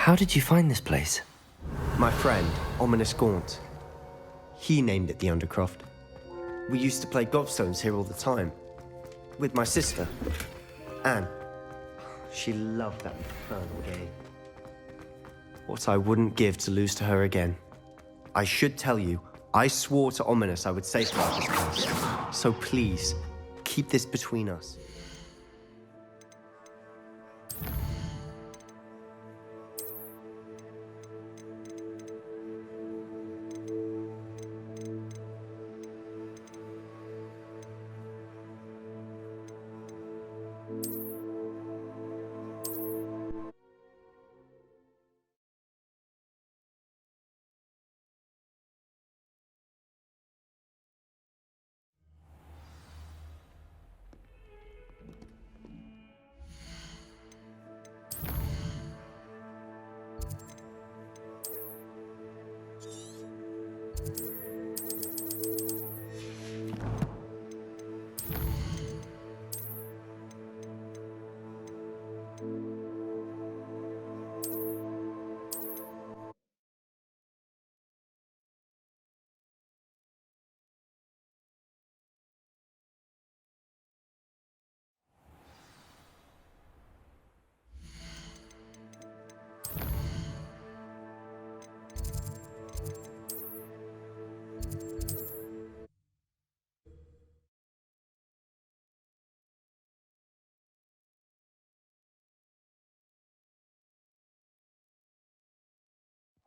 How did you find this place? My friend, Ominous Gaunt. He named it the Undercroft. We used to play gobstones here all the time. With my sister, Anne. She loved that infernal game. What I wouldn't give to lose to her again. I should tell you, I swore to Ominous I would safeguard this place. So please, keep this between us.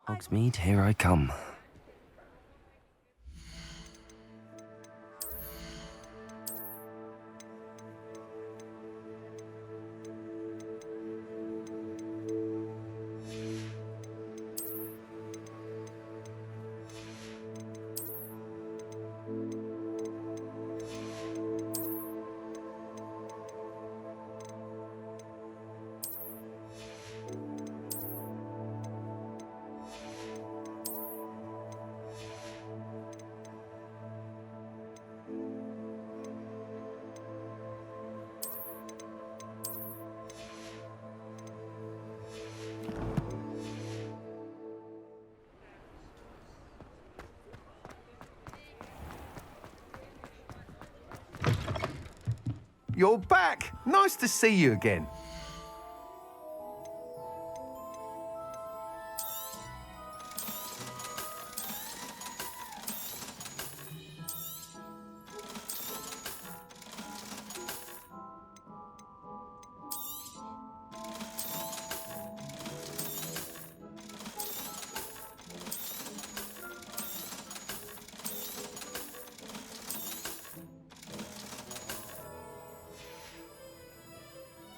Hogsmeade, here I come. You're back! Nice to see you again.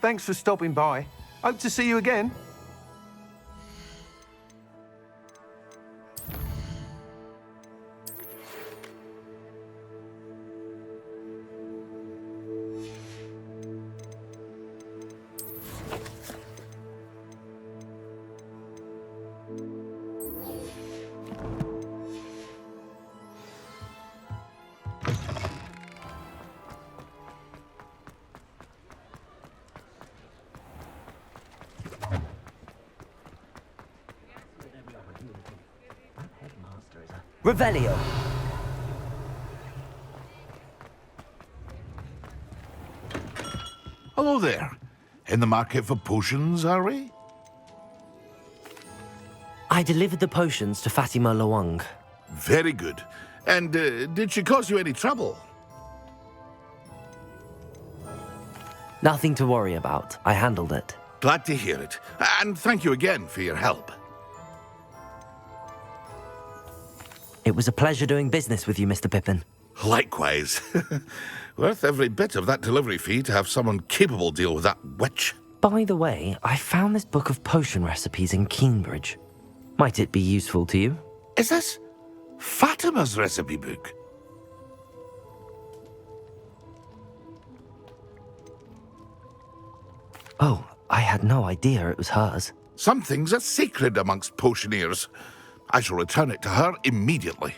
Thanks for stopping by. Hope to see you again. Revelio! Hello there. In the market for potions, are we? I delivered the potions to Fatima Lawang. Very good. And did she cause you any trouble? Nothing to worry about. I handled it. Glad to hear it. And thank you again for your help. It was a pleasure doing business with you, Mr. Pippin. Likewise. Worth every bit of that delivery fee to have someone capable deal with that witch. By the way, I found this book of potion recipes in Cambridge. Might it be useful to you? Is this Fatima's recipe book? Oh, I had no idea it was hers. Some things are sacred amongst potioneers. I shall return it to her immediately.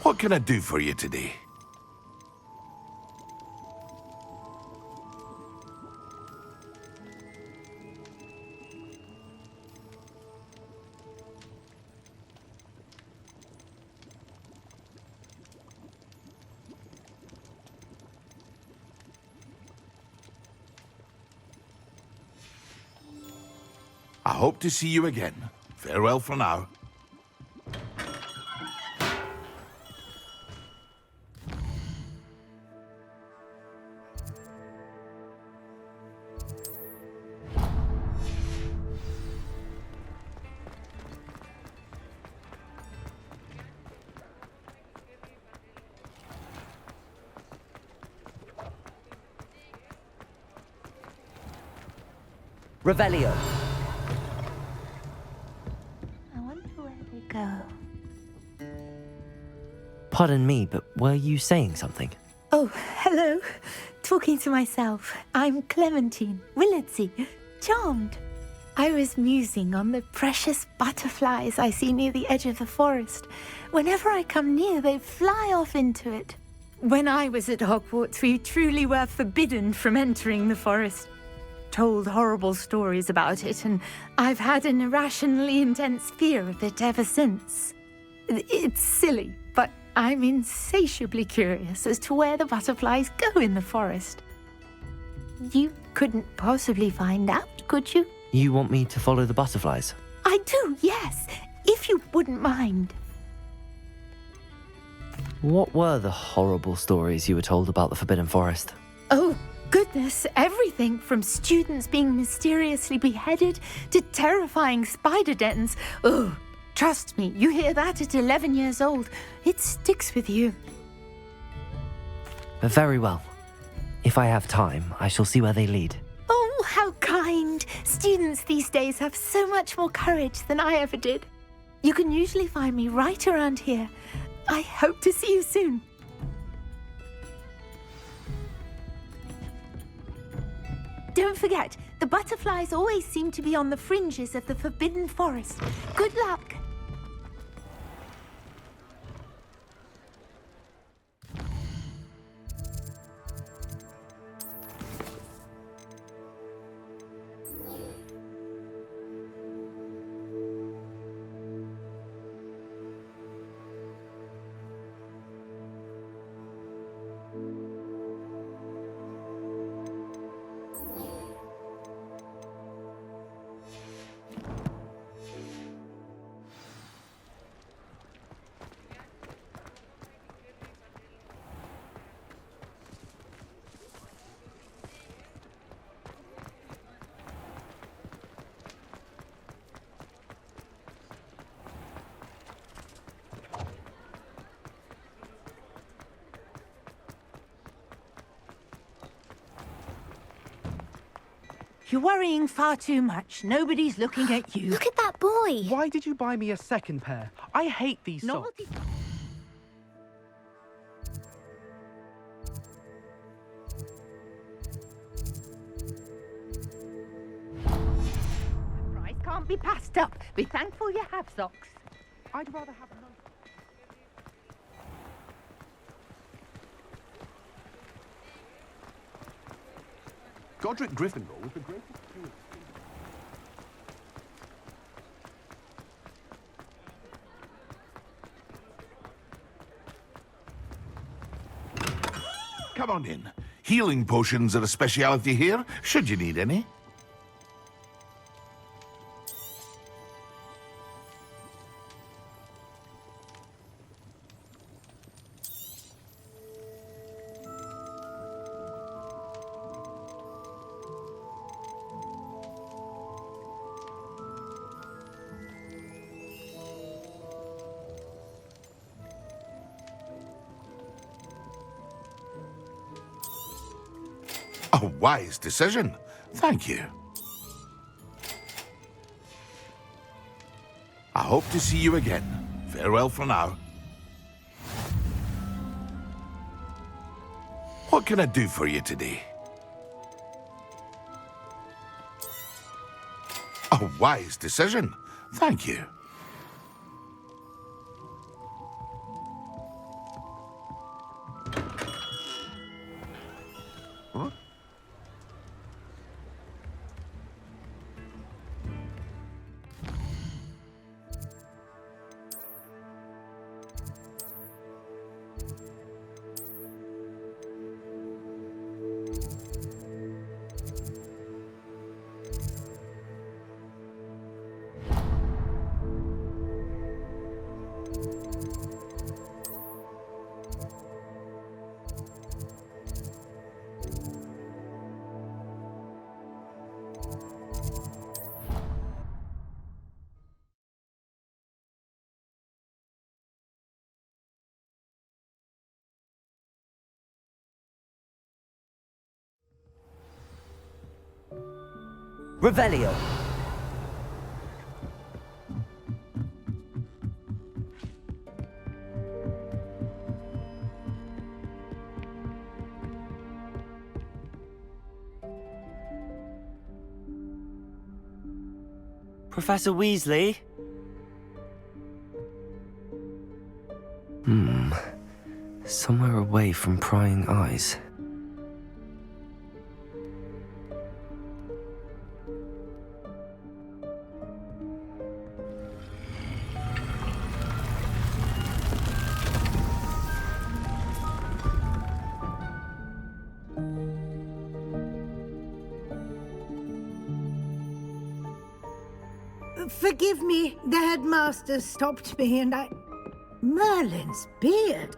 What can I do for you today? I hope to see you again. Farewell for now. Revelio. I wonder where they go. Pardon me, but were you saying something? Oh, hello. Talking to myself. I'm Clementine Willardsey. Charmed. I was musing on the precious butterflies I see near the edge of the forest. Whenever I come near, they fly off into it. When I was at Hogwarts, we truly were forbidden from entering the forest. Told horrible stories about it, and I've had an irrationally intense fear of it ever since. It's silly, but I'm insatiably curious as to where the butterflies go in the forest. You couldn't possibly find out, could you? You want me to follow the butterflies? I do, yes, if you wouldn't mind. What were the horrible stories you were told about the Forbidden Forest? Oh, goodness, everything from students being mysteriously beheaded to terrifying spider dens. Oh, trust me, you hear that at 11 years old. It sticks with you. Very well. If I have time, I shall see where they lead. Oh, how kind. Students these days have so much more courage than I ever did. You can usually find me right around here. I hope to see you soon. Don't forget, the butterflies always seem to be on the fringes of the Forbidden Forest. Good luck. You're worrying far too much. Nobody's looking at you. Look at that boy. Why did you buy me a second pair? I hate these socks. Novelty. The price can't be passed up. Be thankful you have socks. I'd rather have none. Godric Gryffindor was the greatest steward. Come on in. Healing potions are a speciality here, should you need any. A wise decision. Thank you. I hope to see you again. Farewell for now. What can I do for you today? A wise decision. Thank you. Revelio. Professor Weasley? Somewhere away from prying eyes. Forgive me, the headmaster stopped me and I... Merlin's beard.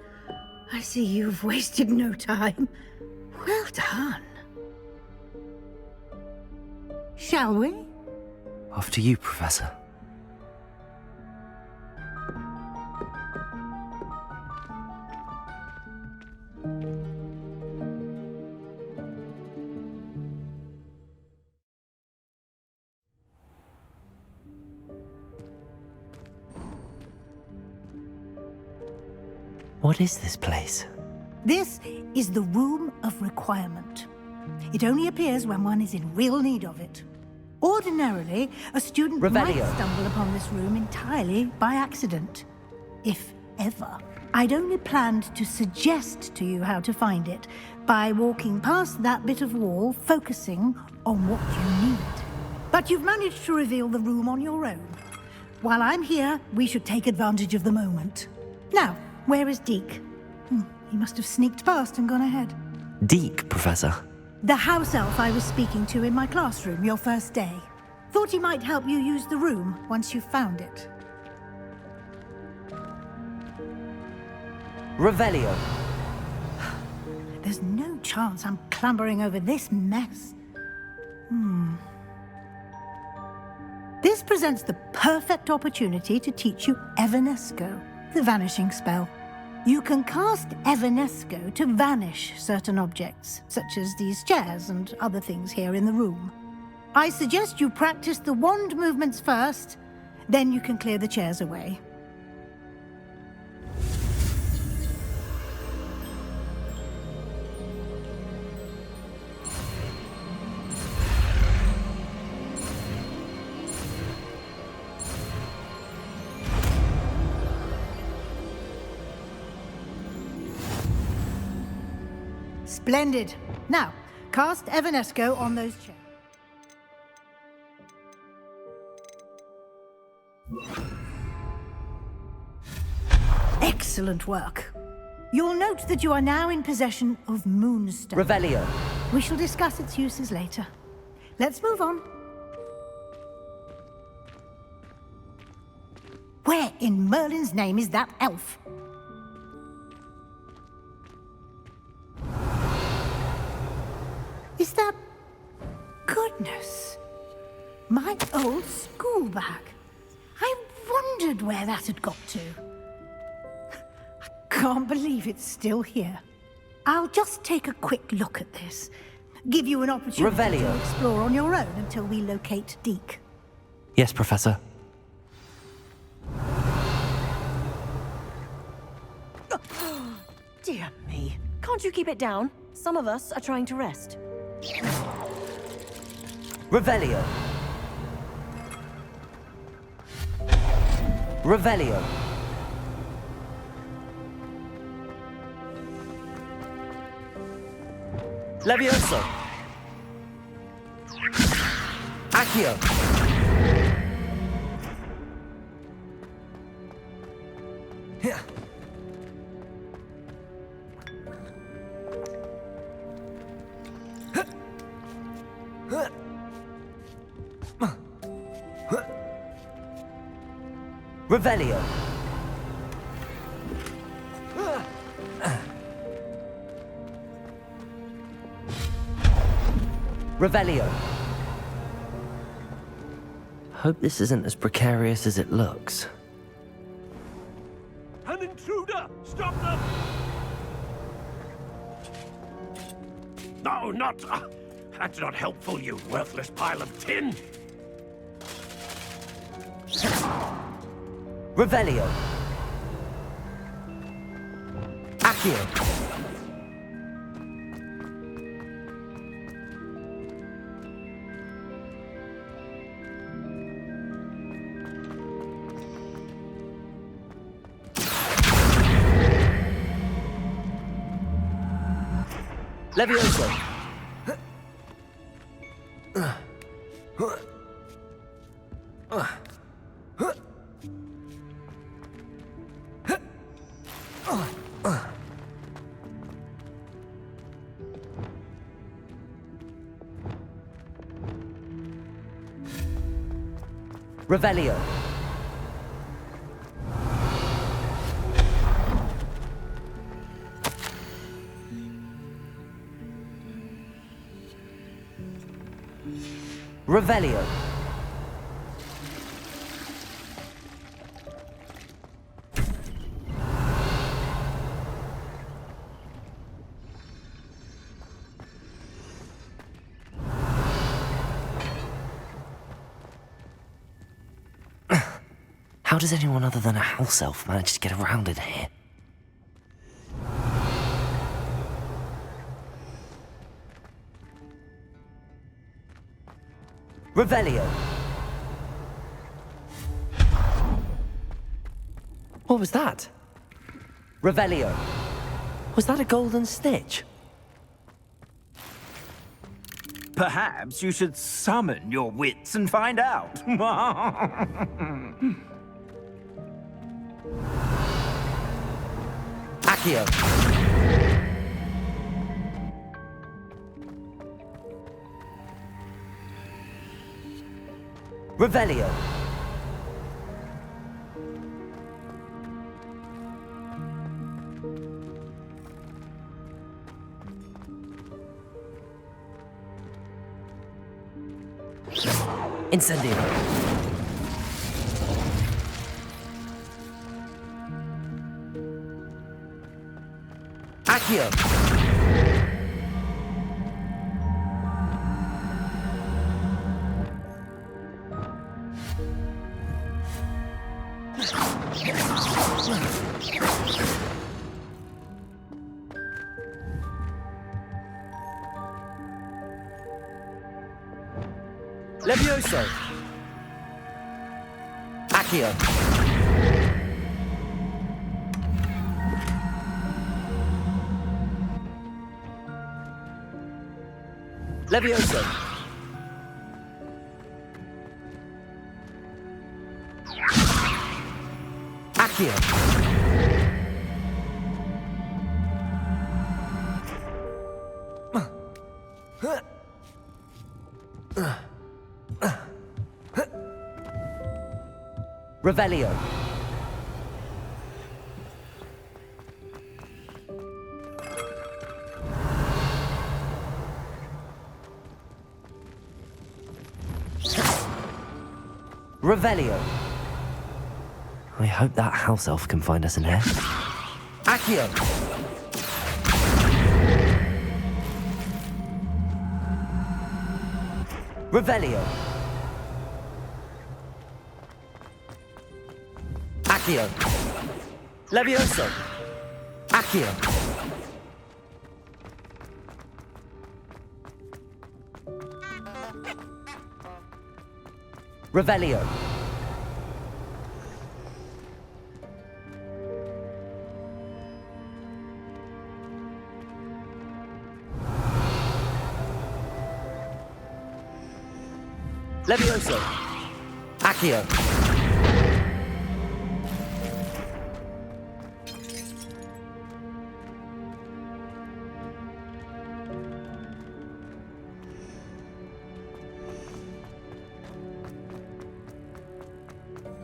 I see you've wasted no time. Well done. Shall we? After you, Professor. What is this place? This is the Room of Requirement. It only appears when one is in real need of it. Ordinarily, a student might stumble upon this room entirely by accident. If ever. I'd only planned to suggest to you how to find it by walking past that bit of wall, focusing on what you need. But you've managed to reveal the room on your own. While I'm here, we should take advantage of the moment. Now, where is Deke? He must have sneaked past and gone ahead. Deke, Professor. The house elf I was speaking to in my classroom your first day. Thought he might help you use the room once you found it. Revelio. There's no chance I'm clambering over this mess. This presents the perfect opportunity to teach you Evanesco, the vanishing spell. You can cast Evanesco to vanish certain objects, such as these chairs and other things here in the room. I suggest you practice the wand movements first, then you can clear the chairs away. Splendid. Now, cast Evanesco on those chairs. Excellent work. You'll note that you are now in possession of Moonstone. Revelio. We shall discuss its uses later. Let's move on. Where in Merlin's name is that elf? Is that... Goodness. My old school bag. I wondered where that had got to. I can't believe it's still here. I'll just take a quick look at this. Give you an opportunity to explore on your own until we locate Deke. Yes, Professor. Dear me. Can't you keep it down? Some of us are trying to rest. Revelio. Revelio. Levioso. Accio. Revelio. Revelio. Hope this isn't as precarious as it looks. An intruder! Stop them! No, not... That's not helpful, you worthless pile of tin! Revelio. Accio. Levioso. Revelio. Revelio. How does anyone other than a house elf manage to get around in here? Revelio. What was that? Revelio. Was that a golden snitch? Perhaps you should summon your wits and find out. Accio. Revelio. Incendio. Accio. Levioso. Accio. Levioso. Accio. Revelio. Revelio. I hope that house elf can find us in here. Accio. Revelio. Accio. Levioso. Accio. Revelio. Levioso. Accio.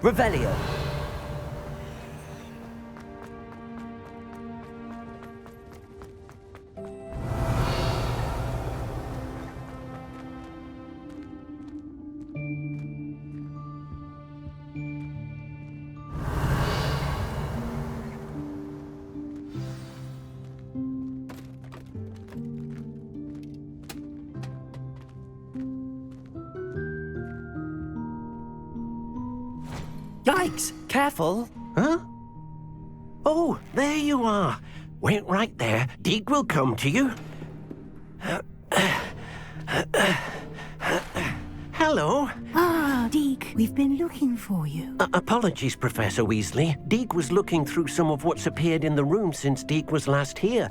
Revelio. Yikes! Careful! Huh? Oh, there you are. Wait right there. Deek will come to you. Hello. Ah, Deek, we've been looking for you. Apologies, Professor Weasley. Deek was looking through some of what's appeared in the room since Deek was last here.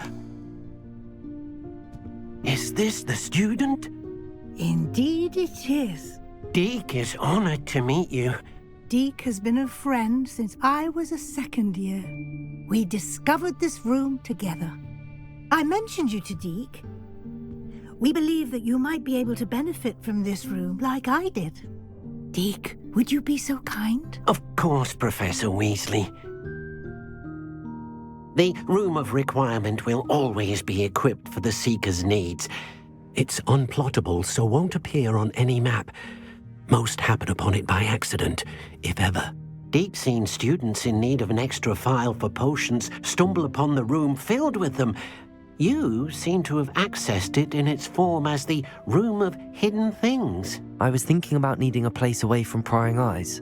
Is this the student? Indeed it is. Deek is honored to meet you. Deek has been a friend since I was a second year. We discovered this room together. I mentioned you to Deek. We believe that you might be able to benefit from this room like I did. Deek, would you be so kind? Of course, Professor Weasley. The Room of Requirement will always be equipped for the Seeker's needs. It's unplottable, so won't appear on any map. Most happen upon it by accident, if ever. Deek's seen students in need of an extra file for potions stumble upon the room filled with them. You seem to have accessed it in its form as the Room of Hidden Things. I was thinking about needing a place away from prying eyes.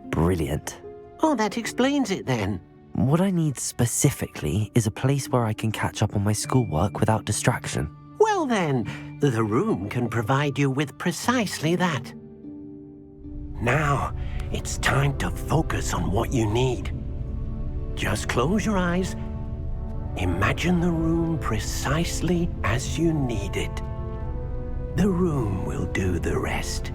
Brilliant. Oh, that explains it then. What I need specifically is a place where I can catch up on my schoolwork without distraction. Well then, the room can provide you with precisely that. Now, it's time to focus on what you need. Just close your eyes. Imagine the room precisely as you need it. The room will do the rest.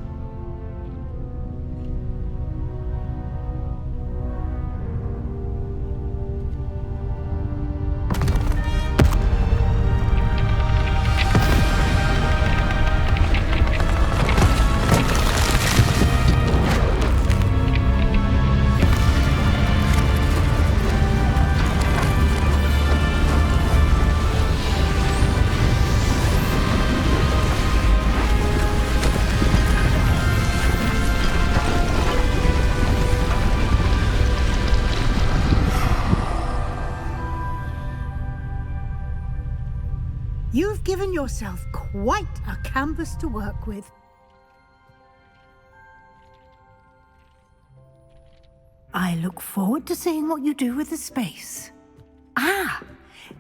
You've given yourself quite a canvas to work with. I look forward to seeing what you do with the space. Ah,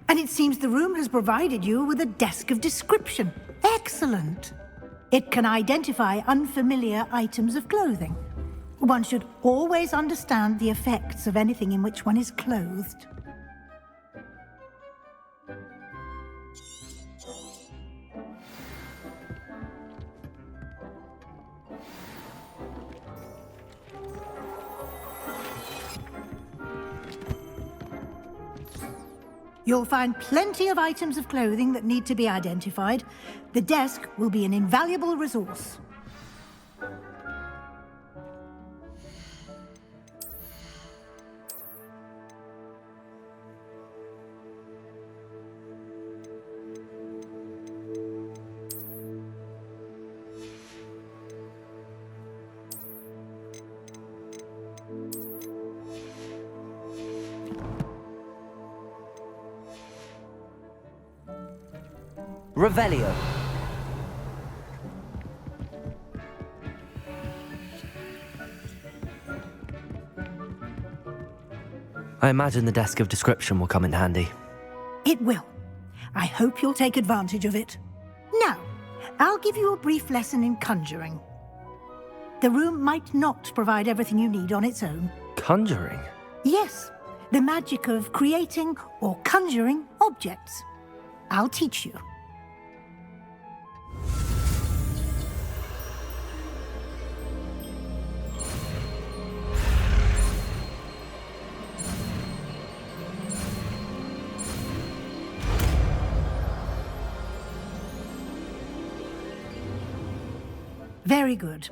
and it seems the room has provided you with a desk of description. Excellent. It can identify unfamiliar items of clothing. One should always understand the effects of anything in which one is clothed. You'll find plenty of items of clothing that need to be identified. The desk will be an invaluable resource. Revelio. I imagine the desk of description will come in handy. It will. I hope you'll take advantage of it. Now, I'll give you a brief lesson in conjuring. The room might not provide everything you need on its own. Conjuring? Yes, the magic of creating or conjuring objects. I'll teach you. Very good.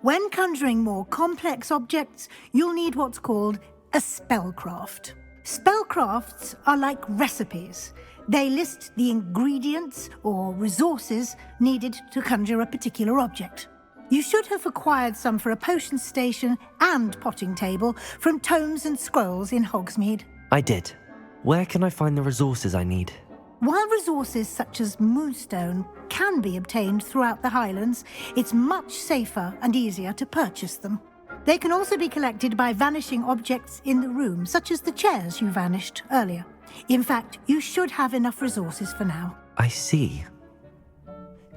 When conjuring more complex objects, you'll need what's called a spellcraft. Spellcrafts are like recipes. They list the ingredients or resources needed to conjure a particular object. You should have acquired some for a potion station and potting table from tomes and scrolls in Hogsmeade. I did. Where can I find the resources I need? While resources such as moonstone can be obtained throughout the Highlands, it's much safer and easier to purchase them. They can also be collected by vanishing objects in the room, such as the chairs you vanished earlier. In fact, you should have enough resources for now. I see.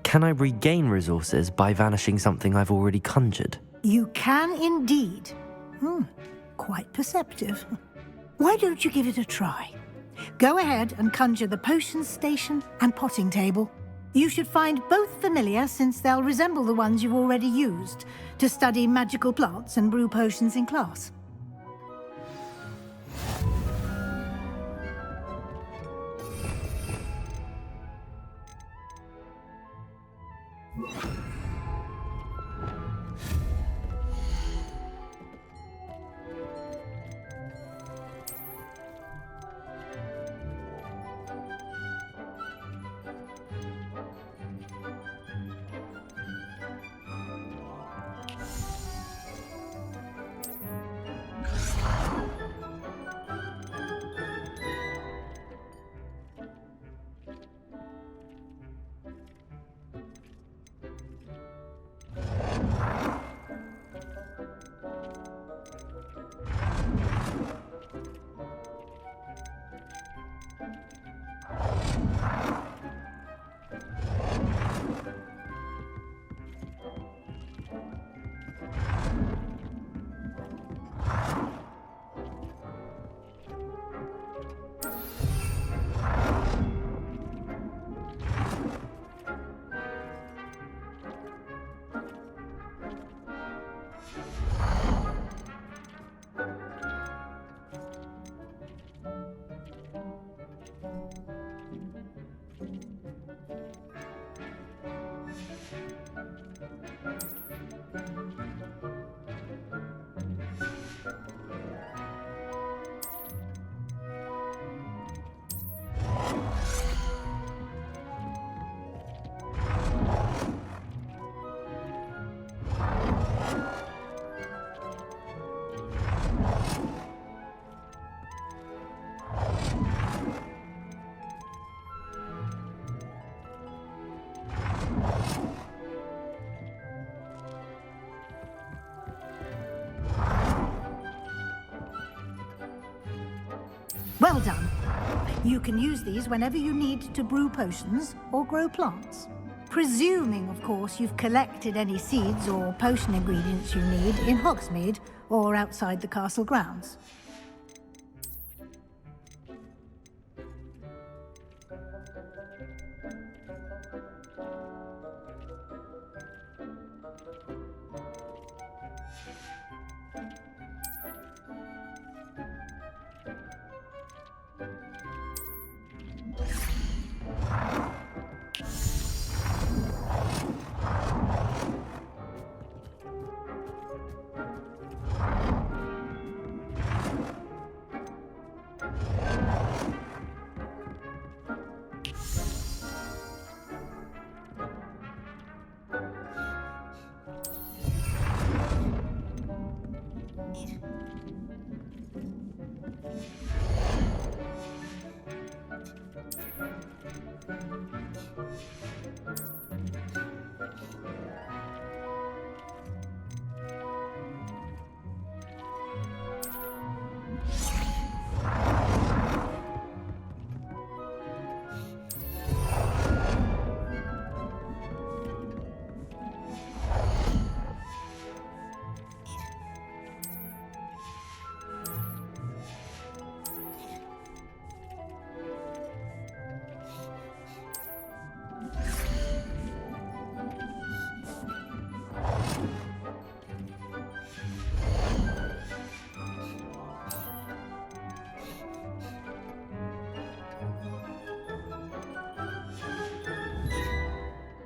Can I regain resources by vanishing something I've already conjured? You can indeed. Quite perceptive. Why don't you give it a try? Go ahead and conjure the potions station and potting table. You should find both familiar, since they'll resemble the ones you've already used to study magical plants and brew potions in class. Well done. You can use these whenever you need to brew potions or grow plants. Presuming, of course, you've collected any seeds or potion ingredients you need in Hogsmeade or outside the castle grounds.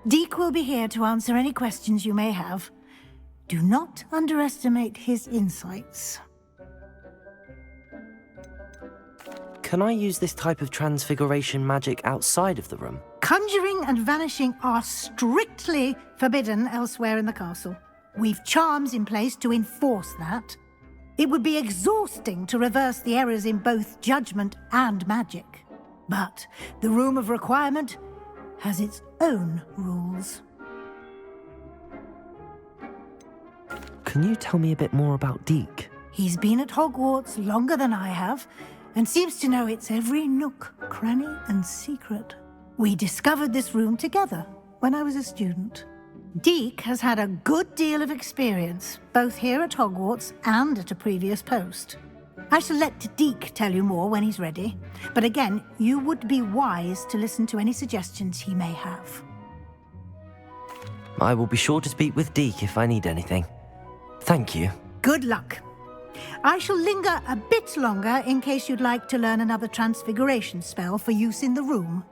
Deke will be here to answer any questions you may have. Do not underestimate his insights. Can I use this type of transfiguration magic outside of the room? Conjuring and vanishing are strictly forbidden elsewhere in the castle. We've charms in place to enforce that. It would be exhausting to reverse the errors in both judgment and magic. But the Room of Requirement has its own rules. Can you tell me a bit more about Deke? He's been at Hogwarts longer than I have, and seems to know its every nook, cranny, and secret. We discovered this room together when I was a student. Deke has had a good deal of experience, both here at Hogwarts and at a previous post. I shall let Deke tell you more when he's ready, but again, you would be wise to listen to any suggestions he may have. I will be sure to speak with Deke if I need anything. Thank you. Good luck. I shall linger a bit longer in case you'd like to learn another transfiguration spell for use in the room.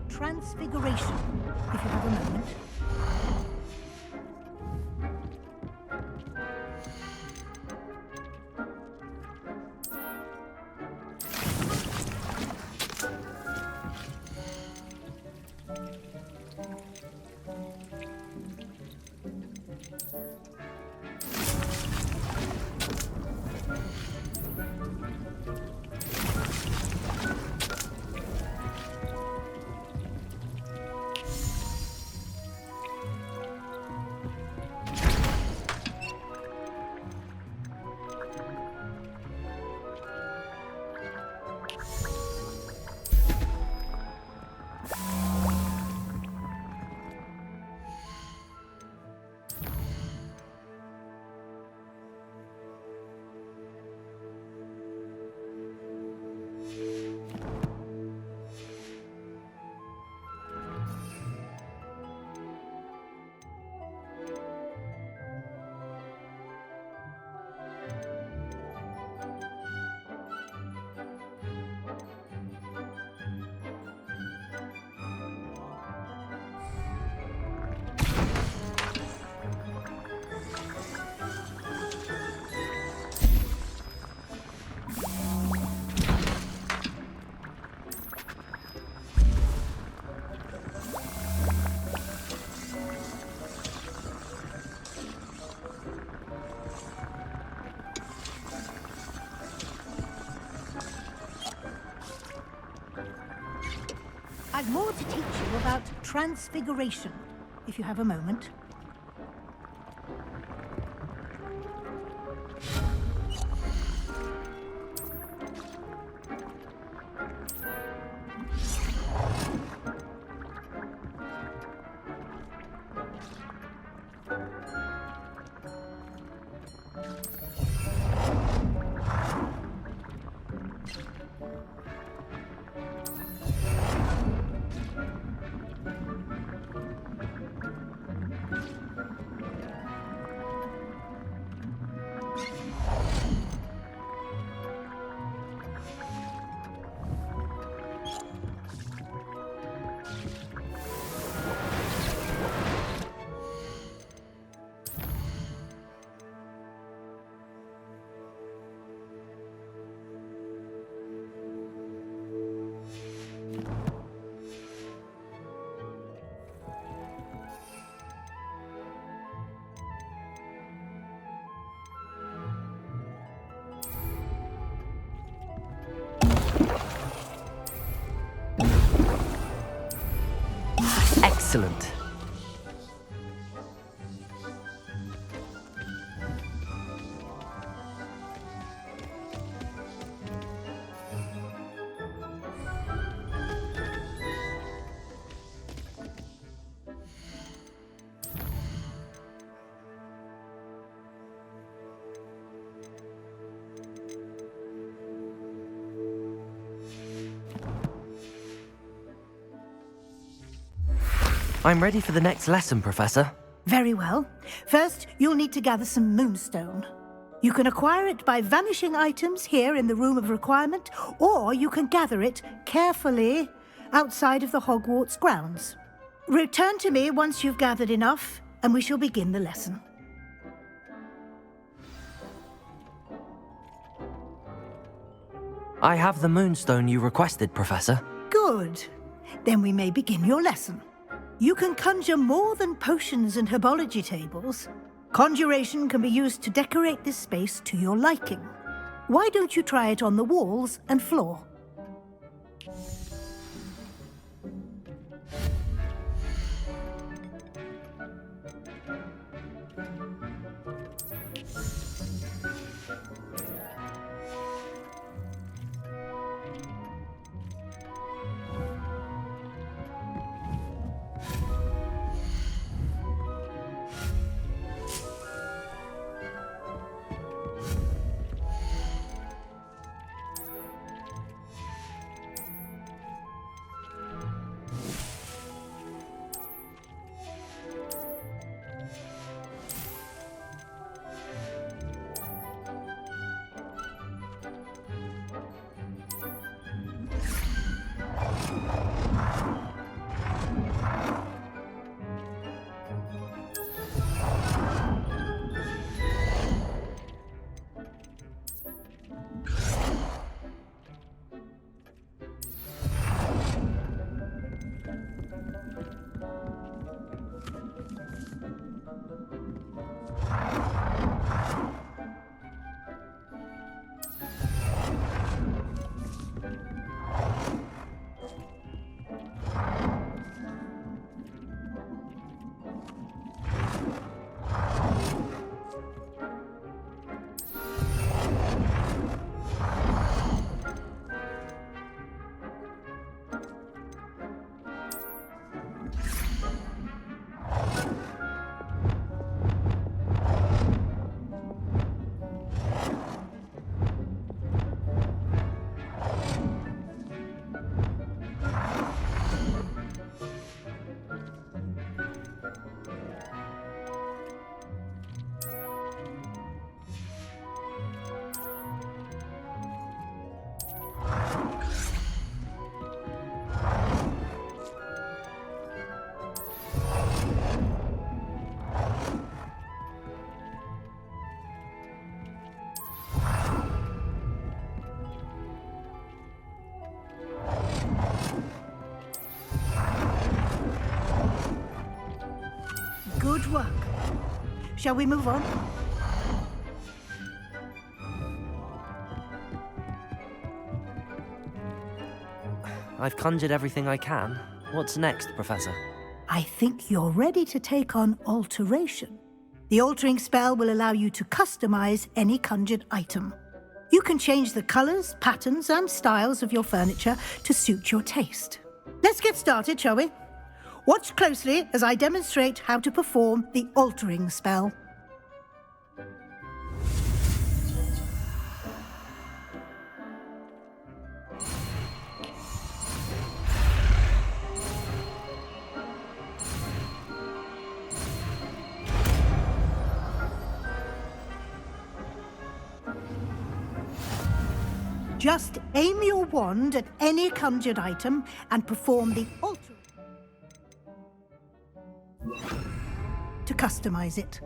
Transfiguration, if you have a moment. I've more to teach you about transfiguration, if you have a moment. Excellent. I'm ready for the next lesson, Professor. Very well. First, you'll need to gather some moonstone. You can acquire it by vanishing items here in the Room of Requirement, or you can gather it carefully outside of the Hogwarts grounds. Return to me once you've gathered enough, and we shall begin the lesson. I have the moonstone you requested, Professor. Good. Then we may begin your lesson. You can conjure more than potions and herbology tables. Conjuration can be used to decorate this space to your liking. Why don't you try it on the walls and floor? Good work. Shall we move on? I've conjured everything I can. What's next, Professor? I think you're ready to take on alteration. The altering spell will allow you to customize any conjured item. You can change the colors, patterns, and styles of your furniture to suit your taste. Let's get started, shall we? Watch closely as I demonstrate how to perform the altering spell. Just aim your wand at any conjured item and perform the altering to customize it.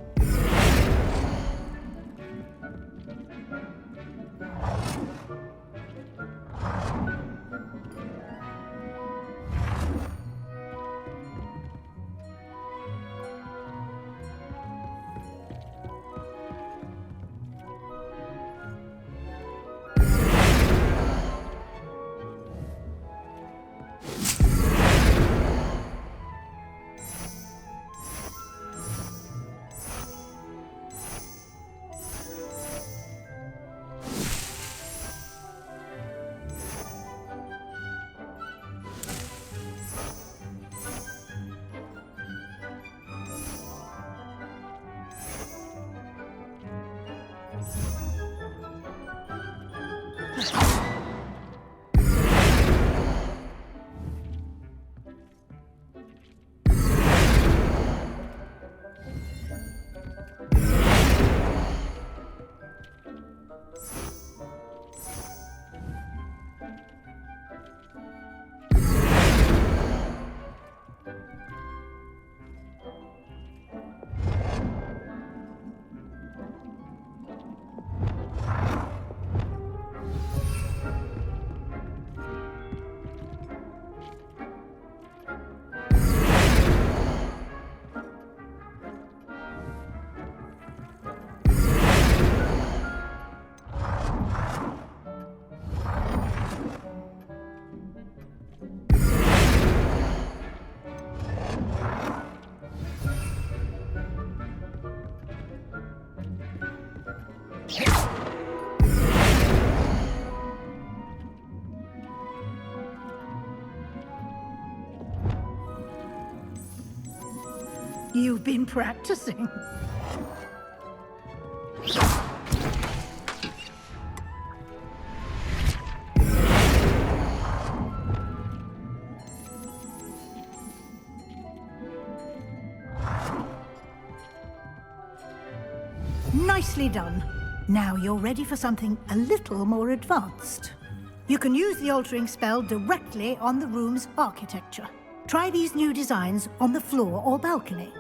You've been practicing. Nicely done. Now you're ready for something a little more advanced. You can use the altering spell directly on the room's architecture. Try these new designs on the floor or balcony.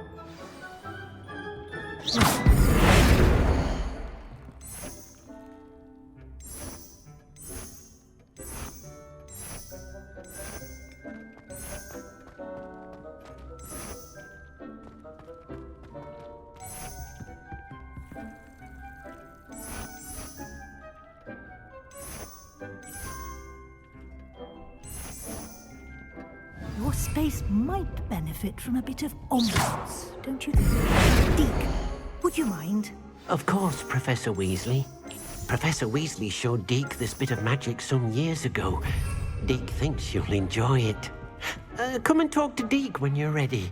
Your space might benefit from a bit of ambiance, don't you think? Deke, would you mind? Of course, Professor Weasley. Professor Weasley showed Deke this bit of magic some years ago. Deke thinks you'll enjoy it. Come and talk to Deke when you're ready.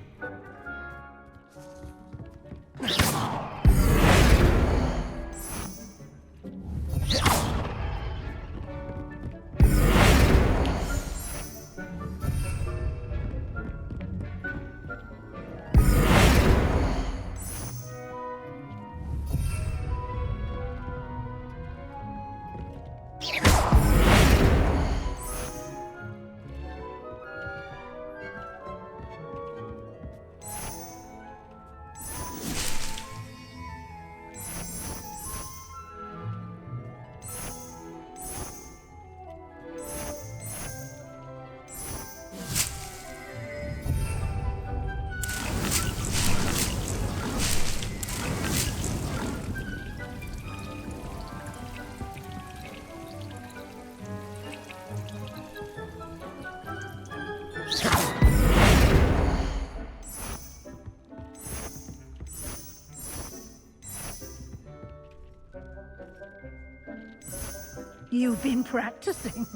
You've been practicing.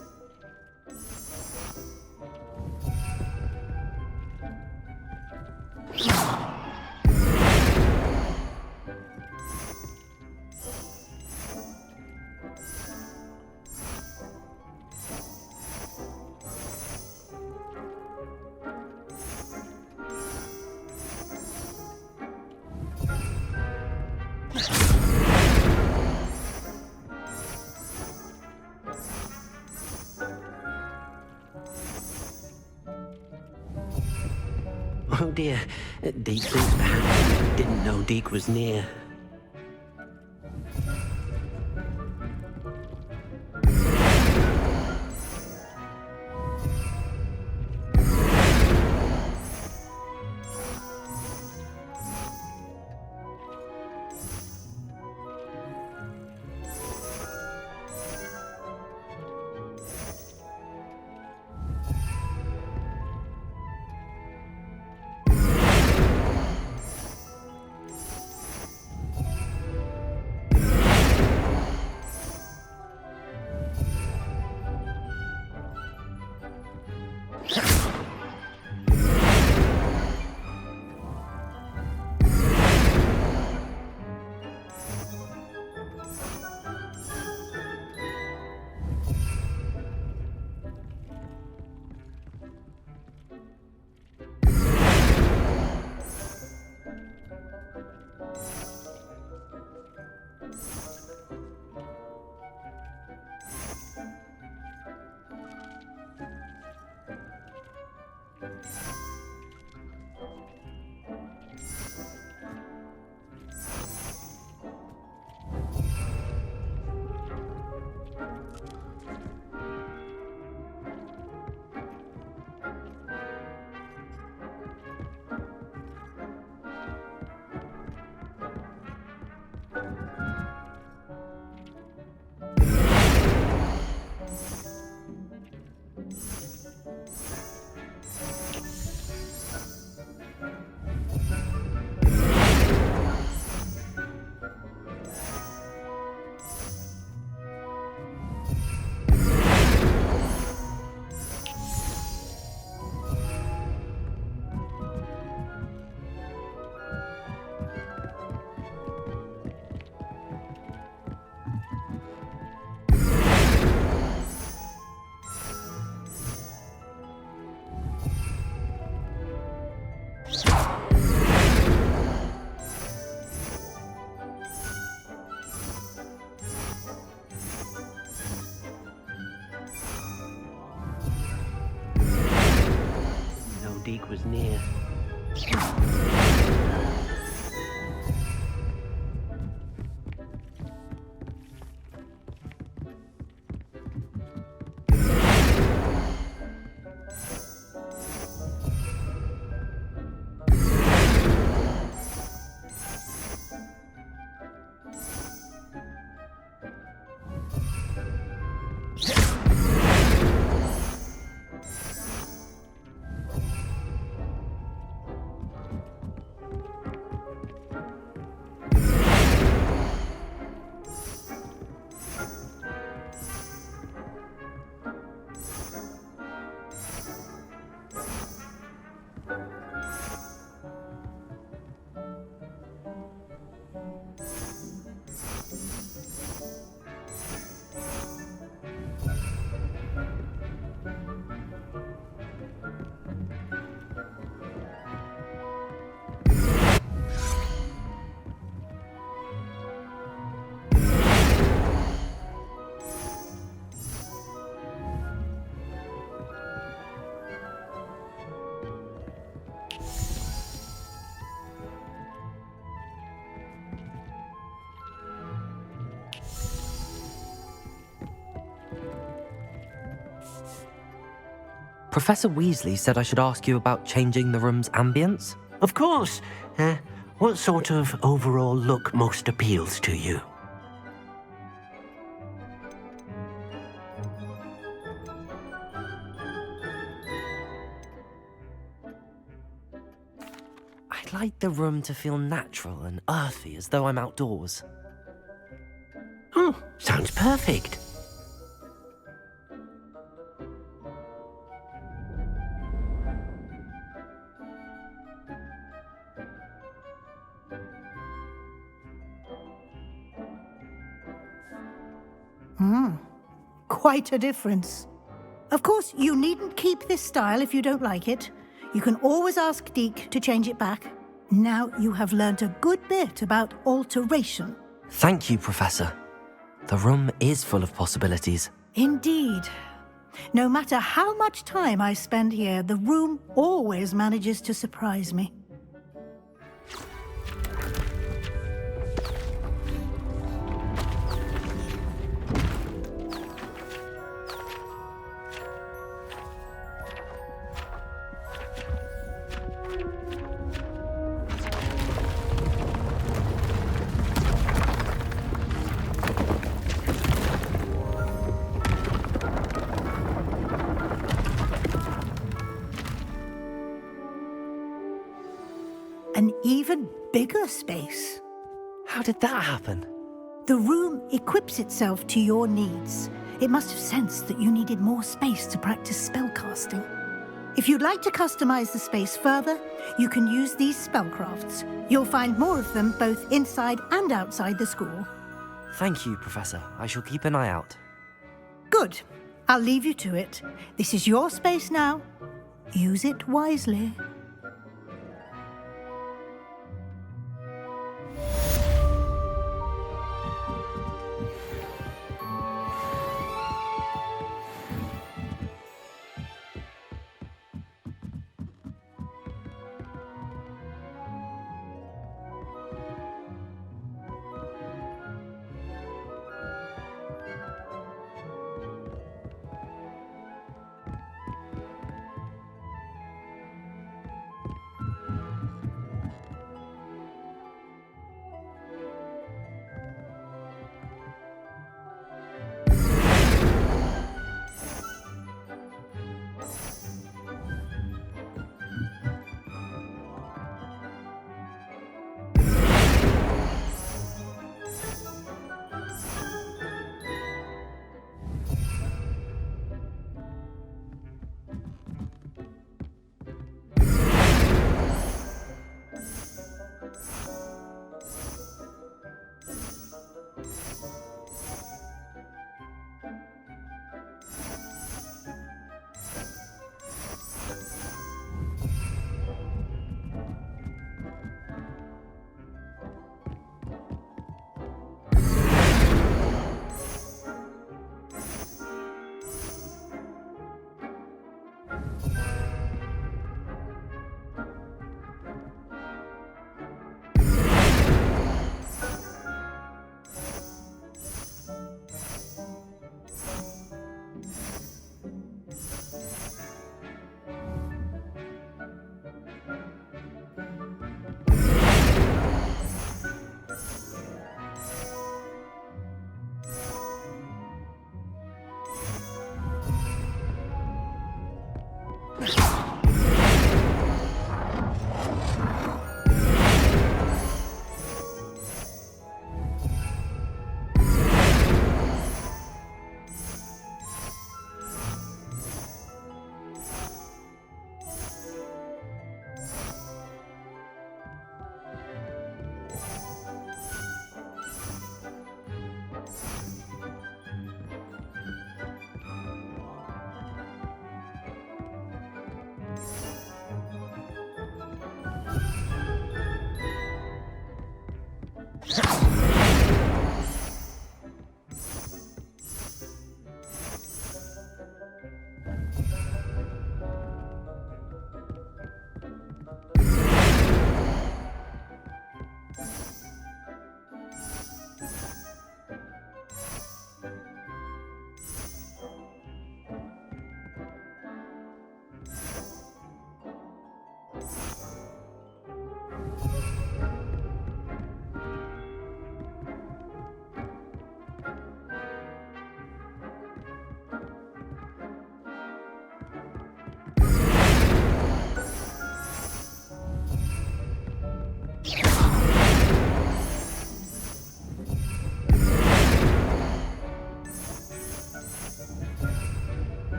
Oh dear, Deke thinks perhaps he didn't know Deke was near. Deke was near. Professor Weasley said I should ask you about changing the room's ambience. Of course. What sort of overall look most appeals to you? I'd like the room to feel natural and earthy, as though I'm outdoors. Oh, sounds perfect. quite a difference. Of course, you needn't keep this style if you don't like it. You can always ask Deke to change it back. Now you have learnt a good bit about alteration. Thank you, Professor. The room is full of possibilities. Indeed. No matter how much time I spend here, the room always manages to surprise me. An even bigger space. How did that happen? The room equips itself to your needs. It must have sensed that you needed more space to practice spellcasting. If you'd like to customize the space further, you can use these spellcrafts. You'll find more of them both inside and outside the school. Thank you, Professor. I shall keep an eye out. Good. I'll leave you to it. This is your space now. Use it wisely.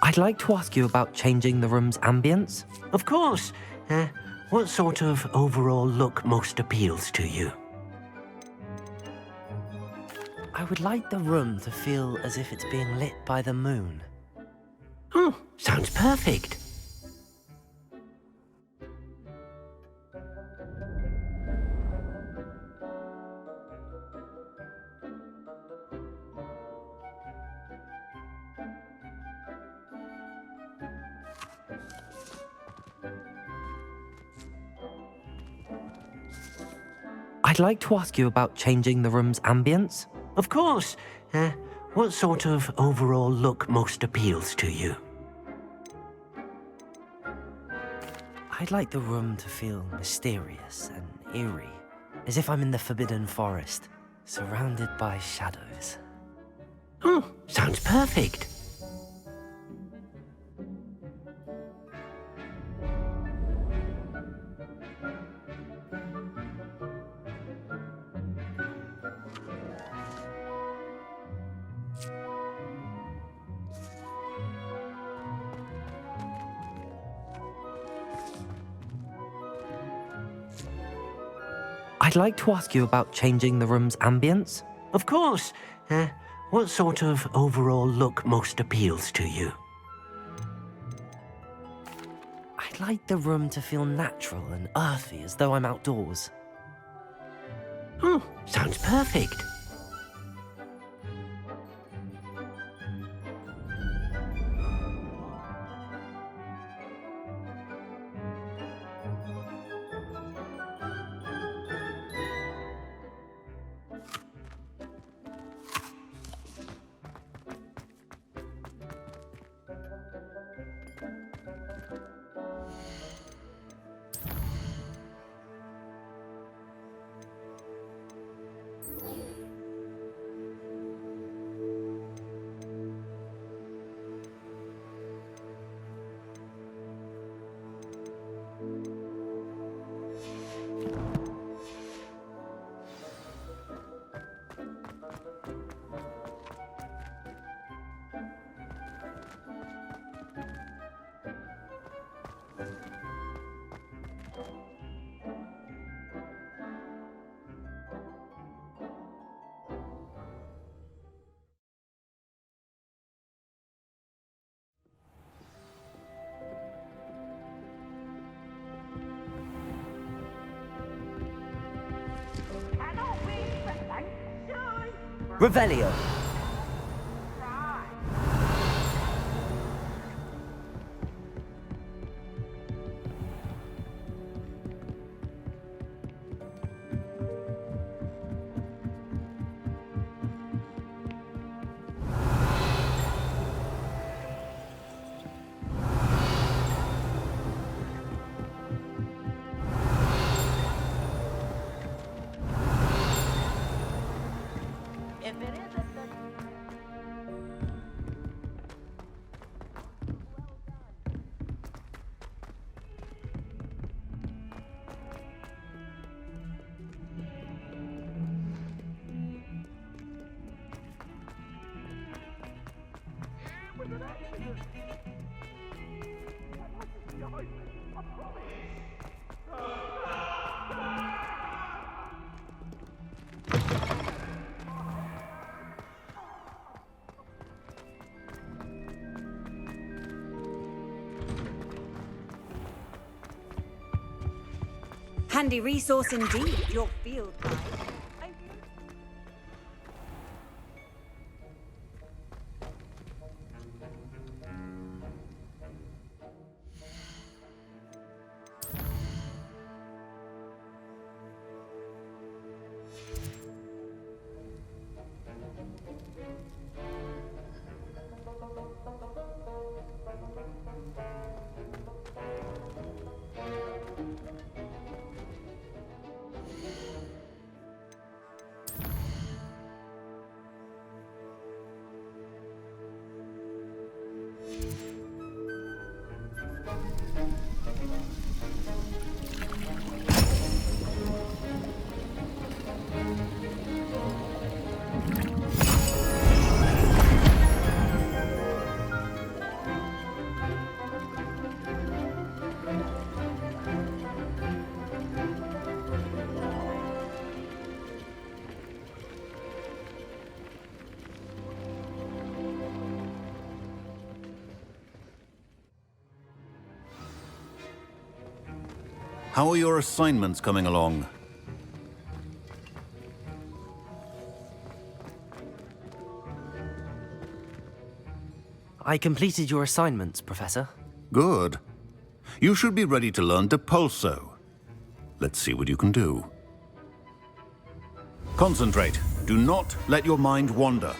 I'd like to ask you about changing the room's ambience. Of course. What sort of overall look most appeals to you? I would like the room to feel as if it's being lit by the moon. Oh, sounds perfect. I'd like to ask you about changing the room's ambience. Of course. What sort of overall look most appeals to you? I'd like the room to feel mysterious and eerie, as if I'm in the Forbidden Forest, surrounded by shadows. Oh, sounds perfect. I'd like to ask you about changing the room's ambience. Of course. What sort of overall look most appeals to you? I'd like the room to feel natural and earthy, as though I'm outdoors. Oh, sounds perfect. Revelio. Handy resource indeed, your field guide. How are your assignments coming along? I completed your assignments, Professor. Good. You should be ready to learn Depulso. Let's see what you can do. Concentrate. Do not let your mind wander.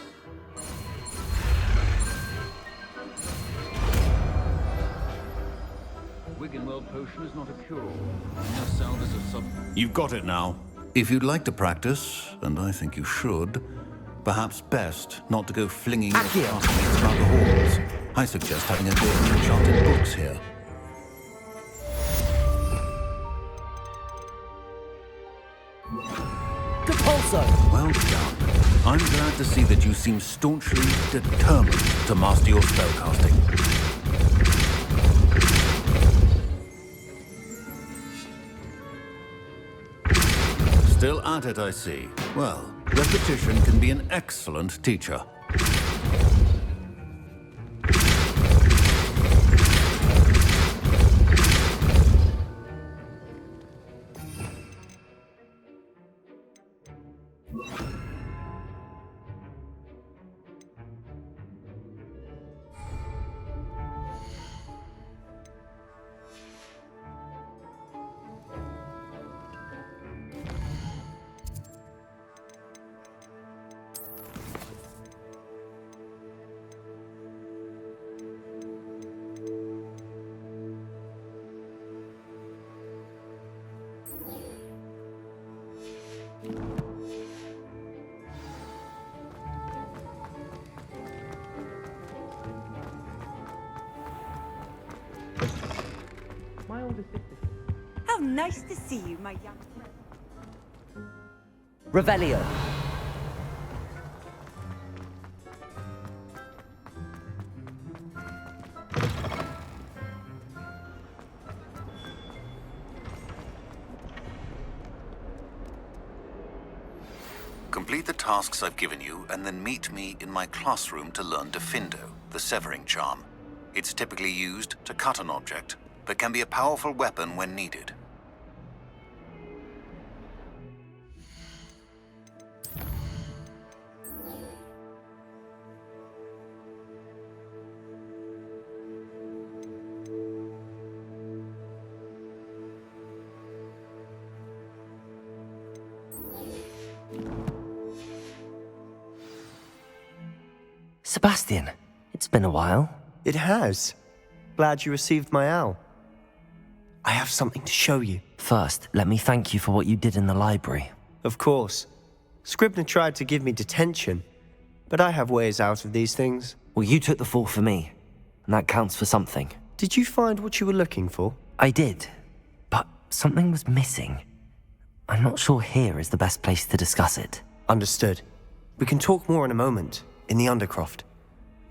Wiggenweld potion is not a cure-all. Salve is a sub... You've got it now. If you'd like to practice, and I think you should, perhaps best not to go flinging your classmates about the halls. I suggest having a go at the enchanted books here. Depulso! Well done. I'm glad to see that you seem staunchly determined to master your spellcasting. Still at it, I see. Well, repetition can be an excellent teacher. My older sister. How nice to see you, my young friend. Revelio. Complete the tasks I've given you, and then meet me in my classroom to learn Defindo, the severing charm. It's typically used to cut an object, but can be a powerful weapon when needed. Sebastian, it's been a while. It has. Glad you received my owl. I have something to show you. First, let me thank you for what you did in the library. Of course. Scribner tried to give me detention, but I have ways out of these things. Well, you took the fall for me, and that counts for something. Did you find what you were looking for? I did, but something was missing. I'm not sure here is the best place to discuss it. Understood. We can talk more in a moment, in the Undercroft.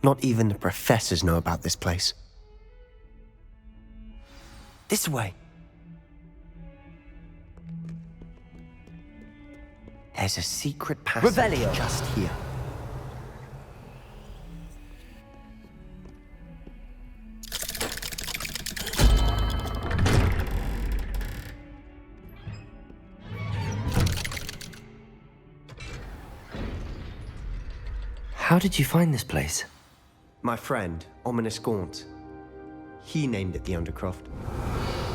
Not even the professors know about this place. This way. There's a secret passage Revelio. just here. How did you find this place? My friend, Ominous Gaunt. He named it the Undercroft.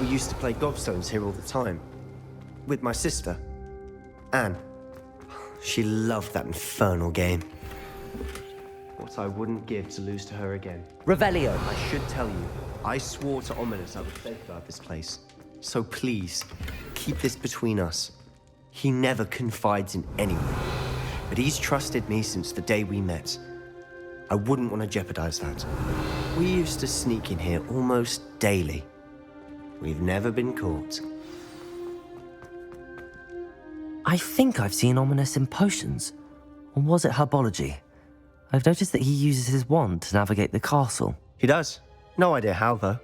We used to play gobstones here all the time. With my sister, Anne. She loved that infernal game. What I wouldn't give to lose to her again. Revelio. I should tell you, I swore to Ominous I would safeguard this place. So please, keep this between us. He never confides in anyone, but he's trusted me since the day we met. I wouldn't want to jeopardize that. We used to sneak in here almost daily. We've never been caught. I think I've seen Ominous in potions. Or was it herbology? I've noticed that he uses his wand to navigate the castle. He does. No idea how, though.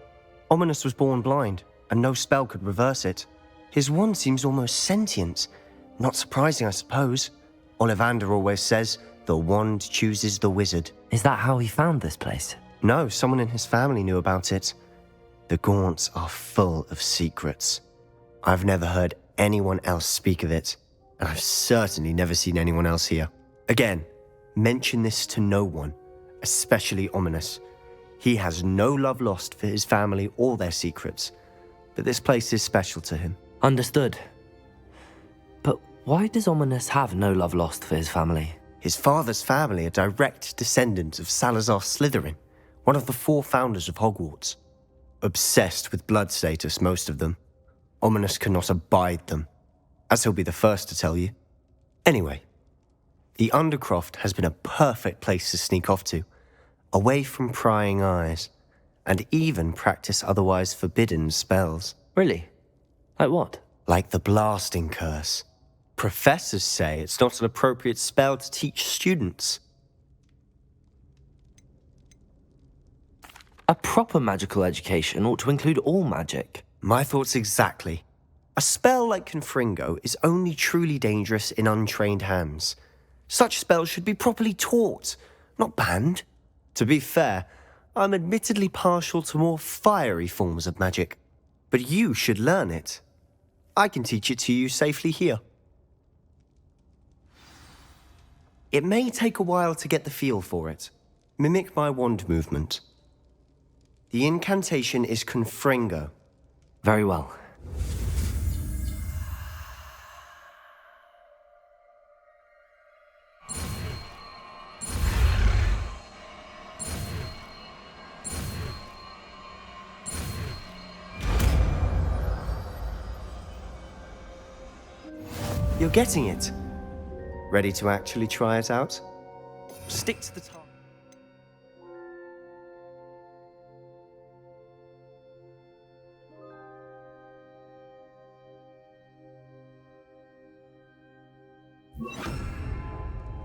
Ominous was born blind, and no spell could reverse it. His wand seems almost sentient. Not surprising, I suppose. Ollivander always says, the wand chooses the wizard. Is that how he found this place? No, someone in his family knew about it. The Gaunts are full of secrets. I've never heard anyone else speak of it, and I've certainly never seen anyone else here. Again, mention this to no one, especially Ominous. He has no love lost for his family or their secrets, but this place is special to him. Understood. But why does Ominous have no love lost for his family? His father's family are direct descendants of Salazar Slytherin, one of the 4 founders of Hogwarts. Obsessed with blood status, most of them. Ominous cannot abide them, as he'll be the first to tell you. Anyway, the Undercroft has been a perfect place to sneak off to, away from prying eyes, and even practice otherwise forbidden spells. Really? Like what? Like the blasting curse. Professors say it's not an appropriate spell to teach students. A proper magical education ought to include all magic. My thoughts exactly. A spell like Confringo is only truly dangerous in untrained hands. Such spells should be properly taught, not banned. To be fair, I'm admittedly partial to more fiery forms of magic, but you should learn it. I can teach it to you safely here. It may take a while to get the feel for it. Mimic my wand movement. The incantation is Confringo. Very well. You're getting it. Ready to actually try it out? Stick to the target.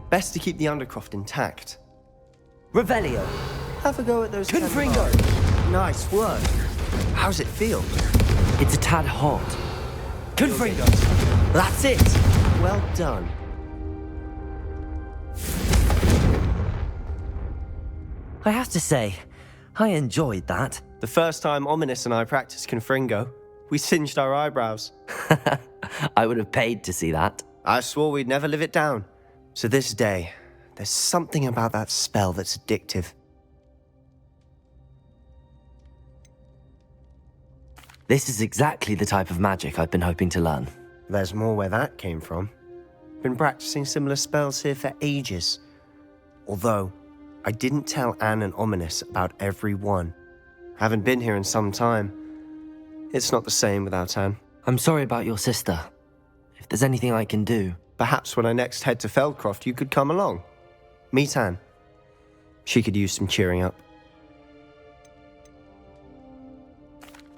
Best to keep the Undercroft intact. Revelio. Have a go at those Confringo. Nice work. How's it feel? It's a tad hot. Confringo. That's it. Well done. I have to say, I enjoyed that. The first time Ominous and I practiced Confringo, we singed our eyebrows. I would have paid to see that. I swore we'd never live it down. So this day, there's something about that spell that's addictive. This is exactly the type of magic I've been hoping to learn. There's more where that came from. Been practicing similar spells here for ages. Although, I didn't tell Anne and Ominous about every one. Haven't been here in some time. It's not the same without Anne. I'm sorry about your sister. If there's anything I can do... Perhaps when I next head to Feldcroft, you could come along. Meet Anne. She could use some cheering up.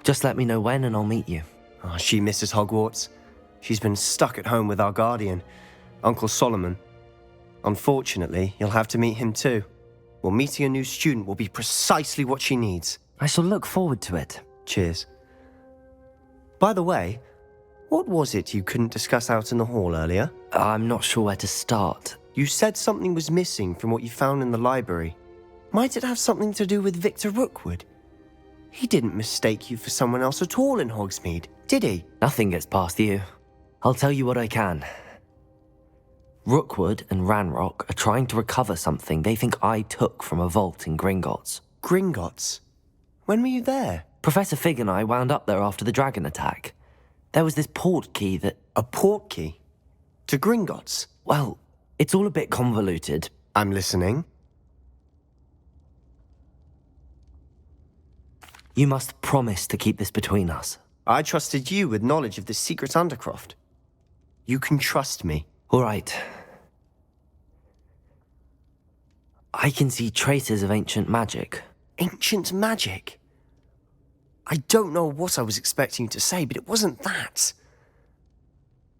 Just let me know when and I'll meet you. Oh, she misses Hogwarts. She's been stuck at home with our guardian, Uncle Solomon. Unfortunately, you'll have to meet him too. Well, meeting a new student will be precisely what she needs. I shall look forward to it. Cheers. By the way, what was it you couldn't discuss out in the hall earlier? I'm not sure where to start. You said something was missing from what you found in the library. Might it have something to do with Victor Rookwood? He didn't mistake you for someone else at all in Hogsmeade, did he? Nothing gets past you. I'll tell you what I can. Rookwood and Ranrock are trying to recover something they think I took from a vault in Gringotts. Gringotts? When were you there? Professor Fig and I wound up there after the dragon attack. There was this port key that... A port key? To Gringotts? Well, it's all a bit convoluted. I'm listening. You must promise to keep this between us. I trusted you with knowledge of the secret Undercroft. You can trust me. All right. I can see traces of ancient magic. Ancient magic? I don't know what I was expecting you to say, but it wasn't that.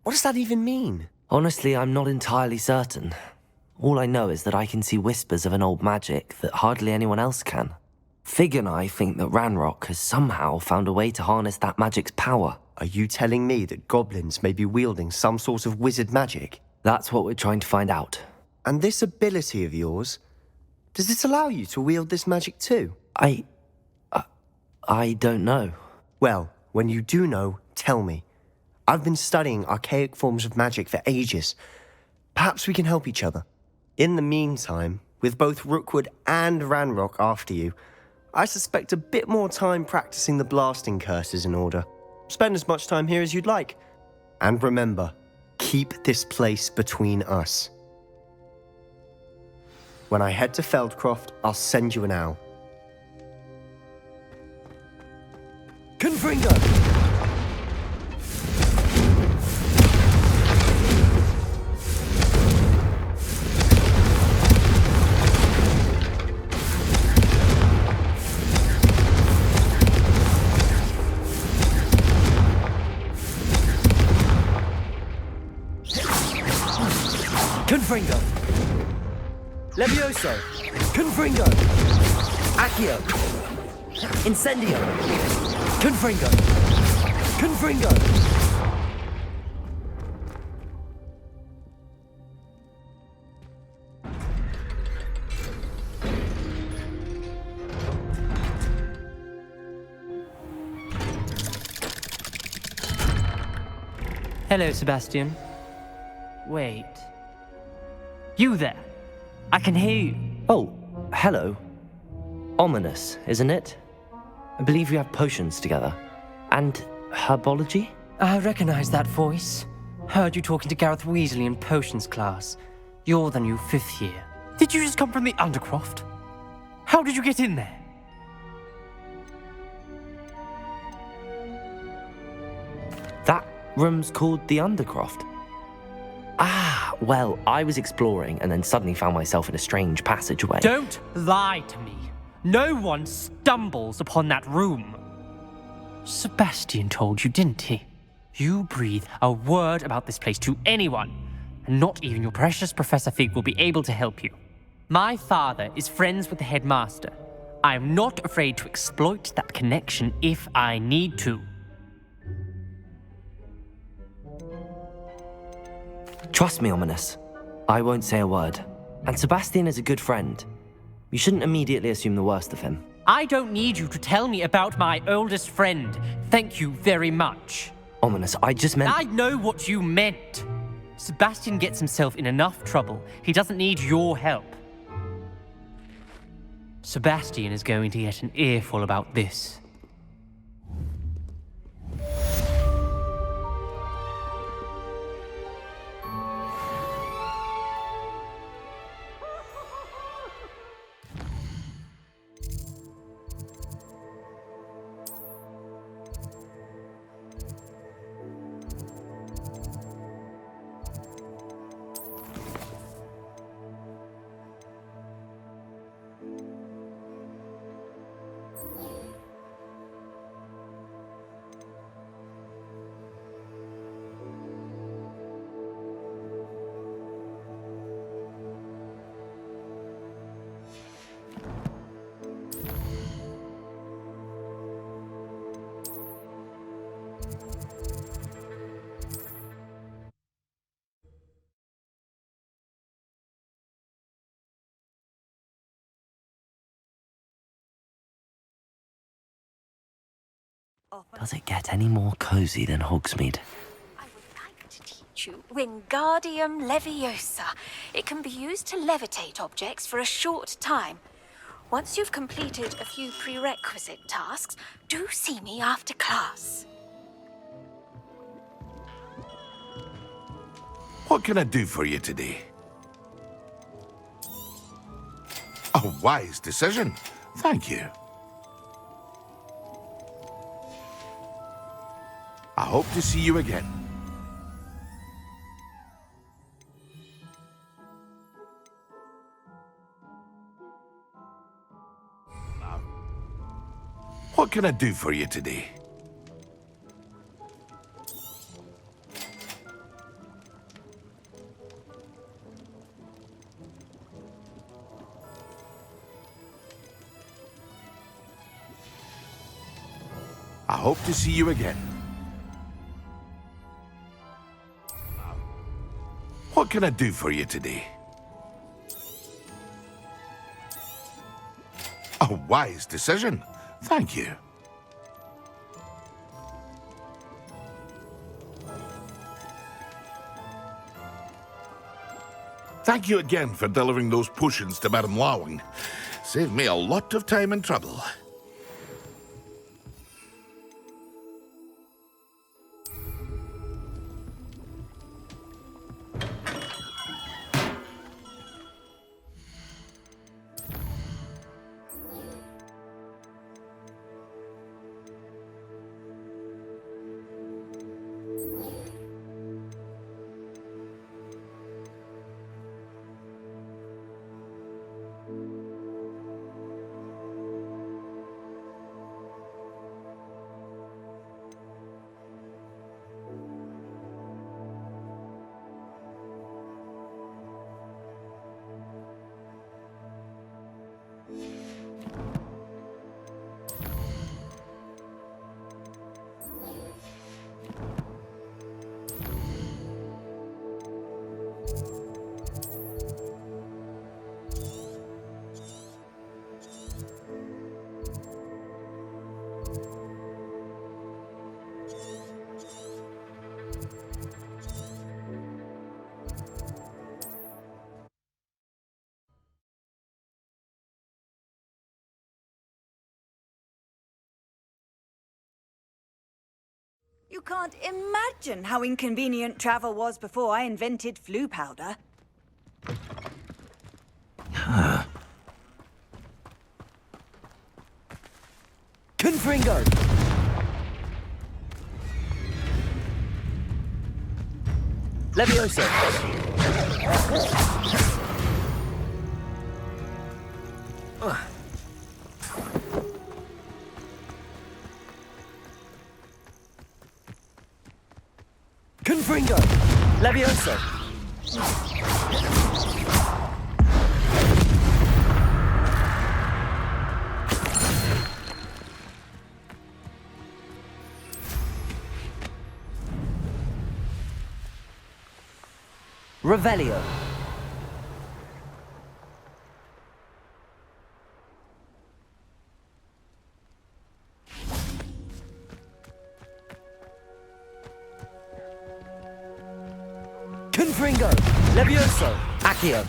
What does that even mean? Honestly, I'm not entirely certain. All I know is that I can see whispers of an old magic that hardly anyone else can. Fig and I think that Ranrock has somehow found a way to harness that magic's power. Are you telling me that goblins may be wielding some sort of wizard magic? That's what we're trying to find out. And this ability of yours, does it allow you to wield this magic too? I don't know. Well, when you do know, tell me. I've been studying archaic forms of magic for ages. Perhaps we can help each other. In the meantime, with both Rookwood and Ranrock after you, I suspect a bit more time practicing the blasting curse is in order. Spend as much time here as you'd like. And remember, keep this place between us. When I head to Feldcroft, I'll send you an owl. Confringo! Confringo! Levioso! Confringo! Accio! Incendio! Confringo! Confringo! Hello, Sebastian. Wait. You there? I can hear you. Oh, hello. Ominous, isn't it? I believe we have potions together. And herbology? I recognize that voice. Heard you talking to Gareth Weasley in potions class. You're the new 5th year. Did you just come from the Undercroft? How did you get in there? That room's called the Undercroft. Ah, well, I was exploring and then suddenly found myself in a strange passageway. Don't lie to me. No one stumbles upon that room. Sebastian told you, didn't he? You breathe a word about this place to anyone, and not even your precious Professor Fig will be able to help you. My father is friends with the headmaster. I am not afraid to exploit that connection if I need to. Trust me, Ominous. I won't say a word. And Sebastian is a good friend. You shouldn't immediately assume the worst of him. I don't need you to tell me about my oldest friend. Thank you very much. Ominous, I just meant... I know what you meant. Sebastian gets himself in enough trouble. He doesn't need your help. Sebastian is going to get an earful about this. Does it get any more cozy than Hogsmeade? I would like to teach you Wingardium Leviosa. It can be used to levitate objects for a short time. Once you've completed a few prerequisite tasks, do see me after class. What can I do for you today? A wise decision. Thank you. I hope to see you again. What can I do for you today? I hope to see you again. What can I do for you today? A wise decision. Thank you. Thank you again for delivering those potions to Madame Lawing. Saved me a lot of time and trouble. You can't imagine how inconvenient travel was before I invented flu powder. Confringo! Levioso! Confringo! Levioso! Revelio. Confringo. Levioso. Accio.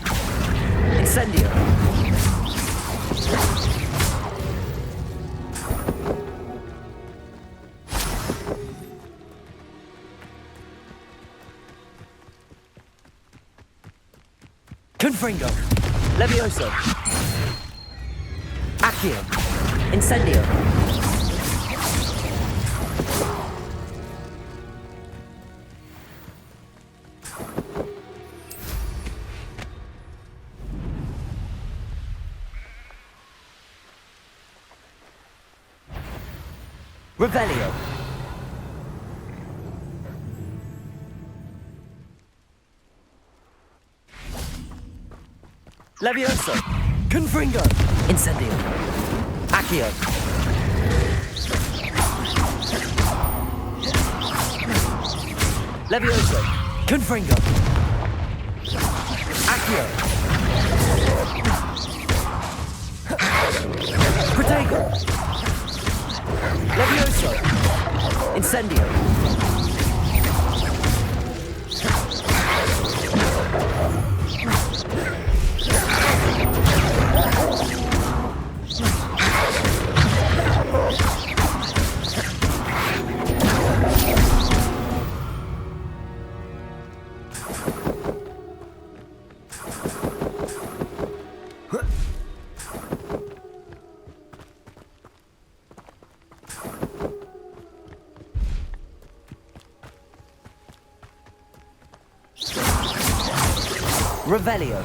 Incendio. Confringo. Levioso. Accio. Incendio. Revelio. Levioso. Confringo. Incendio. Accio. Levioso. Confringo. Accio. Protego. Levioso. Incendio. Revelio.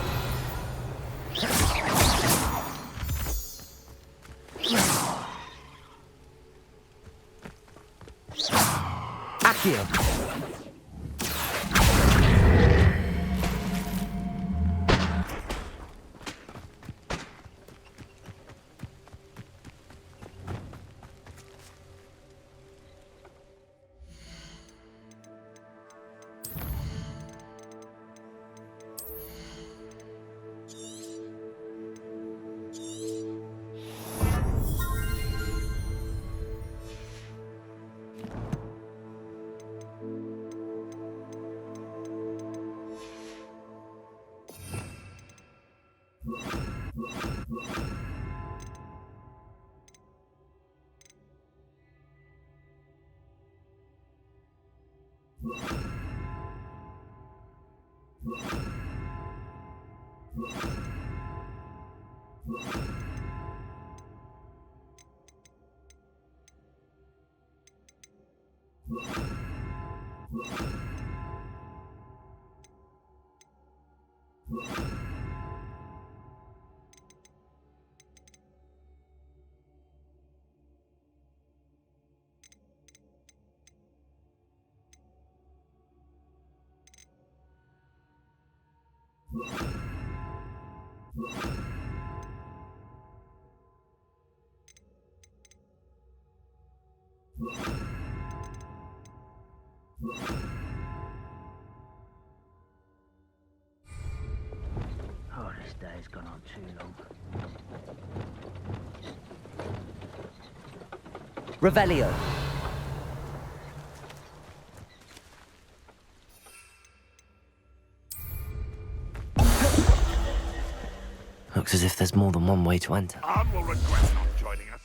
Accio. Oh, this day's gone on too long. Revelio. Looks as if there's more than one way to enter. Arn will regret not joining us.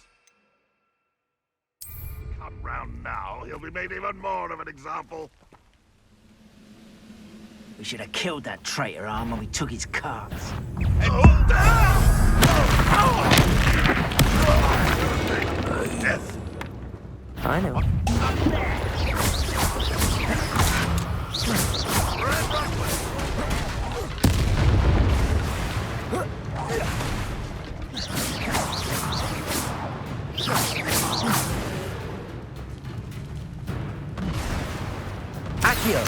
Come round now, he'll be made even more of an example. We should have killed that traitor Arm when we took his cards. Death. I know. Accio.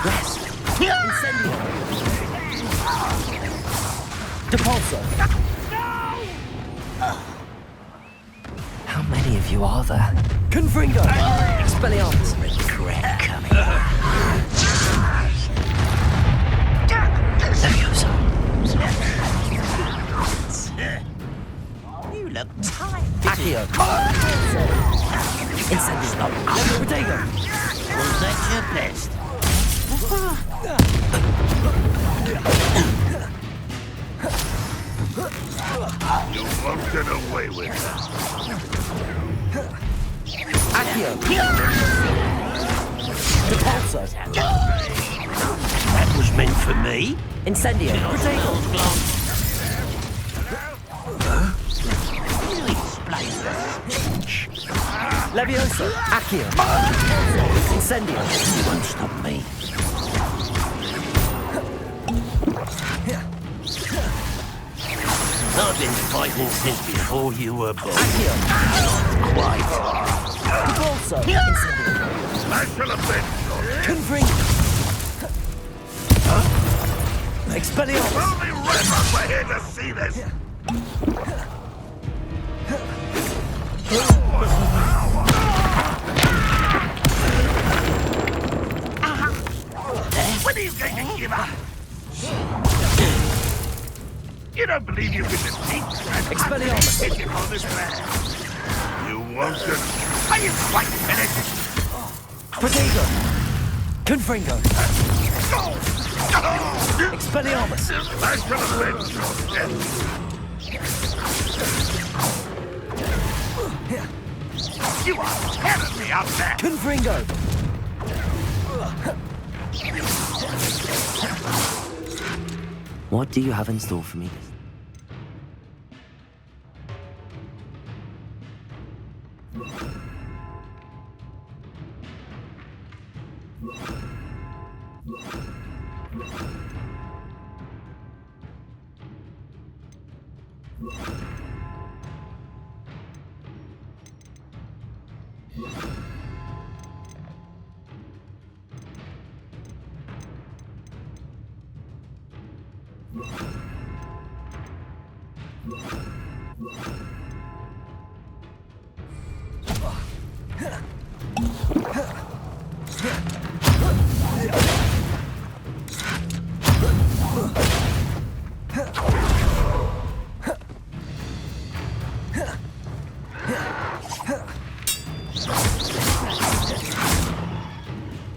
Yes. Incendio. Depulso. How many of you are there? Confringo. Expelliarmus. Regret coming. Leviosa. You look tired. Accio. Incendio. Protego. Was that your best? You won't get away with that. Accio. Depulso. That was meant for me. Incendio. Protego. Leviosa. Accio. Incendio. You won't stop me. I've been fighting since before you were born. Accio. Quite. Depulso. Incendio. I shall have been. Confringo. Expelliarmus. Only rebels were here to see this. When are you going to give up? You don't believe you can defeat Expelliarmus. on this land? You won't get... Are you quite finished? Protego. Confringo. Expelliarmus. I shall avenge your death. You are tearing me out there. Confringo. What do you have in store for me?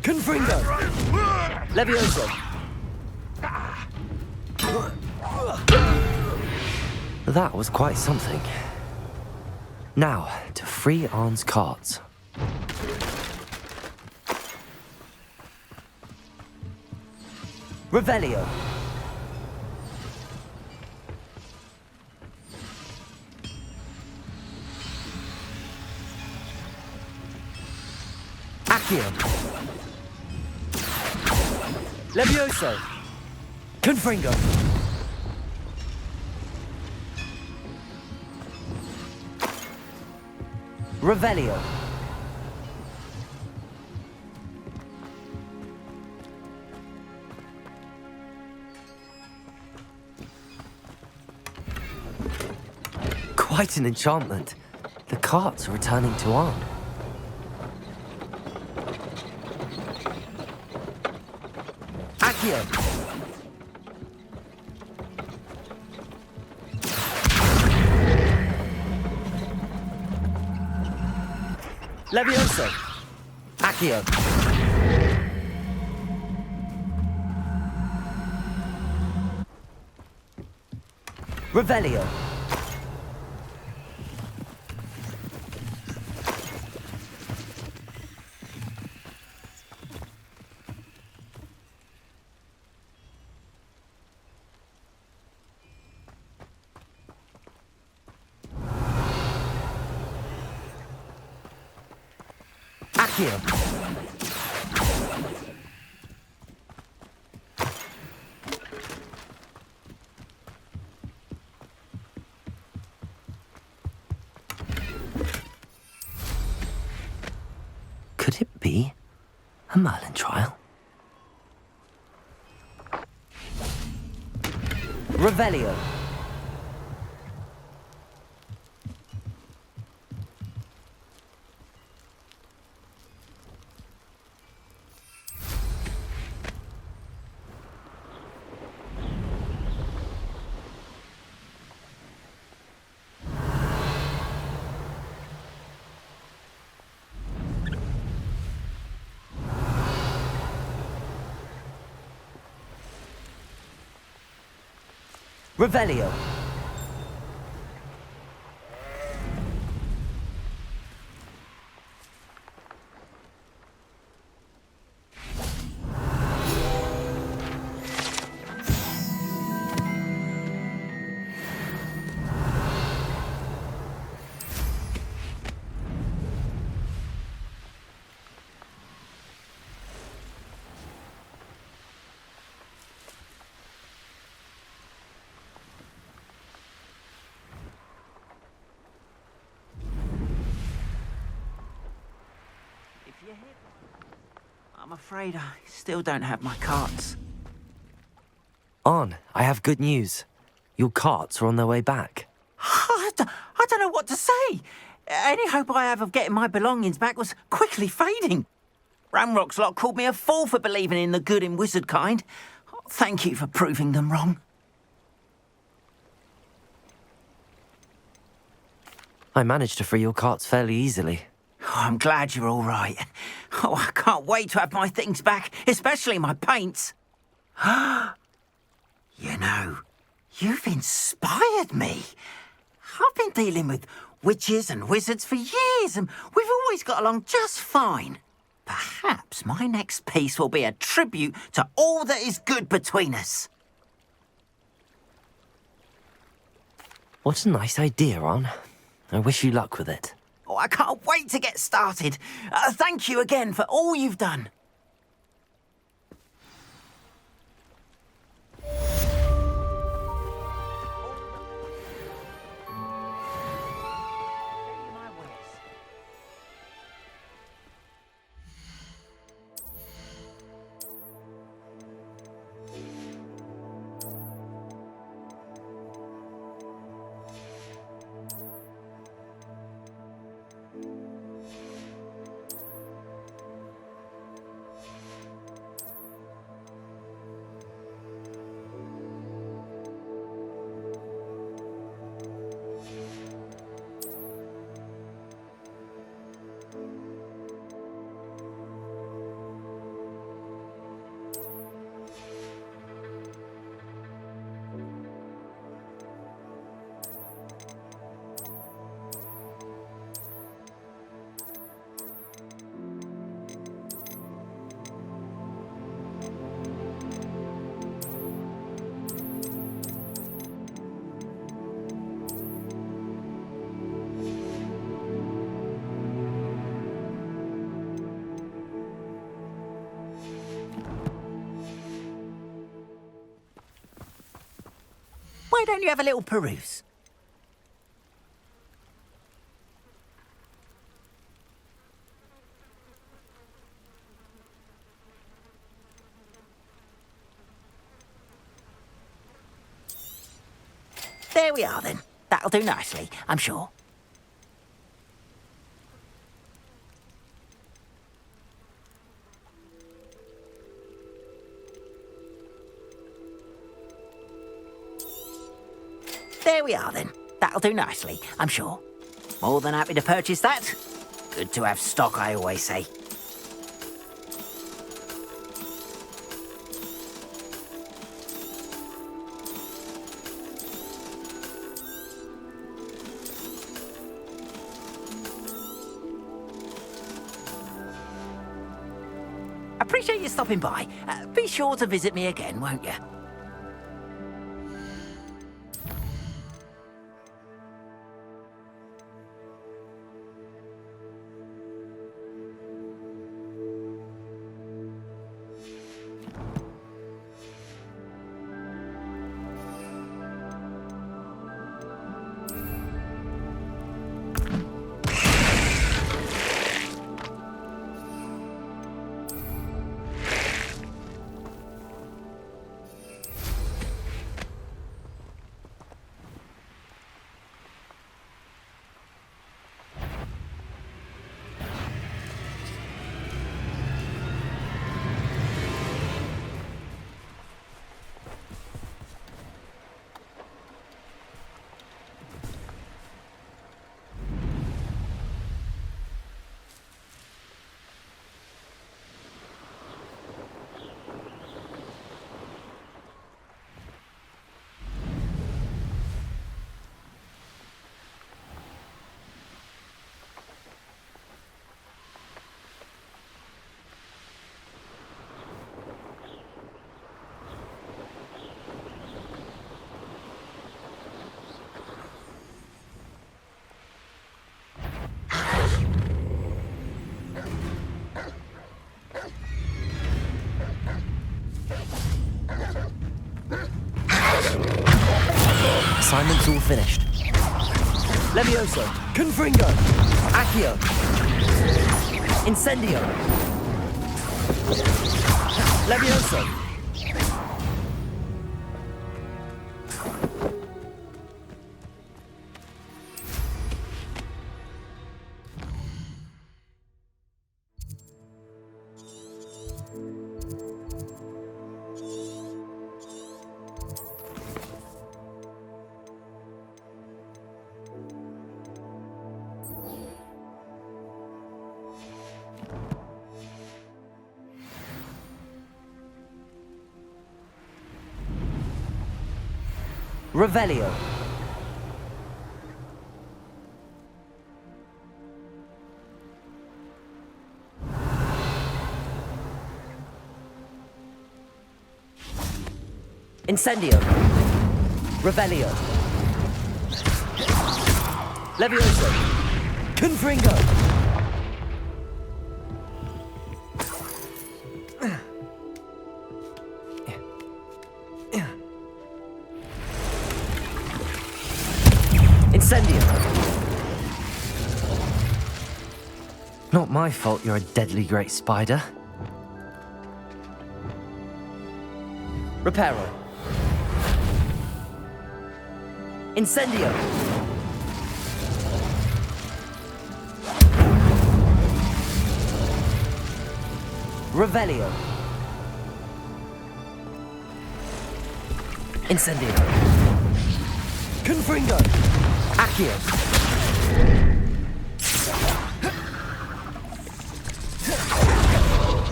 Confringo. Leviosa. That was quite something. Now, to free Arn's cards. Revelio. Accio. Levioso. Confringo. Revelio. Quite an enchantment. The carts are returning to Arn. Accio. Levioso. Accio. Revelio. Accio. Could it be a Merlin trial? Revelio. Revelio. I'm afraid I still don't have my carts. Arn, I have good news. Your carts are on their way back. I don't know what to say. Any hope I have of getting my belongings back was quickly fading. Ranrock's lot called me a fool for believing in the good in wizard kind. Thank you for proving them wrong. I managed to free your carts fairly easily. Oh, I'm glad you're all right. Oh, I can't wait to have my things back, especially my paints. You know, you've inspired me. I've been dealing with witches and wizards for years, and we've always got along just fine. Perhaps my next piece will be a tribute to all that is good between us. What a nice idea, Arn. I wish you luck with it. Oh, I can't wait to get started. Thank you again for all you've done. Why don't you have a little peruse? There we are, then. That'll do nicely, I'm sure. There we are, then. That'll do nicely, I'm sure. More than happy to purchase that. Good to have stock, I always say. Appreciate you stopping by. Be sure to visit me again, won't you? Assignment's all finished. Levioso. Confringo. Accio. Incendio. Levioso. Revelio. Incendio. Revelio. Levioso. Confringo. Incendio. Not my fault you're a deadly great spider. Reparo. Incendio. Revelio. Incendio. Confringo. Accio.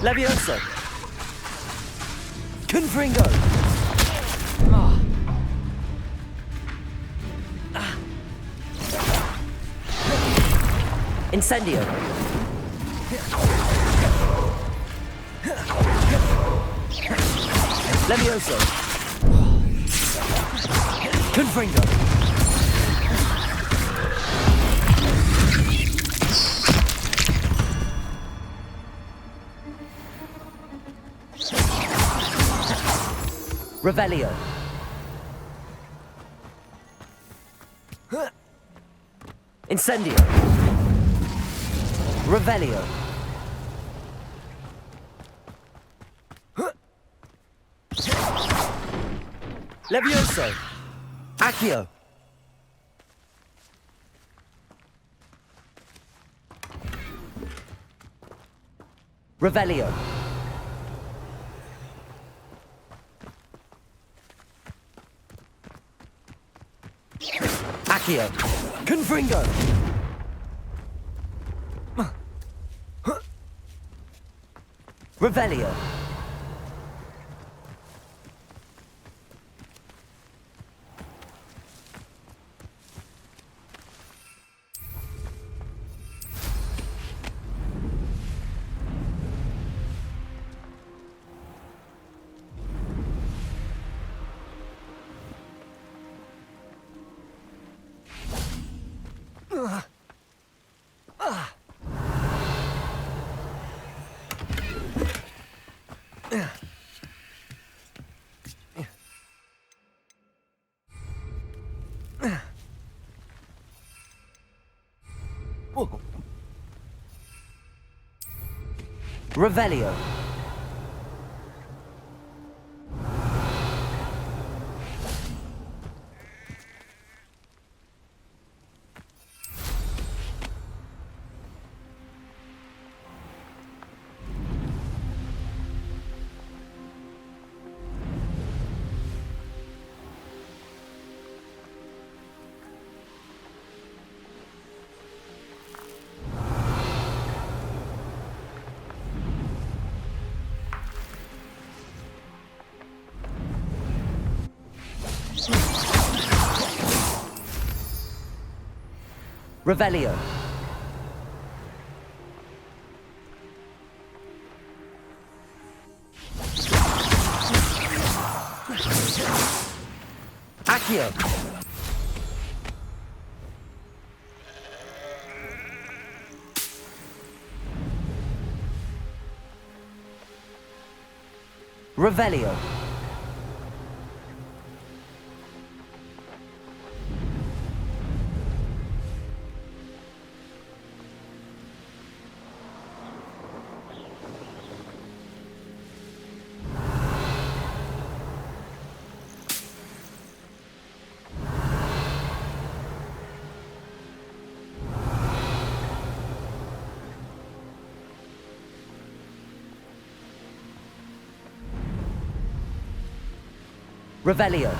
Levioso. Confringo. Incendio. Levioso. Confringo. Revelio. Incendio. Revelio. Levioso. Accio. Revelio. Accio. Confringo. Revelio. Revelio. Revelio. Accio. Revelio. Revelio.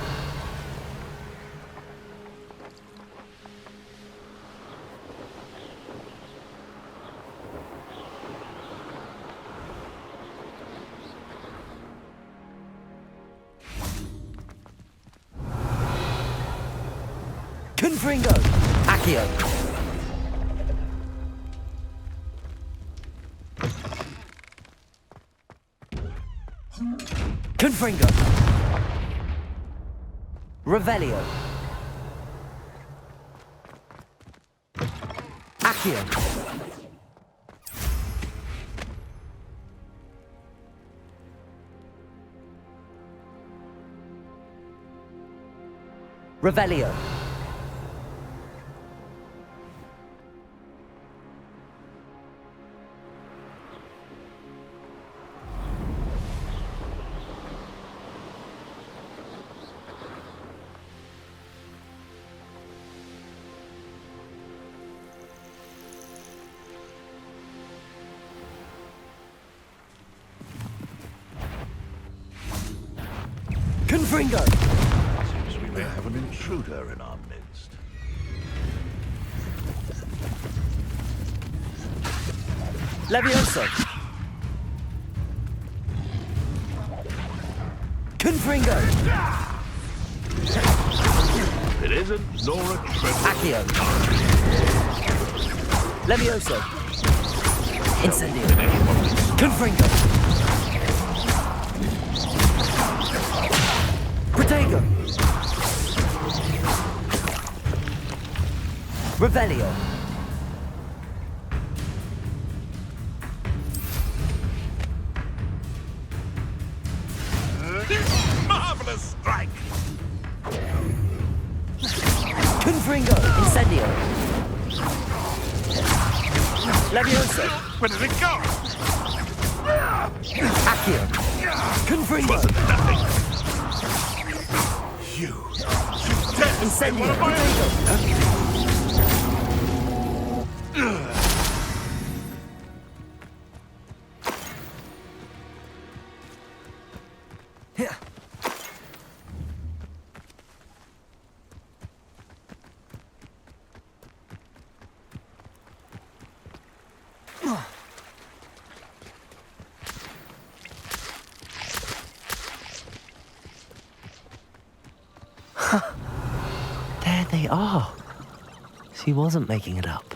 Confringo. Accio. Confringo. Revelio. Accio. Revelio. Confringo! Seems we may have an intruder in our midst. Levioso! Confringo! It isn't Nora Trevor. Accio! Levioso! Incendio! Confringo! Protego! Revelio! Marvelous strike! Confringo! Incendio! Leviosa. Where did it go? Accio. Confringo. You dare say Incendio. one of my There they are. She wasn't making it up.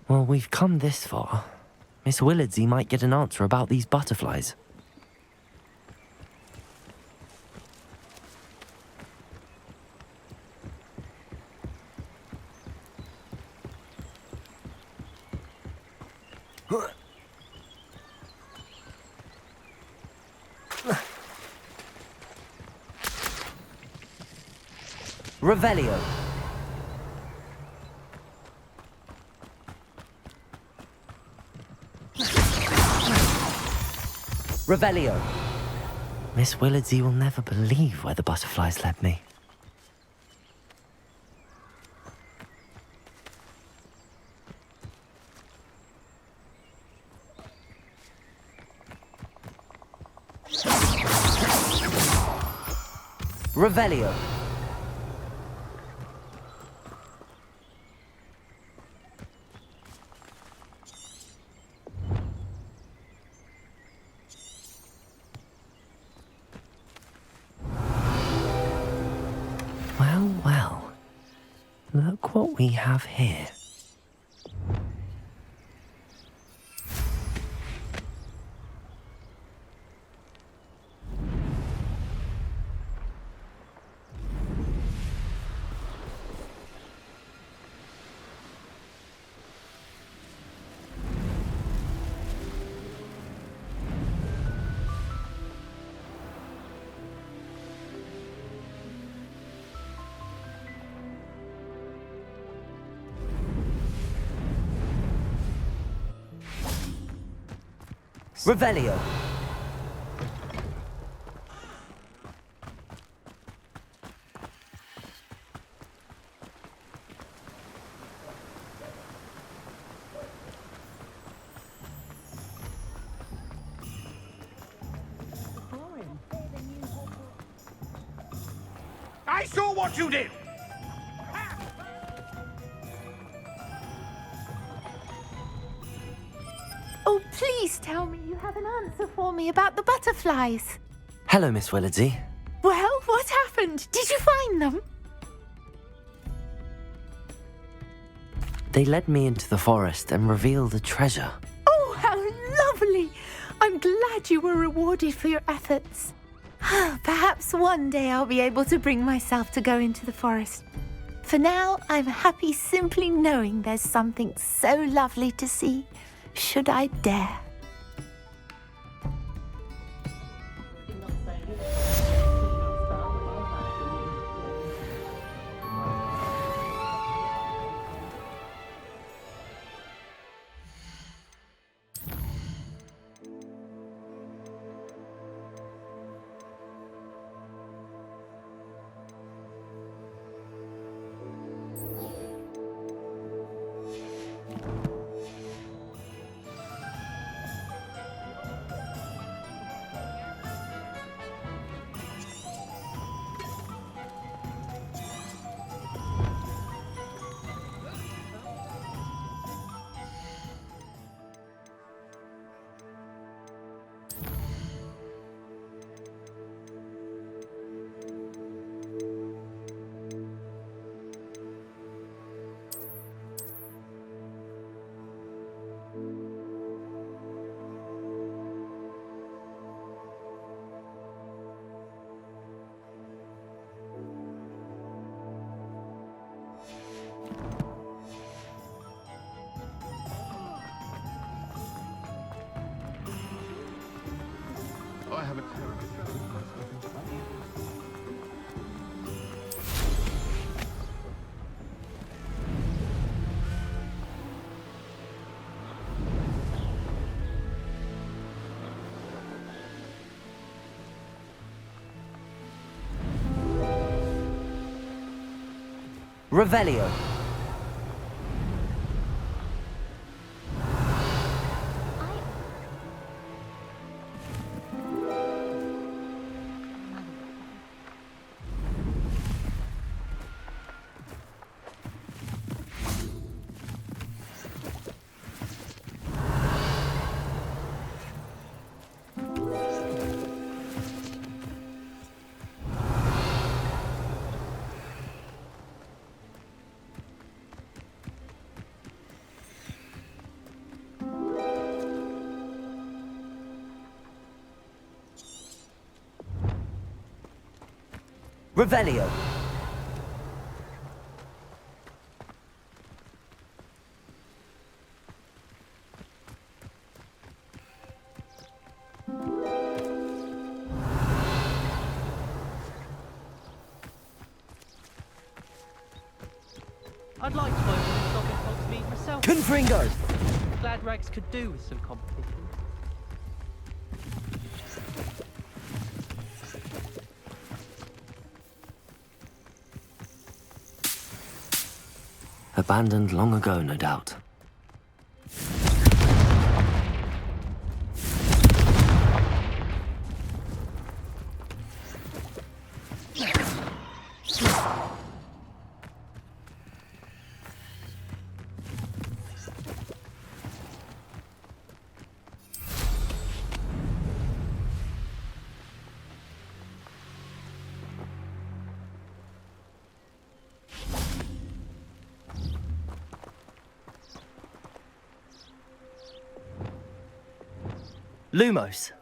Well, we've come this far. Miss Willardsey might get an answer about these butterflies. Revelio. Revelio. Miss Willardsey will never believe where the butterflies led me. Revelio. Well, well. Look what we have here. Revelio. I saw what you did! Oh, please tell me you have an answer for me about the butterflies. Hello, Miss Willardsey. Well, what happened? Did you find them? They led me into the forest and revealed a treasure. Oh, how lovely! I'm glad you were rewarded for your efforts. Perhaps one day I'll be able to bring myself to go into the forest. For now, I'm happy simply knowing there's something so lovely to see, should I dare. I have a terrible... Revelio. Revelio. I'd like to open a shop in Hogsmeade myself. Confringo. Glad Rags could do with some competition. Abandoned long ago, no doubt. Lumos.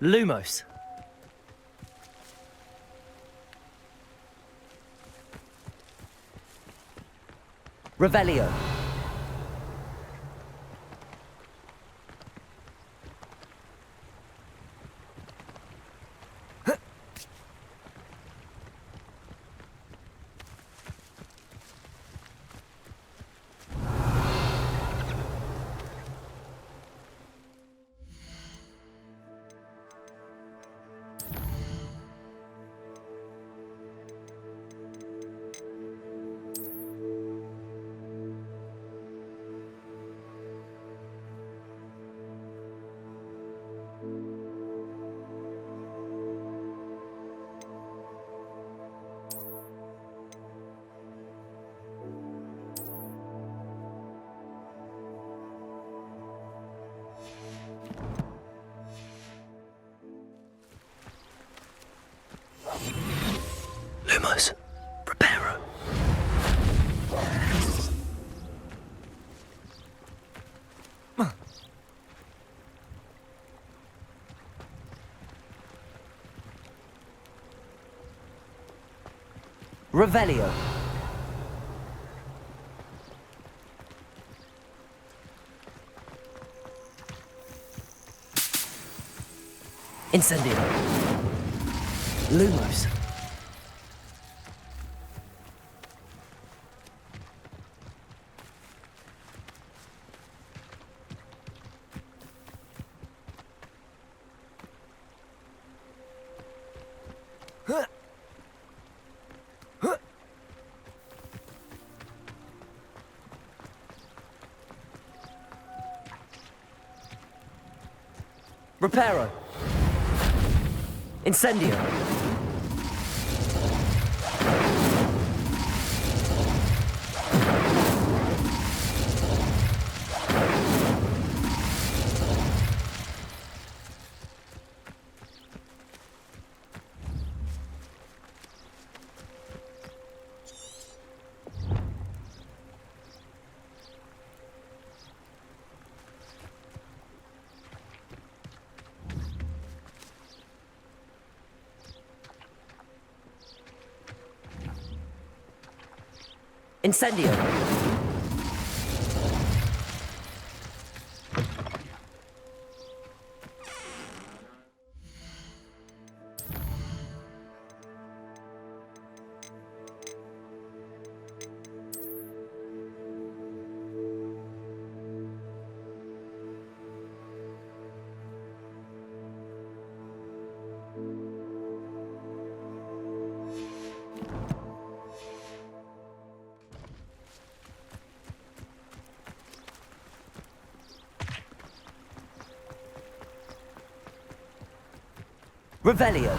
Lumos. Revelio. Lumos. Preparo. Revelio. Incendio. Lumos. Reparo. Incendio. Incendio. Revelio.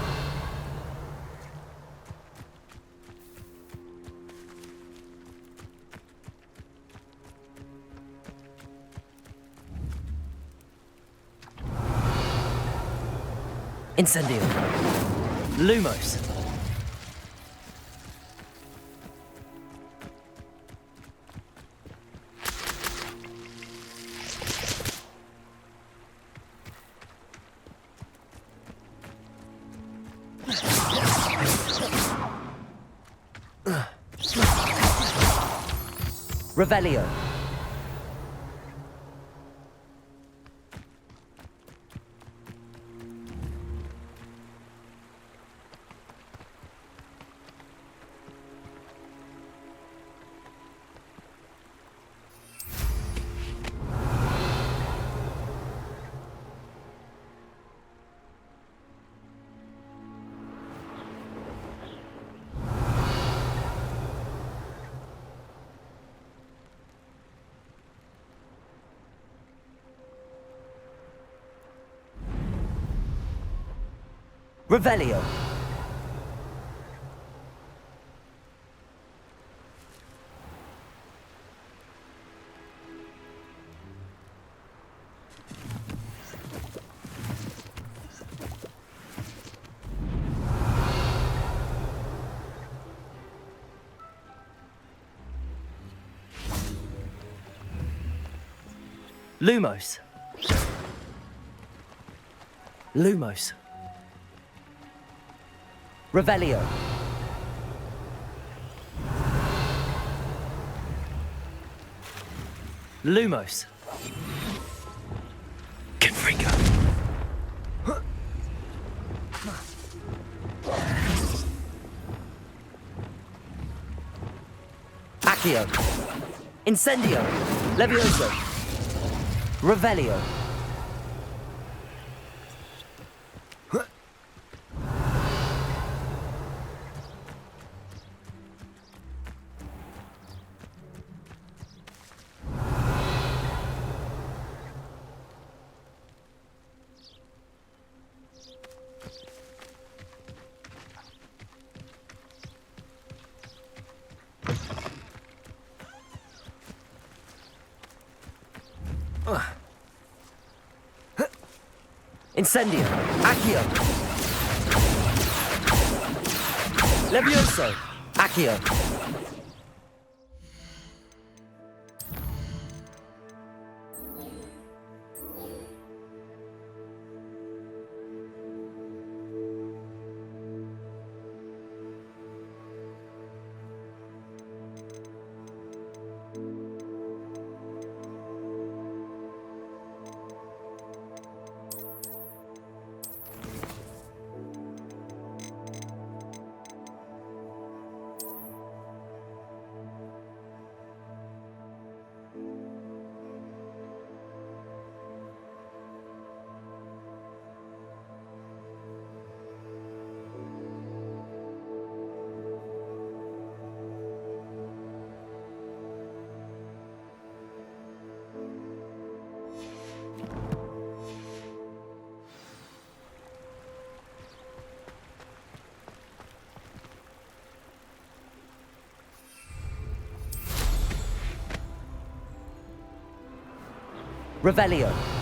Incendio. Lumos. Revelio. Revelio. Lumos. Lumos. Revelio. Lumos. Confringo. Accio. Incendio. Levioso. Revelio. Incendio. Accio. Levioso. Accio. Revelio.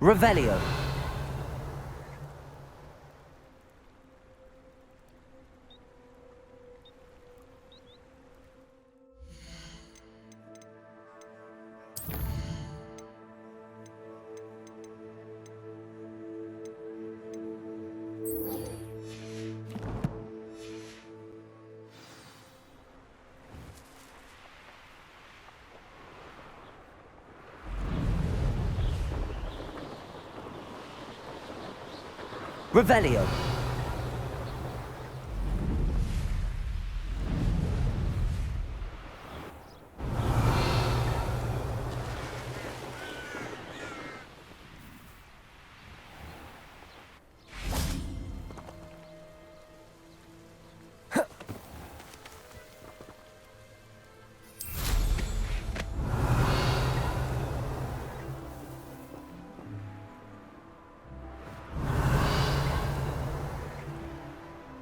Revelio. Revelio.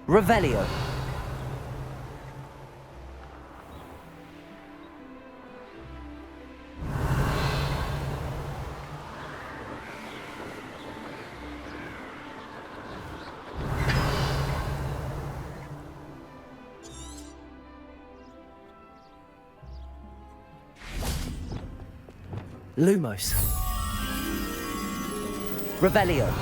Revelio. Lumos. Revelio.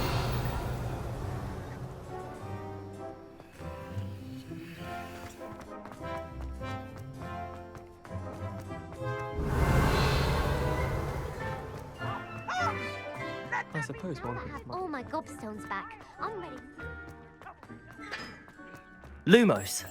I suppose one could. All my gobstones back. I'm ready. Lumos.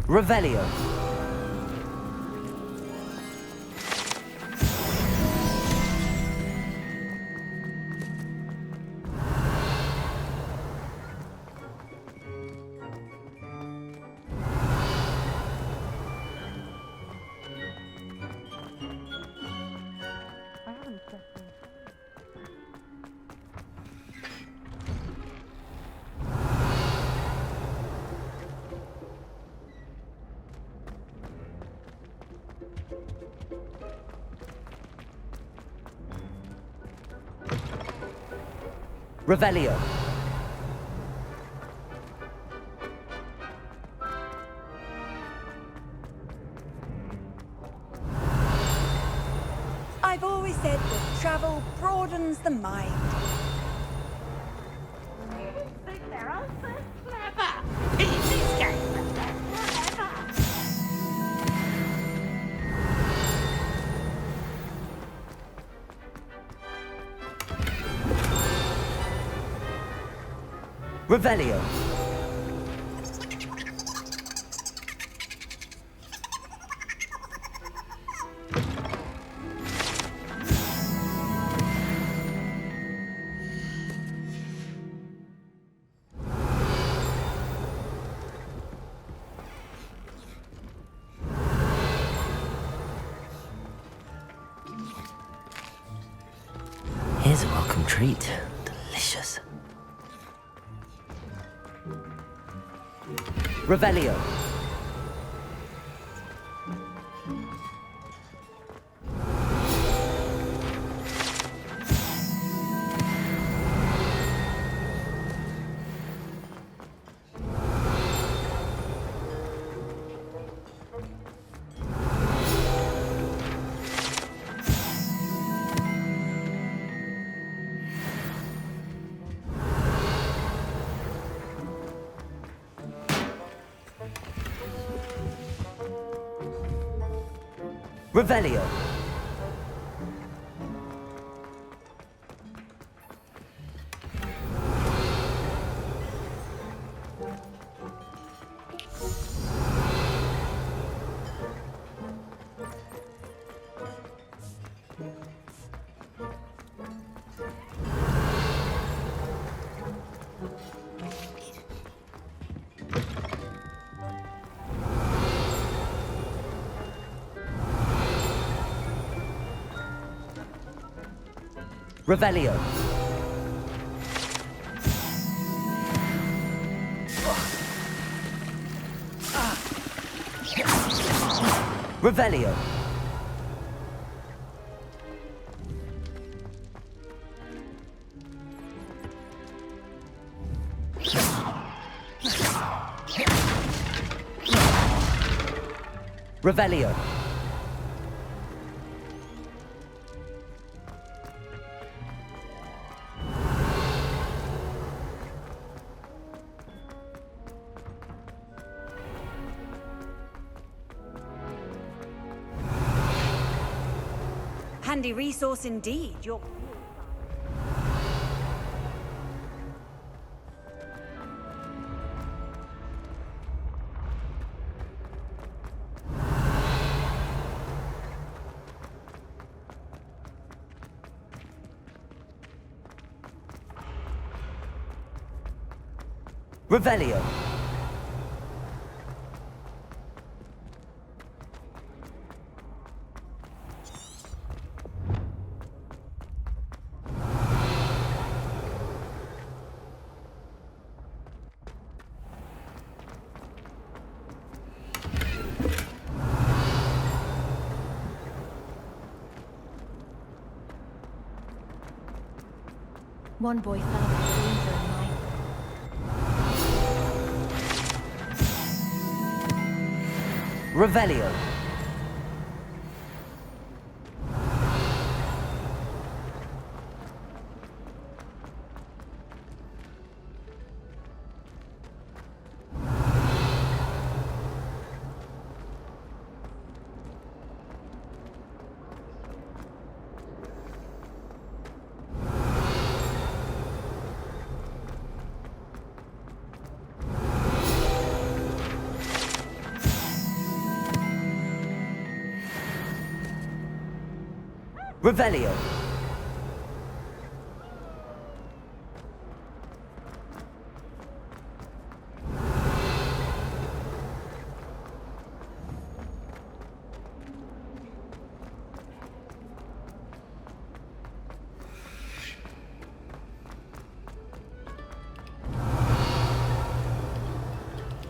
Revelio. Revelio. I've always said that travel broadens the mind. They're all so clever. Easy game. Revelio. Here's a welcome treat. Delicious. Revelio. Revelio. Revelio. Revelio. Revelio. Handy resource indeed. You're... Revelio. One boy fell off the danger in mine. Revelio. Revelio.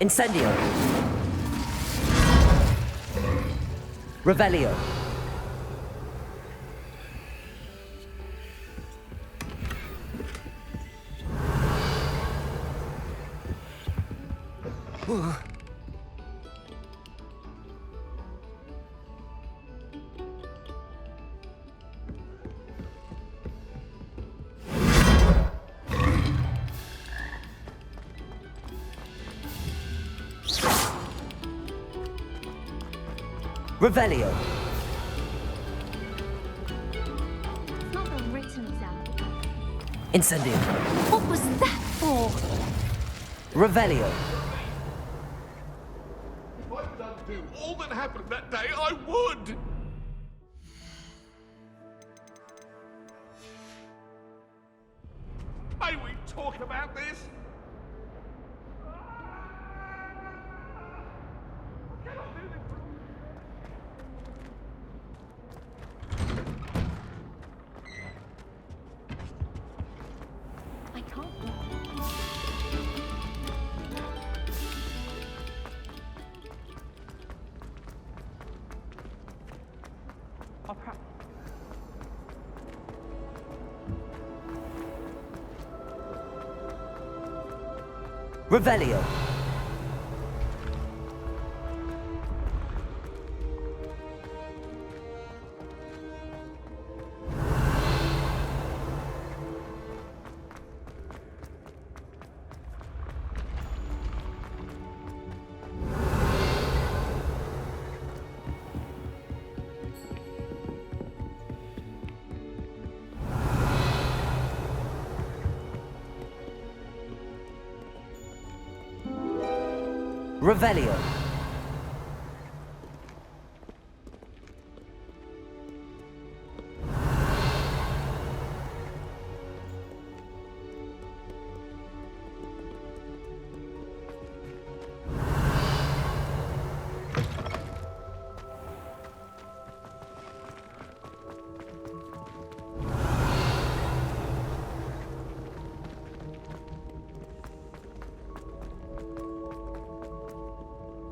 Incendio. Revelio. Revelio. It's not the written example. Incendio. What was that for? Revelio. If I could undo all that happened that day, I would! May we talk about this? I can't. Revelio. Revelio.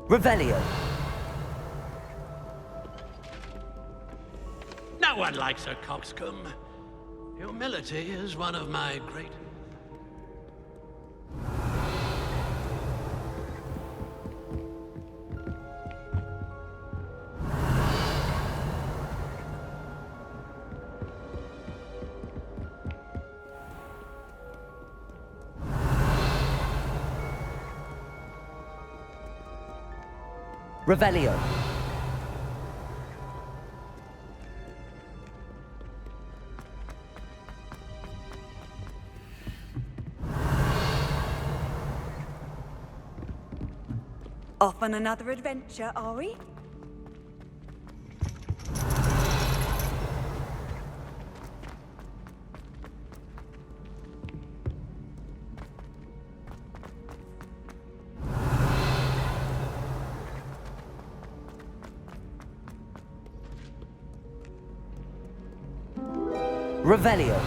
Revelio. No one likes a coxcomb. Humility is one of my great... Revelio. Off on another adventure, are we? Revelio.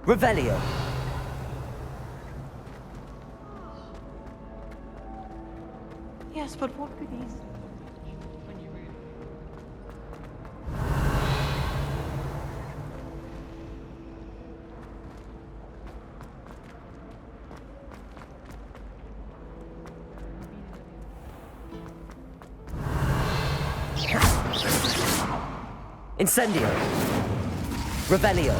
Revelio. Yes, but what could these... Incendio. Revelio.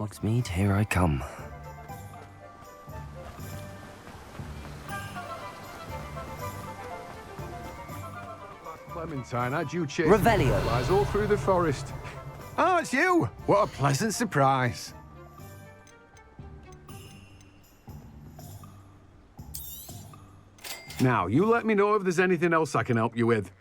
Hogsmeade, here I come. Clementine, had you chased Revelio. butterflies all through the forest. Oh, it's you! What a pleasant surprise. Now, you let me know if there's anything else I can help you with.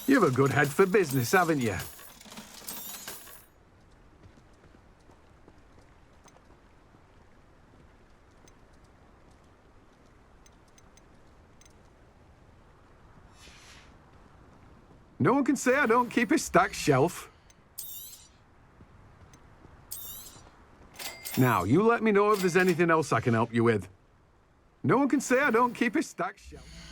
You've a good head for business, haven't you? No one can say I don't keep a stacked shelf. Now, you let me know if there's anything else I can help you with. No one can say I don't keep a stacked shelf.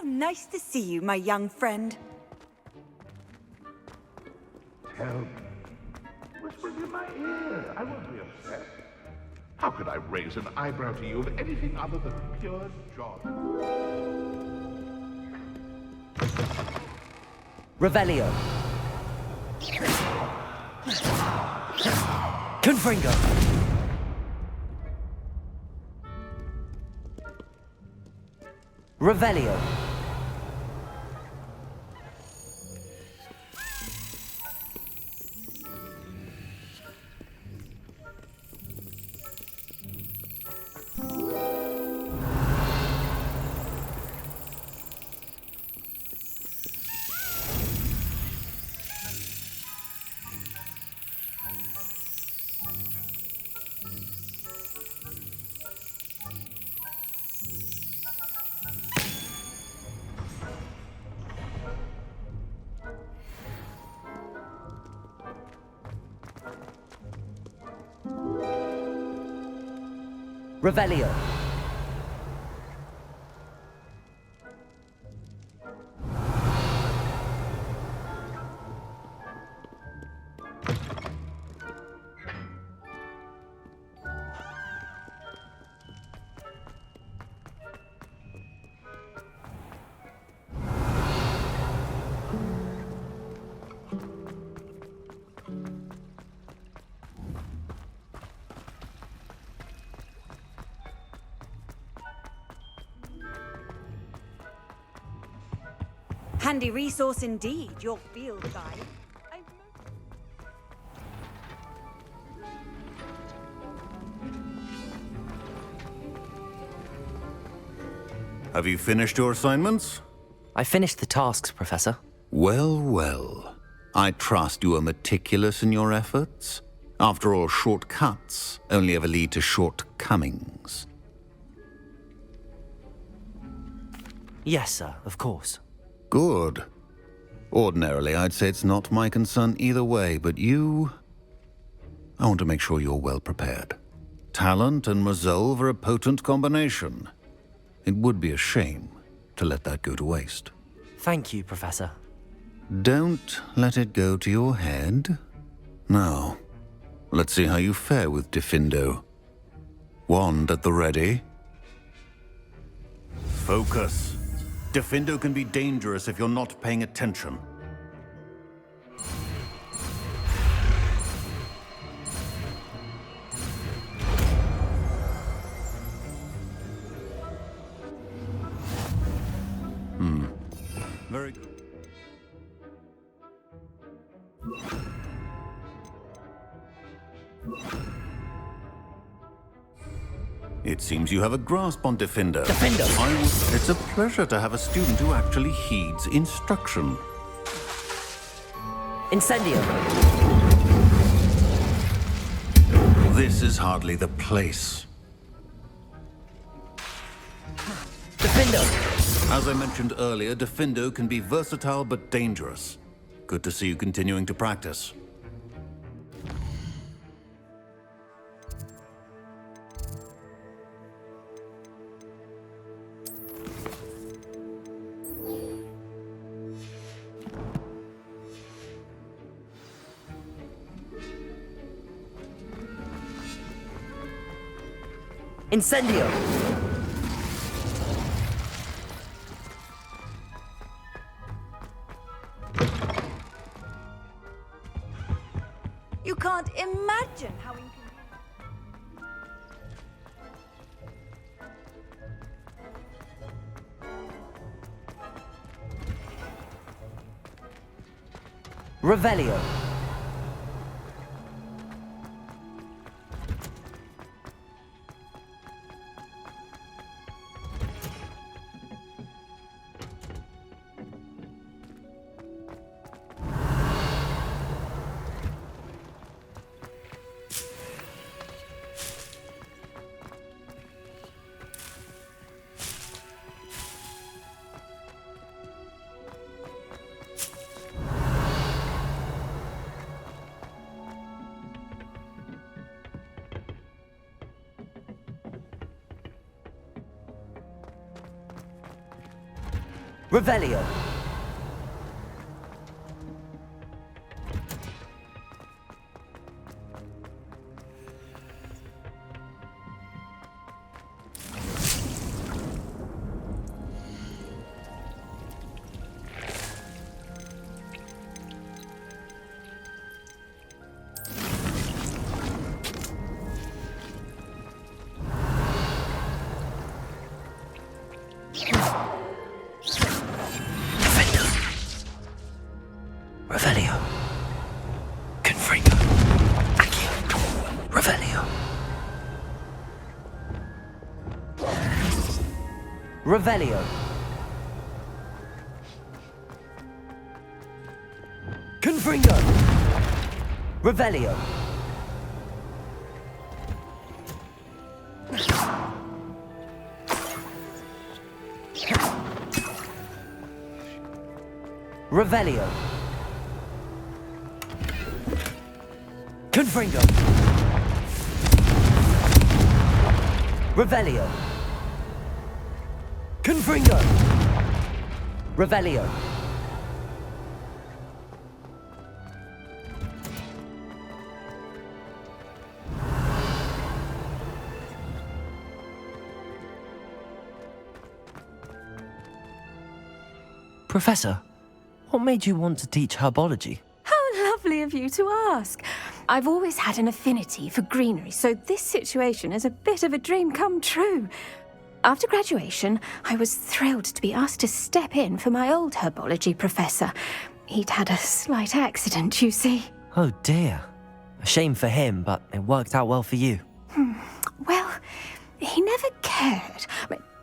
How nice to see you, my young friend. Help. Whispers in my ear. I won't be upset. How could I raise an eyebrow to you of anything other than pure joy? Revelio. Confringo. Revelio. Revelio. Handy resource indeed, your field guide. Have you finished your assignments? I finished the tasks, Professor. Well, well. I trust you are meticulous in your efforts. After all, shortcuts only ever lead to shortcomings. Yes, sir, of course. Good. Ordinarily, I'd say it's not my concern either way, but you... I want to make sure you're well prepared. Talent and resolve are a potent combination. It would be a shame to let that go to waste. Thank you, Professor. Don't let it go to your head. Now, let's see how you fare with Diffindo. Wand at the ready. Focus. Diffindo can be dangerous if you're not paying attention. Very good. It seems you have a grasp on Diffindo. Diffindo! It's a pleasure to have a student who actually heeds instruction. Incendio. This is hardly the place. Diffindo! As I mentioned earlier, Diffindo can be versatile but dangerous. Good to see you continuing to practice. Incendio. You can't imagine how Revelio. Revelio. Revelio. Confringo. Accio. Revelio. Revelio. Confringo. Revelio. Revelio. Confringo. Revelio. Confringo. Revelio. Professor, what made you want to teach herbology? How lovely of you to ask. I've always had an affinity for greenery, so this situation is a bit of a dream come true. After graduation, I was thrilled to be asked to step in for my old herbology professor. He'd had a slight accident, you see. Oh dear. A shame for him, but it worked out well for you. Well, he never cared,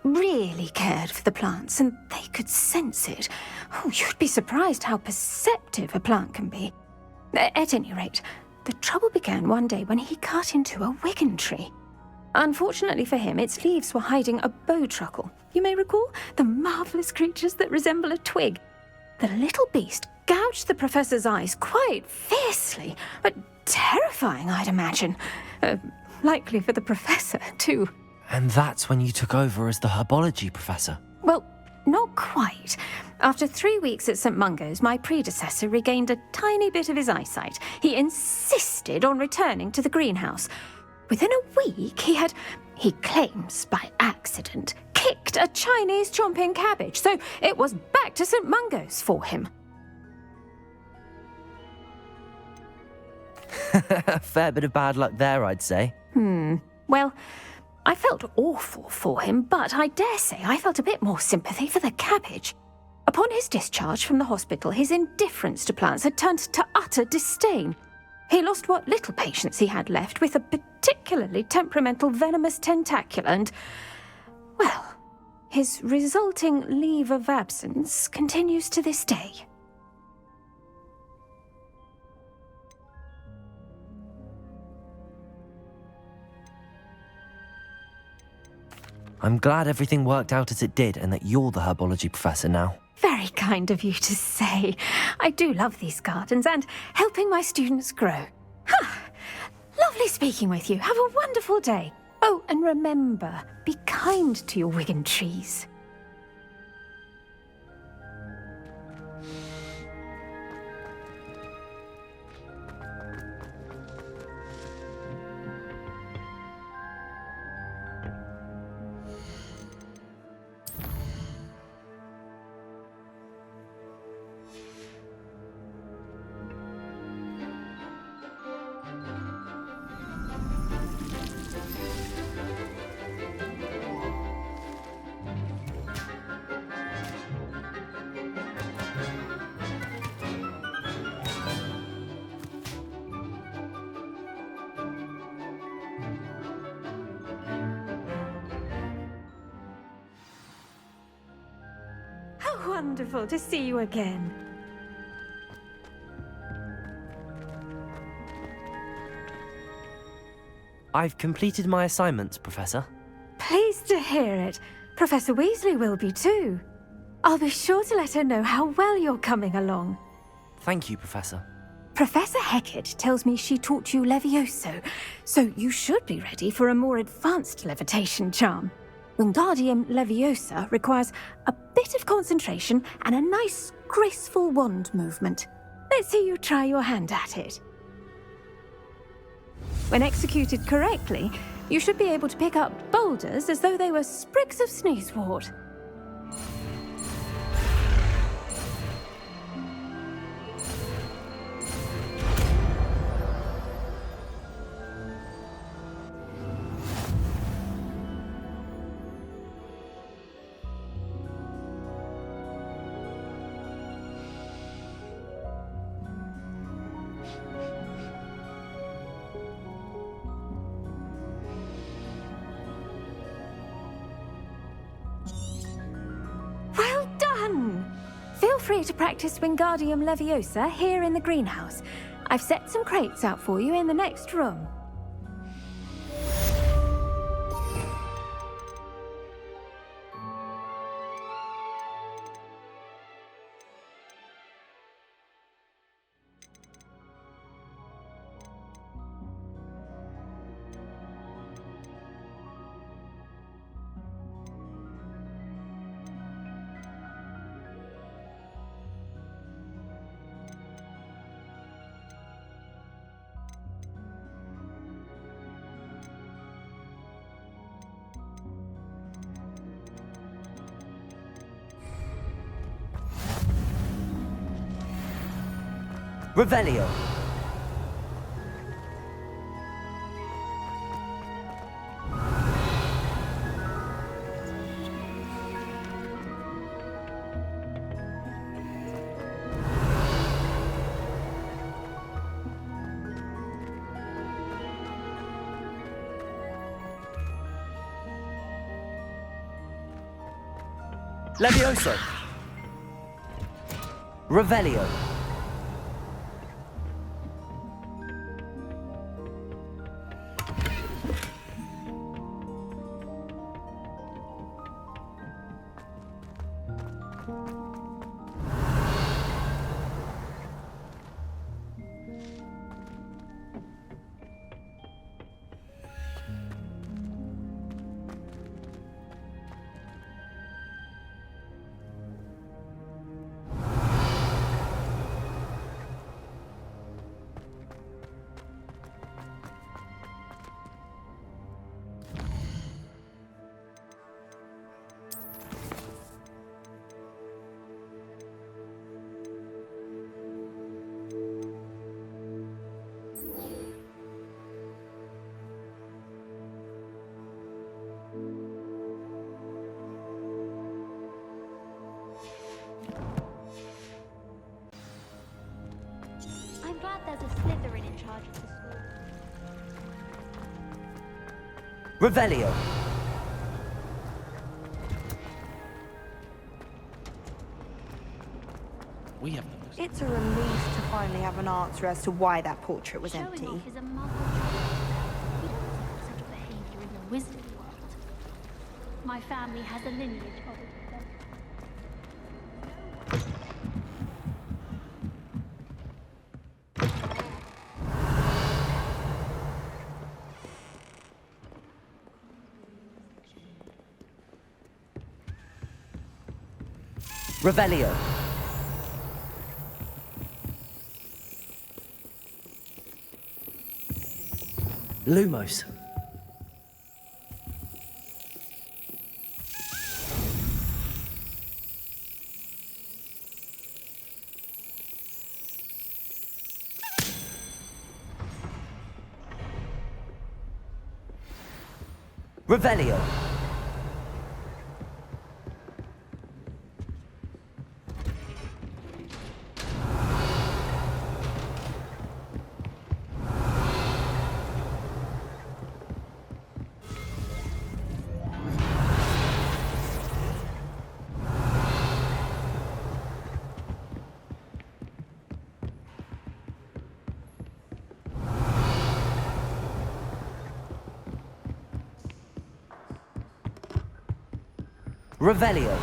really cared for the plants, and they could sense it. Oh, you'd be surprised how perceptive a plant can be. At any rate, the trouble began one day when he cut into a wigan tree. Unfortunately for him, its leaves were hiding a bowtruckle. You may recall the marvellous creatures that resemble a twig. The little beast gouged the professor's eyes quite fiercely, but terrifying, I'd imagine. Likely for the professor, too. And that's when you took over as the herbology professor? Well, not quite. After 3 weeks at St. Mungo's, my predecessor regained a tiny bit of his eyesight. He insisted on returning to the greenhouse. Within a week, he claims by accident, kicked a Chinese chomping cabbage, so it was back to St. Mungo's for him. A fair bit of bad luck there, I'd say. Well, I felt awful for him, but I dare say I felt a bit more sympathy for the cabbage. Upon his discharge from the hospital, his indifference to plants had turned to utter disdain. He lost what little patience he had left with a particularly temperamental venomous tentacula and, well, his resulting leave of absence continues to this day. I'm glad everything worked out as it did and that you're the herbology professor now. Very kind of you to say. I do love these gardens and helping my students grow. Lovely speaking with you. Have a wonderful day. Oh, and remember, be kind to your wigan trees. Wonderful to see you again. I've completed my assignments, Professor. Pleased to hear it. Professor Weasley will be too. I'll be sure to let her know how well you're coming along. Thank you, Professor. Professor Hecat tells me she taught you Levioso, so you should be ready for a more advanced levitation charm. Wingardium Leviosa requires a bit of concentration and a nice, graceful wand movement. Let's see you try your hand at it. When executed correctly, you should be able to pick up boulders as though they were sprigs of sneezewort. Feel free to practice Wingardium Leviosa here in the greenhouse. I've set some crates out for you in the next room. Revelio. Levioso. Revelio. I'm glad there's a Slytherin in charge of the school. Revelio. We have It's a relief to finally have an answer as to why that portrait was empty. Showing off is a mother job. We don't accept such behavior in the wizarding world. My family has a lineage of it. Revelio. Lumos. Revelio. Revelio.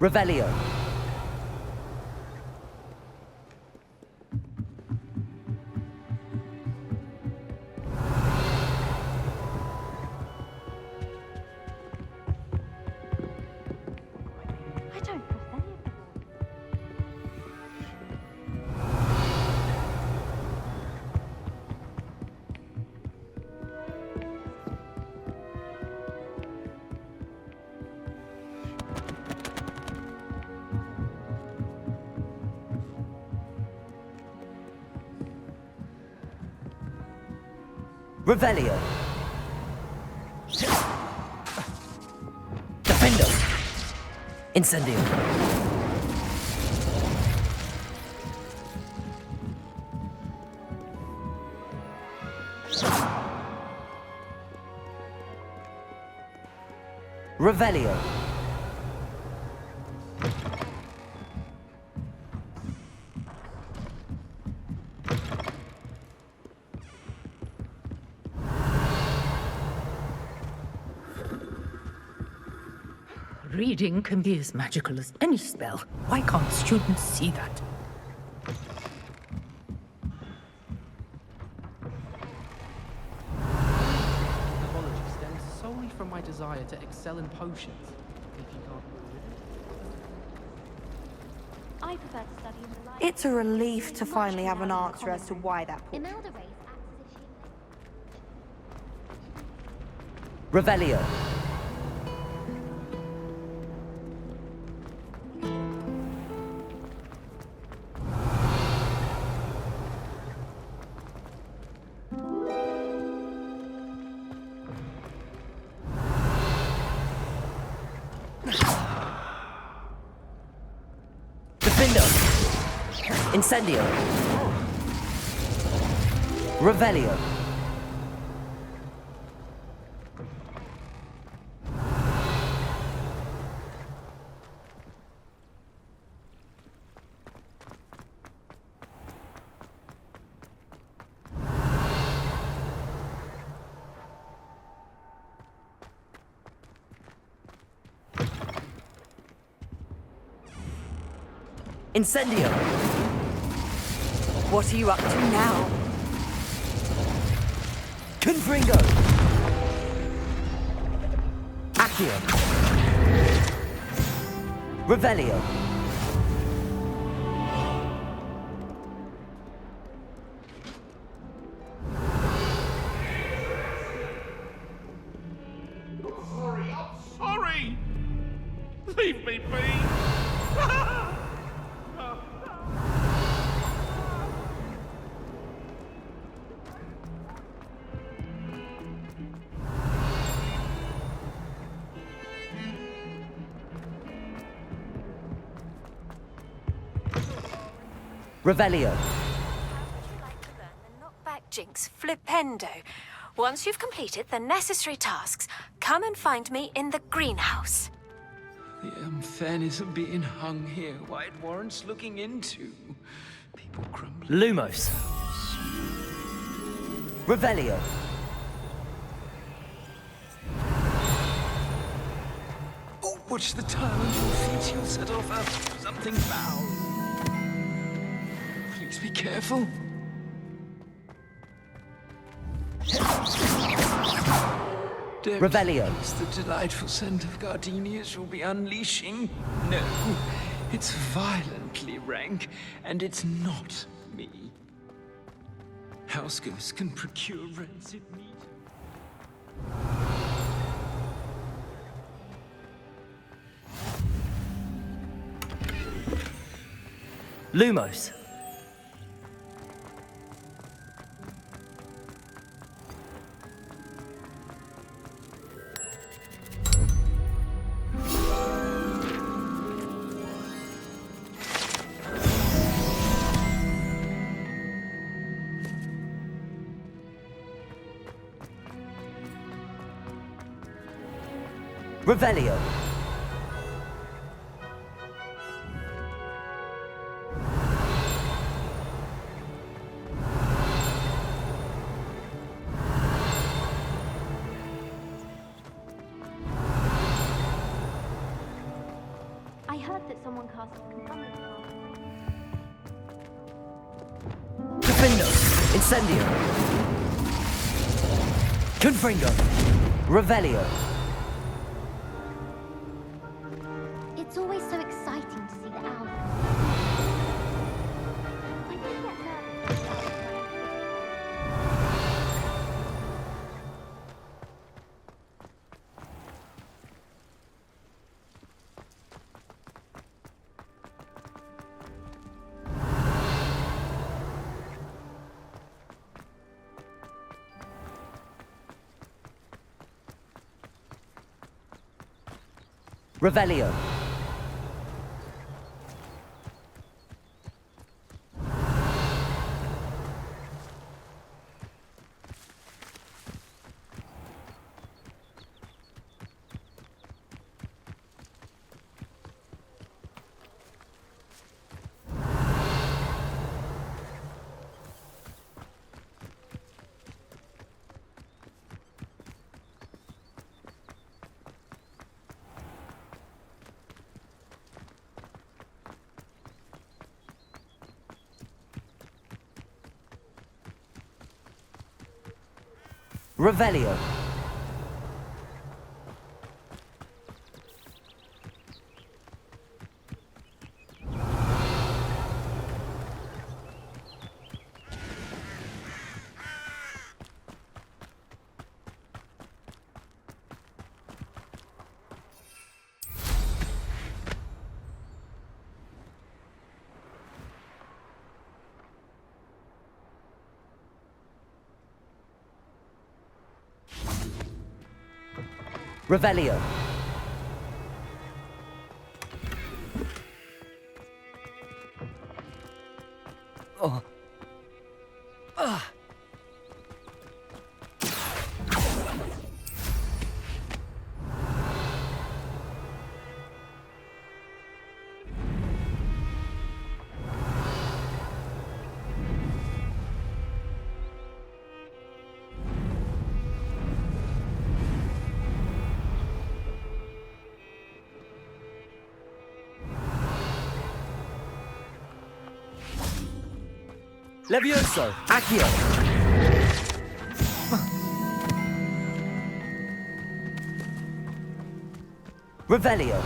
Revelio. I don't trust any of the boys. Revelio. Defendo. Incendio. Revelio. Reading can be as magical as any spell. Why can't students see that? Knowledge stems solely from my desire to excel in potions. If you can't I prefer to study in the light. It's a relief to finally have an answer as to why that portrait. Imelda Race acts as if Revelio. Defendo. Incendio. Revelio. Incendio. What are you up to now? Confringo. Accio. Revelio. I'm sorry! Leave me be! Revelio. Knockback jinx, flipendo. Once you've completed the necessary tasks, come and find me in the greenhouse. The unfairness of being hung here, why it warrants looking into. People crumbling. Lumos. Revelio. Oh, watch the tile under your feet, you'll set off something foul. Please be careful. Revelio. It's the delightful scent of gardenias you'll be unleashing. No, it's violently rank, and it's not me. House ghosts can procure rancid meat. Lumos. Revelio. I heard that someone cast Completionist. Defendo! Incendio! Confringo! Revelio! It's always so exciting to see the owl. I do get nervous. Revelio! Revelio! Revelio! Oh. Ah. Levioso! Accio! Revelio!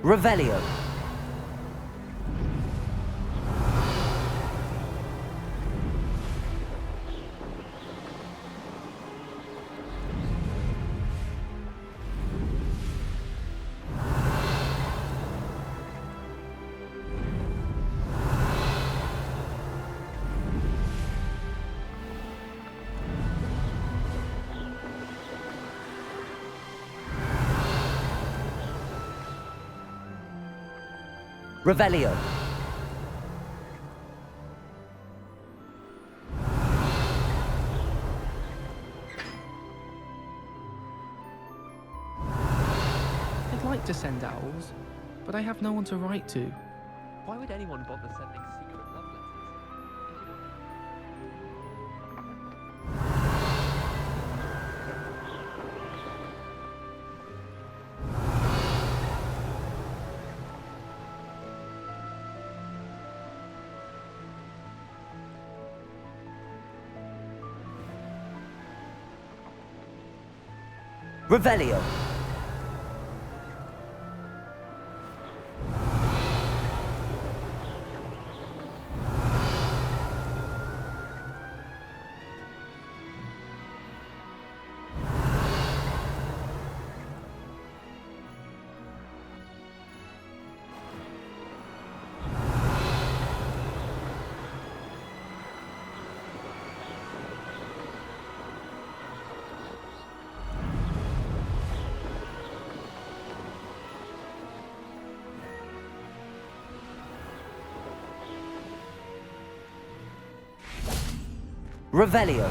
Revelio! Revelio! I'd like to send owls, but I have no one to write to. Why would anyone bother sending secret love letters? Revelio! Revelio.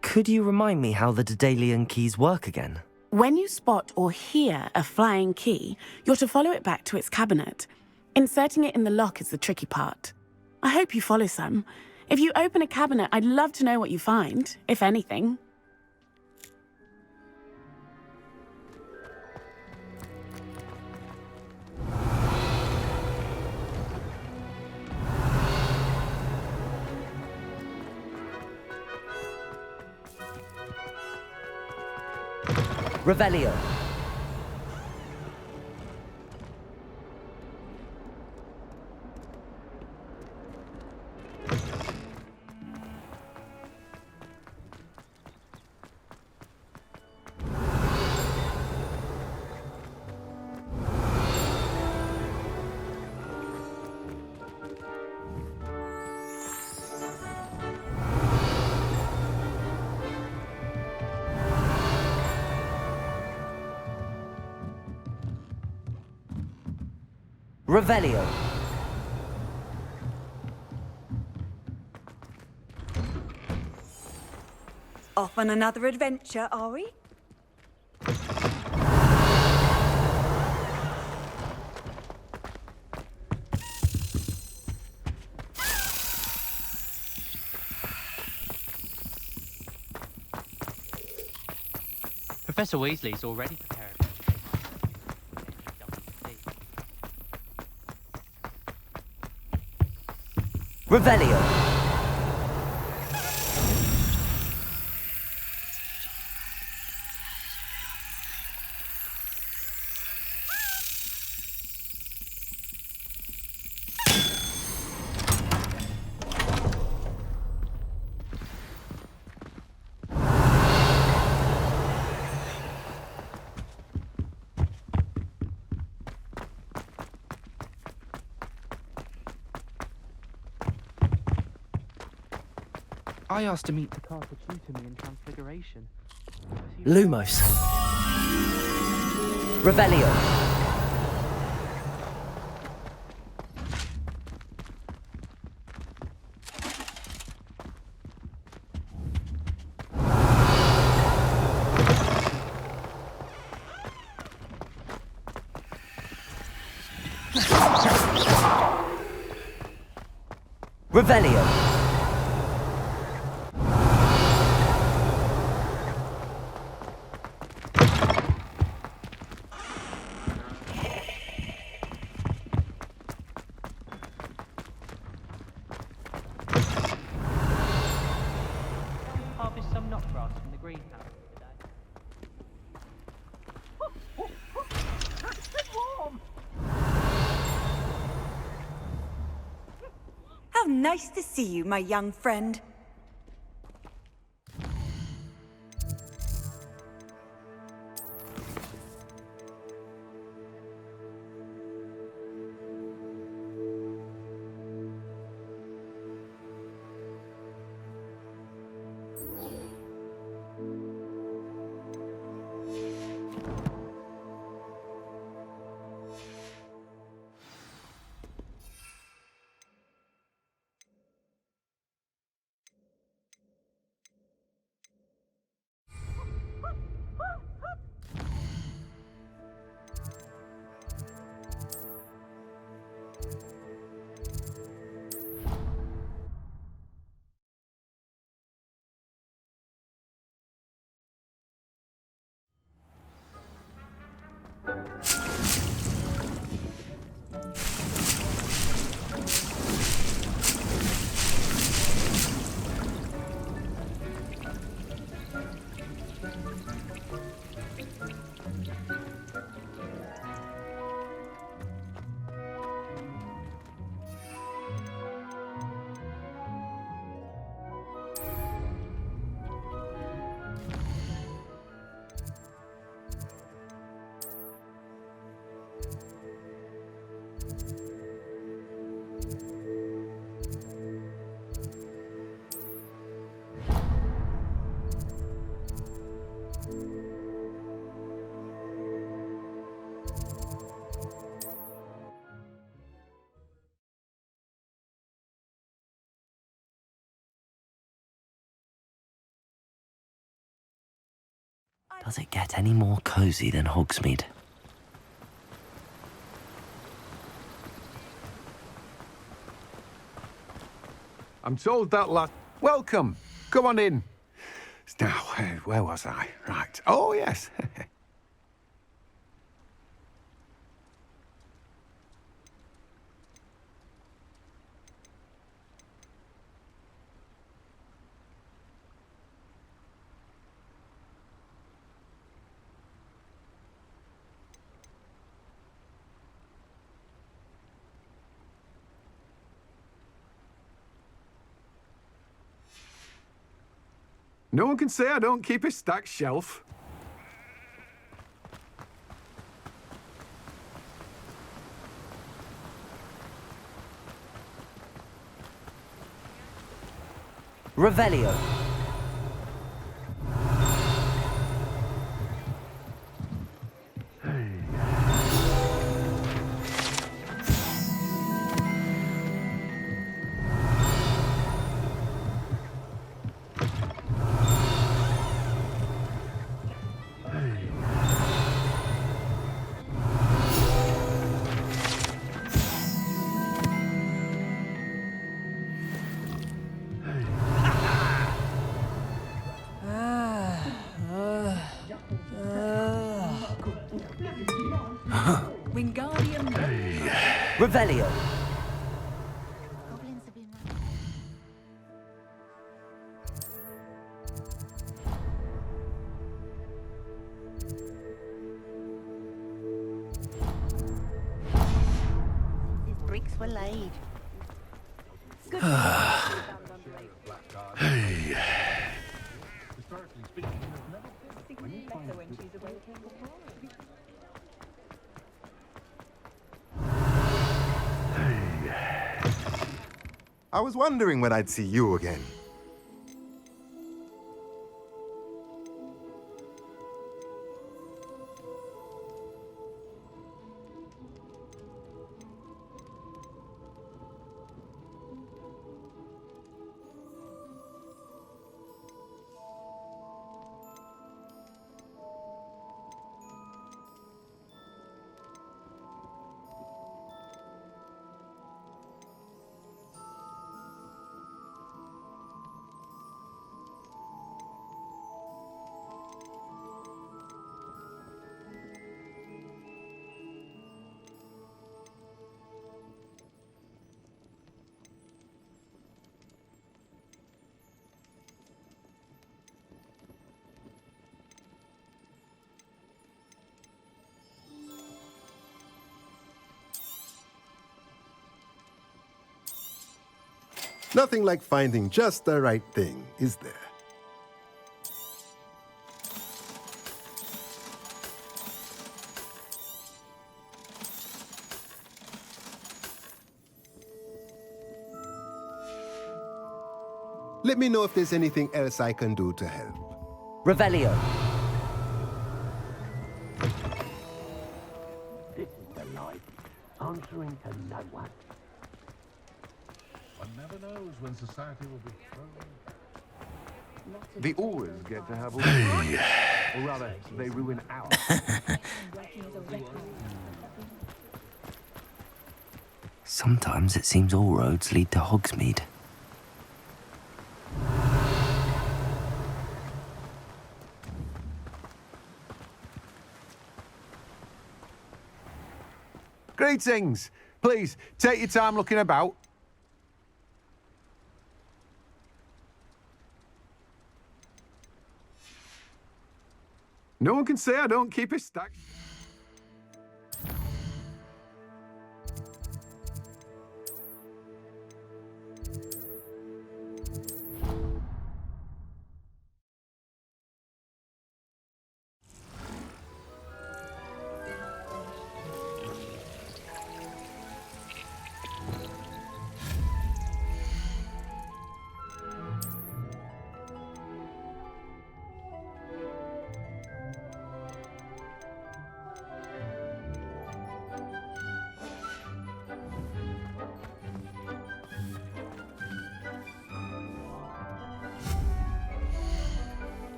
Could you remind me how the Daedalian keys work again? When you spot or hear a flying key, you're to follow it back to its cabinet. Inserting it in the lock is the tricky part. I hope you follow some. If you open a cabinet, I'd love to know what you find, if anything. Revelio. Revelio. Off on another adventure, are we? Professor Weasley's already prepared. Revelio. I asked to meet the cast to tutor me in Transfiguration. Lumos. Revelio. Revelio. Harvest some knotgrass from the greenhouse today. How nice to see you, my young friend. Does it get any more cozy than Hogsmeade? I'm told that last... Welcome. Come on in. Now, where was I? Right. Oh, yes. No one can say I don't keep a stacked shelf. Revelio. Wingardium. Revelio. His bricks were laid. Good. Hey. I was wondering when I'd see you again. Nothing like finding just the right thing, is there? Let me know if there's anything else I can do to help. Revelio. This is the life, answering to no one. One never knows when society will be thrown. They always get to have all the or rather, they ruin ours. Sometimes it seems all roads lead to Hogsmeade. Greetings. Please, take your time looking about. No one can say I don't keep a stack.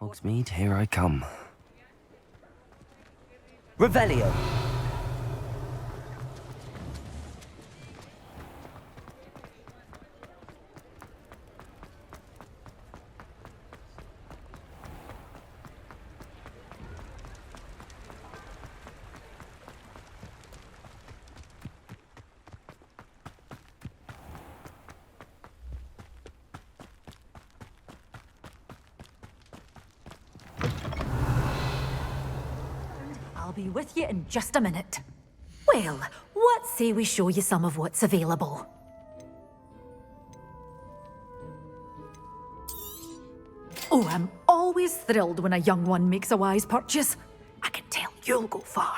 Hogsmeade, here I come. Revelio! I'll be with you in just a minute. Well, what say we show you some of what's available? Oh, I'm always thrilled when a young one makes a wise purchase. I can tell you'll go far.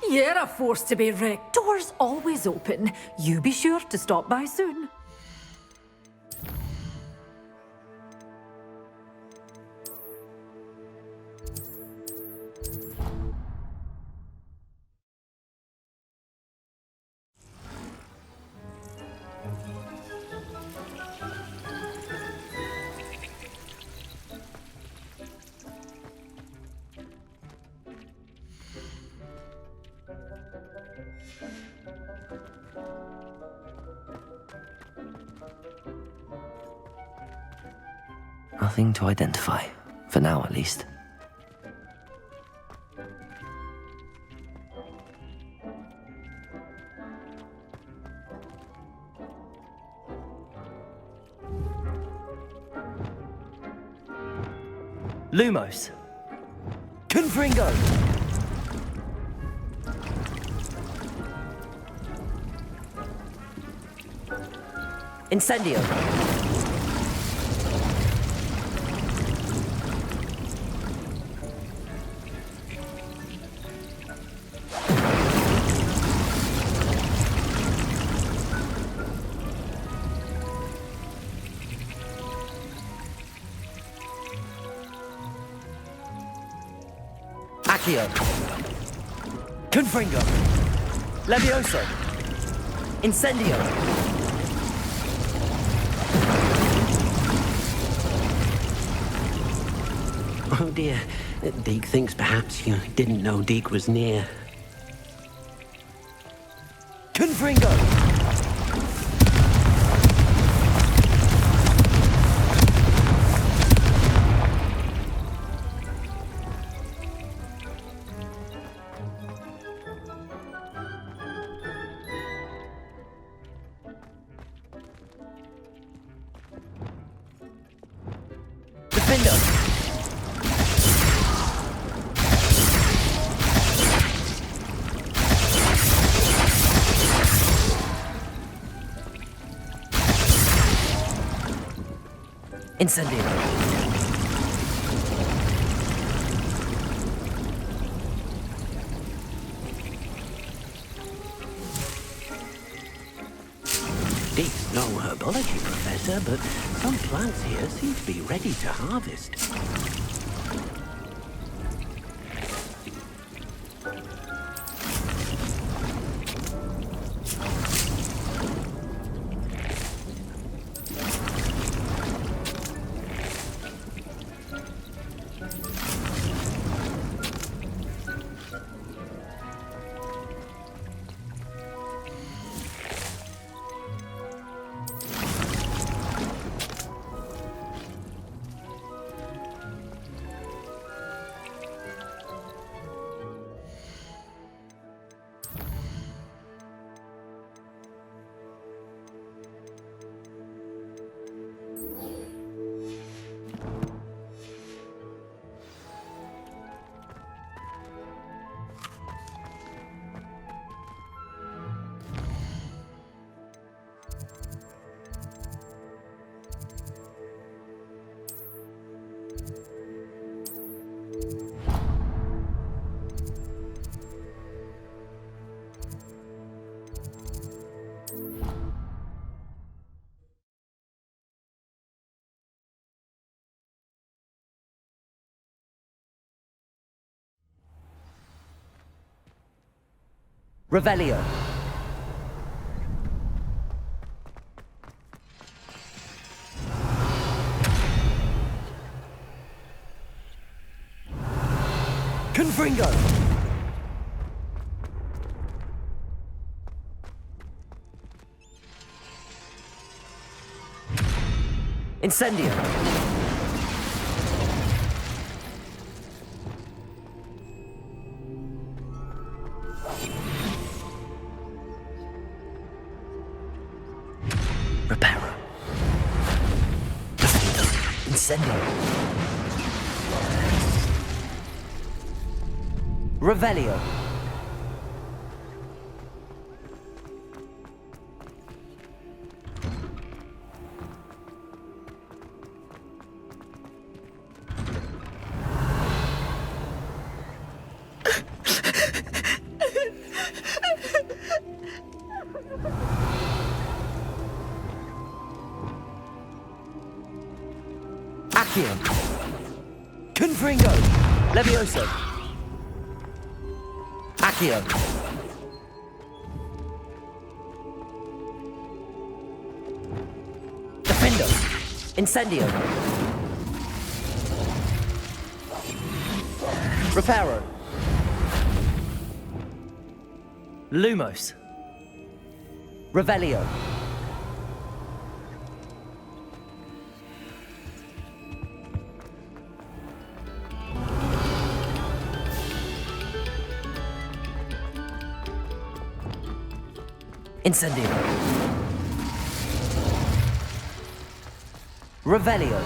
You're a force to be reckoned. Doors always open. You be sure to stop by soon. Nothing to identify, for now at least. Lumos. Confringo. Incendio. Accio. Confringo. Levioso. Incendio. Oh dear. Deke thinks perhaps you didn't know Deke was near. Confringo. Defender! Incendio. Deke's no herbology professor, but some plants here seem to be ready to harvest. Revelio. Confringo. Incendio. Reparo. Incendio. Revelio. Accio. Confringo. Levioso. Accio. Defendo. Incendio. Reparo. Lumos. Revelio. Incendio. Revelio.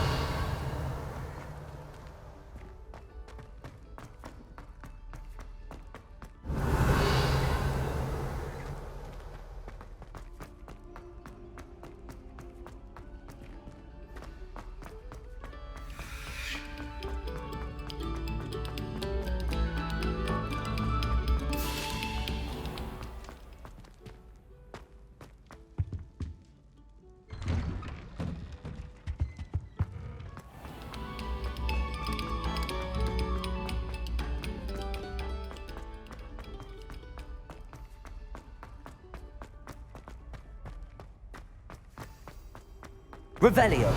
Revelio.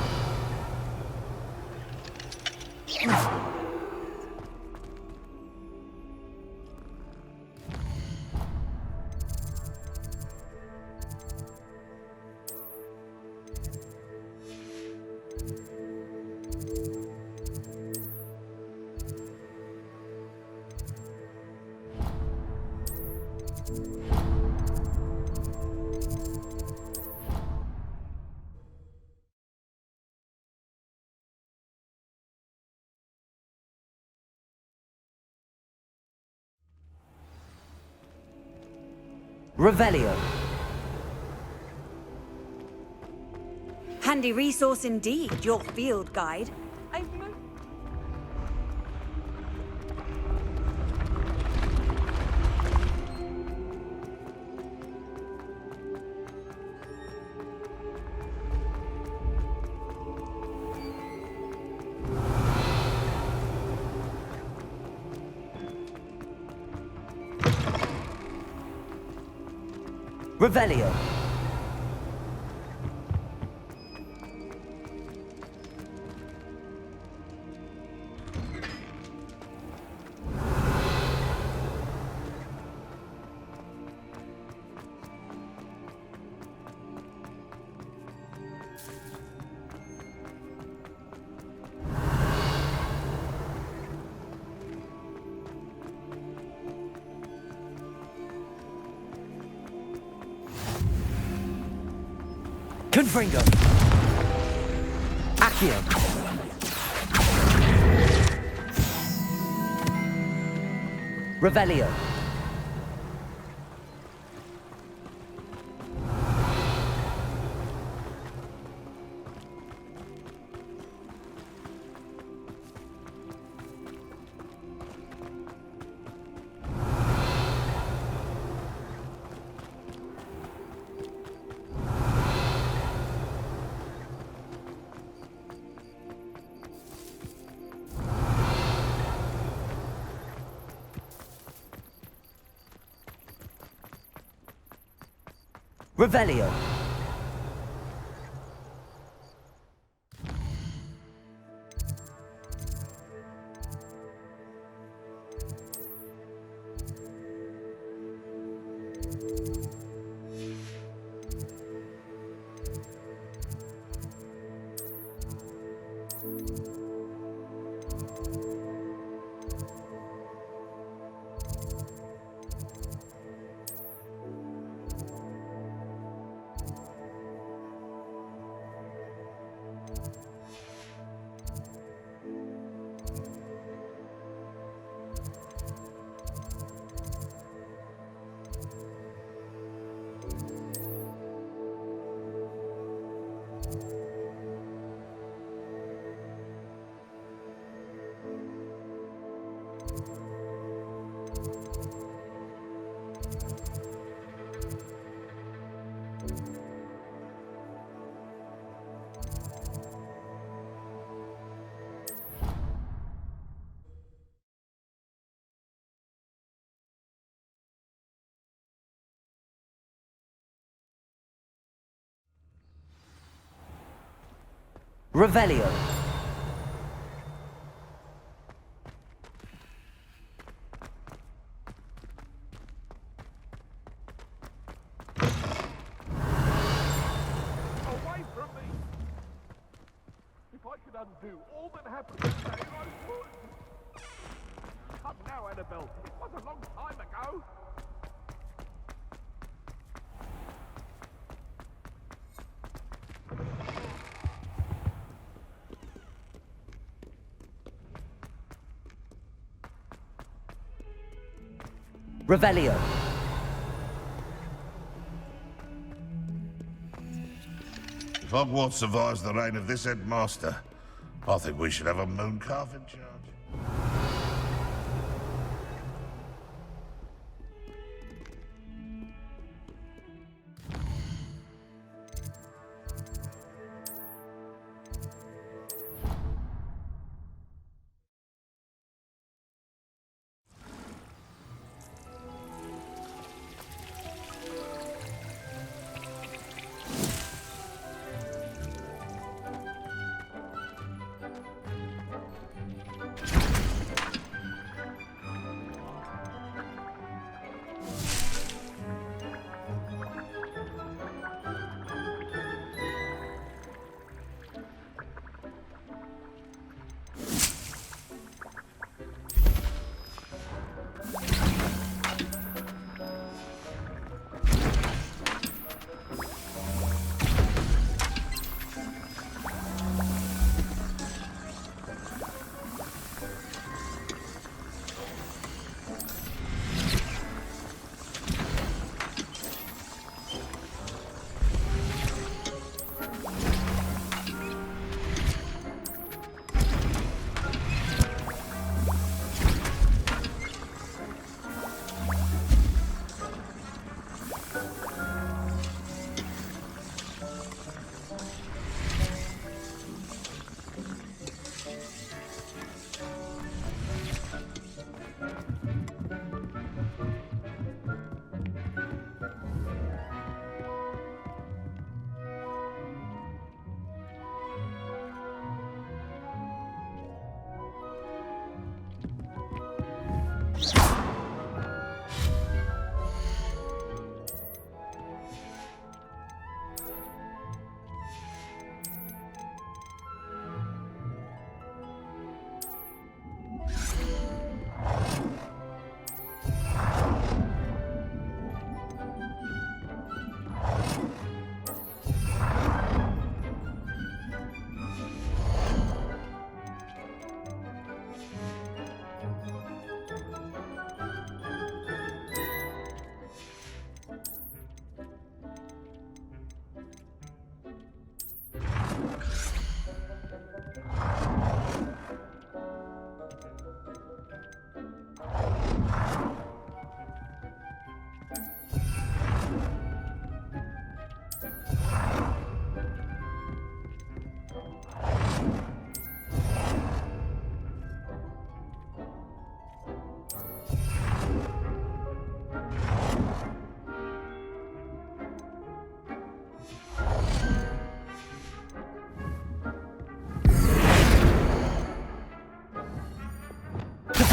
Revelio. Handy resource indeed, your field guide. Revelio. Confringo. Accio. Revelio. Revelio. Revelio. Away from me! If I could undo all that happened today, I would. Come now, Annabelle. It was a long time ago. Revelio. If Hogwarts survives the reign of this headmaster, I think we should have a moon calf in charge.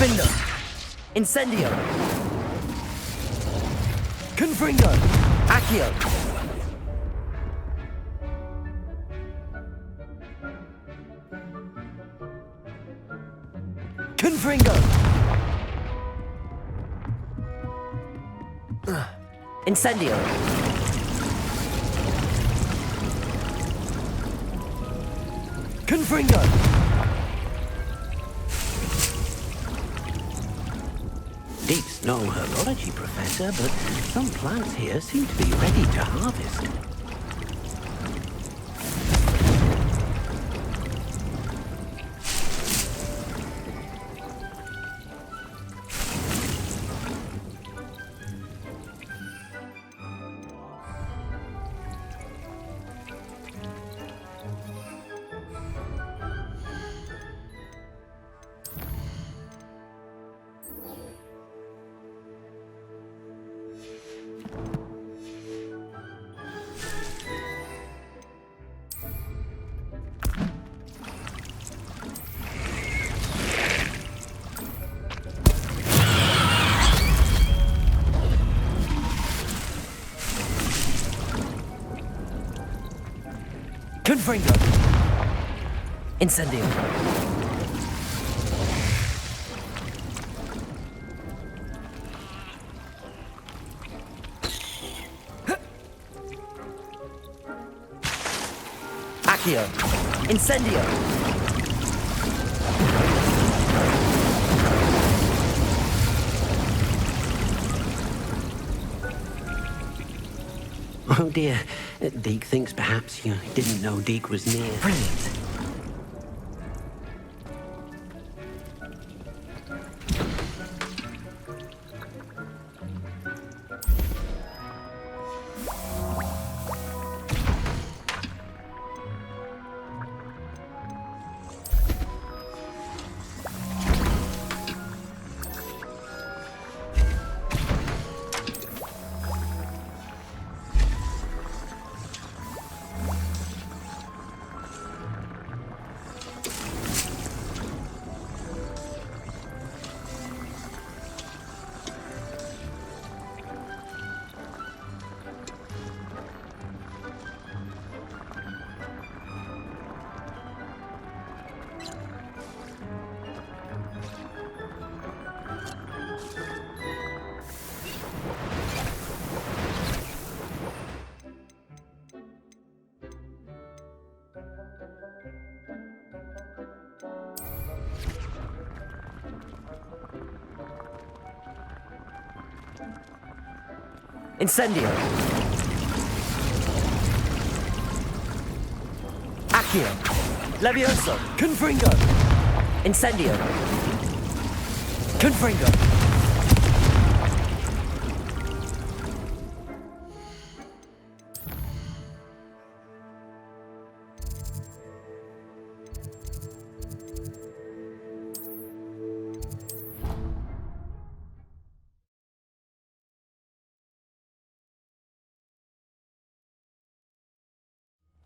Defender! Incendio! Confringo! Accio! Confringo! Incendio! Confringo! Deep's no herbology professor, but some plants here seem to be ready to harvest. Confringo! Incendio! Accio! Incendio! Oh dear, Deke thinks perhaps you didn't know Deke was near. Brilliant! Incendio! Accio! Levioso! Confringo! Incendio! Confringo!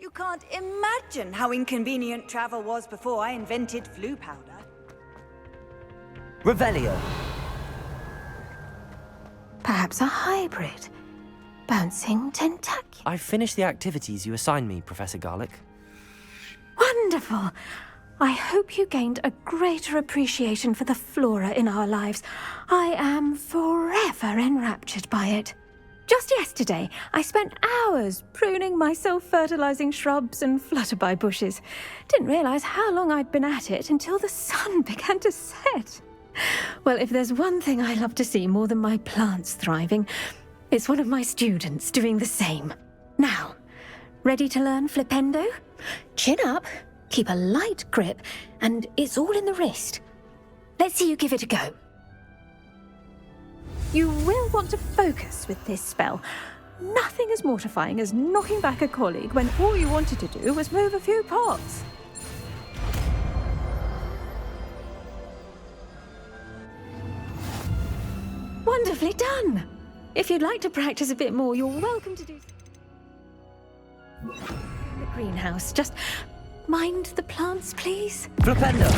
You can't imagine how inconvenient travel was before I invented flu powder. Revelio! Perhaps a hybrid. Bouncing tentaculum. I've finished the activities you assigned me, Professor Garlick. Wonderful! I hope you gained a greater appreciation for the flora in our lives. I am forever enraptured by it. Just yesterday, I spent hours pruning my self-fertilizing shrubs and flutterby bushes. Didn't realize how long I'd been at it until the sun began to set. Well, if there's one thing I love to see more than my plants thriving, it's one of my students doing the same. Now, ready to learn flipendo? Chin up, keep a light grip, and it's all in the wrist. Let's see you give it a go. You will want to focus with this spell. Nothing as mortifying as knocking back a colleague when all you wanted to do was move a few pots. Wonderfully done! If you'd like to practice a bit more, you're welcome to do so. The greenhouse. Just mind the plants, please. Flipendo!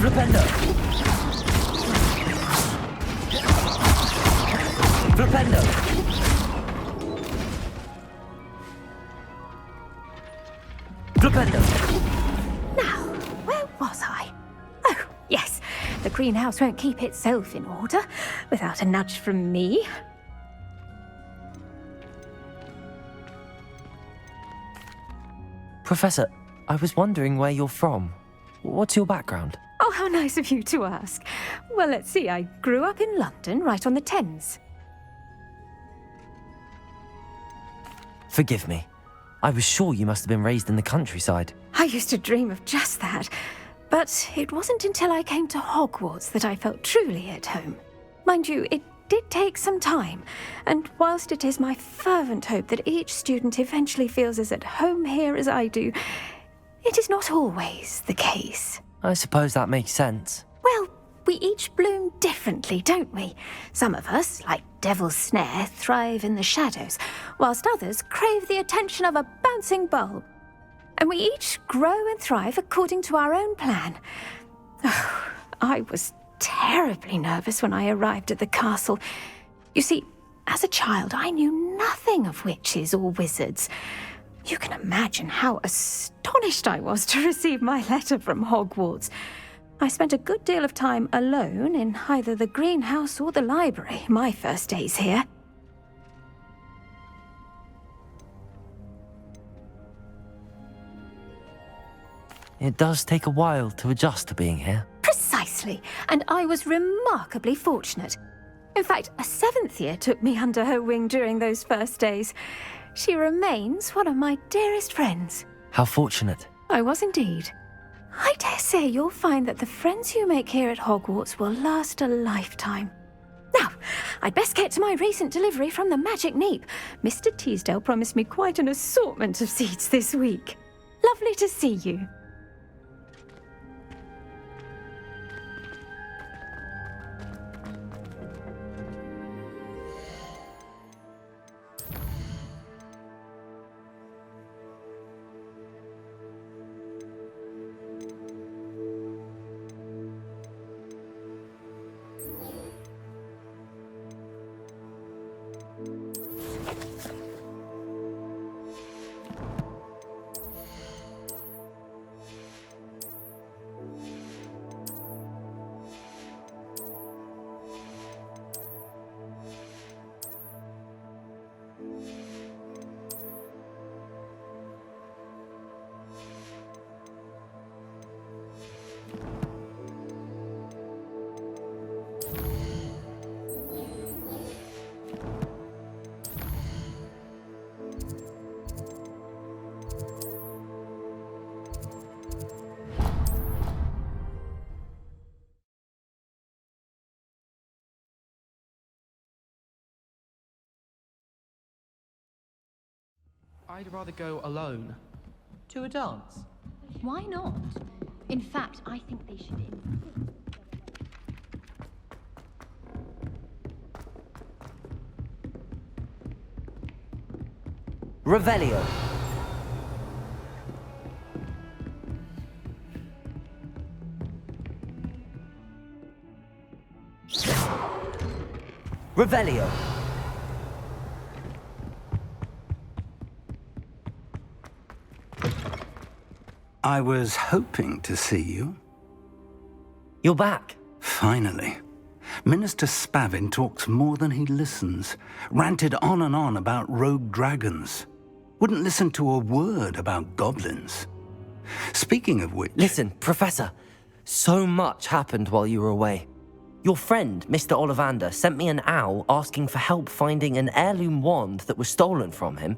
Flipendo! Flipendo! Flipendo! Now, where was I? Oh, yes. The greenhouse won't keep itself in order without a nudge from me. Professor, I was wondering where you're from. What's your background? Oh, how nice of you to ask. Well, let's see. I grew up in London, right on the Thames. Forgive me. I was sure you must have been raised in the countryside. I used to dream of just that. But it wasn't until I came to Hogwarts that I felt truly at home. Mind you, it did take some time, and whilst it is my fervent hope that each student eventually feels as at home here as I do, it is not always the case. I suppose that makes sense. Well, we each bloom differently, don't we? Some of us, like Devil's Snare, thrive in the shadows, whilst others crave the attention of a bouncing bulb. And we each grow and thrive according to our own plan. Oh, I was terribly nervous when I arrived at the castle. You see, as a child, I knew nothing of witches or wizards. You can imagine how astonished I was to receive my letter from Hogwarts. I spent a good deal of time alone in either the greenhouse or the library my first days here. It does take a while to adjust to being here. Precisely, and I was remarkably fortunate. In fact, a 7th year took me under her wing during those first days. She remains one of my dearest friends. How fortunate. I was indeed. I dare say you'll find that the friends you make here at Hogwarts will last a lifetime. Now, I'd best get to my recent delivery from the Magic Neep. Mr. Teasdale promised me quite an assortment of seeds this week. Lovely to see you. I'd rather go alone. To a dance? Why not? In fact, I think they should. Revelio. Revelio. I was hoping to see you. You're back. Finally. Minister Spavin talks more than he listens. Ranted on and on about rogue dragons. Wouldn't listen to a word about goblins. Speaking of which... Listen, Professor. So much happened while you were away. Your friend, Mr. Ollivander, sent me an owl asking for help finding an heirloom wand that was stolen from him.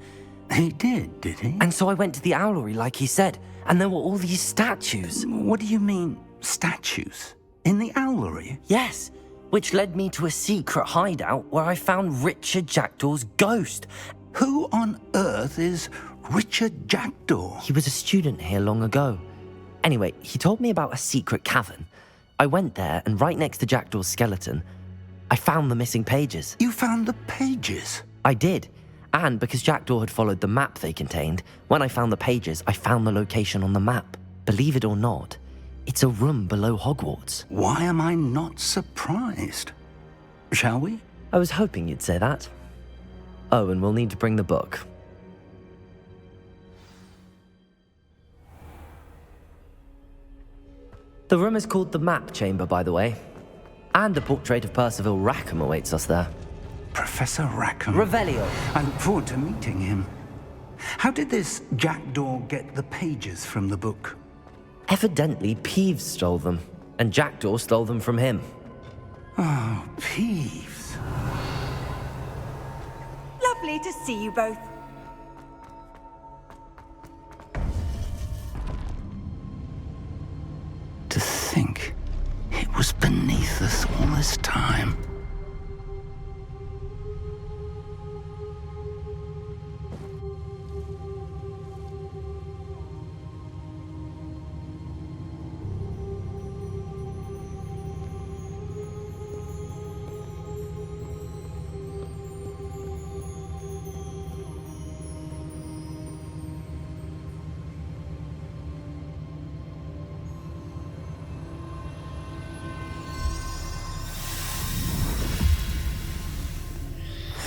He did he? And so I went to the owlery like he said, and there were all these statues. What do you mean, statues? In the owlery? Yes, which led me to a secret hideout where I found Richard Jackdaw's ghost. Who on earth is Richard Jackdaw? He was a student here long ago. Anyway, he told me about a secret cavern. I went there, and right next to Jackdaw's skeleton, I found the missing pages. You found the pages? I did. And because Jackdaw had followed the map they contained, when I found the pages, I found the location on the map. Believe it or not, It's a room below Hogwarts. Why am I not surprised? Shall we? I was hoping you'd say that. Oh, and we'll need to bring the book. The room is called the Map Chamber, by the way. And a portrait of Percival Rackham awaits us there. Professor Rackham. Revelio. I look forward to meeting him. How did this jackdaw get the pages from the book? Evidently, Peeves stole them, and Jackdaw stole them from him. Oh, Peeves. Lovely to see you both. To think it was beneath us all this time.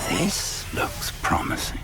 This looks promising.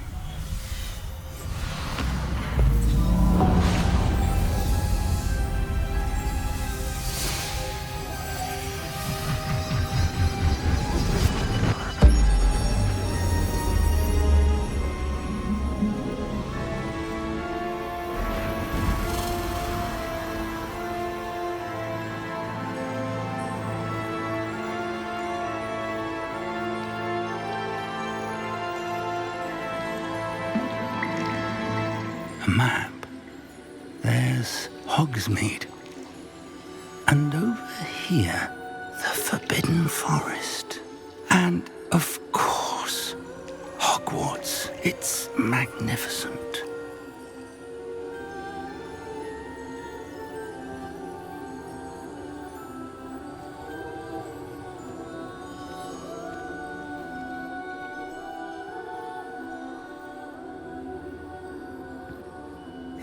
A map. There's Hogsmeade. And over here, the Forbidden Forest. And, of course, Hogwarts. It's magnificent.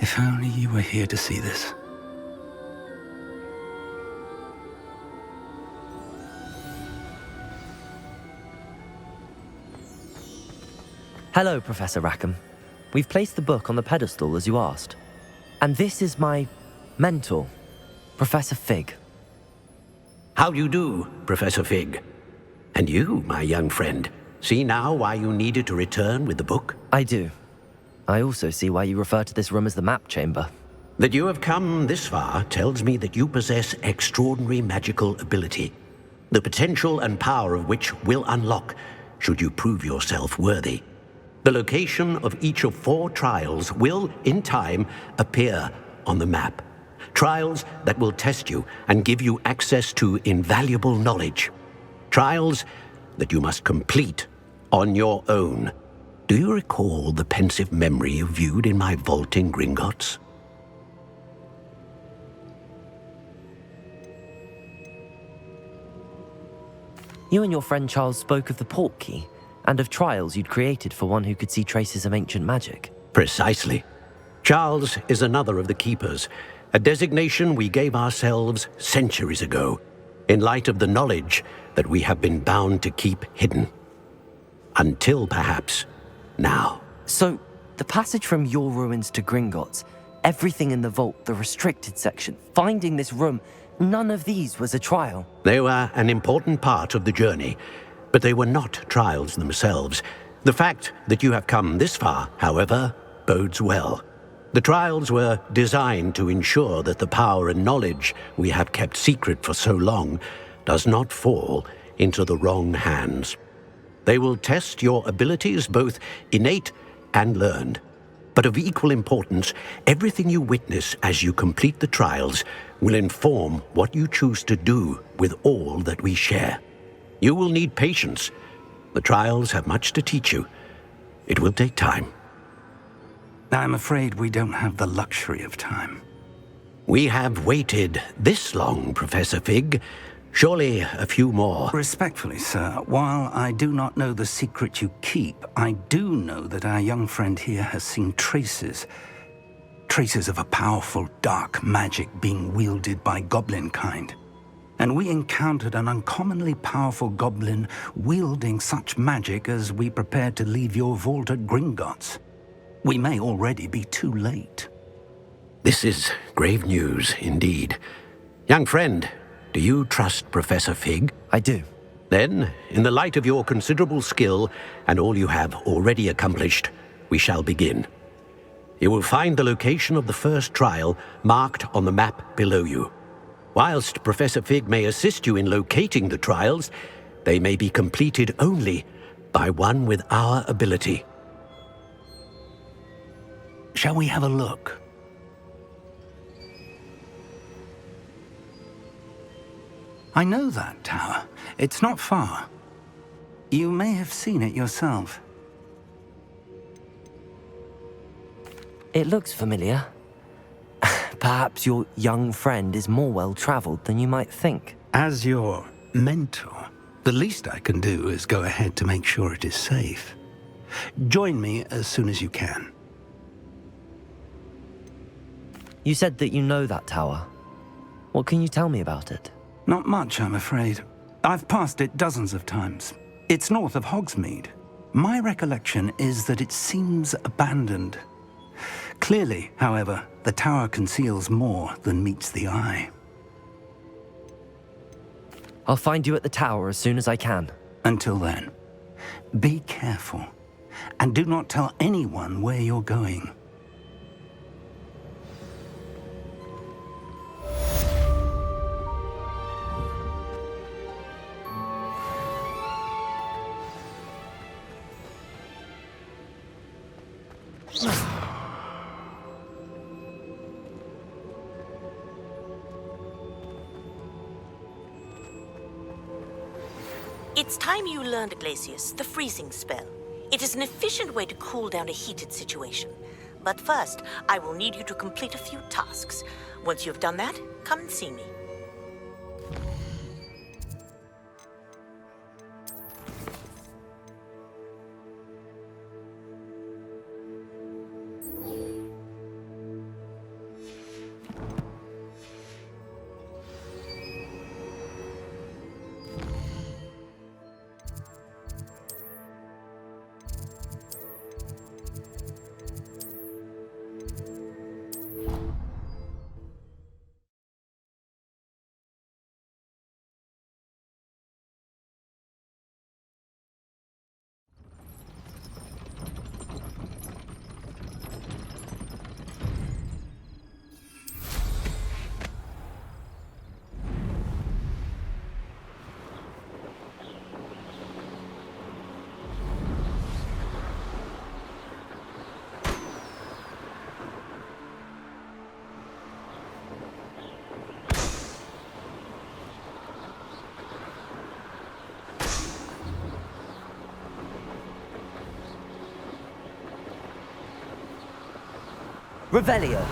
If only you were here to see this. Hello, Professor Rackham. We've placed the book on the pedestal as you asked. And this is my mentor, Professor Fig. How do you do, Professor Fig? And you, my young friend, see now why you needed to return with the book? I do. I also see why you refer to this room as the Map Chamber. That you have come this far tells me that you possess extraordinary magical ability, the potential and power of which will unlock should you prove yourself worthy. The location of each of 4 trials will, in time, appear on the map. Trials that will test you and give you access to invaluable knowledge. Trials that you must complete on your own. Do you recall the pensive memory you viewed in my vault in Gringotts? You and your friend Charles spoke of the Portkey, and of trials you'd created for one who could see traces of ancient magic. Precisely. Charles is another of the Keepers, a designation we gave ourselves centuries ago, in light of the knowledge that we have been bound to keep hidden. Until, perhaps, now. So, the passage from your ruins to Gringotts, everything in the vault, the restricted section, finding this room, none of these was a trial. They were an important part of the journey, but they were not trials themselves. The fact that you have come this far, however, bodes well. The trials were designed to ensure that the power and knowledge we have kept secret for so long does not fall into the wrong hands. They will test your abilities, both innate and learned. But of equal importance, everything you witness as you complete the trials will inform what you choose to do with all that we share. You will need patience. The trials have much to teach you. It will take time. I'm afraid we don't have the luxury of time. We have waited this long, Professor Fig. Surely a few more. Respectfully, sir, while I do not know the secret you keep, I do know that our young friend here has seen traces Traces of a powerful dark magic being wielded by goblin kind. And we encountered an uncommonly powerful goblin wielding such magic as we prepared to leave your vault at Gringotts. We may already be too late. This is grave news indeed. Young friend, do you trust Professor Fig? I do. Then, in the light of your considerable skill and all you have already accomplished, we shall begin. You will find the location of the first trial marked on the map below you. Whilst Professor Fig may assist you in locating the trials, they may be completed only by one with our ability. Shall we have a look? I know that tower. It's not far. You may have seen it yourself. It looks familiar. Perhaps your young friend is more well-traveled than you might think. As your mentor, the least I can do is go ahead to make sure it is safe. Join me as soon as you can. You said that you know that tower. What can you tell me about it? Not much, I'm afraid. I've passed it dozens of times. It's north of Hogsmeade. My recollection is that it seems abandoned. Clearly, however, the tower conceals more than meets the eye. I'll find you at the tower as soon as I can. Until then, be careful, and do not tell anyone where you're going. It's time you learned, Glacius, the freezing spell. It is an efficient way to cool down a heated situation. But first, I will need you to complete a few tasks. Once you've done that, come and see me. Revelio.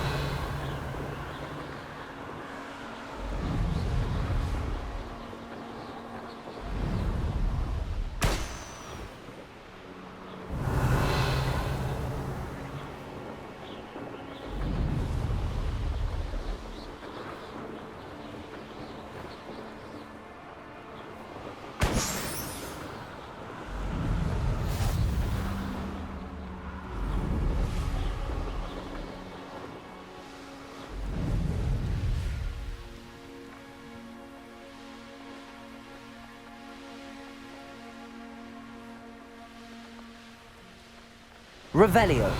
Revelio.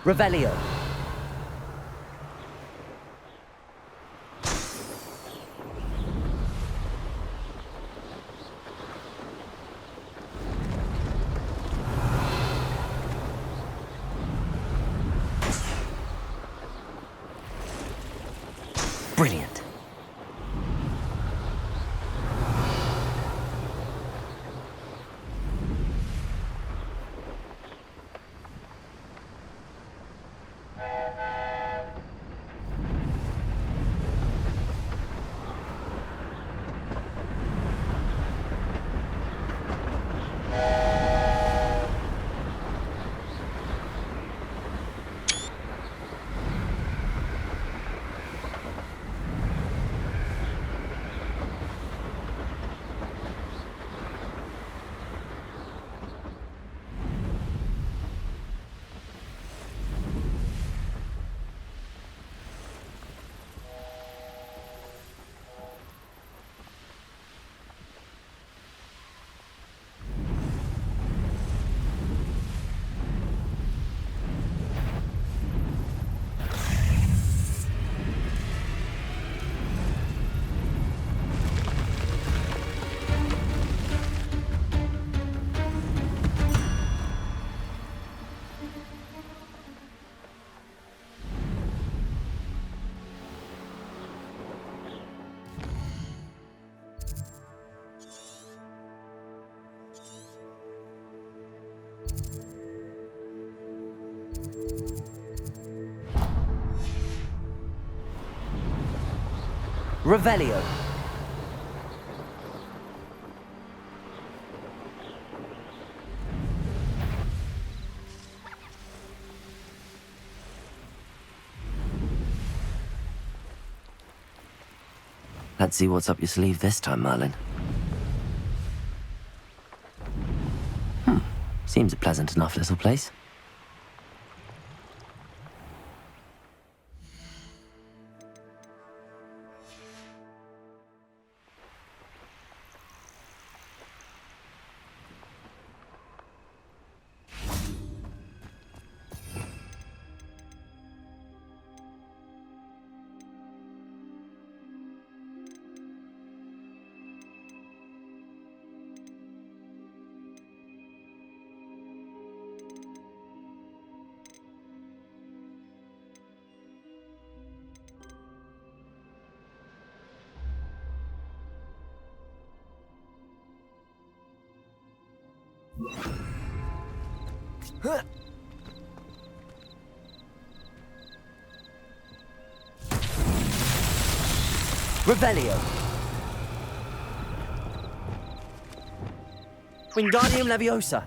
Revelio. Brilliant. Revelio. Let's see what's up your sleeve this time, Merlin. Seems a pleasant enough little place. Revelio. Wingardium Leviosa.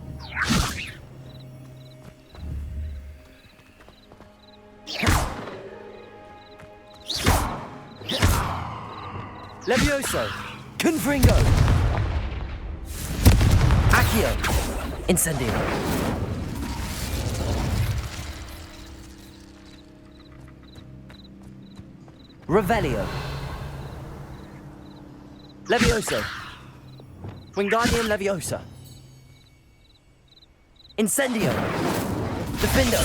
Levioso. Confringo. Accio. Incendio. Revelio. Levioso. Wingardium Leviosa. Incendio. Defendo.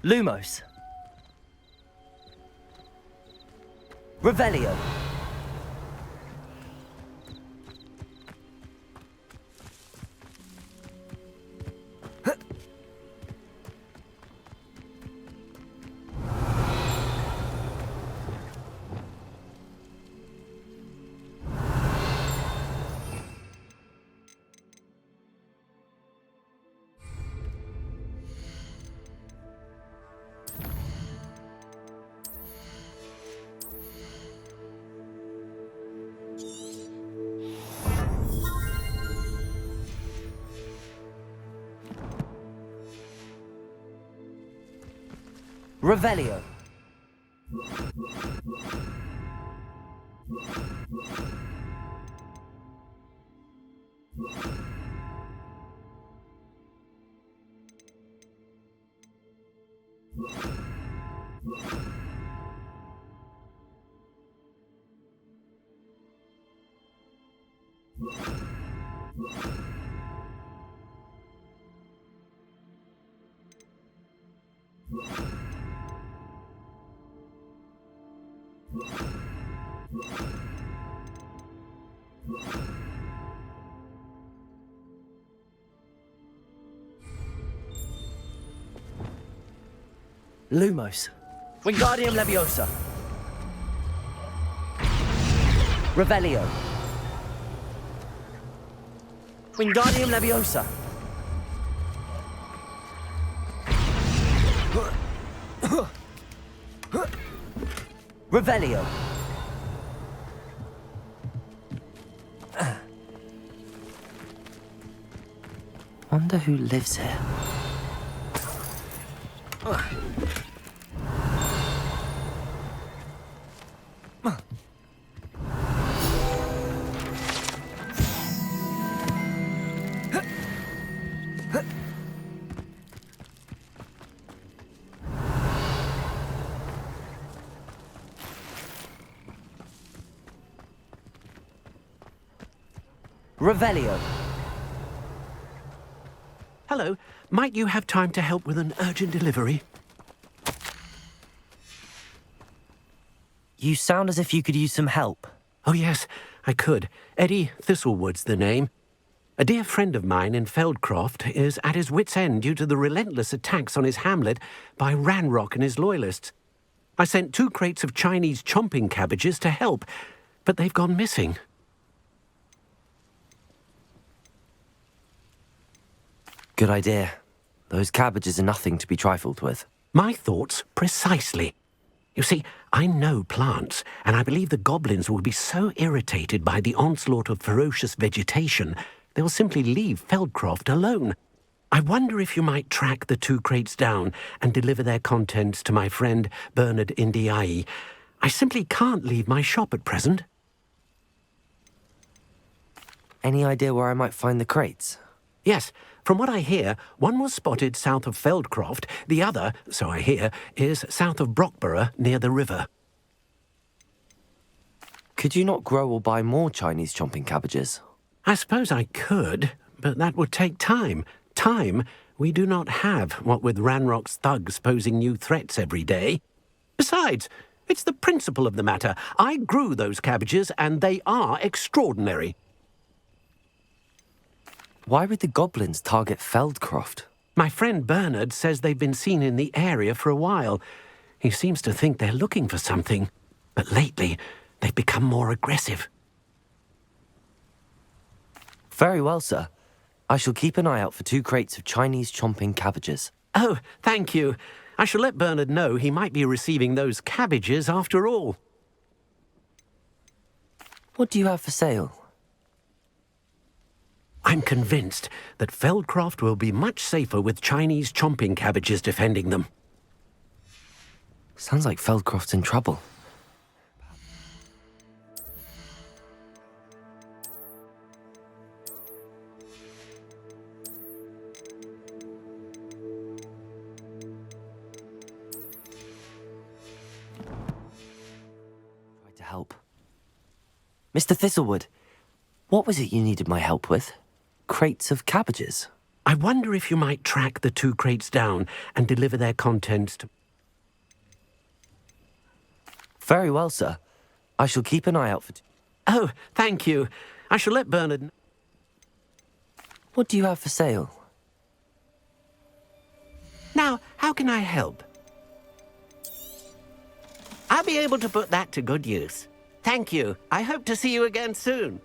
Lumos. Revelio. Revelio. Lumos. Wingardium Leviosa. Revelio. Wingardium Leviosa. Revelio. Wonder who lives here. Revelio. Hello. Might you have time to help with an urgent delivery? You sound as if you could use some help. Oh, yes, I could. Eddie Thistlewood's the name. A dear friend of mine in Feldcroft is at his wit's end due to the relentless attacks on his hamlet by Ranrock and his loyalists. I sent 2 crates of Chinese chomping cabbages to help, but they've gone missing. Good idea. Those cabbages are nothing to be trifled with. My thoughts precisely. You see, I know plants, and I believe the goblins will be so irritated by the onslaught of ferocious vegetation, they'll simply leave Feldcroft alone. I wonder if you might track the 2 crates down and deliver their contents to my friend Bernard Indiai. I simply can't leave my shop at present. Any idea where I might find the crates? Yes. From what I hear, one was spotted south of Feldcroft, the other, so I hear, is south of Brockborough near the river. Could you not grow or buy more Chinese chomping cabbages? I suppose I could, but that would take time. Time we do not have, what with Ranrock's thugs posing new threats every day. Besides, it's the principle of the matter. I grew those cabbages, and they are extraordinary. Why would the goblins target Feldcroft? My friend Bernard says they've been seen in the area for a while. He seems to think they're looking for something, but lately they've become more aggressive. Very well, sir. I shall keep an eye out for 2 crates of Chinese chomping cabbages. Oh, thank you. I shall let Bernard know he might be receiving those cabbages after all. What do you have for sale? I'm convinced that Feldcroft will be much safer with Chinese chomping cabbages defending them. Sounds like Feldcroft's in trouble. Try to help. Mr. Thistlewood, what was it you needed my help with? Crates of cabbages? I wonder if you might track the 2 crates down and deliver their contents to... Very well, sir. I shall keep an eye out for... Oh, thank you. I shall let Bernard... What do you have for sale? Now, how can I help? I'll be able to put that to good use. Thank you. I hope to see you again soon.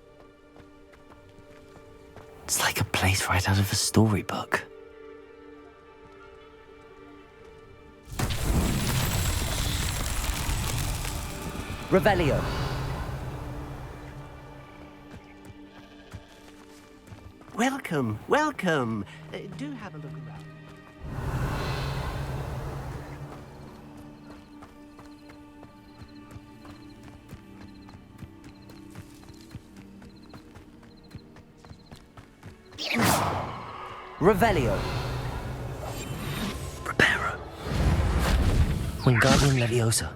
It's like a place right out of a storybook. Revelio. Welcome, welcome. Do have a look around. Revelio. Preparo. Wingardium Leviosa.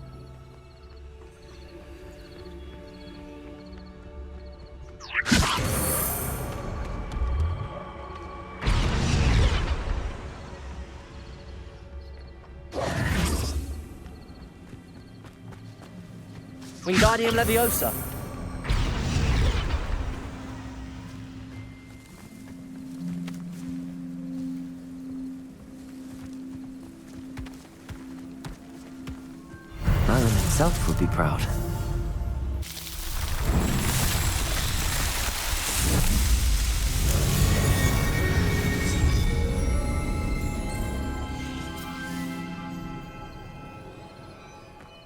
Wingardium Leviosa. himself would be proud.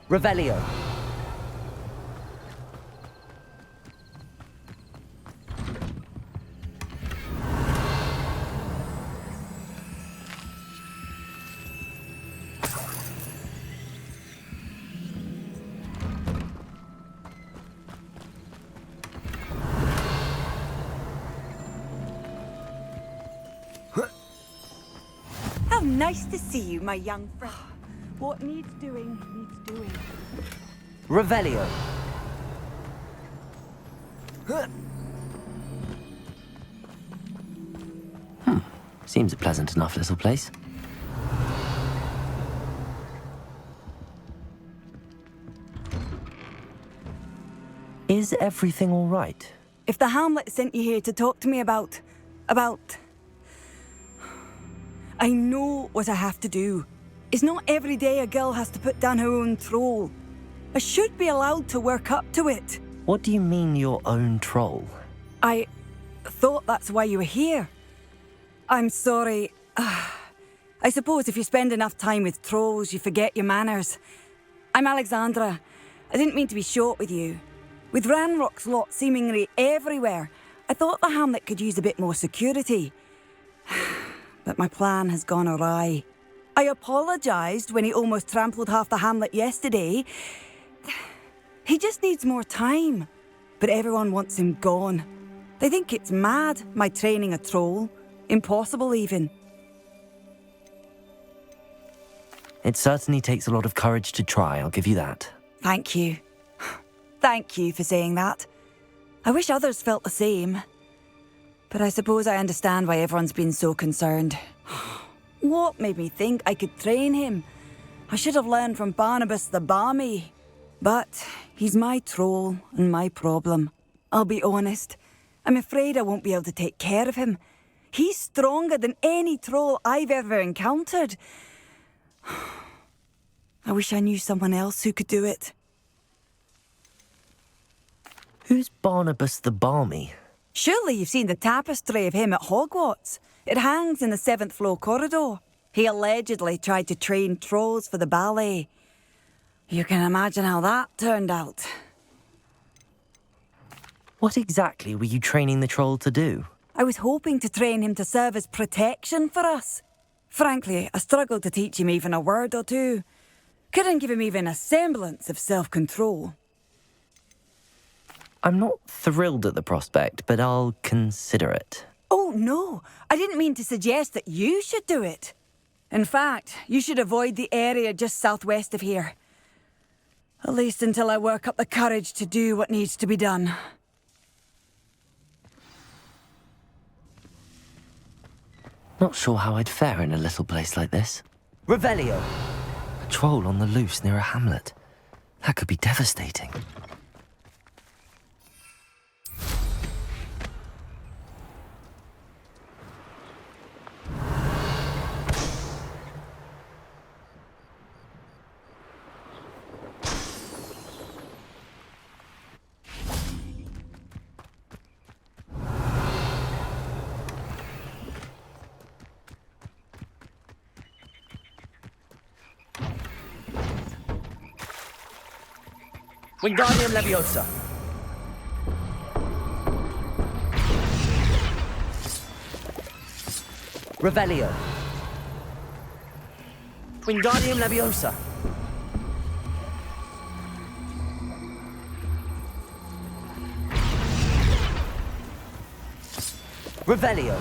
Revelio. How nice to see you, my young friend. What needs doing, needs doing. Revelio. Seems a pleasant enough little place. Is everything all right? If the Hamlet sent you here to talk to me about... I know what I have to do. It's not every day a girl has to put down her own troll. I should be allowed to work up to it. What do you mean, your own troll? I thought that's why you were here. I'm sorry. I suppose if you spend enough time with trolls, you forget your manners. I'm Alexandra. I didn't mean to be short with you. With Ranrock's lot seemingly everywhere, I thought the Hamlet could use a bit more security. But my plan has gone awry. I apologised when he almost trampled half the Hamlet yesterday. He just needs more time. But everyone wants him gone. They think it's mad, my training a troll. Impossible, even. It certainly takes a lot of courage to try, I'll give you that. Thank you. Thank you for saying that. I wish others felt the same. But I suppose I understand why everyone's been so concerned. What made me think I could train him? I should have learned from Barnabas the Barmy. But he's my troll and my problem. I'll be honest. I'm afraid I won't be able to take care of him. He's stronger than any troll I've ever encountered. I wish I knew someone else who could do it. Who's Barnabas the Barmy? Surely you've seen the tapestry of him at Hogwarts. It hangs in the 7th floor corridor. He allegedly tried to train trolls for the ballet. You can imagine how that turned out. What exactly were you training the troll to do? I was hoping to train him to serve as protection for us. Frankly, I struggled to teach him even a word or two. Couldn't give him even a semblance of self-control. I'm not thrilled at the prospect, but I'll consider it. Oh, no. I didn't mean to suggest that you should do it. In fact, you should avoid the area just southwest of here. At least until I work up the courage to do what needs to be done. Not sure how I'd fare in a little place like this. Revelio! A troll on the loose near a hamlet. That could be devastating. Wingardium Leviosa. Revelio. Wingardium Leviosa. Revelio.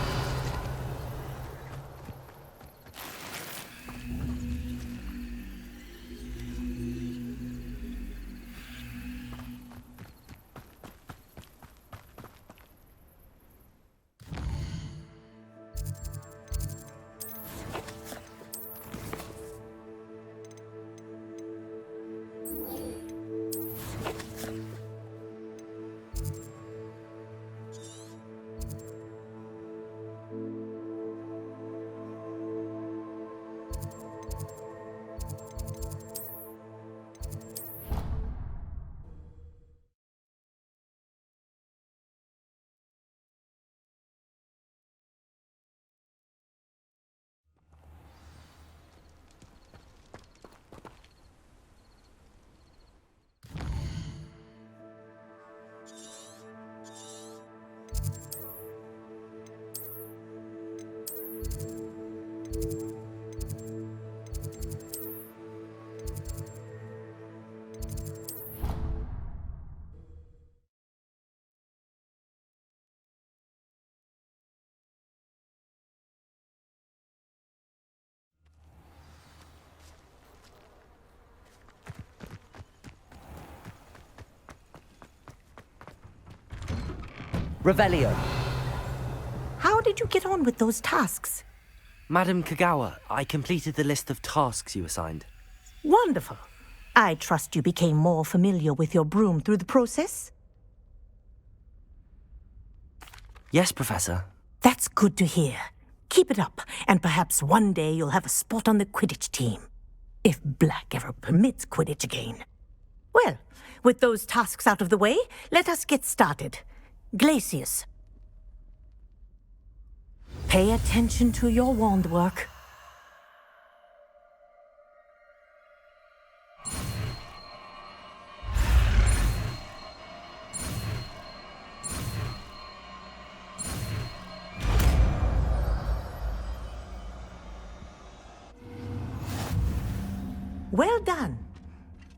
Revelio. How did you get on with those tasks? Madam Kagawa, I completed the list of tasks you assigned. Wonderful. I trust you became more familiar with your broom through the process? Yes, Professor. That's good to hear. Keep it up, and perhaps one day you'll have a spot on the Quidditch team. If Black ever permits Quidditch again. Well, with those tasks out of the way, let us get started. Glacius. Pay attention to your wand work. Well done.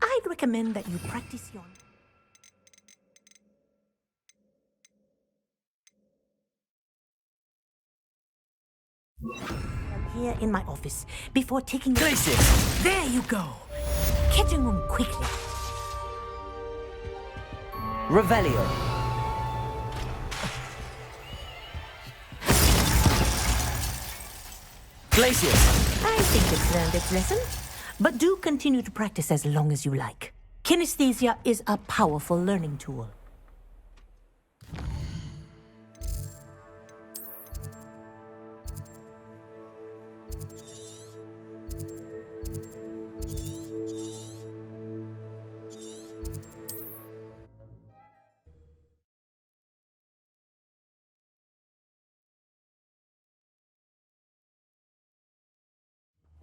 I'd recommend that you practice your... I'm here in my office before taking... Glacius! There you go. Catching room quickly. Revelio. Glacius! I think it's learned its lesson. But do continue to practice as long as you like. Kinesthesia is a powerful learning tool.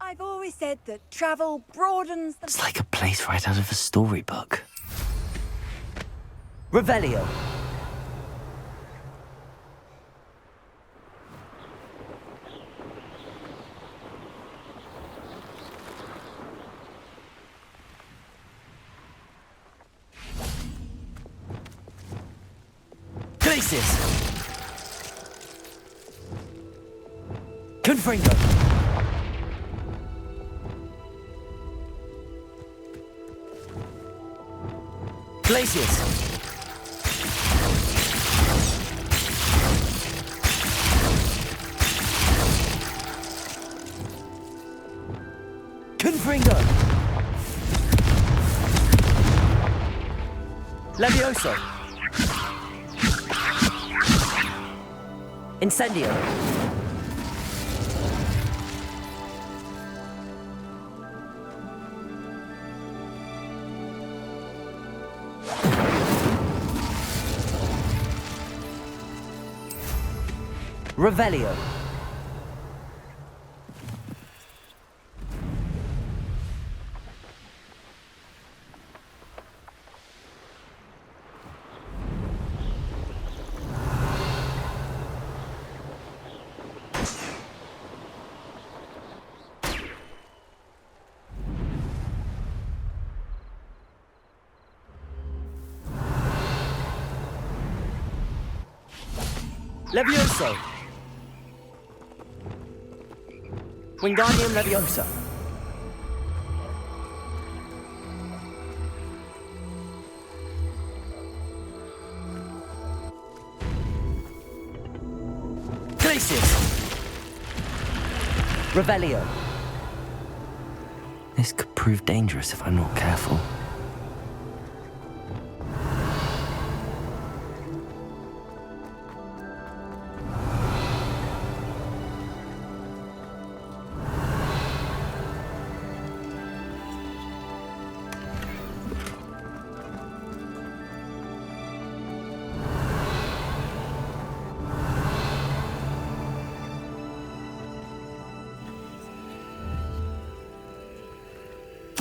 I've always said that travel broadens the... It's like a place right out of a storybook. Revelio. Glacius. Confringo. Glacius! Confringo! Levioso! Incendio! Revelio. Levioso. Wingardium Leviosa. Glacius! Revelio. This could prove dangerous if I'm not careful.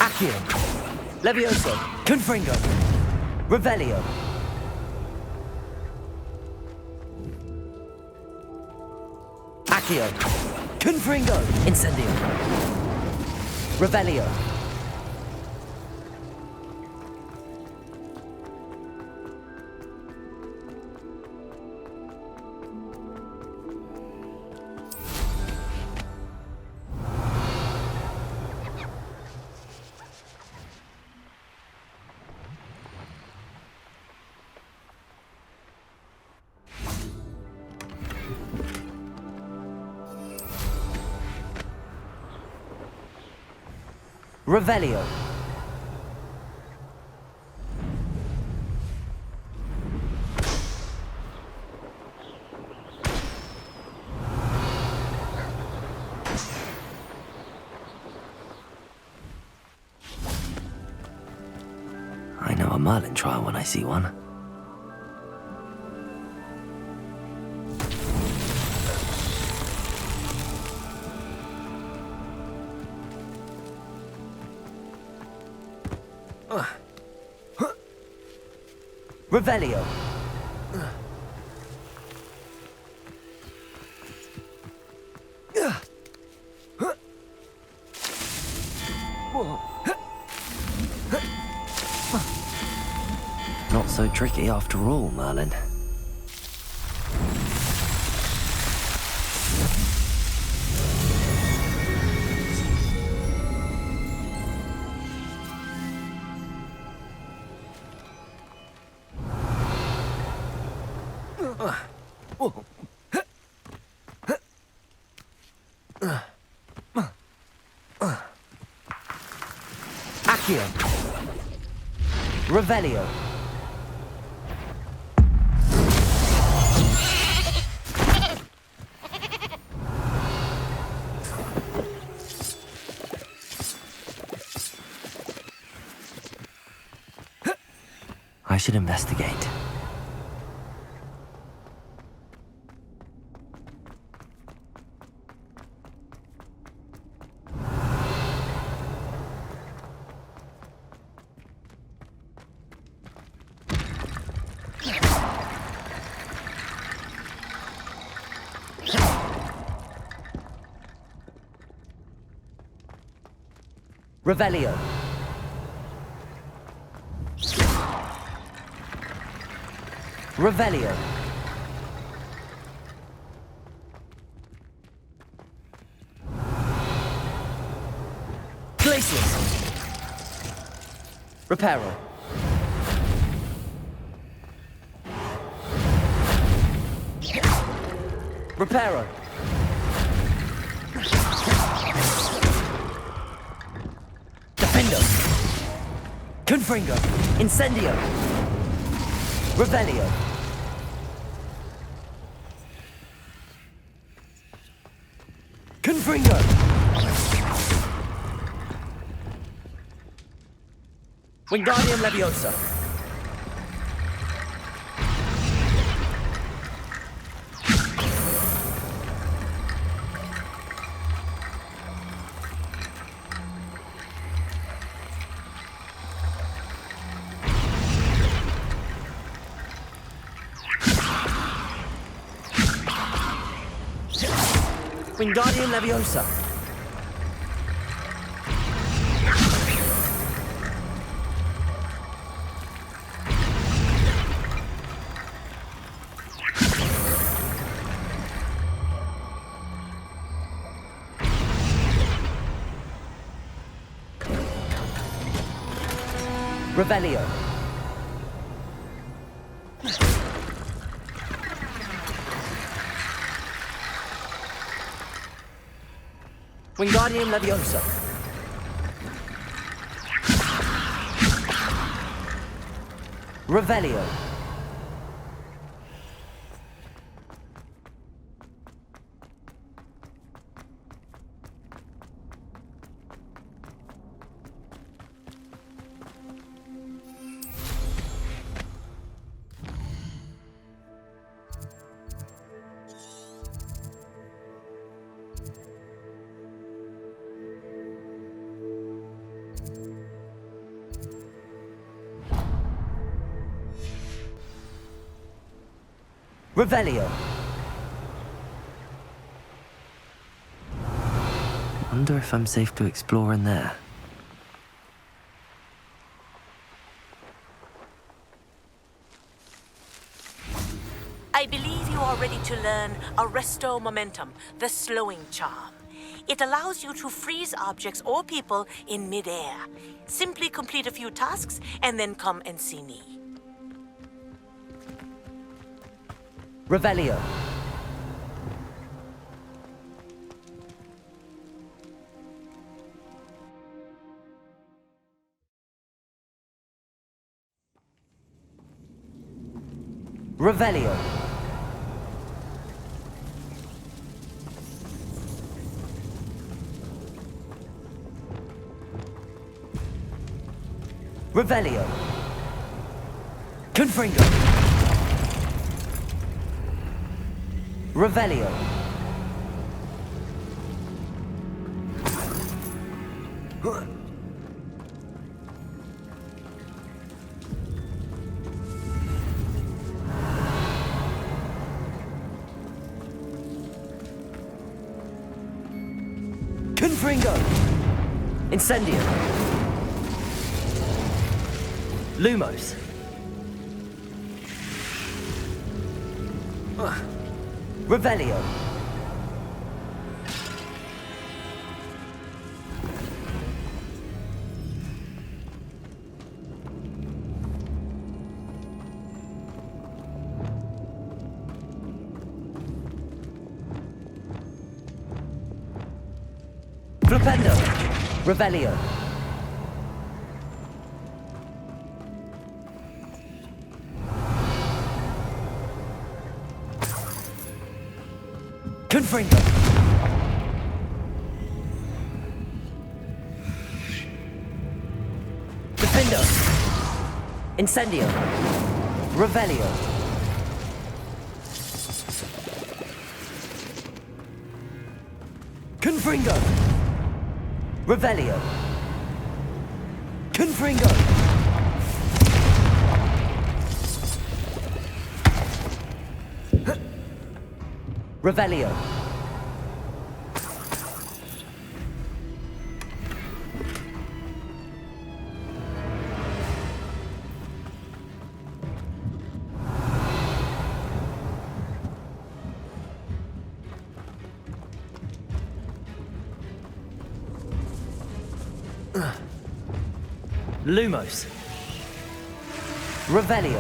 Accio. Levioso. Confringo. Revelio. Accio. Confringo. Incendio. Revelio. Revelio. I know a Merlin trial when I see one. Revelio. Not so tricky after all, Merlin. Accio. Revelio. I should investigate. Revelio. Revelio. Glacius. Reparo. Reparo. Defendo. Confringo. Incendio. Revelio. Confringo. Wingardium Leviosa. Wingardium Leviosa. Revelio. Wingardium Leviosa. Revelio. Revelio. Wonder if I'm safe to explore in there. I believe you are ready to learn Arresto Momentum, the slowing charm. It allows you to freeze objects or people in midair. Simply complete a few tasks and then come and see me. Revelio. Revelio. Revelio. Confringo. Revelio. Confringo. Incendio. Lumos. Revelio. Flipendo. Revelio. Confringo. Defendo. Incendio. Revelio. Confringo. Revelio. Confringo. Revelio. Lumos. Revelio.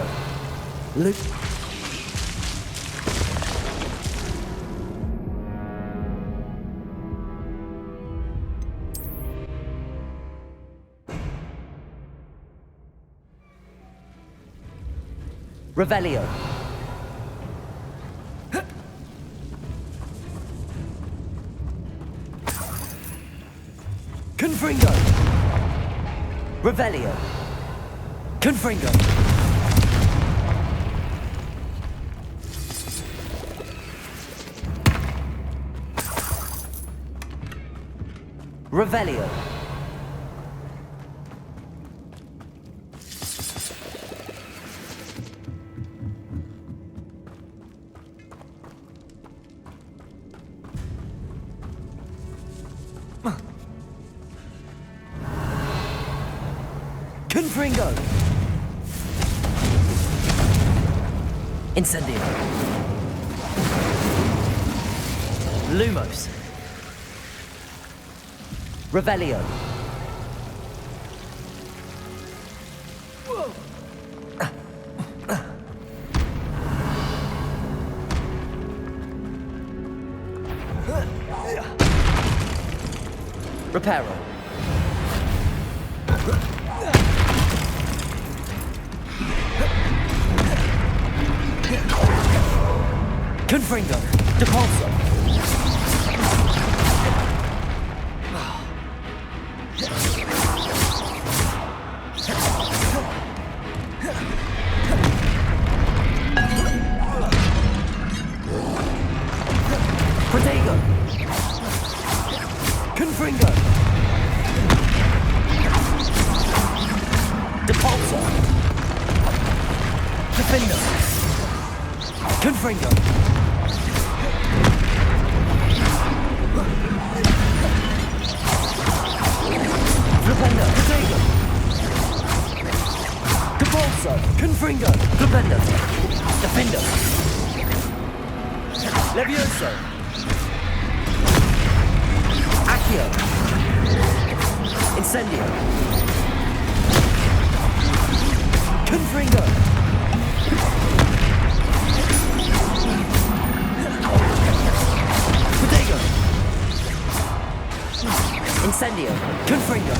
Revelio. Confringo. Revelio. Confringo. Revelio. Confringo. Incendio. Lumos. Revelio. Reparo. Confringo. Depulso. Protego. Confringo. Depulso. Defendo. Confringo. Flipendo. Protego. Depulso. Confringo. Flipendo. Defendo. Levioso. Accio. Incendio. Confringo. Protego. Incendio. Confringo.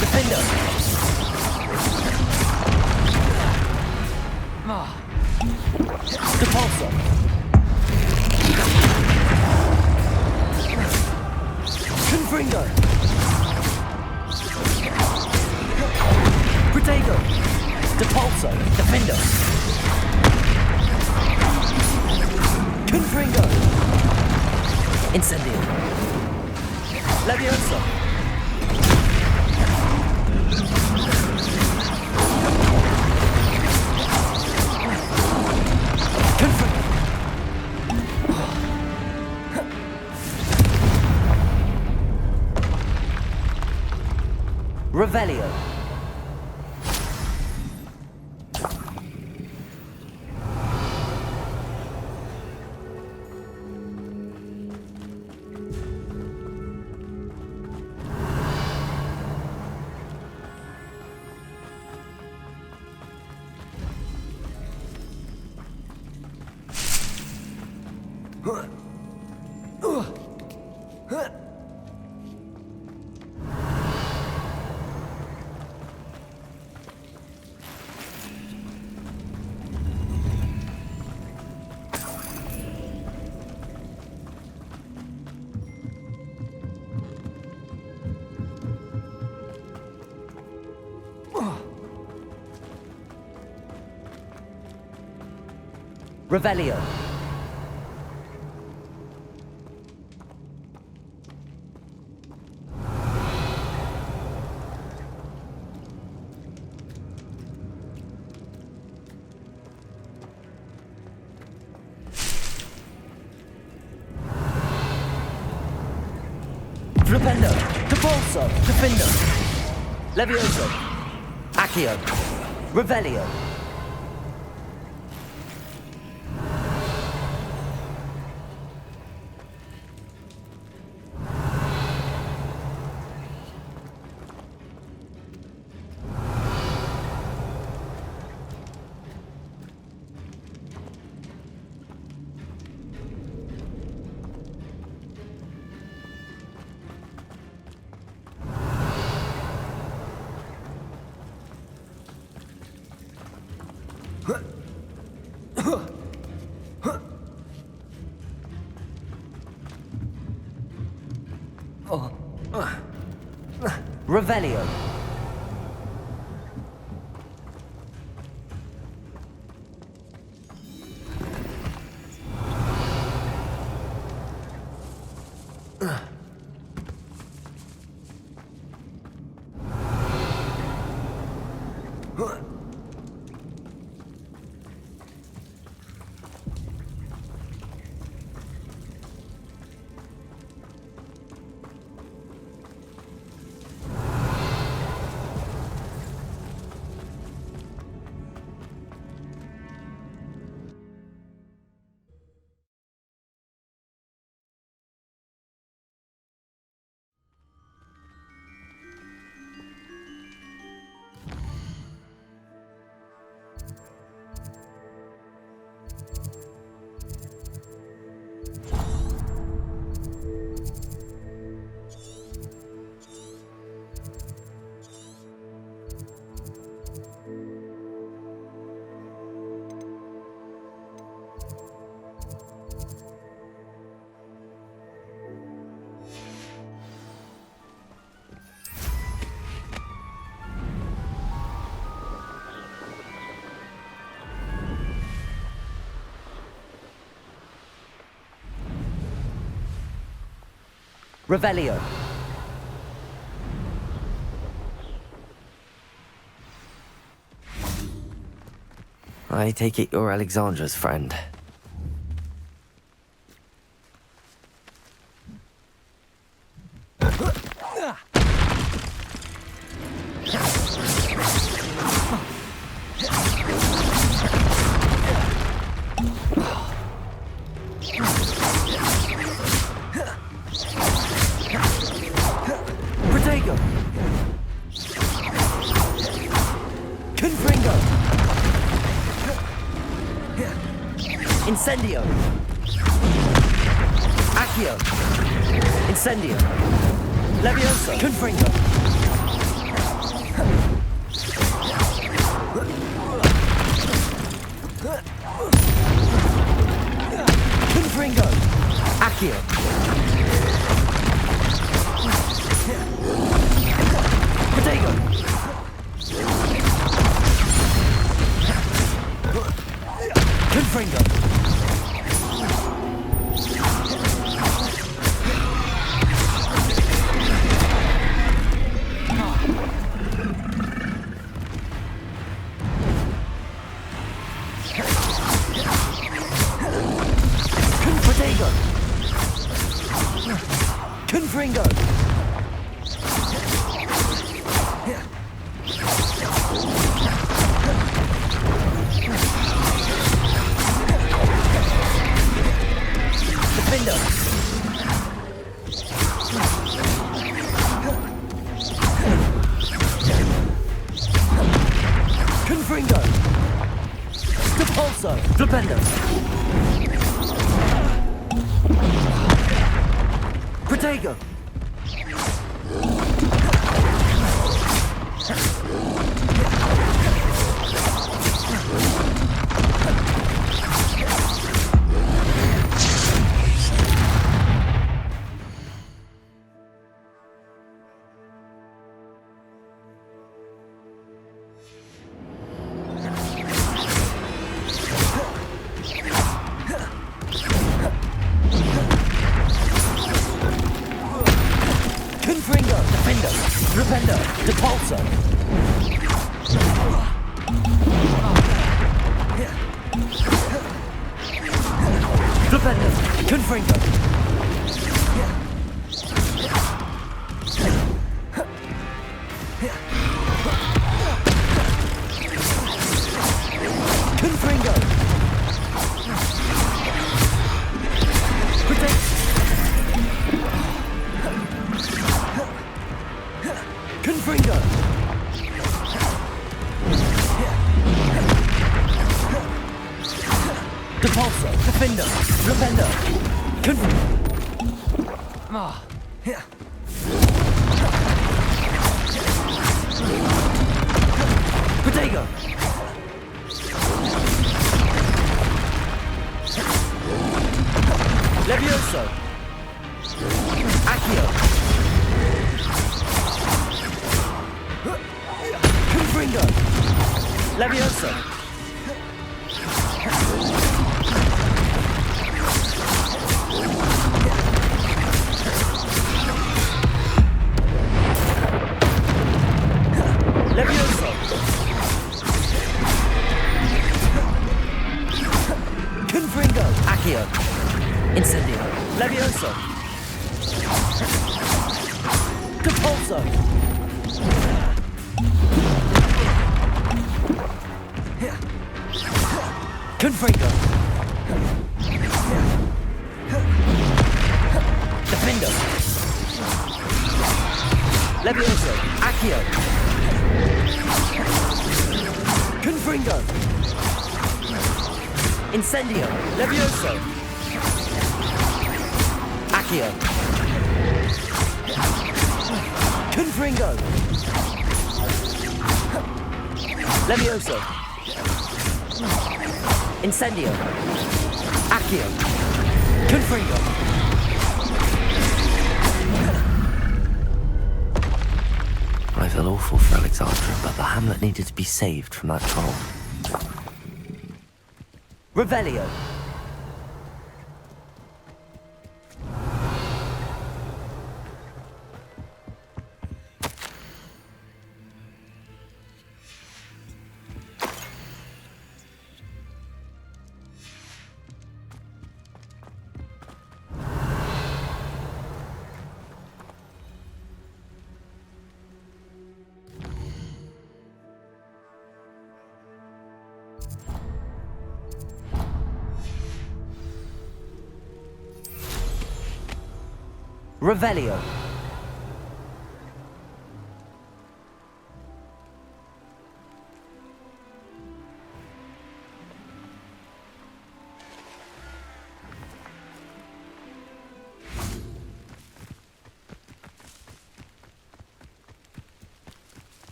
Defendo. Depulso, Defender. Confringo. Incendio. Levioso. Revelio. Revelio. Flipendo. Depulso. Defender. Levioso. Accio. Revelio. Revelio. Revelio. I take it you're Alexandra's friend. Incendio. Accio. Incendio. Levioso. Confringo. Confringo. Accio. Protego. Confringo. Confringo. Confringo. Defender. Confringo. Depulso. Flipendo. Protego. Confringo, Defender, Repender, Depulso. Defender, Confringo. Confringo. Protect. Confringo. Depulso, Defender, Repender, Protego. Levioso. Accio. Confringo. Levioso. Levioso. Confringo. Accio. Incendio. Levioso. Depulso. Confringo. Defender. Levioso. Accio. Confringo. Incendio. Levioso. Accio. Confringo. Levioso. Incendio. Accio. Confringo. I feel awful for Alexandra, but the hamlet needed to be saved from that troll. Revelio. Revelio.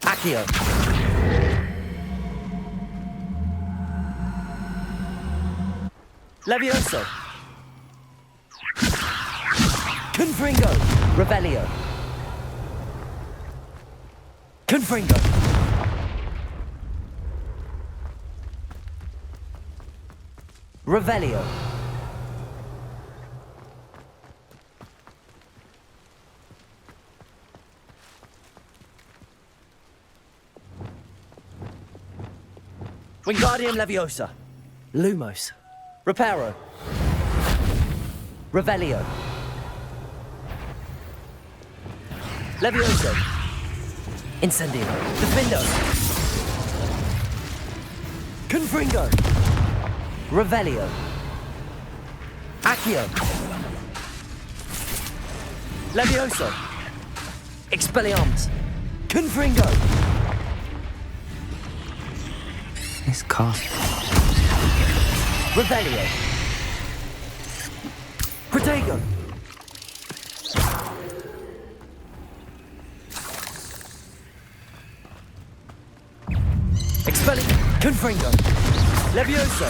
Accio. Levioso. Confringo. Revelio. Confringo. Revelio. Wingardium Leviosa. Lumos. Reparo. Revelio. Levioso. Incendio. Defendo. Confringo. Revelio. Accio. Levioso. Expelliarmus. Confringo. This cast. Revelio. Protego. Expelli. Confringo. Levioso.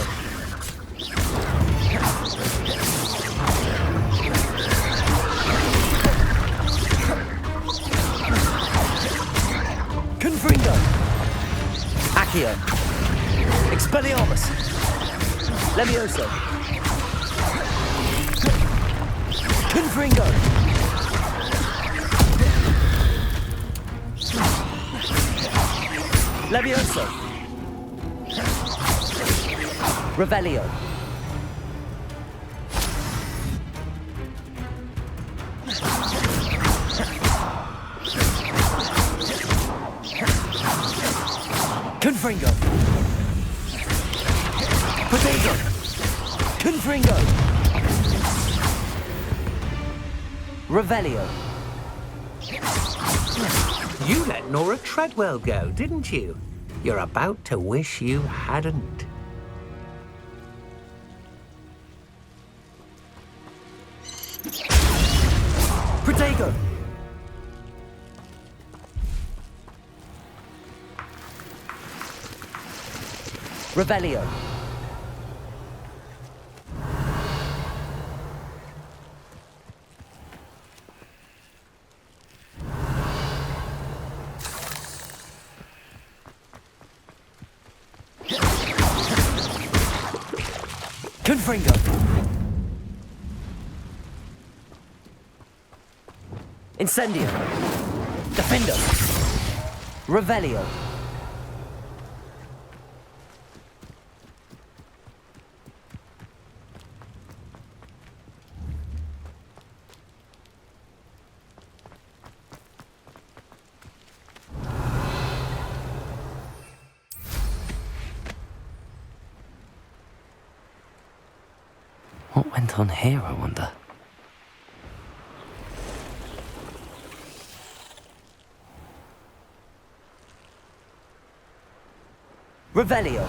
Confringo. Accio. Expelliarmus. Levioso. Confringo. Levioso. Revelio. Confringo. Protego. Confringo. Revelio. You let Nora Treadwell go, didn't you? You're about to wish you hadn't. Protego. Revelio. Confringo. Incendio. Defendo. Revelio. What went on here, I wonder? Revelio.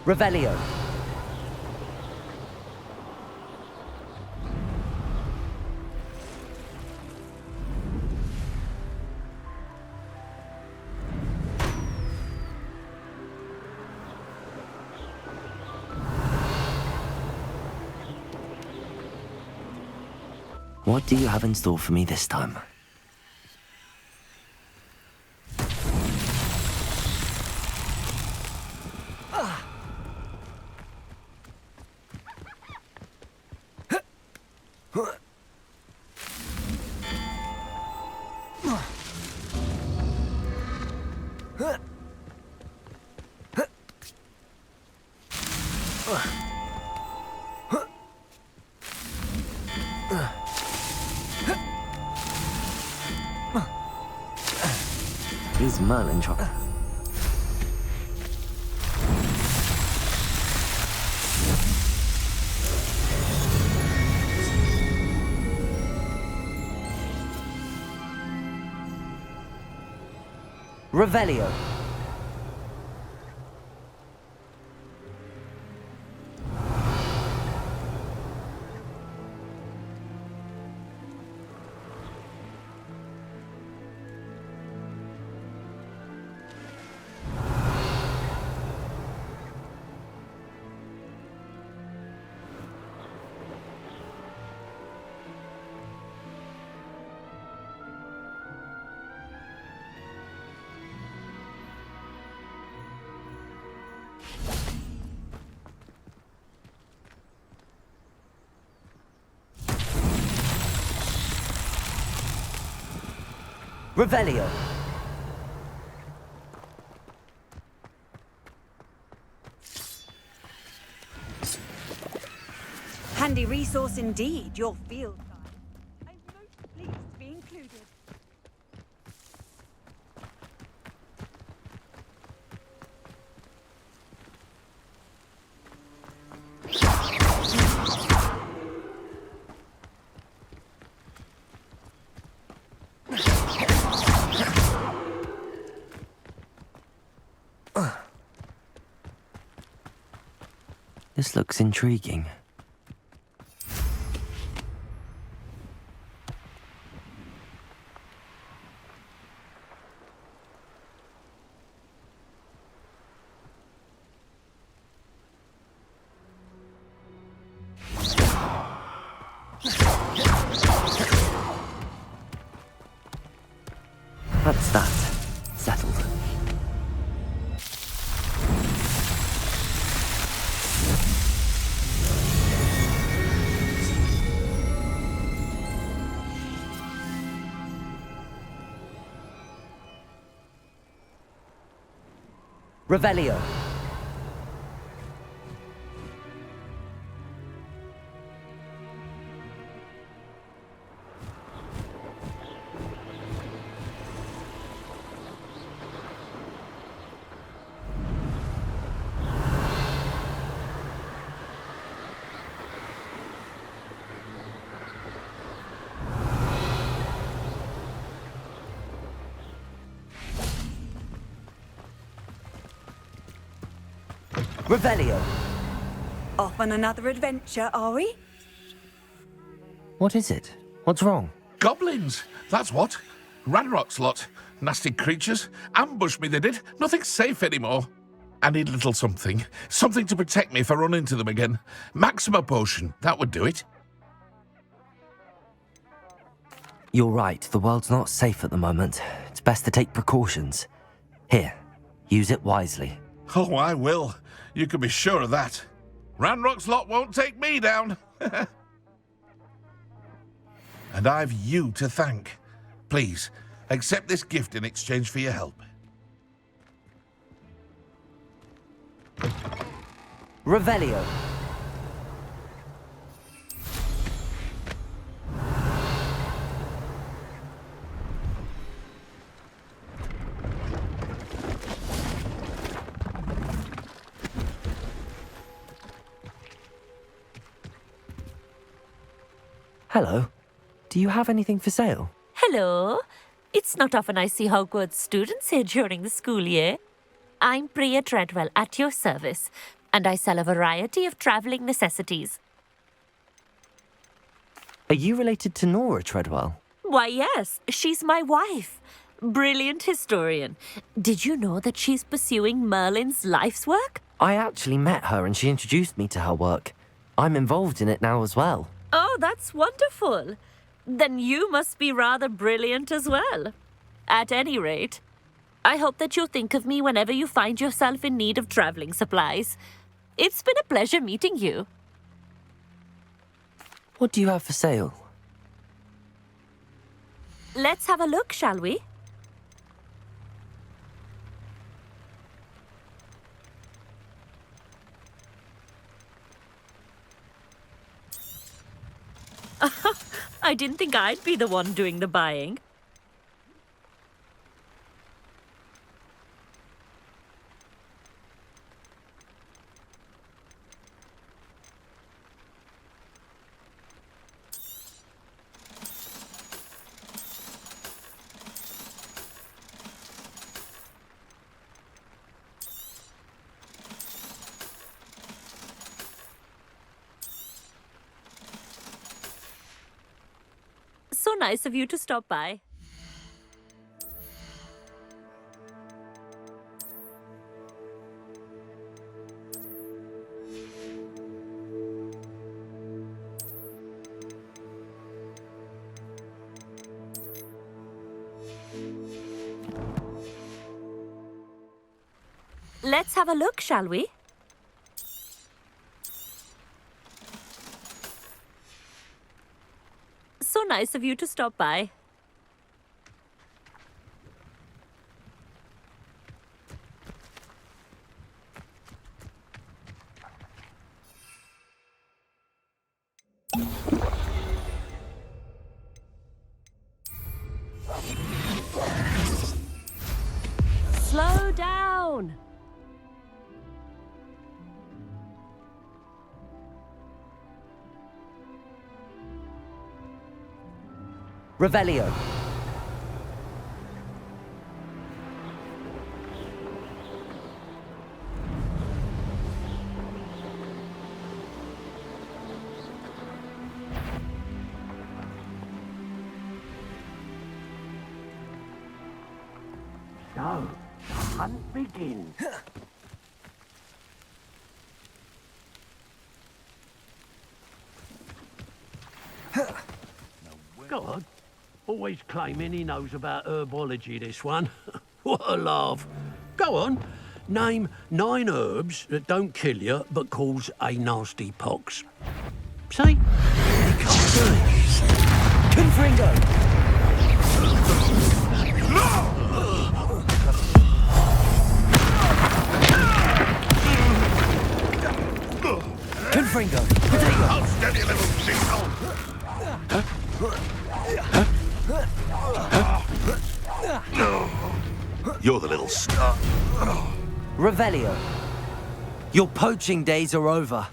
Revelio. What do you have in store for me this time? These Merlin chocolate. Revelio. Revelio. Handy resource indeed, your field guide. I'm most pleased to be included. This looks intriguing. That's that. Settled. Revelio. Revelio. Off on another adventure, are we? What is it? What's wrong? Goblins! That's what. Ranrock's lot. Nasty creatures. Ambushed me, they did. Nothing's safe anymore. I need a little something. Something to protect me if I run into them again. Maxima potion. That would do it. You're right. The world's not safe at the moment. It's best to take precautions. Here, use it wisely. Oh, I will. You can be sure of that. Ranrock's lot won't take me down. And I've you to thank. Please, accept this gift in exchange for your help. Revelio. Hello. Do you have anything for sale? Hello. It's not often I see Hogwarts students here during the school year. I'm Bria Treadwell, at your service. and I sell a variety of traveling necessities. Are you related to Nora Treadwell? Why, yes, she's my wife. Brilliant historian. Did you know that she's pursuing Merlin's life's work? I actually met her and she introduced me to her work. I'm involved in it now as well. Oh, that's wonderful. Then you must be rather brilliant as well. At any rate, I hope that you'll think of me whenever you find yourself in need of traveling supplies. It's been a pleasure meeting you. What do you have for sale? Let's have a look, shall we? I didn't think I'd be the one doing the buying. So nice of you to stop by. Let's have a look, shall we? So nice of you to stop by. Slow down. Revelio. So, the hunt begins. Go on. Always claiming he knows about herbology, this one. What a laugh. Go on. Name 9 herbs that don't kill you, but cause a nasty pox. See? You can't do it. Confringo! Confringo! Potato! I'll steady a little shithole! You're the little star. Revelio. Your poaching days are over.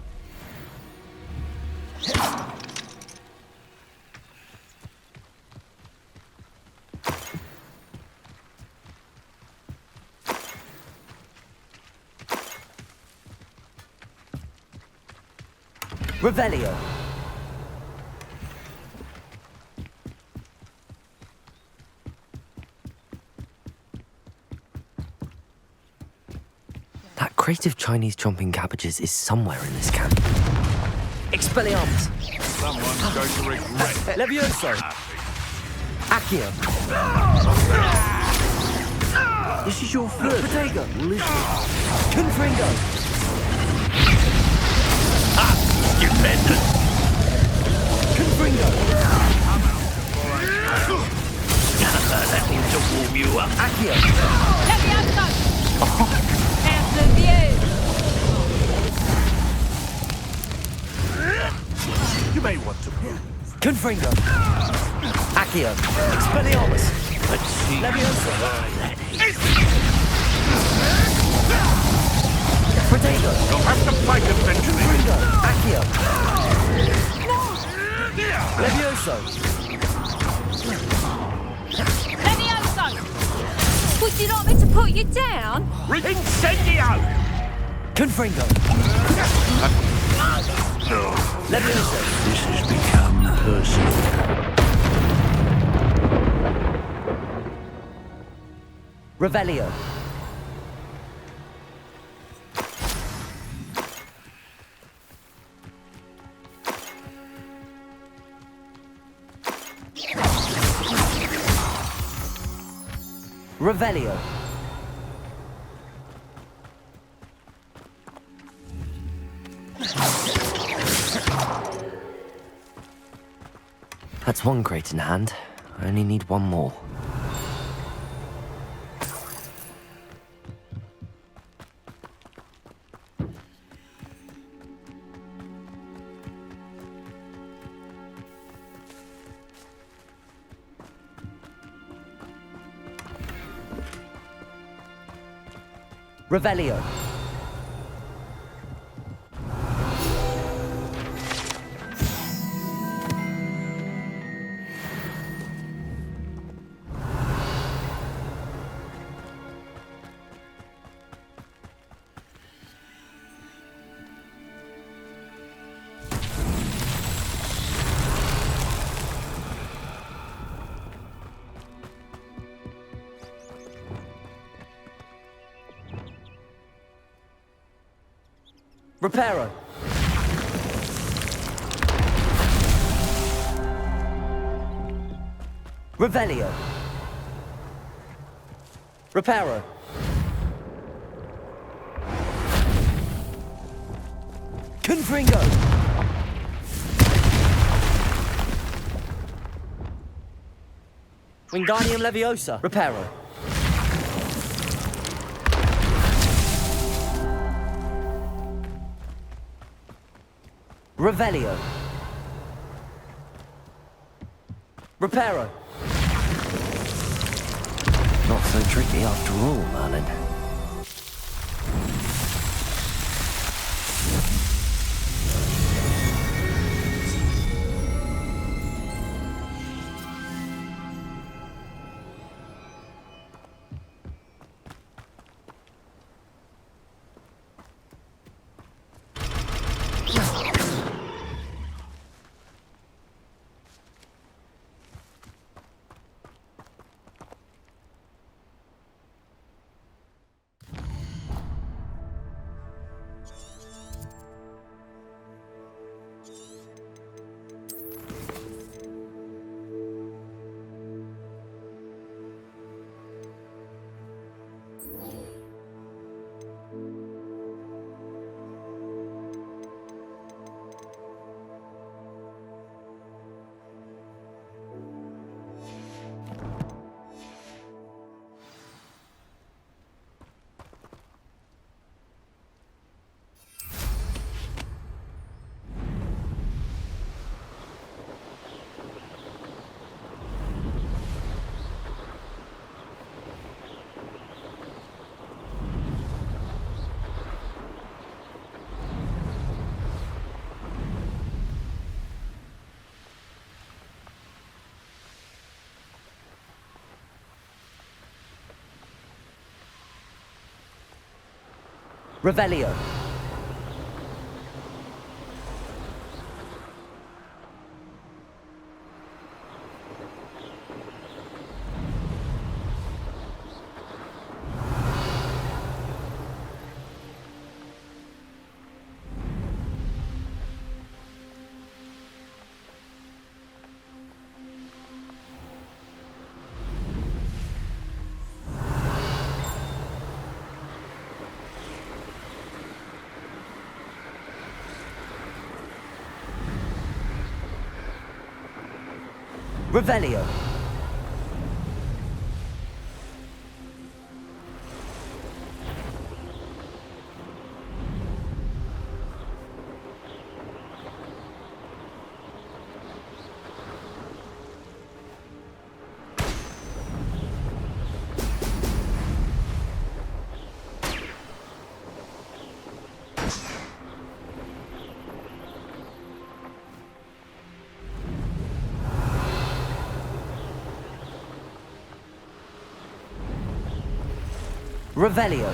Revelio. That crate of Chinese chomping cabbages is somewhere in this camp. Expelliarmus. Someone's going to regret. Levioso. Accio. This is your third. Potato. Confringo. Stupendous. Confringo. That ought to warm you up. Accio. Levioso! Out of view! You may want to move. Confringo. Accio. Expelliarmus. Let's see. Levioso. Potato. You'll have to fight eventually. Confringo. Accio. Levioso. Levioso! Would you like me to put you down? Incendio! Confringo! Leviosa! This has become personal. Revelio! Revelio! That's one crate in hand. I only need one more. Revelio. Reparo. Revelio. Reparo. Confringo. Wingardium Leviosa. Reparo. Revelio. Reparo. Not so tricky after all, Merlin. Revelio. Revelio. Revelio.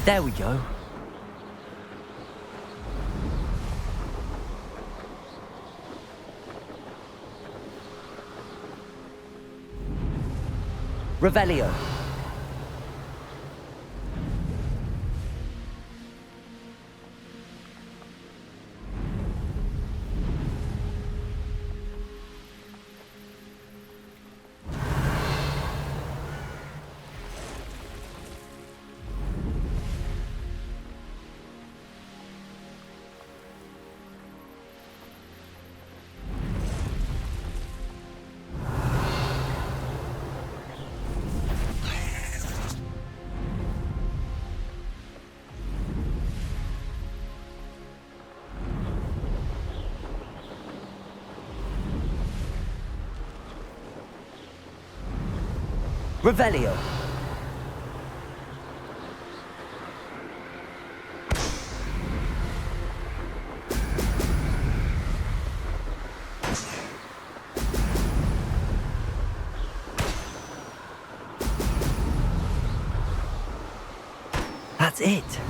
There we go. Revelio. Revelio. That's it.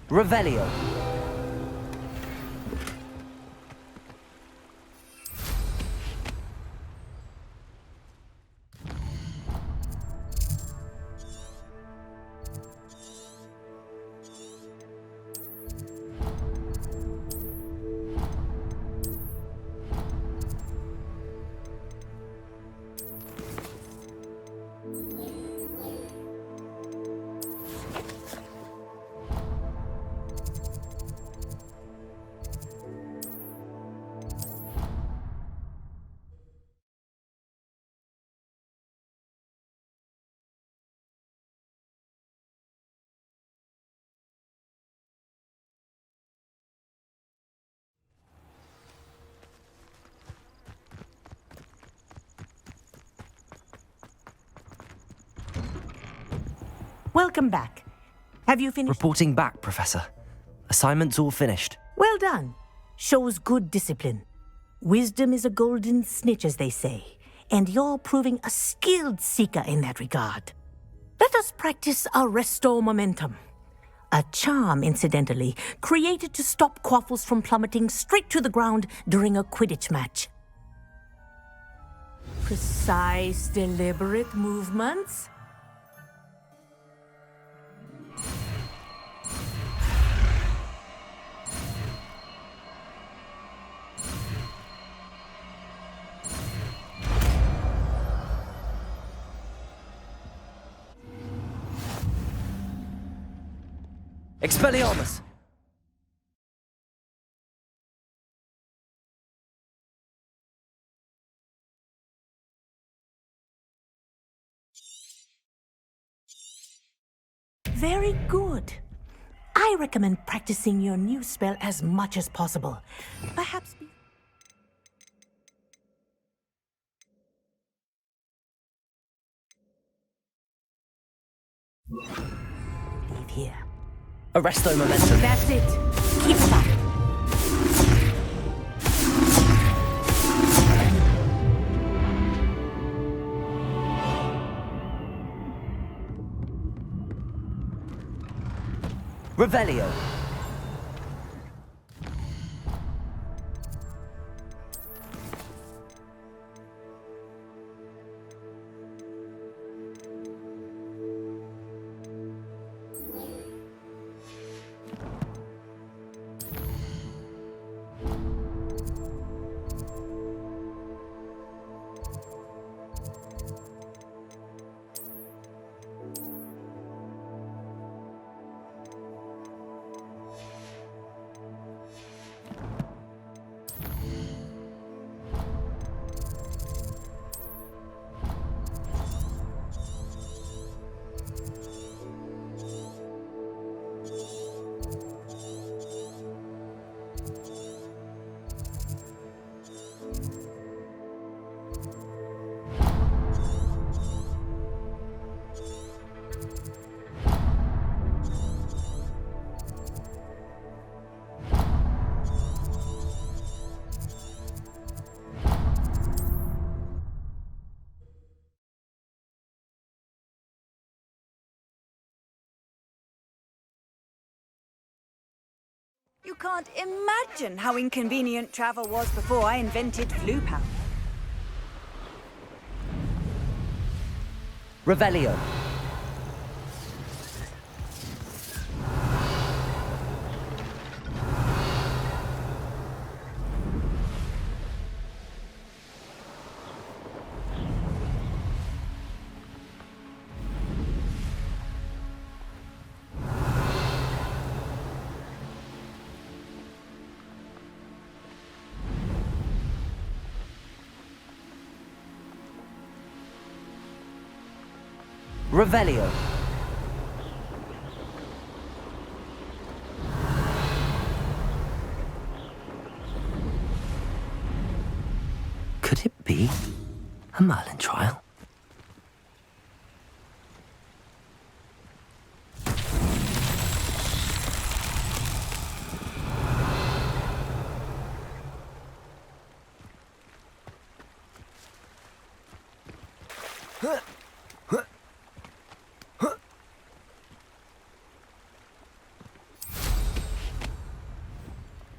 Revelio. Welcome back. Have you finished? Reporting back, Professor. Assignment's all finished. Well done. Shows good discipline. Wisdom is a golden snitch, as they say, and you're proving a skilled seeker in that regard. Let us practice our restore momentum. A charm, incidentally, created to stop quaffles from plummeting straight to the ground during a Quidditch match. Precise, deliberate movements. Expelliarmus! Very good. I recommend practicing your new spell as much as possible. Perhaps leave here. Arresto momentum. That's it. Keep it up. Revelio. You can't imagine how inconvenient travel was before I invented flu powder. Revelio. Revelio. Could it be a Merlin trial?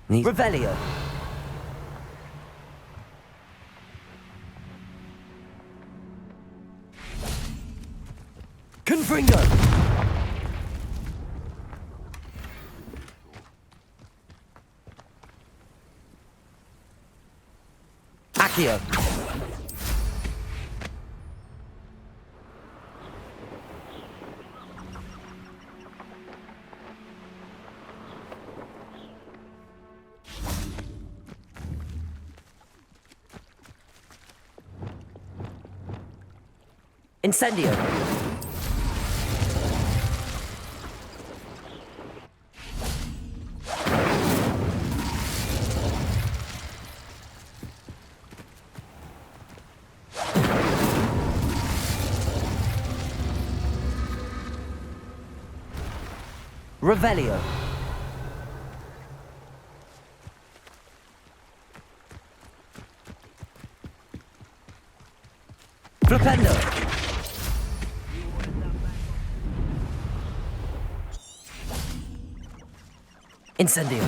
Revelio. Confringo. Accio. Incendio. Revelio. Flipendo. Incendio.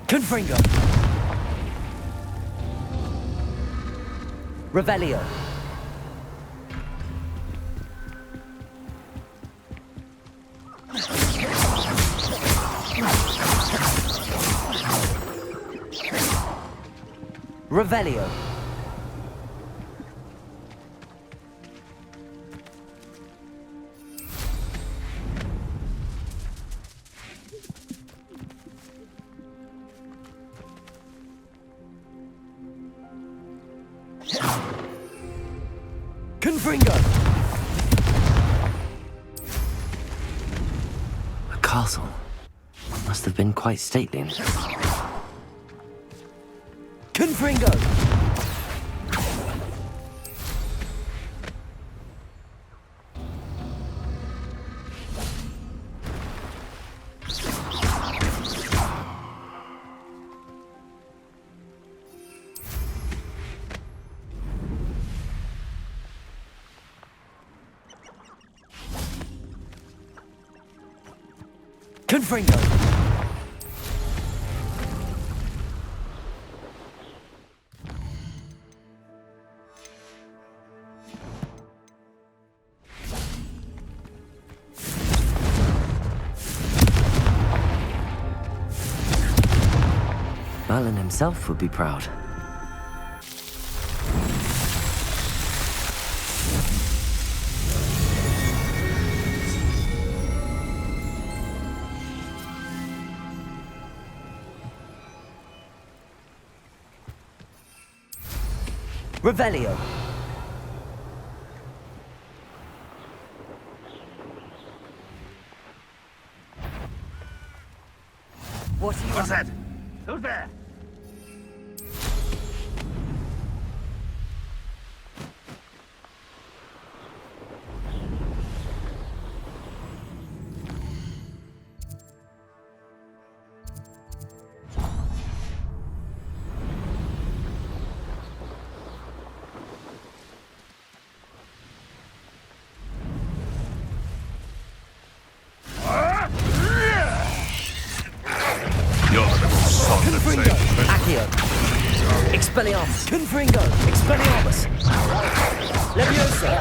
Confringo. Revelio. Revelio. Confringo. A castle. Must have been quite stately. Confringo. Confringo. Merlin himself would be proud. Revelio. What's that? Who's there? Expelliarmus! Confringo! Expelliarmus! Leviosa!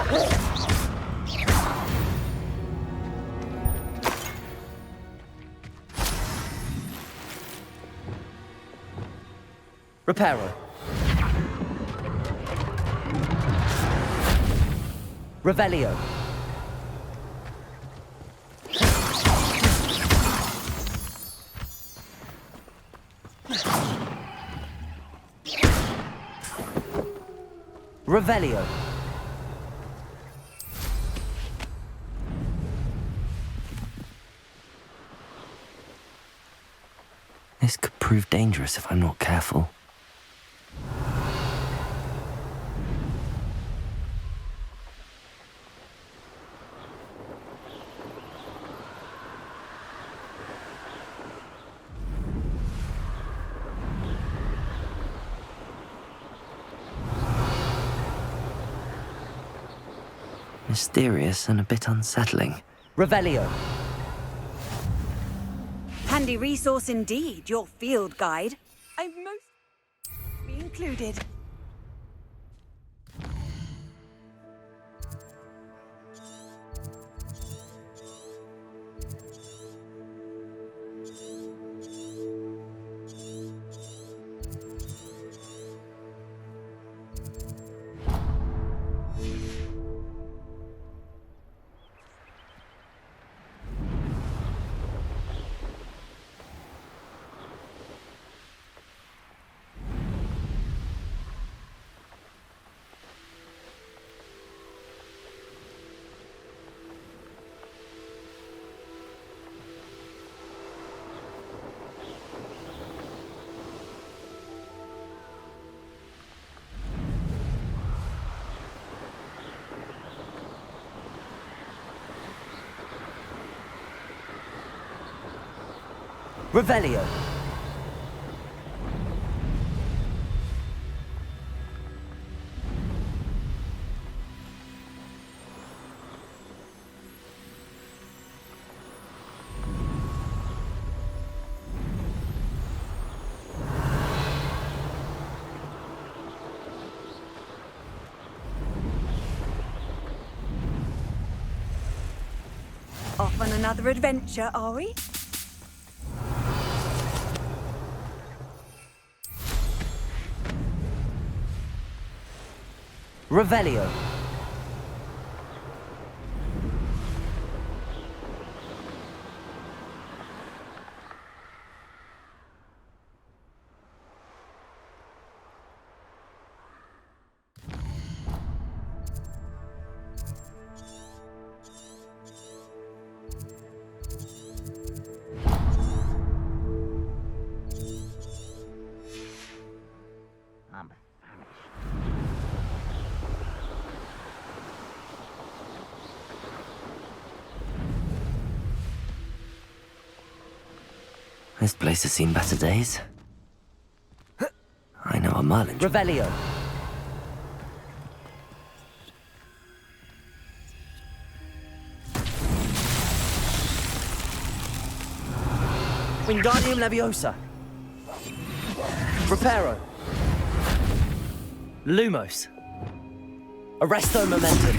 Reparo. Revelio. Revelio. This could prove dangerous if I'm not careful. Mysterious and a bit unsettling. Revelio. Handy resource indeed, your field guide. I've most be included. Revelio. Off on another adventure, are we? Revelio. This place has seen better days. I know a Merlin. Revelio. Wingardium Leviosa. Reparo. Lumos. Arresto Momentum.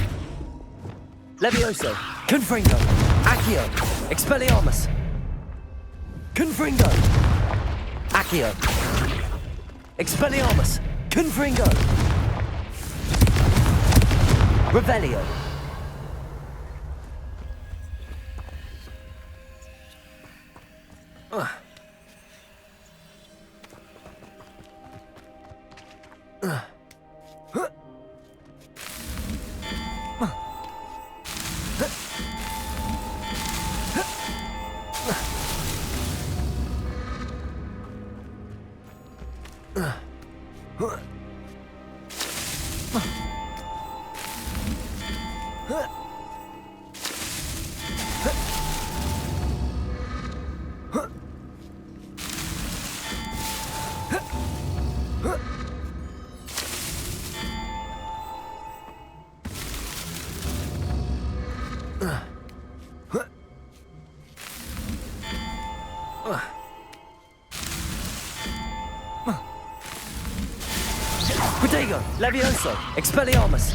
Levioso. Confringo. Accio. Expelliarmus. Confringo. Accio. Expelliarmus. Confringo. Revelio. Protego! Levioso! Expelliarmus!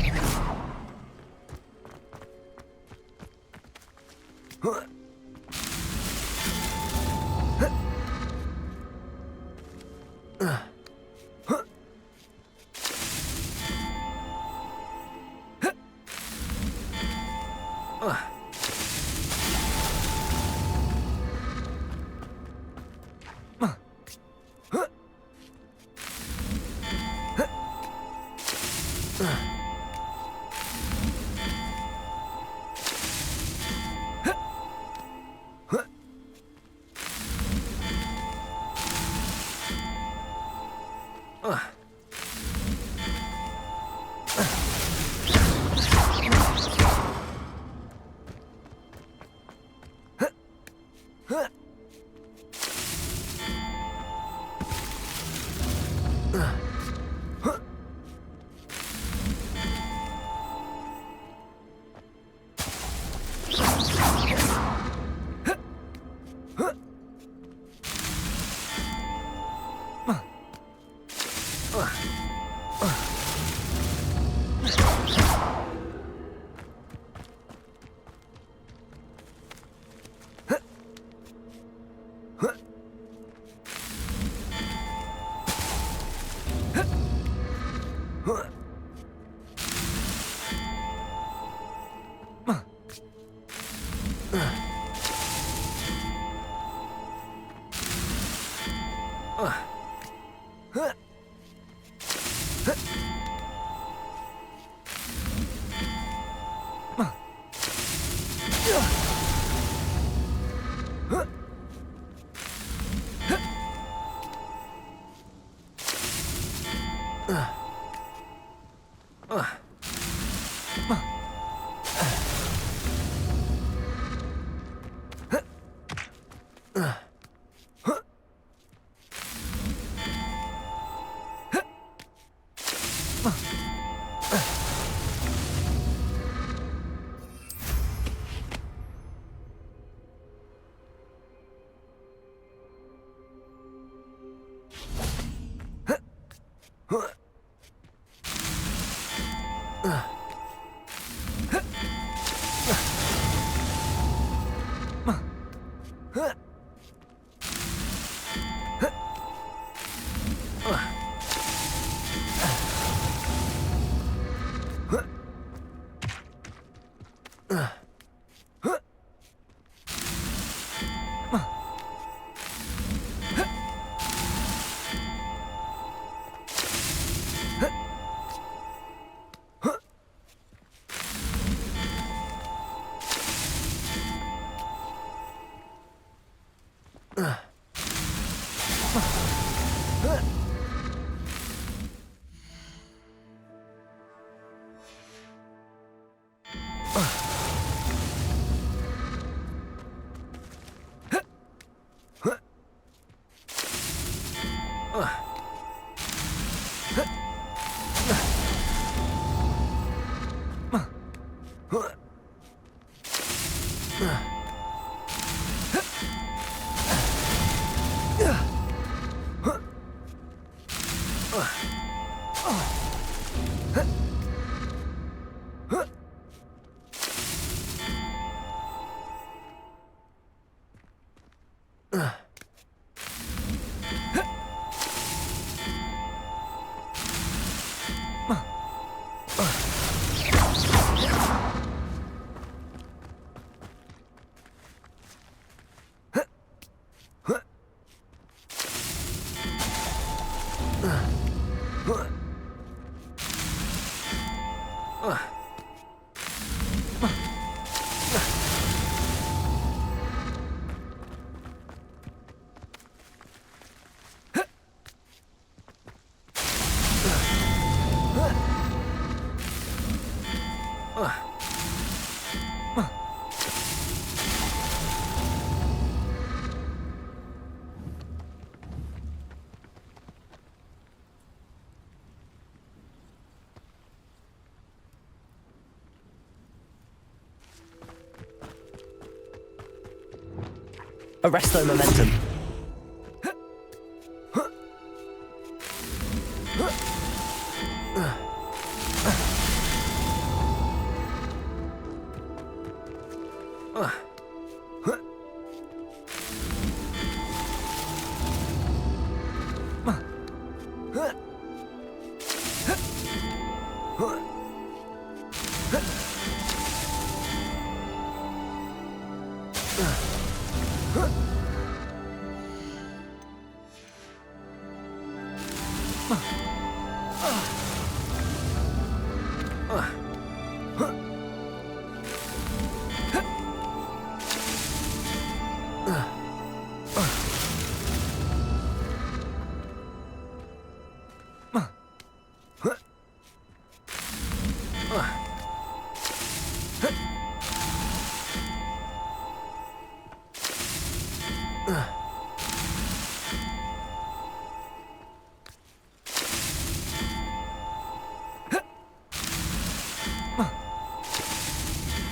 Arresto momentum.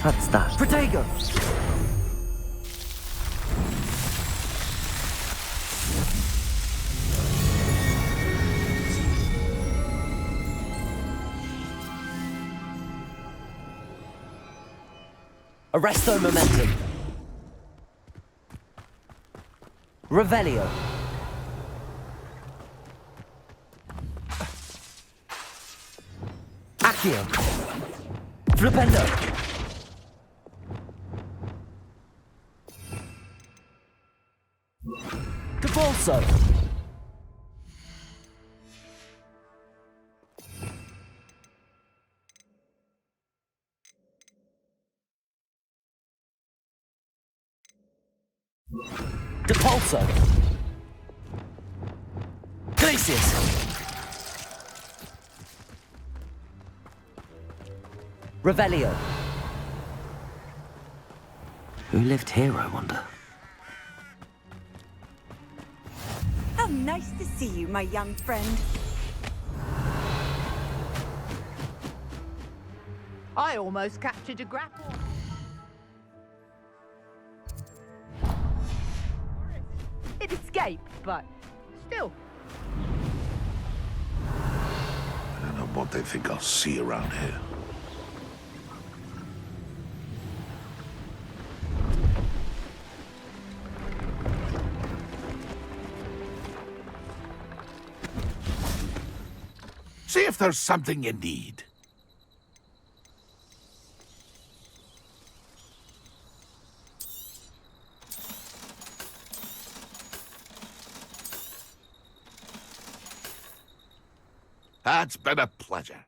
That's that. Protego! Arresto momentum. Revelio. Accio. Flipendo. Cabalso. Depulso. Glacius. Revelio. Who lived here, I wonder? How nice to see you, my young friend. I almost captured a grapple. It escaped, but still. I don't know what they think I'll see around here. See if there's something you need. It's been a pleasure.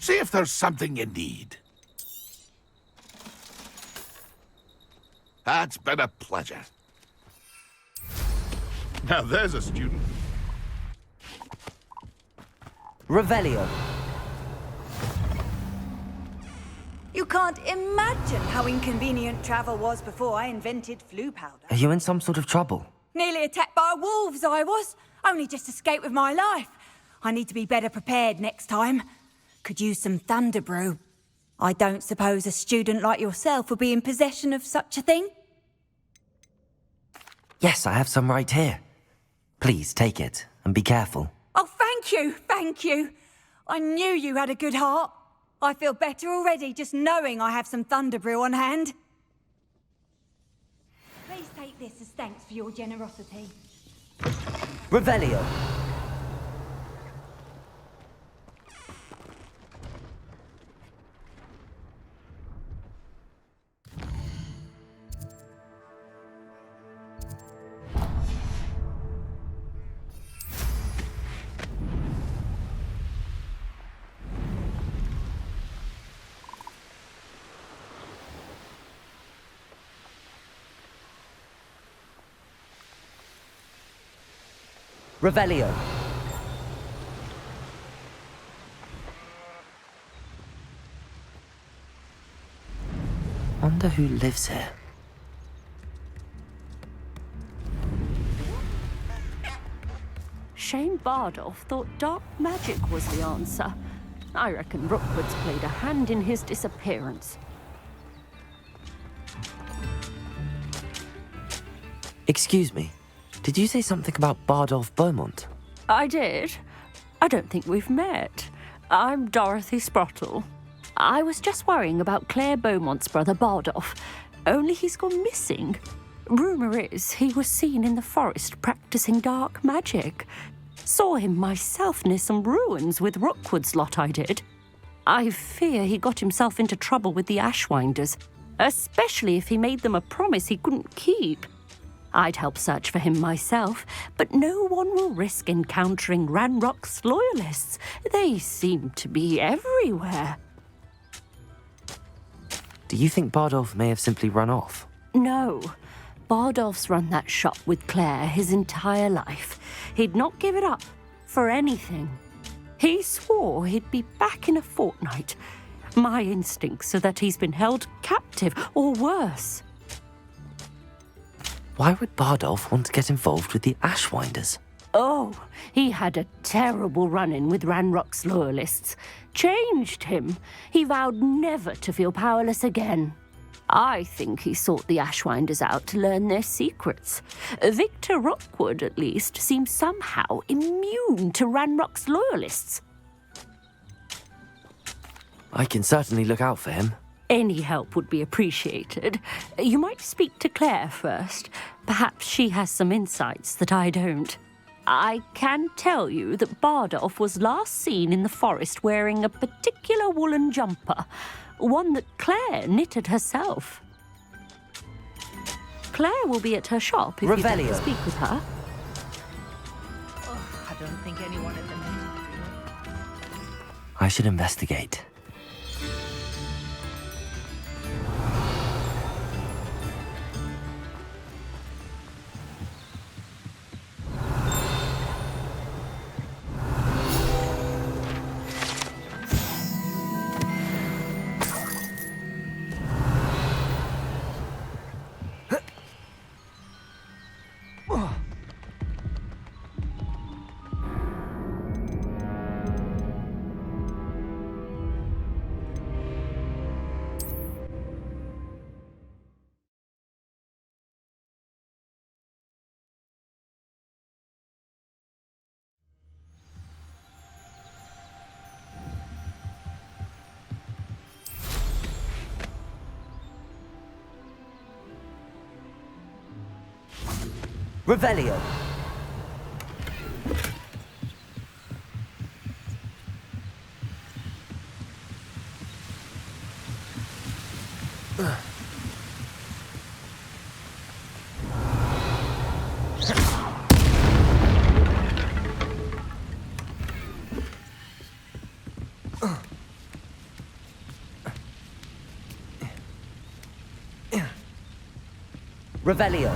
See if there's something you need. It's been a pleasure. Now there's a student. Revelio. You can't imagine how inconvenient travel was before I invented flu powder. Are you in some sort of trouble? Nearly attacked by wolves, I was. Only just escaped with my life. I need to be better prepared next time. Could use some thunder brew. I don't suppose a student like yourself would be in possession of such a thing? Yes, I have some right here. Please take it, and be careful. Oh, thank you, thank you. I knew you had a good heart. I feel better already just knowing I have some thunder brew on hand. Please take this as thanks for your generosity. Revelio. Revelio. Wonder who lives here. shame Bardolph thought dark magic was the answer. I reckon Rookwood's played a hand in his disappearance. Excuse me, did you say something about Bardolph Beaumont? I did. I don't think we've met. I'm Dorothy Sprottle. I was just worrying about Claire Beaumont's brother Bardolph, only he's gone missing. Rumour is he was seen in the forest practicing dark magic. Saw him myself near some ruins with Rookwood's lot I did. I fear he got himself into trouble with the Ashwinders, especially if he made them a promise he couldn't keep. I'd help search for him myself, but no one will risk encountering Ranrock's loyalists. They seem to be everywhere. Do you think Bardolph may have simply run off? No. Bardolph's run that shop with Claire his entire life. He'd not give it up for anything. He swore he'd be back in a fortnight. My instincts are that he's been held captive, or worse. Why would Bardolph want to get involved with the Ashwinders? Oh, he had a terrible run-in with Ranrock's loyalists. Changed him. He vowed never to feel powerless again. I think he sought the Ashwinders out to learn their secrets. Victor Rookwood, at least, seems somehow immune to Ranrock's loyalists. I can certainly look out for him. Any help would be appreciated. You might speak to Claire first. Perhaps she has some insights that I don't. I can tell you that Bardolph was last seen in the forest wearing a particular woolen jumper, one that Claire knitted herself. Claire will be at her shop if you'd like to speak with her. Oh, I don't think anyone at the minute. I should investigate. Revelio. Revelio.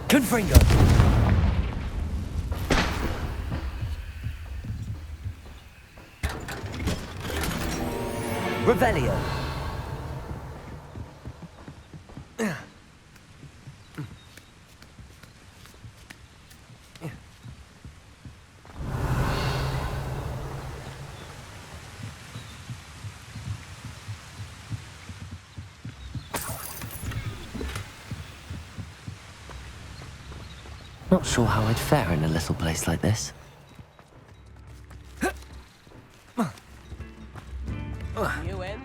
Confringo. Revelio. Not sure how I'd fare in a little place like this.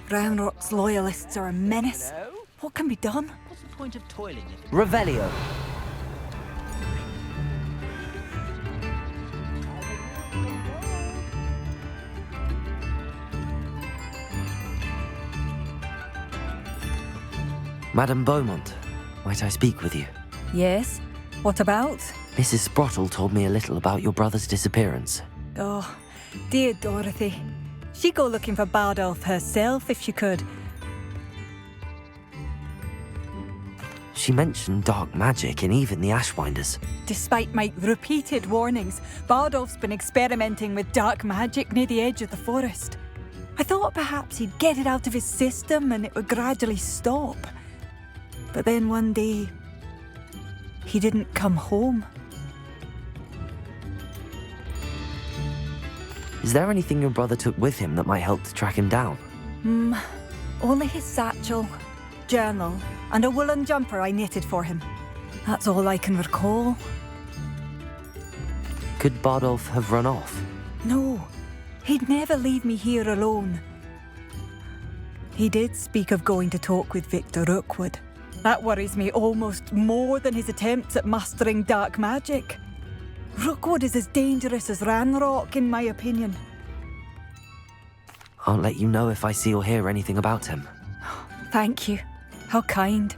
Ranrock's loyalists are a menace. What can be done? What's the point of toiling if Revelio. Madame Beaumont, might I speak with you? Yes? What about? Mrs. Sprottle told me a little about your brother's disappearance. Oh, dear Dorothy. She'd go looking for Bardolph herself if she could. She mentioned dark magic and even the Ashwinders. Despite my repeated warnings, Bardolph's been experimenting with dark magic near the edge of the forest. I thought perhaps he'd get it out of his system and it would gradually stop. But then one day, he didn't come home. Is there anything your brother took with him that might help to track him down? Only his satchel, journal, and a woolen jumper I knitted for him. That's all I can recall. Could Bardolph have run off? No, he'd never leave me here alone. He did speak of going to talk with Victor Rookwood. That worries me almost more than his attempts at mastering dark magic. Rookwood is as dangerous as Ranrock, in my opinion. I'll let you know if I see or hear anything about him. Thank you. How kind.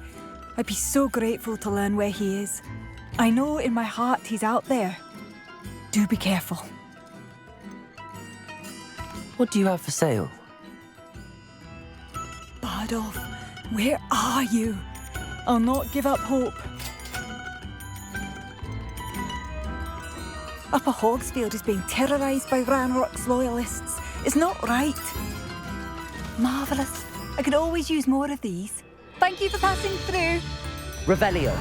I'd be so grateful to learn where he is. I know in my heart he's out there. Do be careful. What do you have for sale? Bardolph, where are you? I'll not give up hope. Upper Hogsfield is being terrorised by Ranrock's loyalists. It's not right. Marvellous. I could always use more of these. Thank you for passing through. Revelio.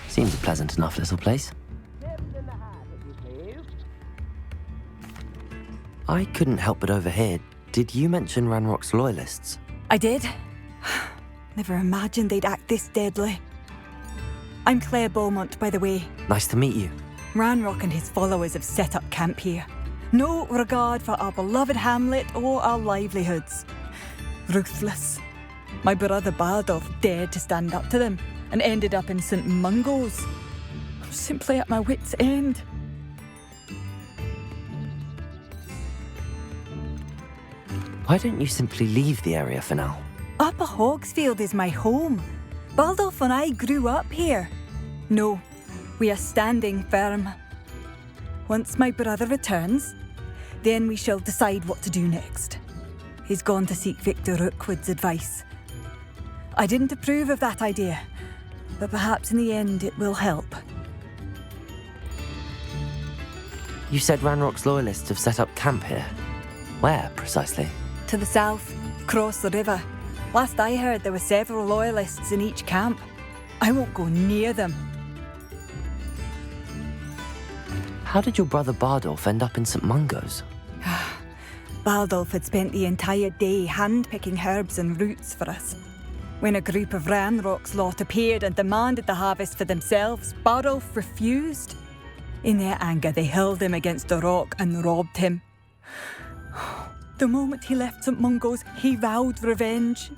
Seems a pleasant enough little place. I couldn't help but overhear. Did you mention Ranrock's loyalists? I did. Never imagined they'd act this deadly. I'm Claire Beaumont, by the way. Nice to meet you. Ranrock and his followers have set up camp here. No regard for our beloved hamlet or our livelihoods. Ruthless. My brother Bardolph dared to stand up to them and ended up in St. Mungo's. I'm simply at my wit's end. Why don't you simply leave the area for now? Upper Hogsfield is my home. Bardolph and I grew up here. No, we are standing firm. Once my brother returns, then we shall decide what to do next. He's gone to seek Victor Rookwood's advice. I didn't approve of that idea, but perhaps in the end it will help. You said Ranrock's loyalists have set up camp here. Where, precisely? To the south, across the river. Last I heard, there were several loyalists in each camp. I won't go near them. How did your brother Bardolph end up in St. Mungo's? Bardolph had spent the entire day hand-picking herbs and roots for us. When a group of Ranrock's lot appeared and demanded the harvest for themselves, Bardolph refused. In their anger, they hurled him against a rock and robbed him. The moment he left St. Mungo's, he vowed revenge.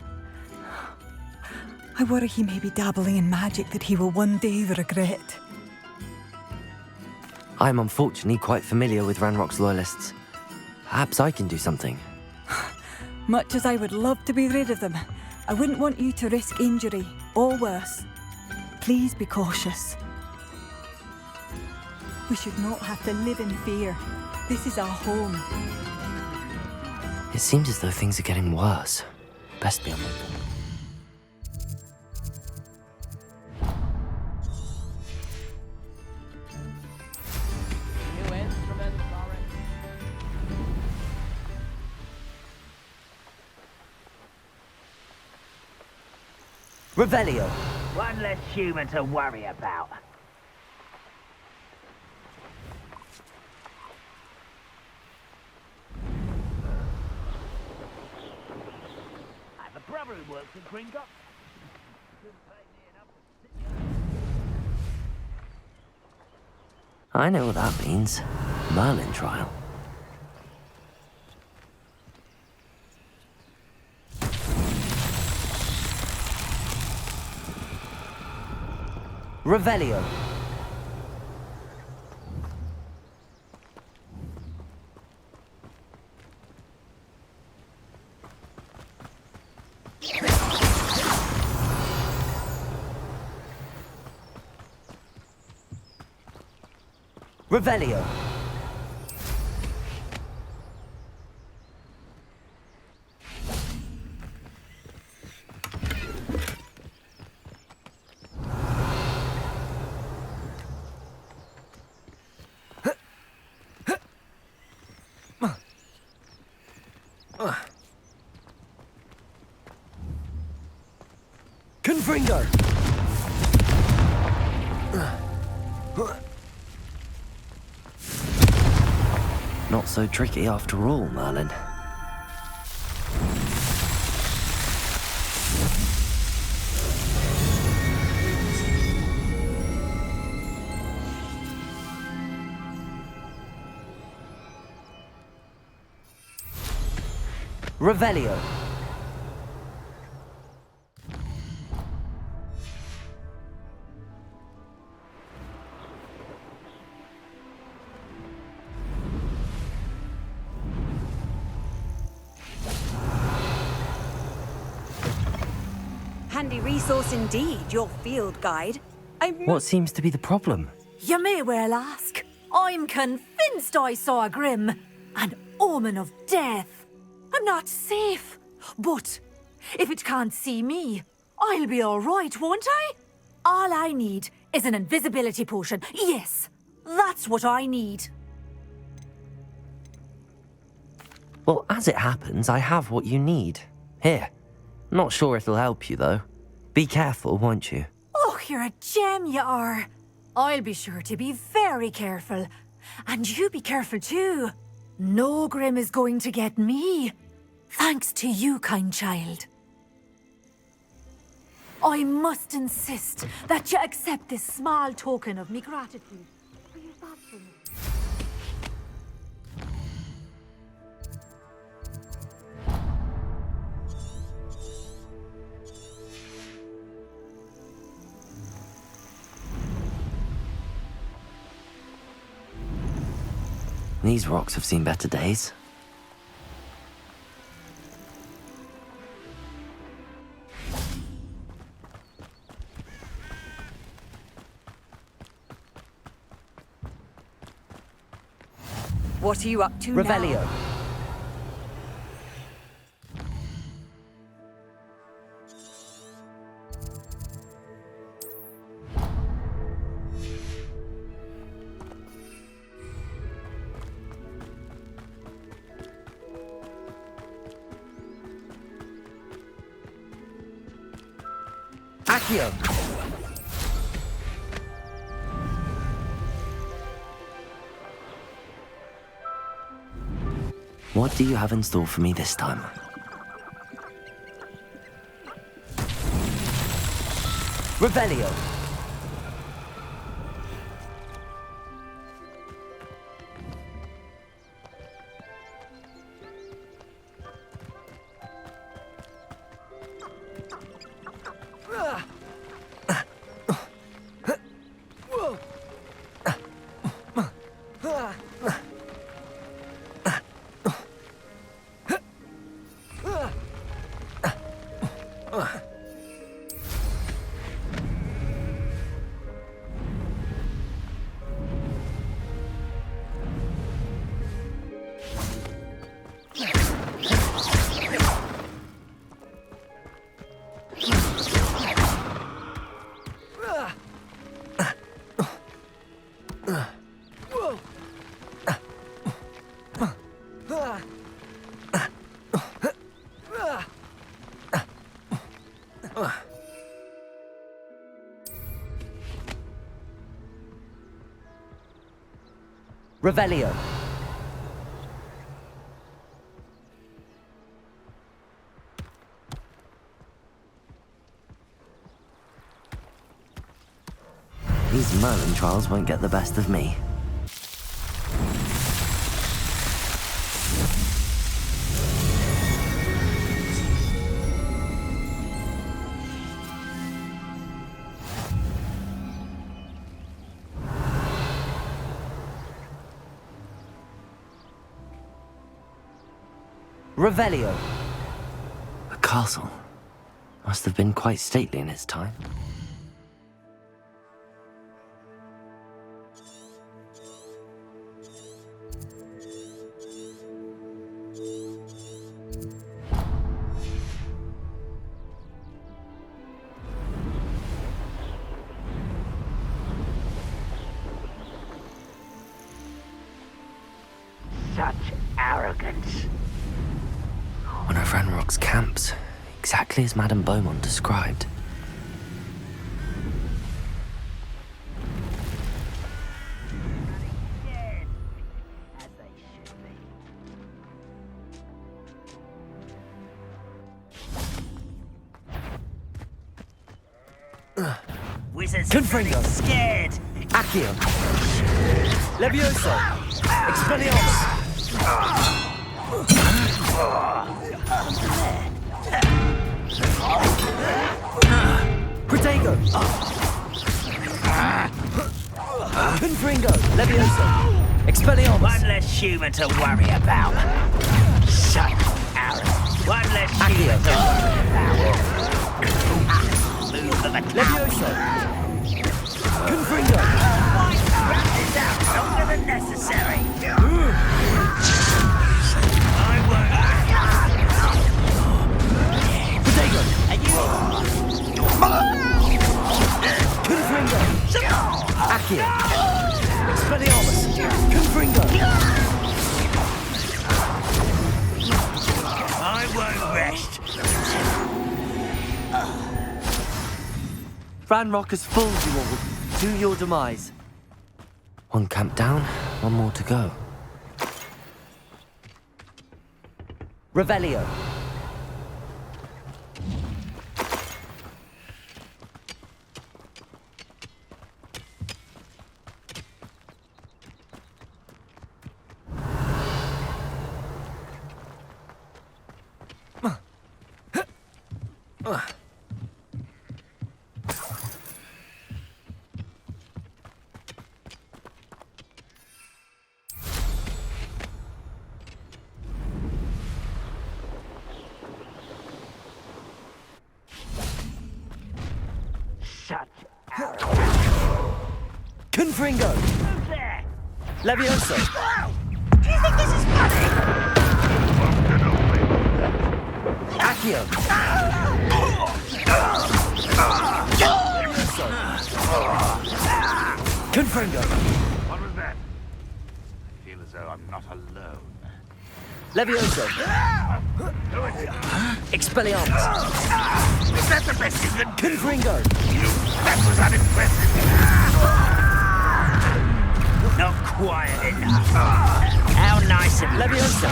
I worry he may be dabbling in magic that he will one day regret. I'm unfortunately quite familiar with Ranrock's loyalists. Perhaps I can do something. Much as I would love to be rid of them, I wouldn't want you to risk injury, or worse. Please be cautious. We should not have to live in fear. This is our home. It seems as though things are getting worse. Best be on my guard. Revelio. One less human to worry about. I have a brother who works in Gringotts. I know what that means. Merlin trial. Revelio. Revelio. Confringo! Not so tricky after all, Merlin. Revelio. Handy resource indeed, your field guide. What seems to be the problem? You may well ask. I'm convinced I saw a Grim, an omen of death. I'm not safe. But if it can't see me, I'll be all right, won't I? All I need is an invisibility potion. Yes, that's what I need. Well, as it happens, I have what you need. Here. Not sure it'll help you, though. Be careful, won't you? Oh, you're a gem, you are. I'll be sure to be very careful. And you be careful too. No Grim is going to get me. Thanks to you, kind child. I must insist that you accept this small token of me gratitude for your thoughtfulness. These rocks have seen better days. What are you up to Revelio. now? Accio. What do you have in store for me this time? Revelio. Revelio. These Merlin trials won't get the best of me. Revelio. A castle. Must have been quite stately in its time. Ranrock's camps, exactly as Madame Beaumont described. Wizards Confringo! Scared! Accio! Levioso! Expelliarmus! Protego! Confringo! Levioso! Expelliarmus! One less human to worry about. Shut out. One less human to worry about. Move to the Levioso! Confringo! Wrap this out longer than necessary. I won't. Protego! Confringo! Accio! Expelliarmus! Confringo! I won't rest. Ranrock has fooled you all. To your demise. One camp down, one more to go. Revelio. Shut out. Confringo! Who's there? Levioso! Do you think this is funny? Accio! Levioso! Confringo! What was that? I feel as though I'm not alone. Levioso! Expelliarmus! Is that the best you can do? Confringo! That was unimpressive. Not quiet enough. How nice of you. Levioso!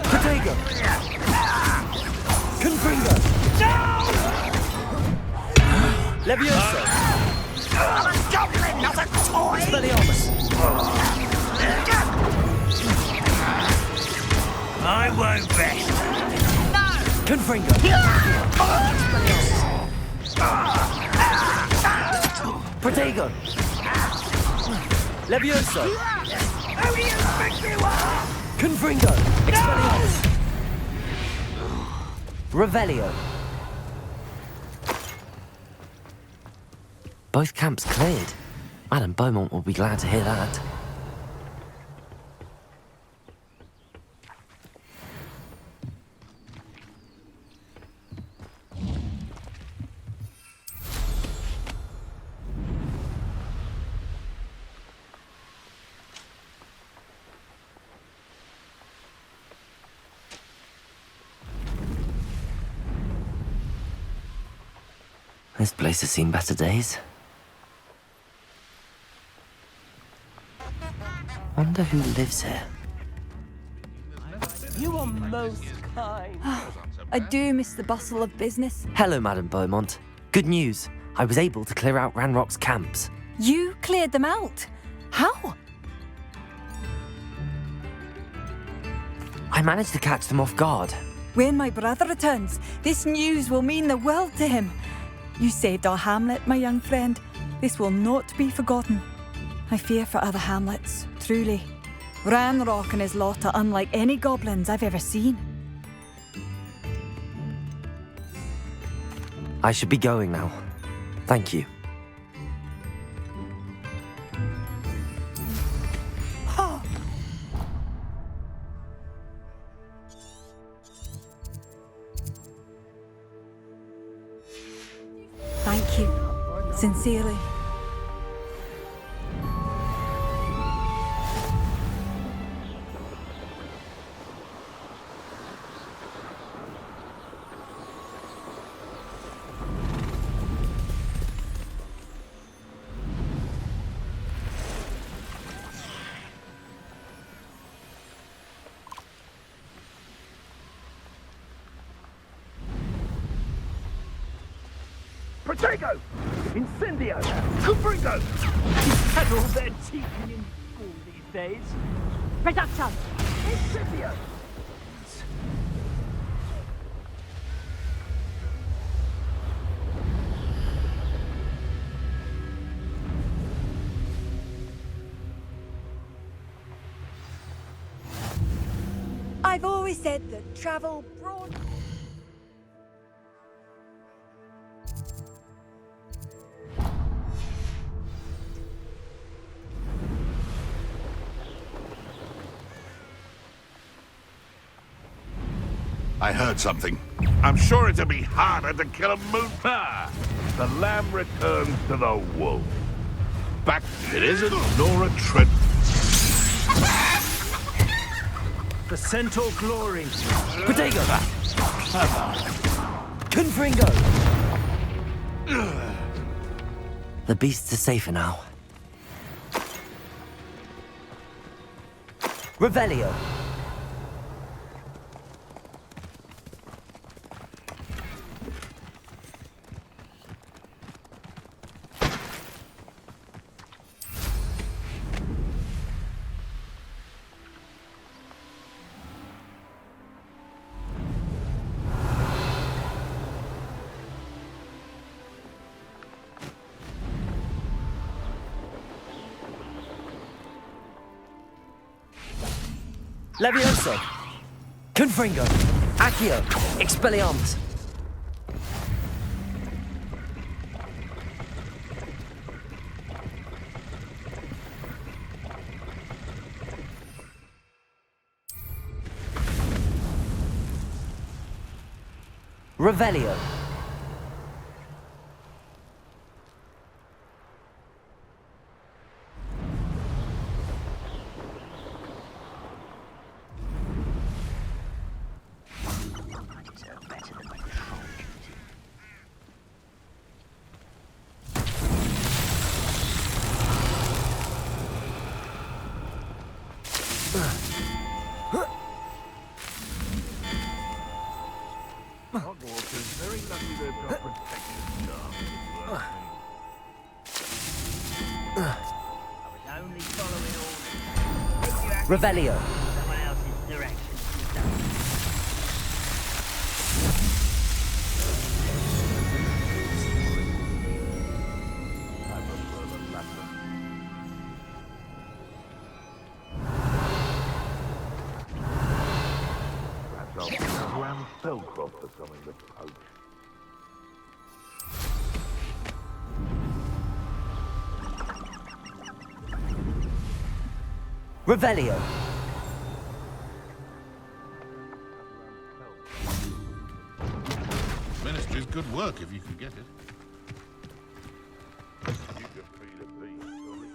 Protego! Confringo! Levioso! I'm a goblin, not a toy! Expelliarmus! I won't rest. Confringo! Protego! Levioso! Who do you think you are? Confringo! Expelliarmus! Revelio! Both camps cleared. Madame Beaumont will be glad to hear that. This place has seen better days. Wonder who lives here. You are most kind. I do miss the bustle of business. Hello, Madame Beaumont. Good news. I was able to clear out Ranrock's camps. You cleared them out? How? I managed to catch them off guard. When my brother returns, this news will mean the world to him. You saved our hamlet, my young friend. This will not be forgotten. I fear for other hamlets, truly. Ranrock and his lot are unlike any goblins I've ever seen. I should be going now. Thank you. Thank you. Sincerely. Protego! Incendio! Cupringo! Is that all they're teaching in school these days? Reduction! Incendio! I've always said that travel broad... I heard something. I'm sure it'll be harder to kill a moon. Ah, the lamb returns to the wolf. Back it isn't Nora Tread. The Centaur glory. Protego! Confringo! The beasts are safer now. Revelio! Levioso! Confringo! Accio! Expelliarmus! Revelio! Hogwarts is very lucky they've got protection charms. I was only following orders. Revelio! Someone else's directions. I prefer the latter. Perhaps I'll bring Ram Spellcroft for something to poach. Revelio! Ministry's good work if you can get it. You can feed a beast, surely.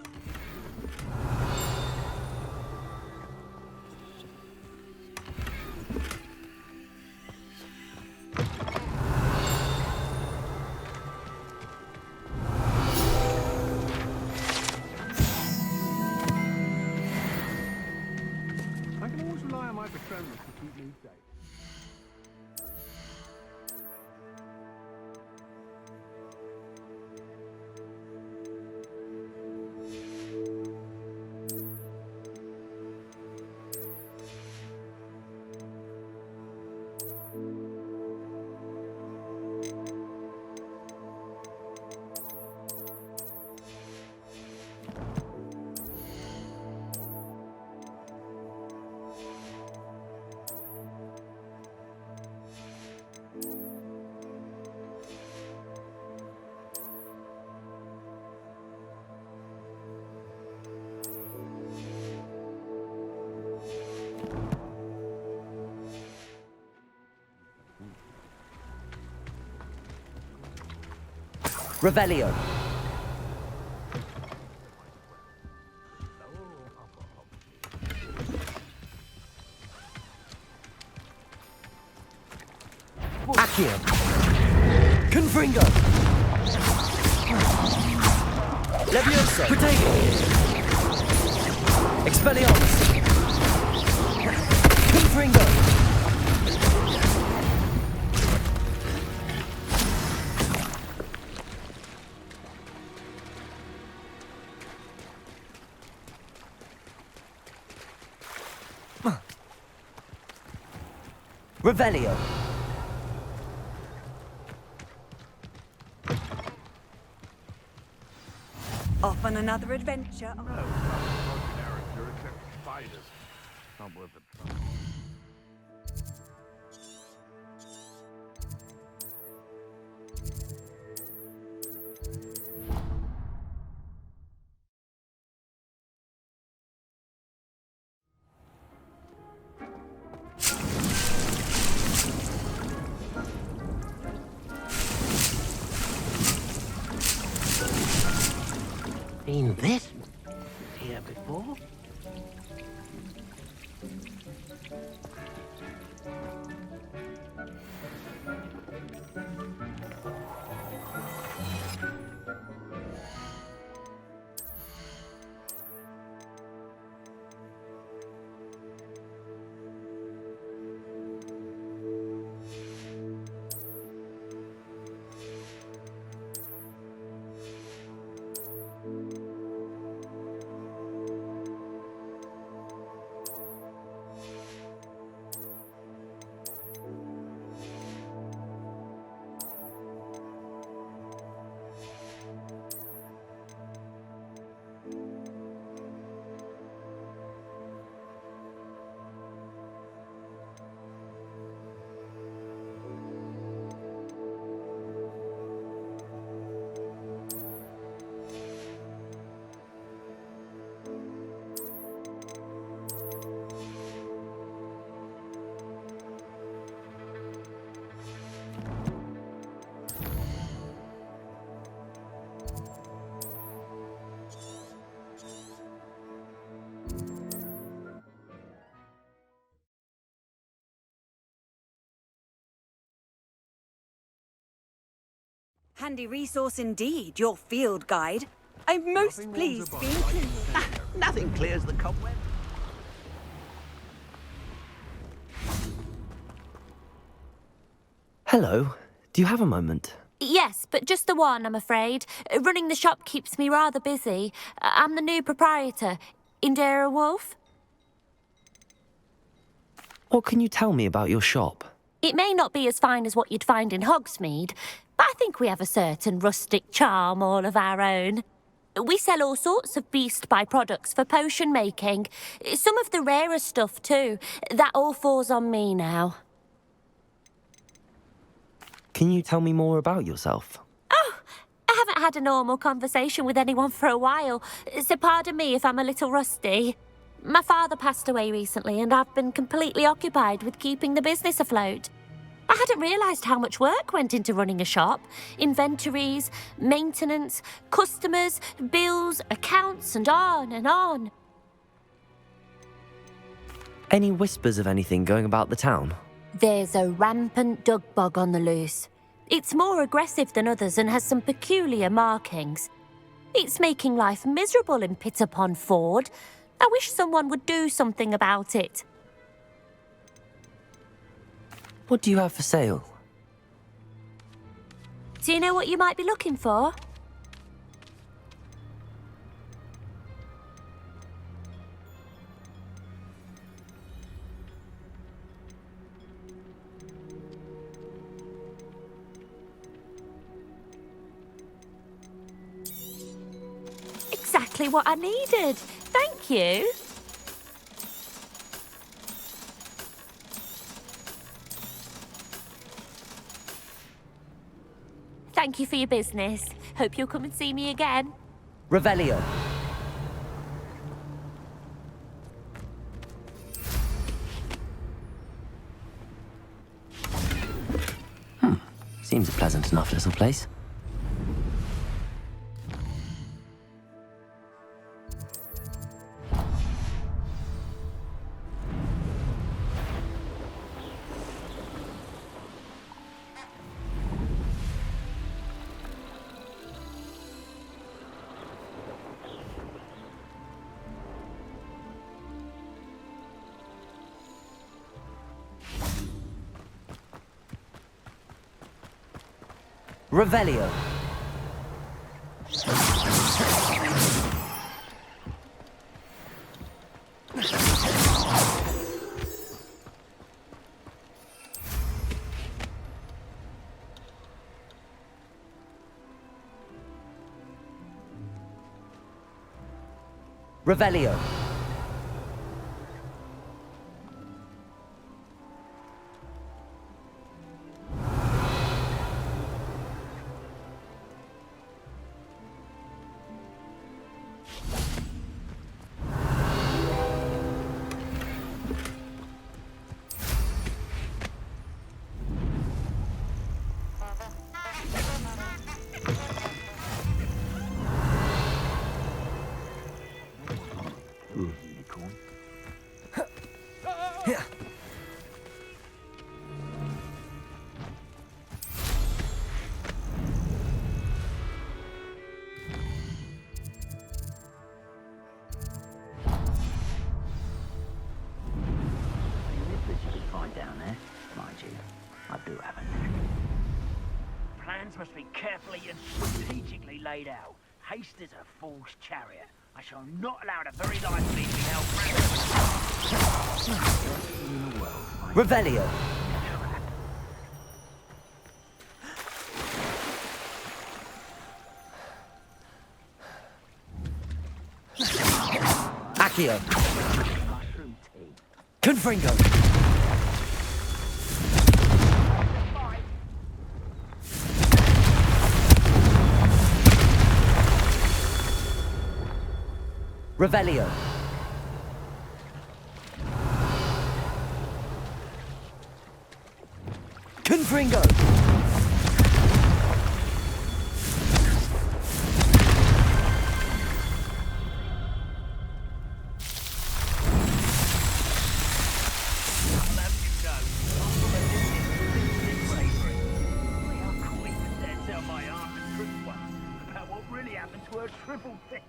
I can always rely on my Patronus to keep me safe. Revelio! Accio! Confringo! Levioso! Protego! Expelliarmus! Confringo! Revelio. Off on another adventure. No, nothing about character except spiders. Not worth the trouble. Seen this here before? Handy resource indeed, your field guide. I'm most pleased to be included. Nothing clears the cobweb. Hello. Do you have a moment? Yes, but just the one, I'm afraid. Running the shop keeps me rather busy. I'm the new proprietor, Indira Wolf. What can you tell me about your shop? It may not be as fine as what you'd find in Hogsmeade, but I think we have a certain rustic charm all of our own. We sell all sorts of beast by-products for potion making. Some of the rarer stuff, too. That all falls on me now. Can you tell me more about yourself? Oh, I haven't had a normal conversation with anyone for a while, so pardon me if I'm a little rusty. My father passed away recently, and I've been completely occupied with keeping the business afloat. I hadn't realised how much work went into running a shop. Inventories, maintenance, customers, bills, accounts, and on and on. Any whispers of anything going about the town? There's a rampant dug bug on the loose. It's more aggressive than others and has some peculiar markings. It's making life miserable in Pitterpond Ford. I wish someone would do something about it. What do you have for sale? Do you know what you might be looking for? Exactly what I needed. Thank you. Thank you for your business. Hope you'll come and see me again. Revelio. Seems a pleasant enough little place. Revelio. Revelio. Must be carefully and strategically laid out. Haste is a fool's chariot. I shall not allow the very life leading out. Revelio. Accio. Confringo. Revelio. Confringo. Tell my aunt the truth once about what really happened to her shriveled thing.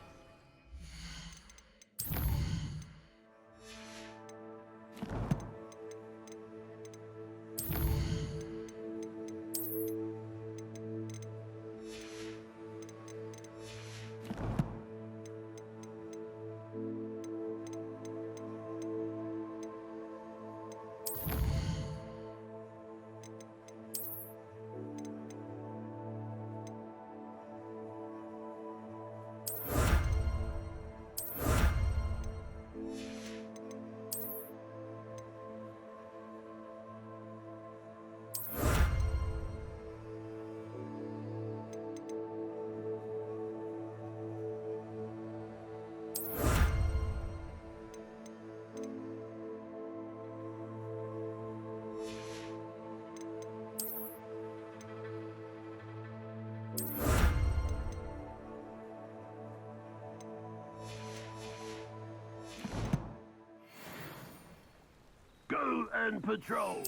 Go and patrol.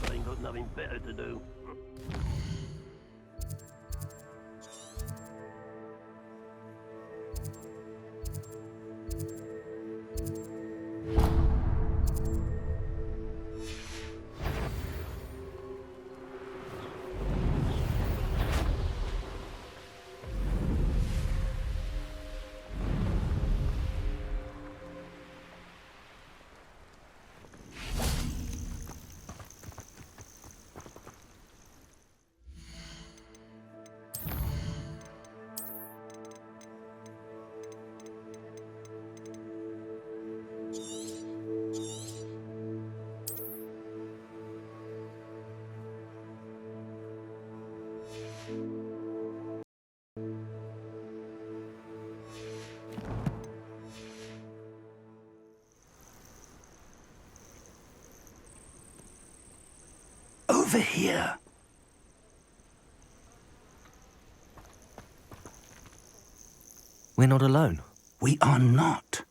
I ain't got nothing better to do. Over here. We're not alone. We are not.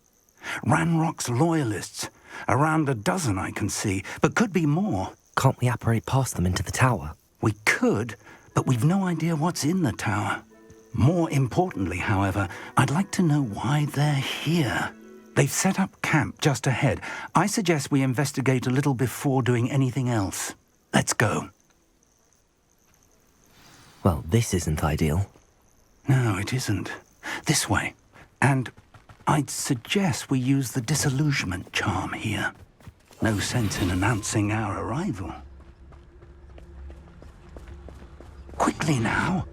Ranrock's loyalists. Around a dozen I can see, but could be more. Can't we apparate past them into the tower? We could, but we've no idea what's in the tower. More importantly, however, I'd like to know why they're here. They've set up camp just ahead. I suggest we investigate a little before doing anything else. Let's go. Well, this isn't ideal. No, it isn't. This way. And I'd suggest we use the disillusionment charm here. No sense in announcing our arrival. Quickly now.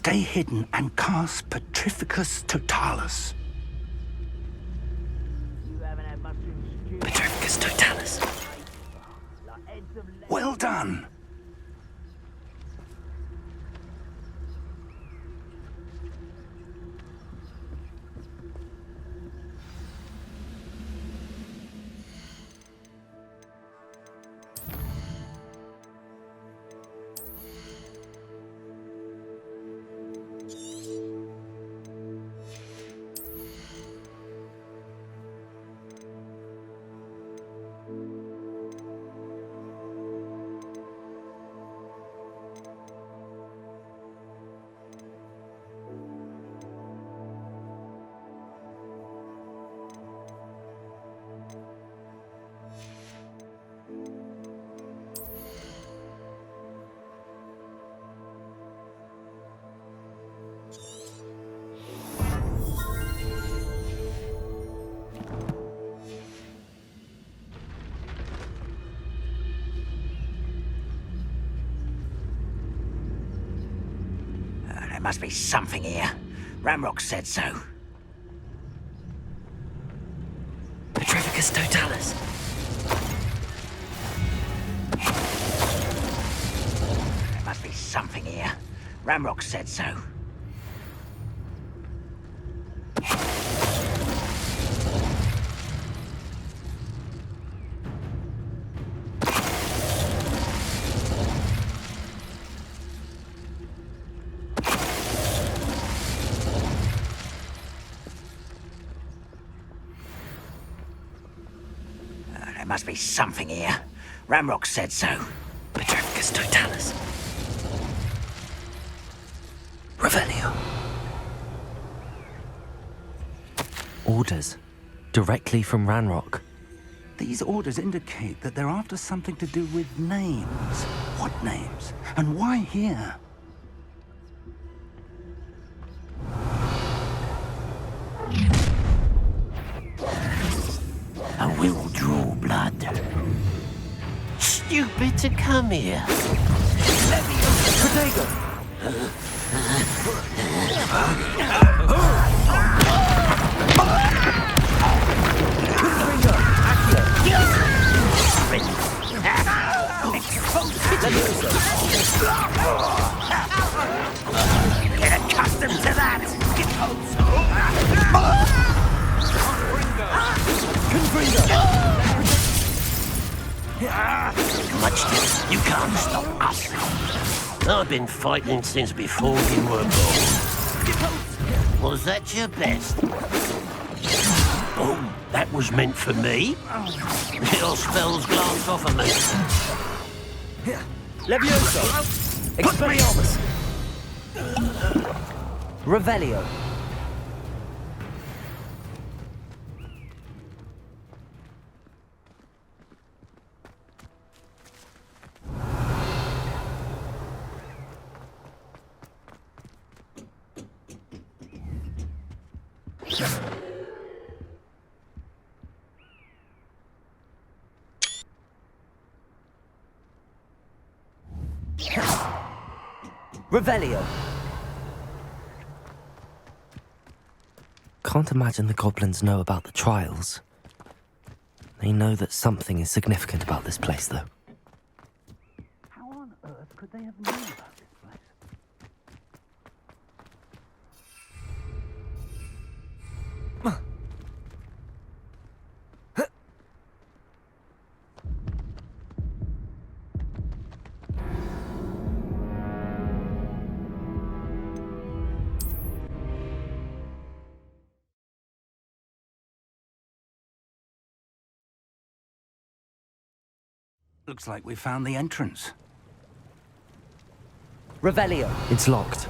Stay hidden and cast Petrificus Totalis. Petrificus Totalis. Well done. There must be something here. Ramrock said so. Petrificus Totalis. There must be something here. Ramrock said so. There must be something here. Ramrock said so. Petrificus Totalis. Revelio. Orders. Directly from Ranrock. These orders indicate that they're after something to do with names. What names? And why here? I will draw blood. Stupid to come here. Protego! Get accustomed to that. Much you can't stop us. I've been fighting since before you were born. Was that your best? Oh, that was meant for me. Your spells glanced off of me. Levioso! Expelliarmus! Revelio. Revelio. Can't imagine the goblins know about the trials. They know that something is significant about this place, though. How on earth could they have known about this place? Looks like we found the entrance. Revelio. It's locked.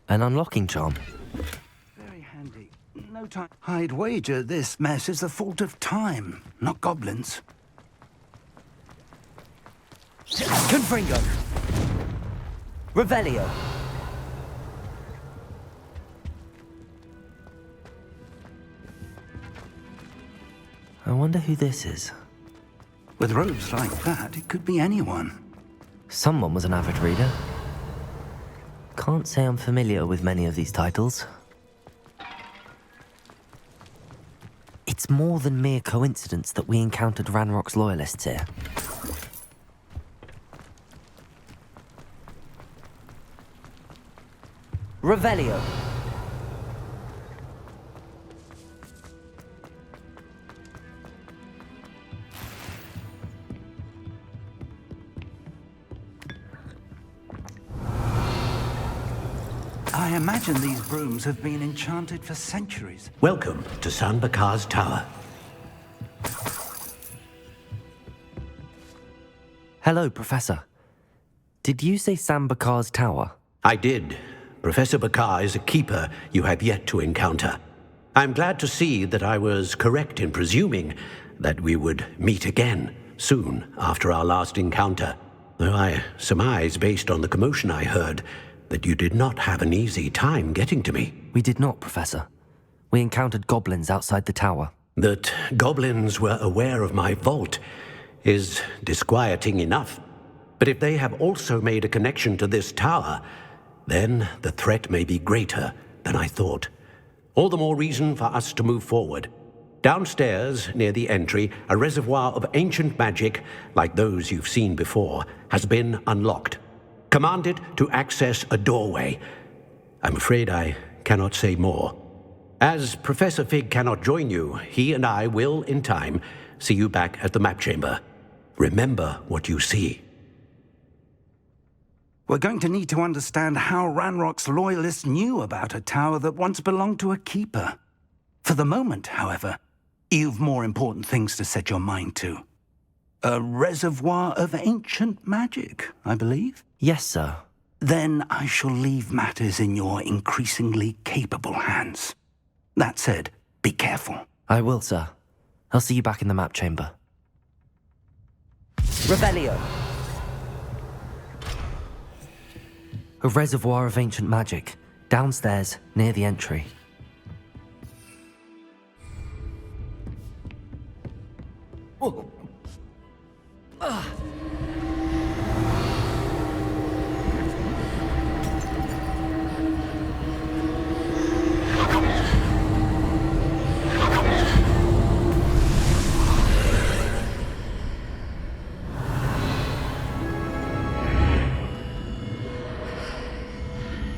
An unlocking charm. Very handy. No time. I'd wager this mess is the fault of time, not goblins. Confringo. Revelio. I wonder who this is. With robes like that, it could be anyone. Someone was an avid reader. Can't say I'm familiar with many of these titles. It's more than mere coincidence that we encountered Ranrock's loyalists here. Revelio. I imagine these brooms have been enchanted for centuries. Welcome to Sanbakar's Tower. Hello, Professor. Did you say Sanbakar's Tower? I did. Professor Bakar is a keeper you have yet to encounter. I'm glad to see that I was correct in presuming that we would meet again soon after our last encounter, though I surmise, based on the commotion I heard, that you did not have an easy time getting to me. We did not, Professor. We encountered goblins outside the tower. That goblins were aware of my vault is disquieting enough. But if they have also made a connection to this tower, then the threat may be greater than I thought. All the more reason for us to move forward. Downstairs, near the entry, a reservoir of ancient magic, like those you've seen before, has been unlocked. Command it to access a doorway. I'm afraid I cannot say more. As Professor Fig cannot join you, he and I will, in time, see you back at the map chamber. Remember what you see. We're going to need to understand how Ranrock's loyalists knew about a tower that once belonged to a keeper. For the moment, however, you've more important things to set your mind to. A reservoir of ancient magic, I believe? Yes, sir. Then I shall leave matters in your increasingly capable hands. That said, be careful. I will, sir. I'll see you back in the map chamber. Revelio. A reservoir of ancient magic, downstairs, near the entry. Whoa.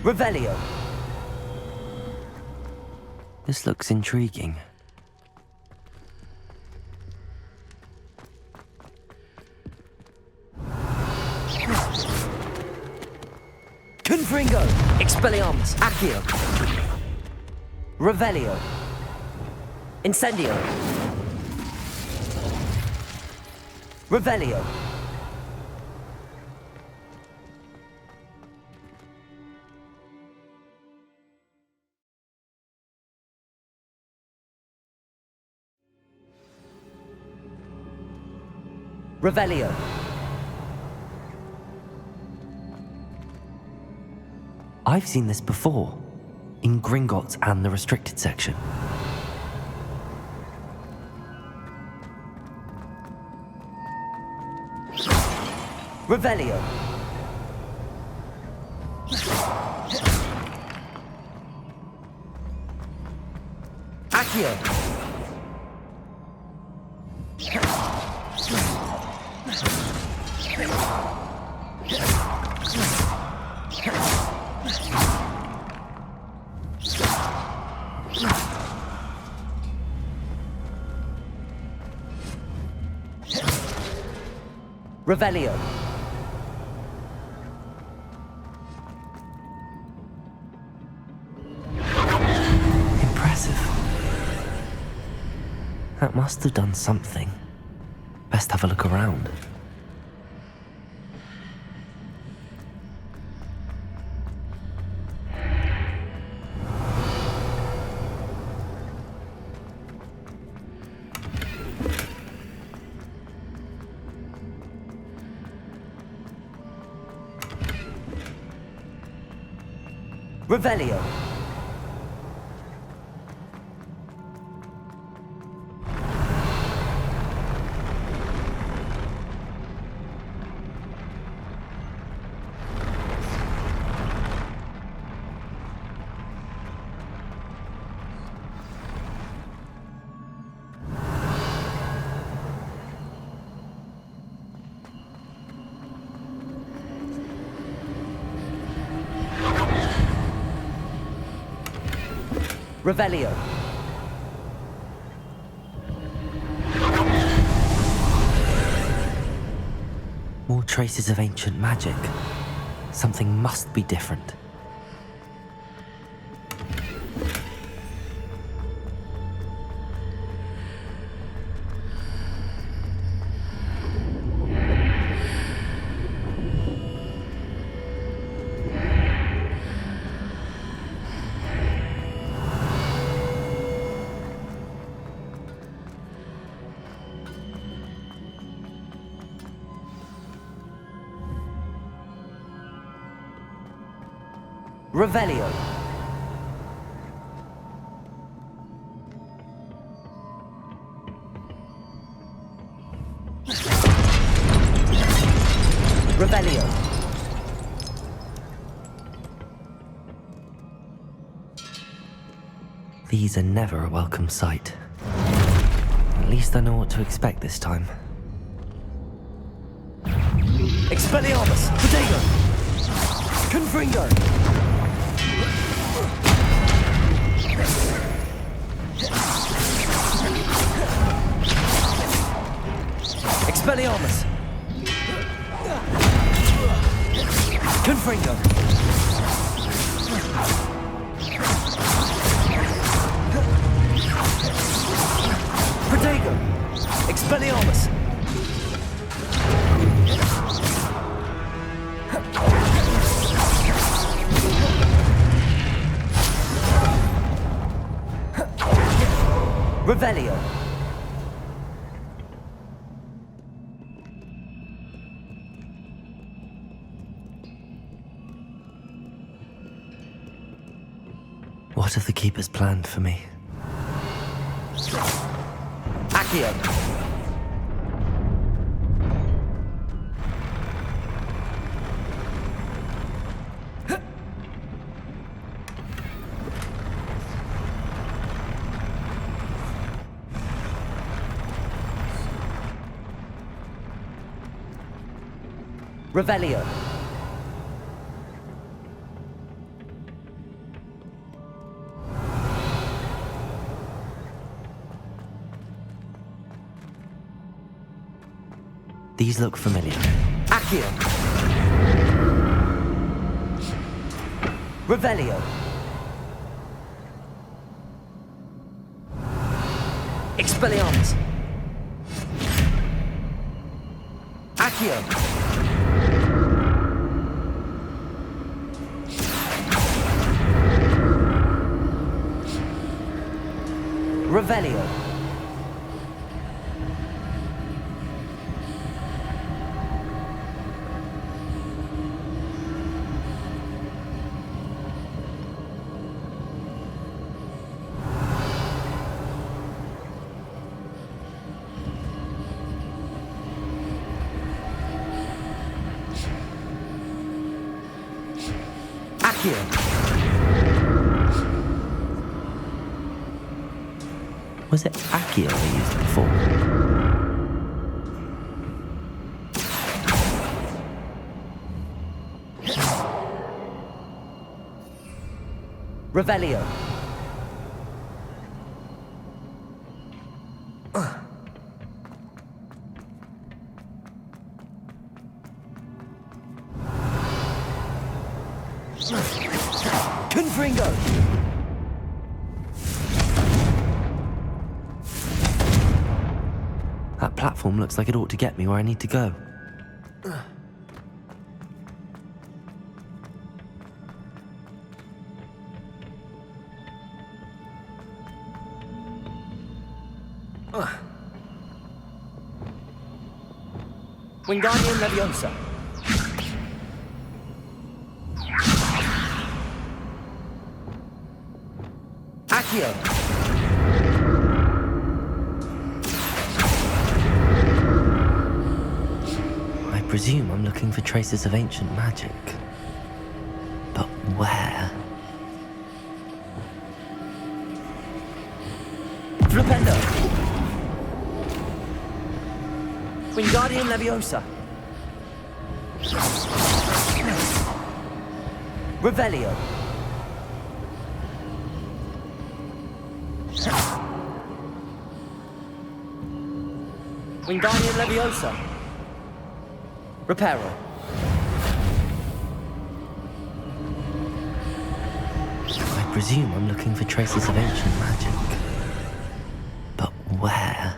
Revelio. This looks intriguing. Confringo! Expelliarmus! Accio! Revelio! Incendio! Revelio! Revelio. I've seen this before, in Gringotts and the restricted section. Revelio. Accio. Revelio. Impressive. That must have done something. Best have a look around. Revelio. Revelio. More traces of ancient magic. Something must be different. Revelio. Revelio. These are never a welcome sight. At least I know what to expect this time. Expelliarmus! Protego! Confringo! Expelliarmus! Confringo! Protego! Expelliarmus! Revelio. What have the Keepers planned for me? Accio. Revelio. These look familiar. Accio. Revelio. Expelliarmus. Accio. Revelio. Accio. Was it Accio we used before? Revelio. Confringo. That platform looks like it ought to get me where I need to go. Wingardium Leviosa. Accio. I presume I'm looking for traces of ancient magic. But where? Flipendo. Wingardium Leviosa. Revelio. Wingardium Leviosa. Reparo. I presume I'm looking for traces of ancient magic. But where?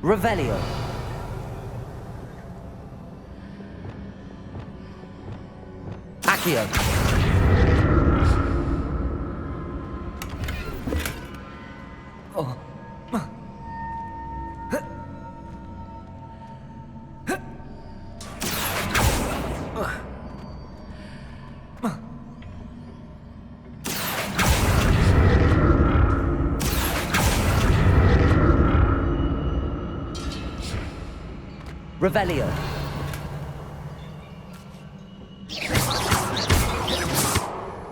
Revelio. Accio. Oh. Revelio.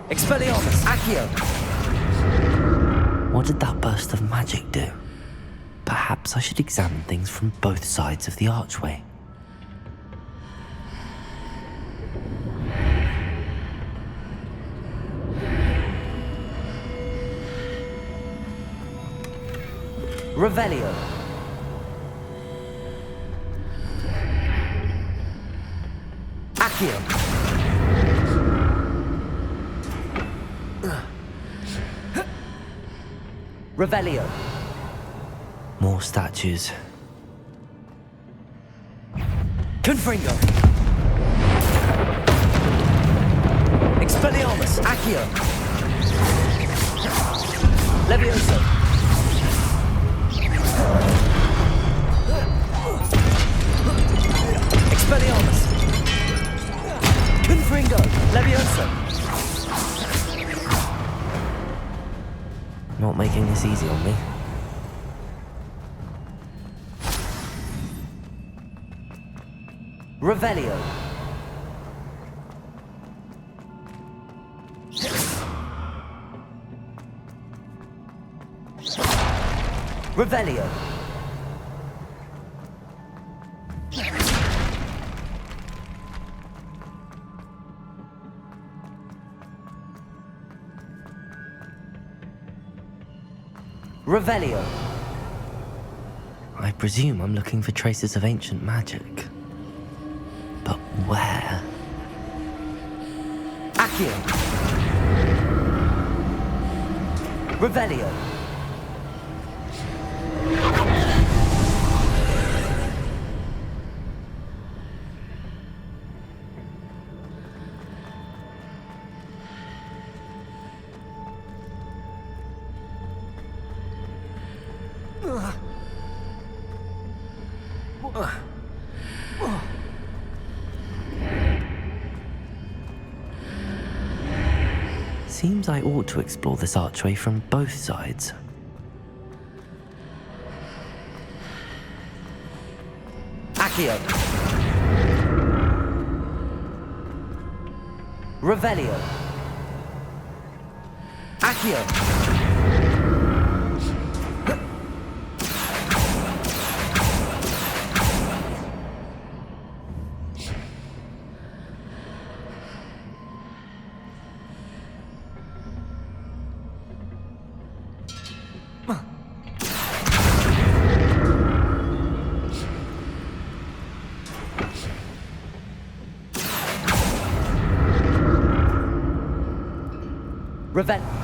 Expelliarmus. Accio. What did that burst of magic do? Perhaps I should examine things from both sides of the archway. Revelio. Accio. Revelio. More statues. Confringo. Expelliarmus. Accio. Levioso. Expelliarmus. Confringo. Levioso. Not making this easy on me. Revelio. Revelio. Revelio. I presume I'm looking for traces of ancient magic. But where? Accio. Revelio. Seems I ought to explore this archway from both sides. Accio. Revelio. Accio.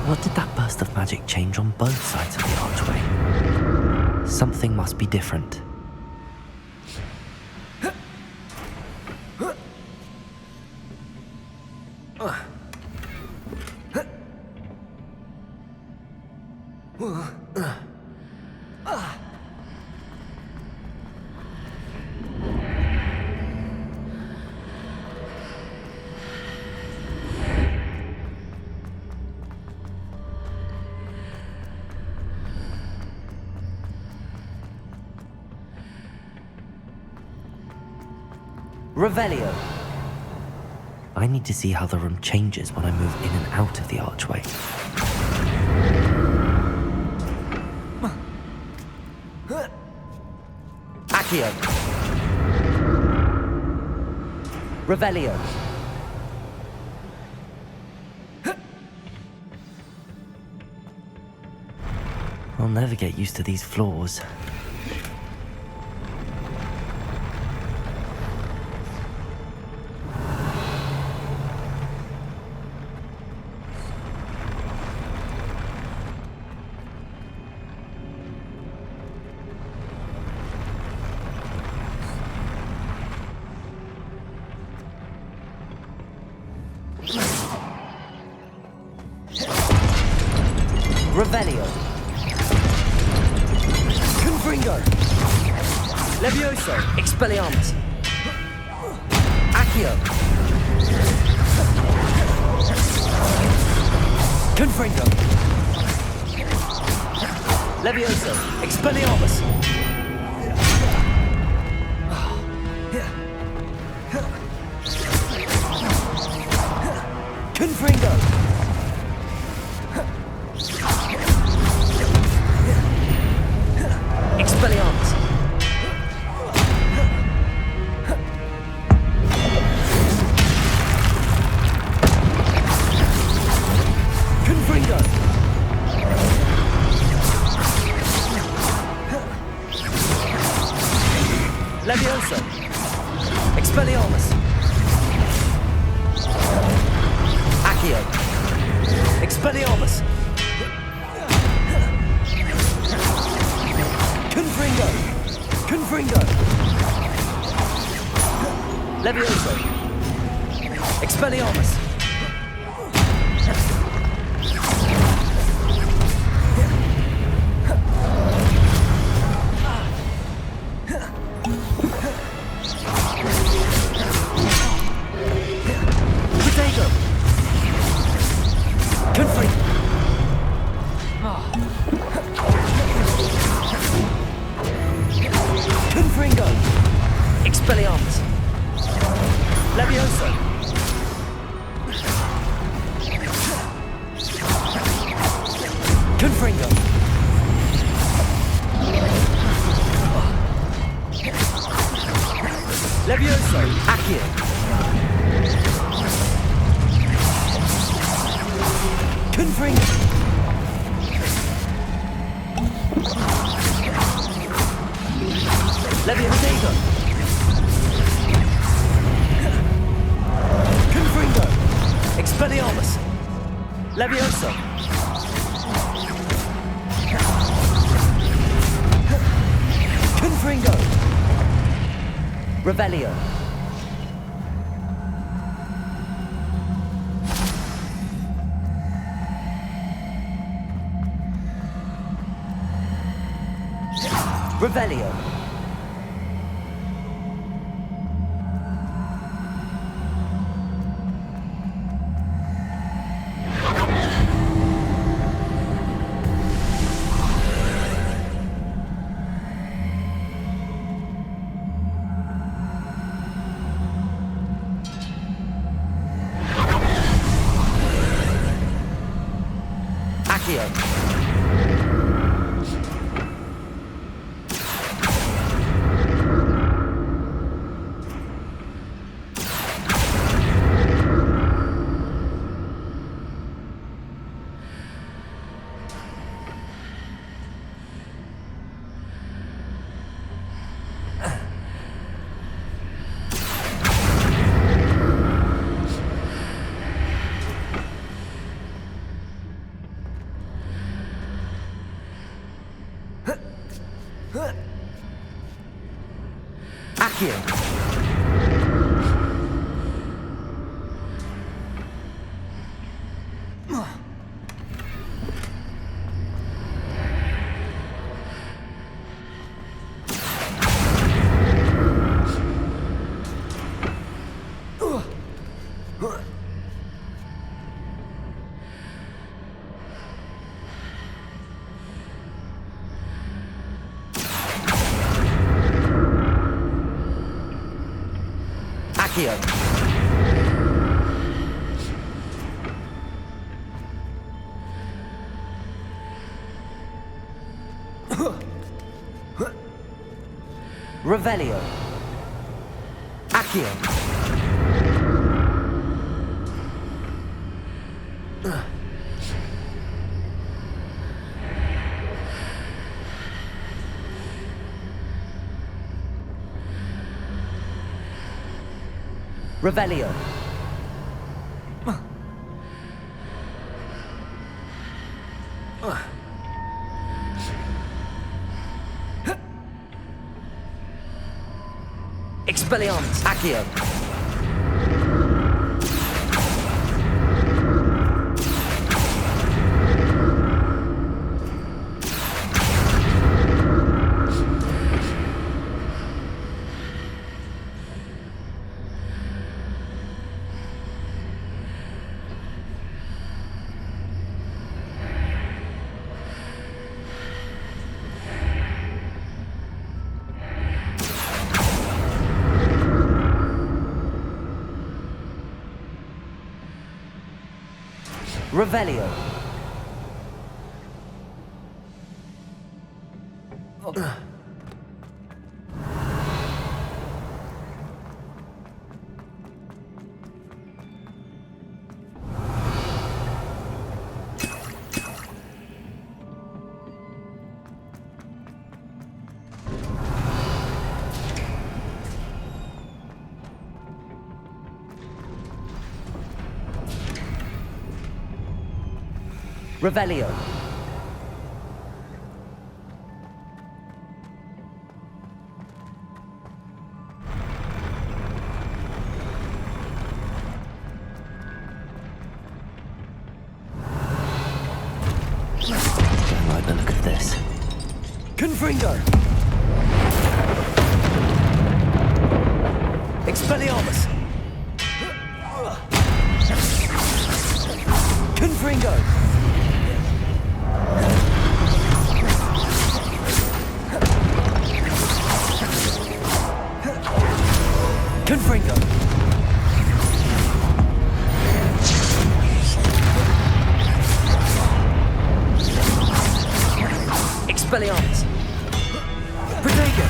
What did that burst of magic change on both sides of the archway? Something must be different. Revelio. I need to see how the room changes when I move in and out of the archway. Accio. Revelio. I'll never get used to these floors. Revelio. Confringo. Levioso. Expelliarmus. Accio. Confringo. Levioso. Expelliarmus. Confringo. Expelliarmus. Confringo. Levioso. Expelliarmus. Accio. Expelliarmus. Confringo. Confringo. Levioso. Expelliarmus. Potato. Confringo. Confringo. Expelliarmus. Levioso. Confringo. Levioso. Accio. Confringo. Levioso. Confringo. Expelliarmus. Levioso. Confringo. Revelio. Revelio. Accio. Accio. Accio. Revelio. Accio. Revelio. Expelliarmus. Accio. Revelio. Revelio. Don't like the look of this. Confringo. Expelliarmus. Confringo. Confringo. Expelliarmus. Protego.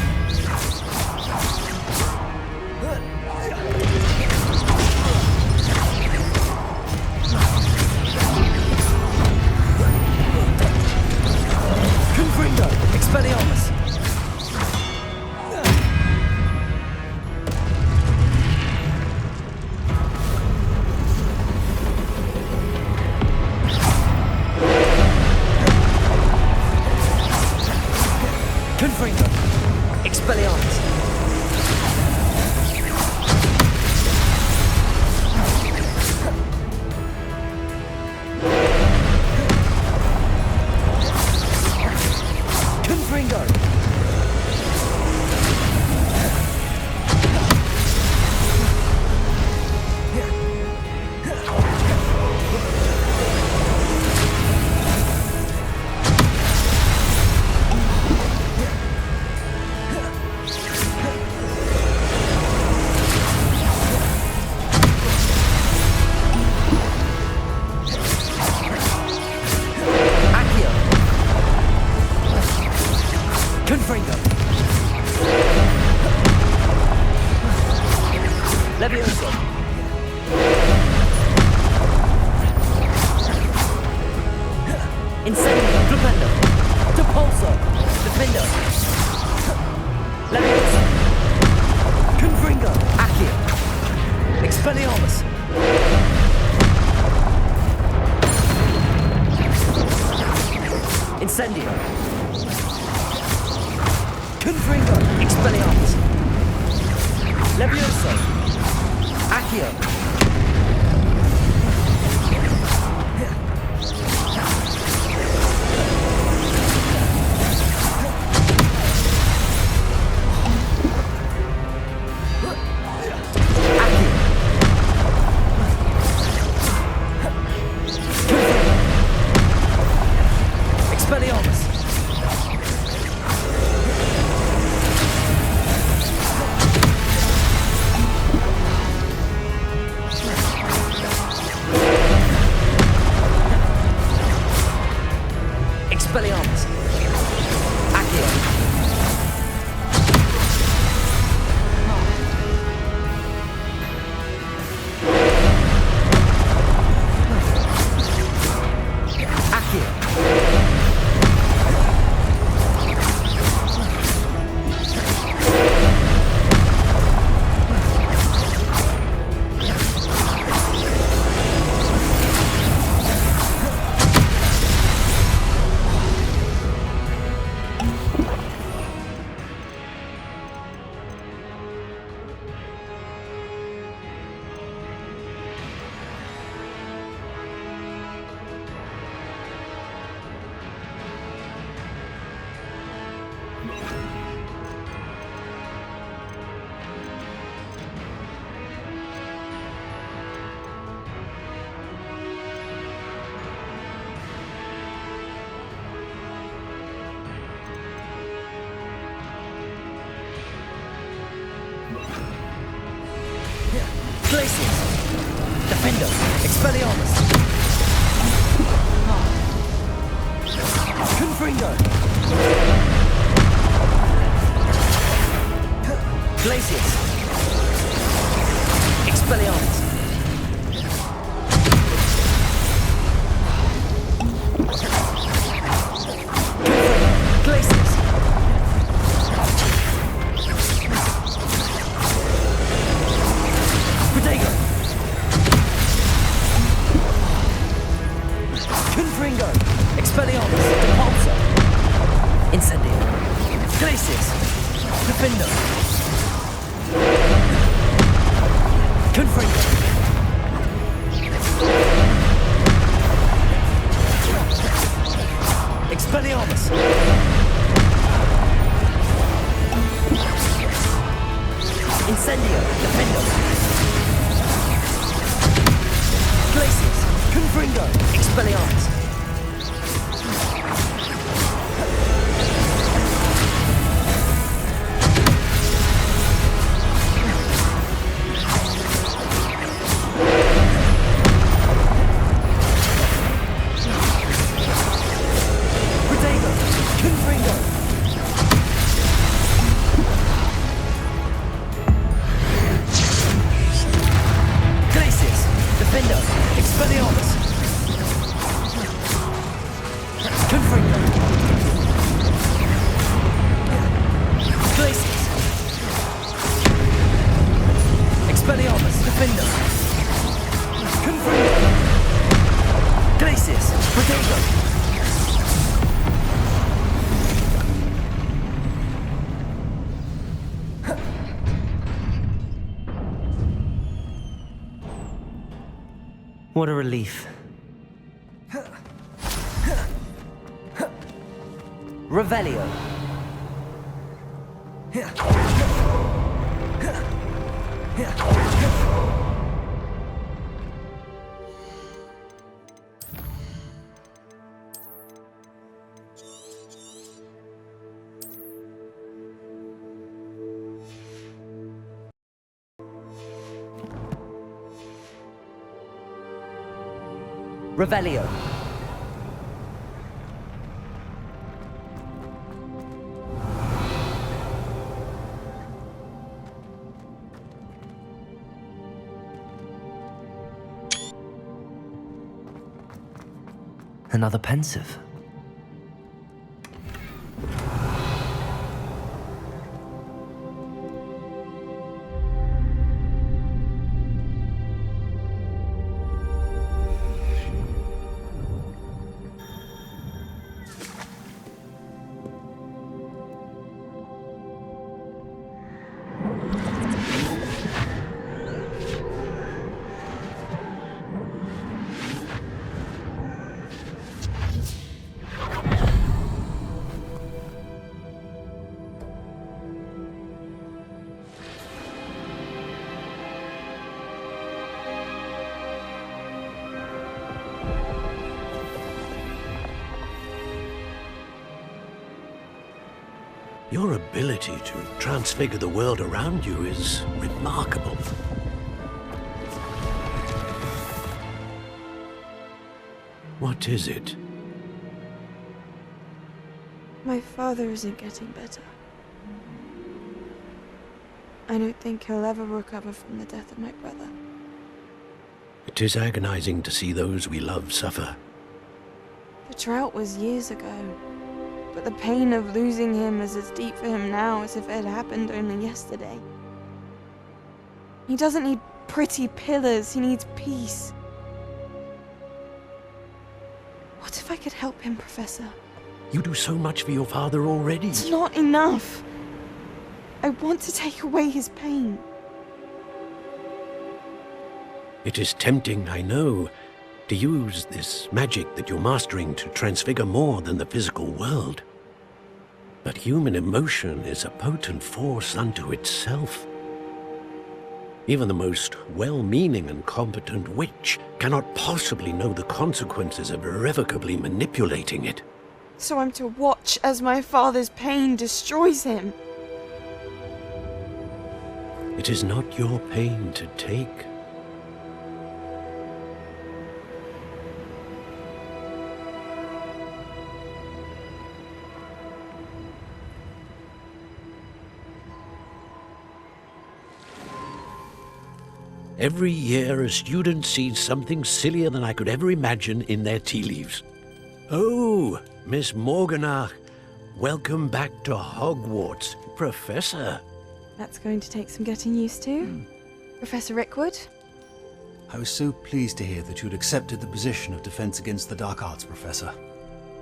Confringo. Expelliarmus. Confringo. Expelliarmus. Confringo. Confringo. Levioso. Incendio. Flipendo. Depulso. Defendo. Levioso. Confringo. Accio. Expelliarmus. Incendio. Confringo. Expelliarmus. Levioso. Accio. Expelliarmus. gear. Glaciers! Defender! Expelliarmus! Confringo! Glaciers! Expelliarmus! Glaciers! Protego! Confringo! Expelliarmus! Repulsor! Incendio! Glaciers! Defender! Confringo! Expelliarmus! Incendio! Defender! Glaciers! Confringo! Expelliarmus! Protego! Confringo! Glaciers! Defender! Expelliarmus! Confringo! Glaciers! Expelliarmus! Defender! Confringo! Glaciers! Protego! What a relief. Revelio. Revelio. Another pensive. Your ability to transfigure the world around you is remarkable. What is it? My father isn't getting better. I don't think he'll ever recover from the death of my brother. It is agonizing to see those we love suffer. The drought was years ago, but the pain of losing him is as deep for him now as if it had happened only yesterday. He doesn't need pretty pillars, he needs peace. What if I could help him, Professor? You do so much for your father already. It's not enough. I want to take away his pain. It is tempting, I know, to use this magic that you're mastering to transfigure more than the physical world. But human emotion is a potent force unto itself. Even the most well-meaning and competent witch cannot possibly know the consequences of irrevocably manipulating it. So I'm to watch as my father's pain destroys him. It is not your pain to take. Every year, a student sees something sillier than I could ever imagine in their tea leaves. Oh, Miss Morganach, welcome back to Hogwarts, Professor. That's going to take some getting used to. Professor Rickwood? I was so pleased to hear that you'd accepted the position of Defense Against the Dark Arts, Professor.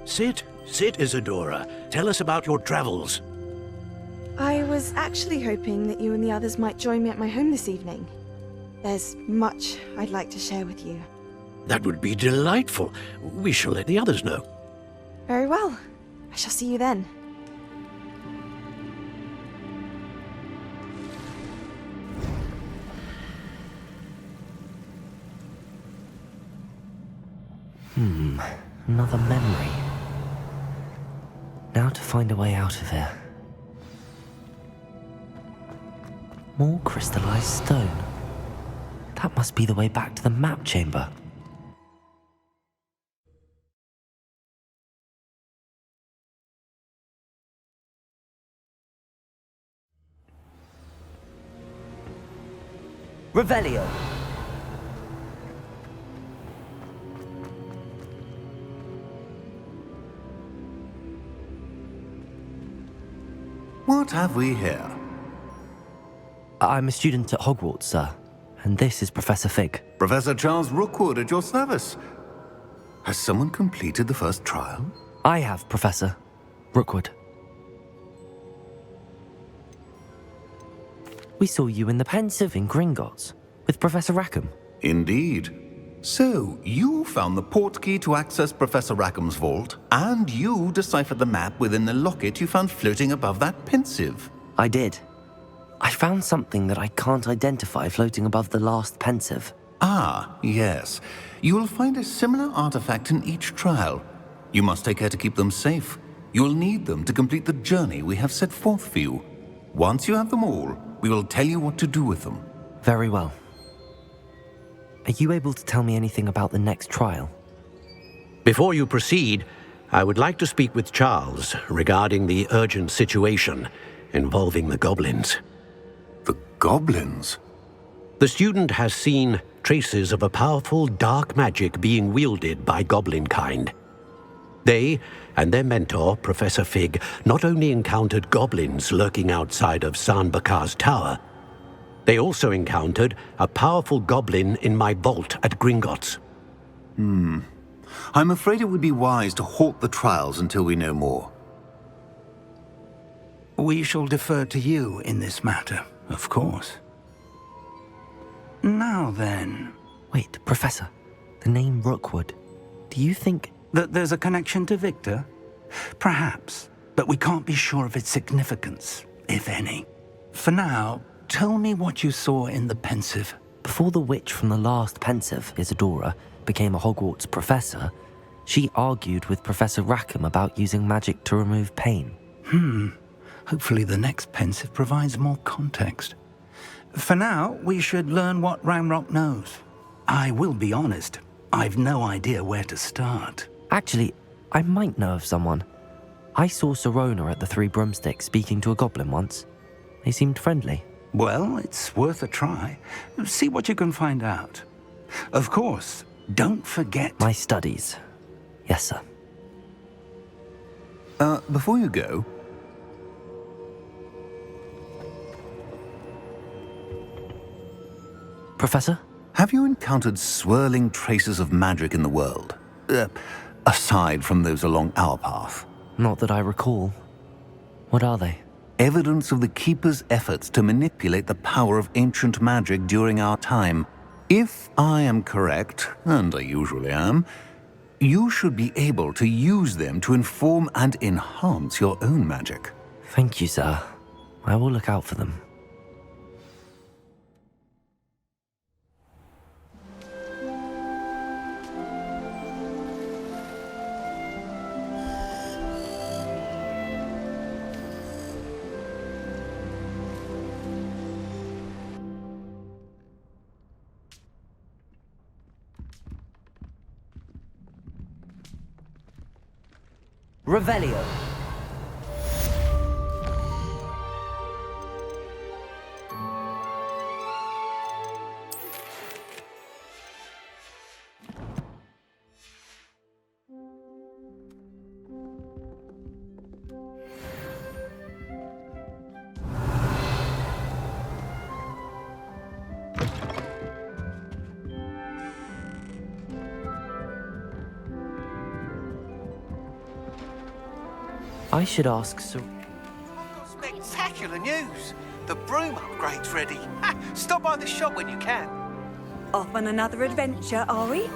Sit, Isadora. Tell us about your travels. I was actually hoping that you and the others might join me at my home this evening. There's much I'd like to share with you. That would be delightful. We shall let the others know. Very well. I shall see you then. Another memory. Now to find a way out of here. More crystallized stone. That must be the way back to the map chamber. Revelio. What have we here? I'm a student at Hogwarts, sir. And this is Professor Fig. Professor Charles Rookwood at your service. Has someone completed the first trial? I have, Professor Rookwood. We saw you in the Pensive in Gringotts with Professor Rackham. Indeed. So, you found the portkey to access Professor Rackham's vault, and you deciphered the map within the locket you found floating above that Pensive. I did. I found something that I can't identify floating above the last Pensive. Ah, yes. You will find a similar artifact in each trial. You must take care to keep them safe. You will need them to complete the journey we have set forth for you. Once you have them all, we will tell you what to do with them. Very well. Are you able to tell me anything about the next trial? Before you proceed, I would like to speak with Charles regarding the urgent situation involving the goblins. The goblins? The student has seen traces of a powerful dark magic being wielded by goblin kind. They and their mentor, Professor Fig, not only encountered goblins lurking outside of San Bakar's tower, they also encountered a powerful goblin in my vault at Gringotts. I'm afraid it would be wise to halt the trials until we know more. We shall defer to you in this matter, of course. Now then... Wait, Professor. The name Rookwood. Do you think... that there's a connection to Victor? Perhaps, but we can't be sure of its significance, if any. For now, tell me what you saw in the Pensive. Before the witch from the last Pensive, Isadora, became a Hogwarts professor, she argued with Professor Rackham about using magic to remove pain. Hopefully the next Pensive provides more context. For now, we should learn what Ranrock knows. I will be honest, I've no idea where to start. Actually, I might know of someone. I saw Serona at the Three Broomsticks speaking to a goblin once. They seemed friendly. Well, it's worth a try. See what you can find out. Of course, don't forget... My studies. Yes, sir. Before you go... Professor? Have you encountered swirling traces of magic in the world? Aside from those along our path? Not that I recall. What are they? Evidence of the Keeper's efforts to manipulate the power of ancient magic during our time. If I am correct, and I usually am, you should be able to use them to inform and enhance your own magic. Thank you, sir. I will look out for them. Revelio. I should ask Sir... Spectacular news! The broom upgrade's ready. Stop by the shop when you can. Off on another adventure, are we?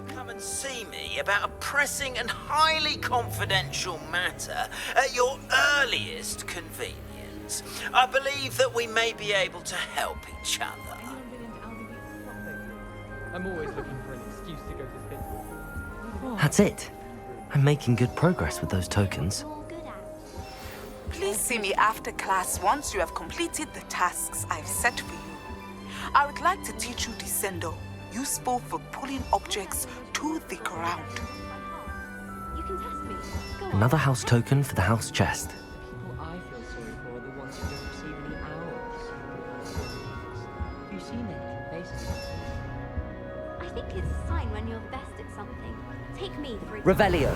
Come and see me about a pressing and highly confidential matter at your earliest convenience. I believe that we may be able to help each other. I'm always looking for an excuse to go to business. That's it. I'm making good progress with those tokens. Please see me after class once you have completed the tasks I've set for you. I would like to teach you Descendo, useful for pulling objects to the ground. You can test me. Go on. Another house token for the house chest. People I feel sorry for are the ones who don't receive any hours. You seem complacent. I think it's a sign when you're best at something. Take me, for example. Revelio.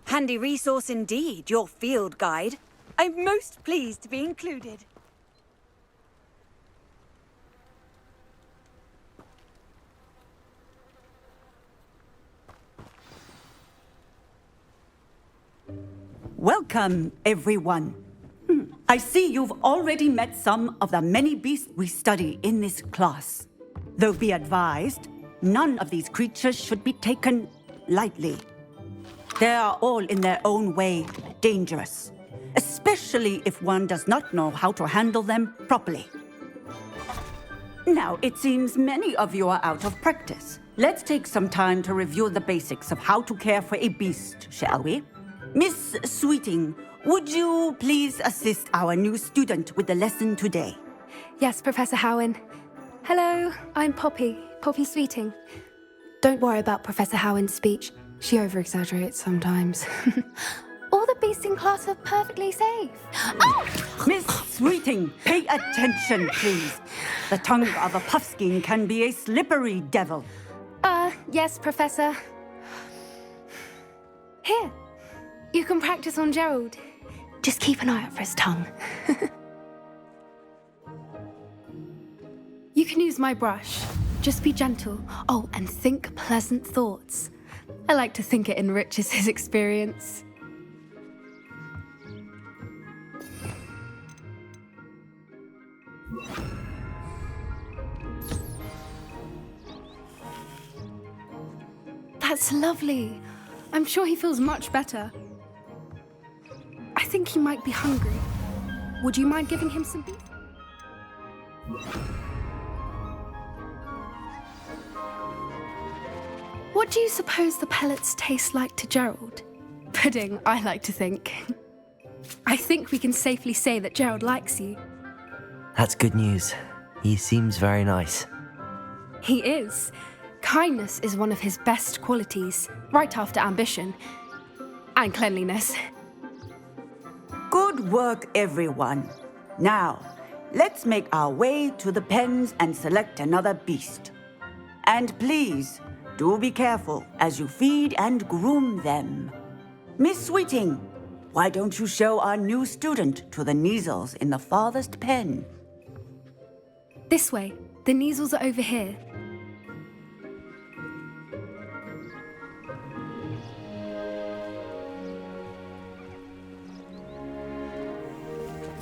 Handy resource indeed, your field guide. I'm most pleased to be included. Welcome, everyone. I see you've already met some of the many beasts we study in this class. Though be advised, none of these creatures should be taken lightly. They are all in their own way dangerous, especially if one does not know how to handle them properly. Now, it seems many of you are out of practice. Let's take some time to review the basics of how to care for a beast, shall we? Miss Sweeting, would you please assist our new student with the lesson today? Yes, Professor Howen. Hello, I'm Poppy Sweeting. Don't worry about Professor Howen's speech. She over-exaggerates sometimes. All the beasts in class are perfectly safe. Oh! Miss Sweeting, pay attention, please. The tongue of a puffskein can be a slippery devil. Yes, Professor. Here, you can practice on Gerald. Just keep an eye out for his tongue. You can use my brush. Just be gentle. Oh, and think pleasant thoughts. I like to think it enriches his experience. 。 . 。 . 。 . 。 . 。 . 。 . . . 。 . 。 . 。 . . 。 . 。 . 。 . 。 . . 。 . 。 . 。 . 。 . 。 . 。 . 。 . . 。 . 。 . . 。 . That's lovely. I'm sure he feels much better. I think he might be hungry. Would you mind giving him some beef? What do you suppose the pellets taste like to Gerald? Pudding, I like to think. I think we can safely say that Gerald likes you. That's good news. He seems very nice. He is. Kindness is one of his best qualities, right after ambition. And cleanliness. Good work, everyone. Now, let's make our way to the pens and select another beast. And please, do be careful as you feed and groom them. Miss Sweeting, why don't you show our new student to the Neasels in the farthest pen? This way. The Neasels are over here.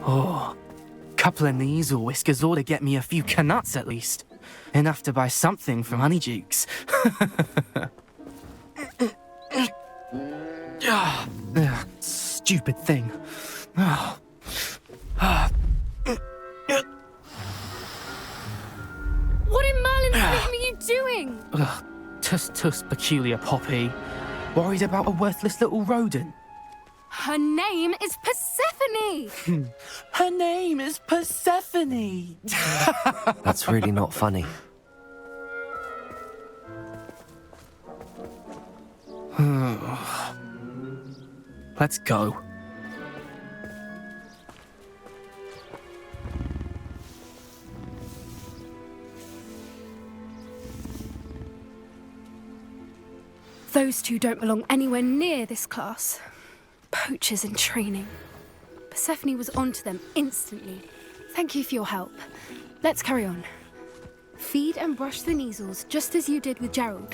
Oh, couple of Neasel whiskers ought to get me a few canuts at least. Enough to buy something from Honeydukes. Stupid thing. What in Merlin's name are you doing? Tuss, peculiar Poppy. Worried about a worthless little rodent? Her name is Persephone! Her name is Persephone! That's really not funny. Let's go. Those two don't belong anywhere near this class. Poachers in training. Persephone was onto them instantly. Thank you for your help. Let's carry on. Feed and brush the Neasels just as you did with Gerald.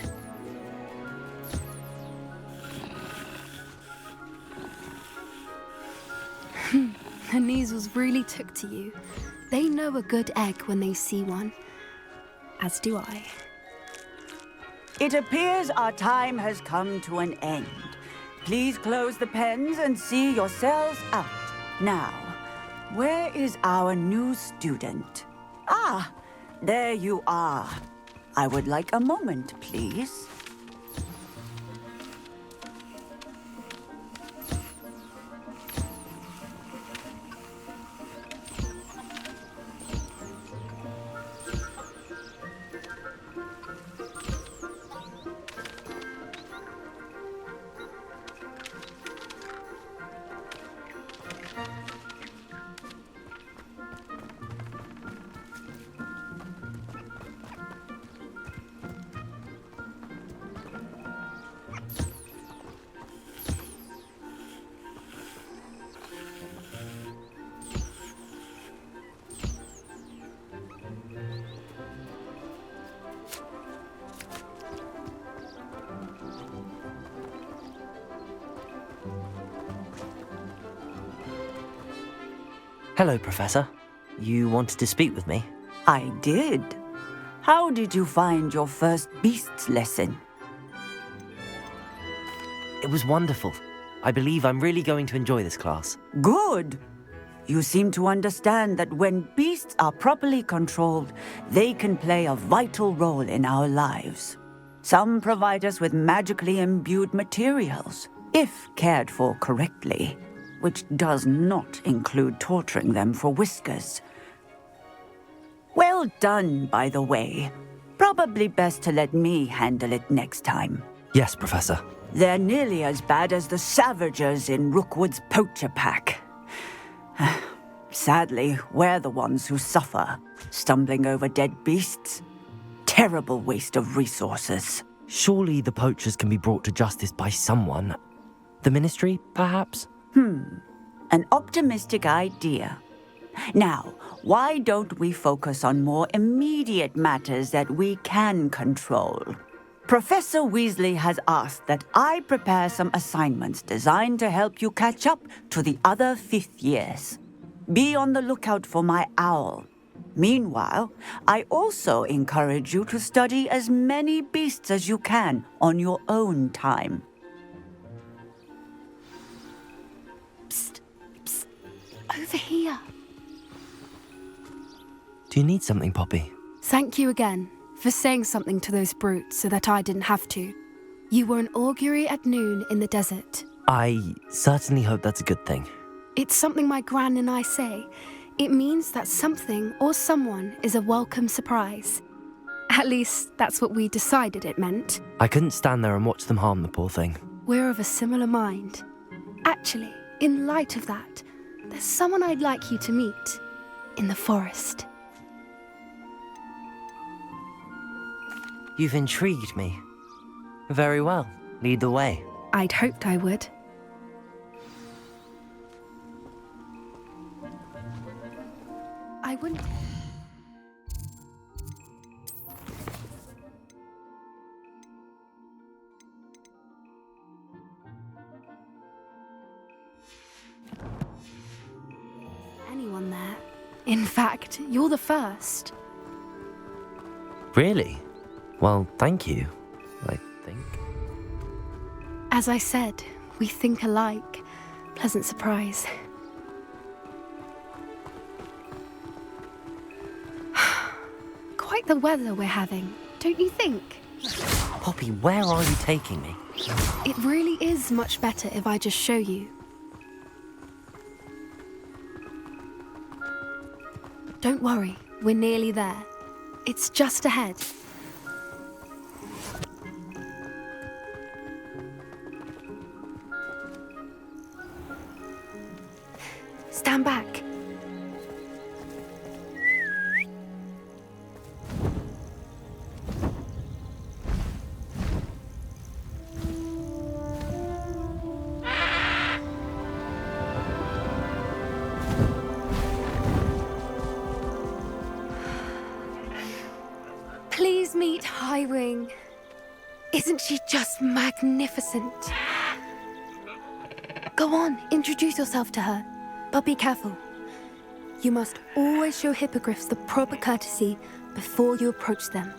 The Neasels really took to you. They know a good egg when they see one. As do I. It appears our time has come to an end. Please close the pens and see yourselves out. Now, where is our new student? Ah, there you are. I would like a moment, please. Hello, Professor. You wanted to speak with me? I did. How did you find your first beasts lesson? It was wonderful. I believe I'm really going to enjoy this class. Good. You seem to understand that when beasts are properly controlled, they can play a vital role in our lives. Some provide us with magically imbued materials, if cared for correctly, which does not include torturing them for whiskers. Well done, by the way. Probably best to let me handle it next time. Yes, Professor. They're nearly as bad as the Savagers in Rookwood's poacher pack. Sadly, we're the ones who suffer, stumbling over dead beasts. Terrible waste of resources. Surely the poachers can be brought to justice by someone. The Ministry, perhaps? An optimistic idea. Now, why don't we focus on more immediate matters that we can control? Professor Weasley has asked that I prepare some assignments designed to help you catch up to the other fifth years. Be on the lookout for my owl. Meanwhile, I also encourage you to study as many beasts as you can on your own time. Psst. Over here. Do you need something, Poppy? Thank you again for saying something to those brutes so that I didn't have to. You were an augury at noon in the desert. I certainly hope that's a good thing. It's something my gran and I say. It means that something or someone is a welcome surprise. At least, that's what we decided it meant. I couldn't stand there and watch them harm the poor thing. We're of a similar mind. Actually, in light of that, there's someone I'd like you to meet in the forest. You've intrigued me. Very well. Lead the way. I'd hoped I would. I wouldn't... anyone there. In fact, you're the first. Really? Well, thank you, I think. As I said, we think alike. Pleasant surprise. Quite the weather we're having, don't you think? Poppy, where are you taking me? It really is much better if I just show you. Don't worry, we're nearly there. It's just ahead. Stand back. Please meet Highwing. Isn't she just magnificent? Go on, introduce yourself to her. But be careful. You must always show hippogriffs the proper courtesy before you approach them.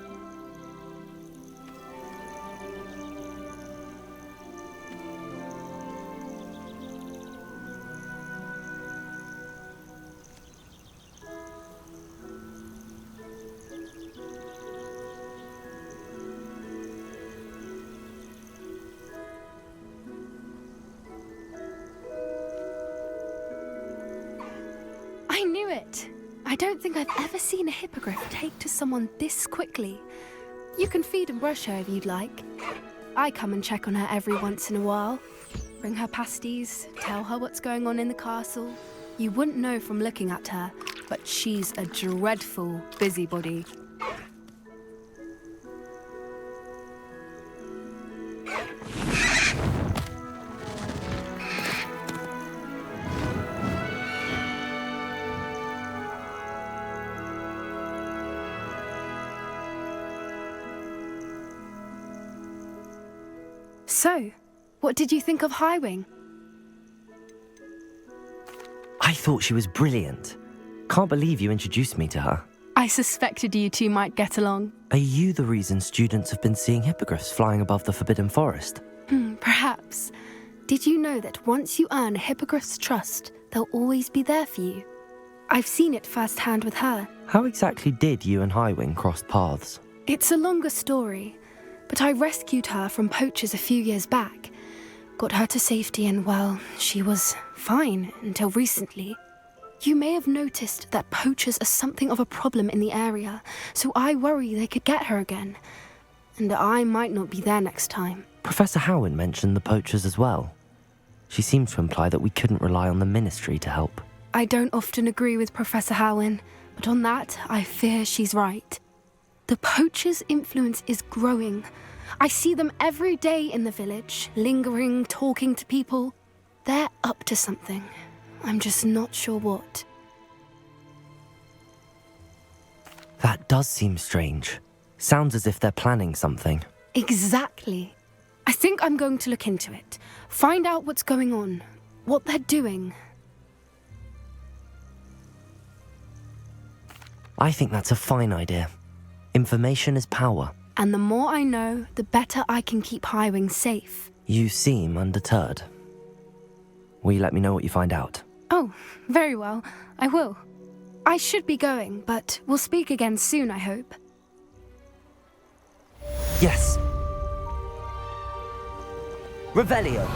I knew it! I don't think I've ever seen a hippogriff take to someone this quickly. You can feed and brush her if you'd like. I come and check on her every once in a while. Bring her pasties, tell her what's going on in the castle. You wouldn't know from looking at her, but she's a dreadful busybody. So, what did you think of Highwing? I thought she was brilliant. Can't believe you introduced me to her. I suspected you two might get along. Are you the reason students have been seeing hippogriffs flying above the Forbidden Forest? Perhaps. Did you know that once you earn a hippogriff's trust, they'll always be there for you? I've seen it firsthand with her. How exactly did you and Highwing cross paths? It's a longer story, but I rescued her from poachers a few years back. Got her to safety and, well, she was fine until recently. You may have noticed that poachers are something of a problem in the area, so I worry they could get her again. And I might not be there next time. Professor Howin mentioned the poachers as well. She seemed to imply that we couldn't rely on the ministry to help. I don't often agree with Professor Howin, but on that, I fear she's right. The poachers' influence is growing. I see them every day in the village, lingering, talking to people. They're up to something. I'm just not sure what. That does seem strange. Sounds as if they're planning something. Exactly. I think I'm going to look into it. Find out what's going on, what they're doing. I think that's a fine idea. Information is power. And the more I know, the better I can keep Highwing safe. You seem undeterred. Will you let me know what you find out? Oh, very well. I will. I should be going, but we'll speak again soon, I hope. Yes. Revelio.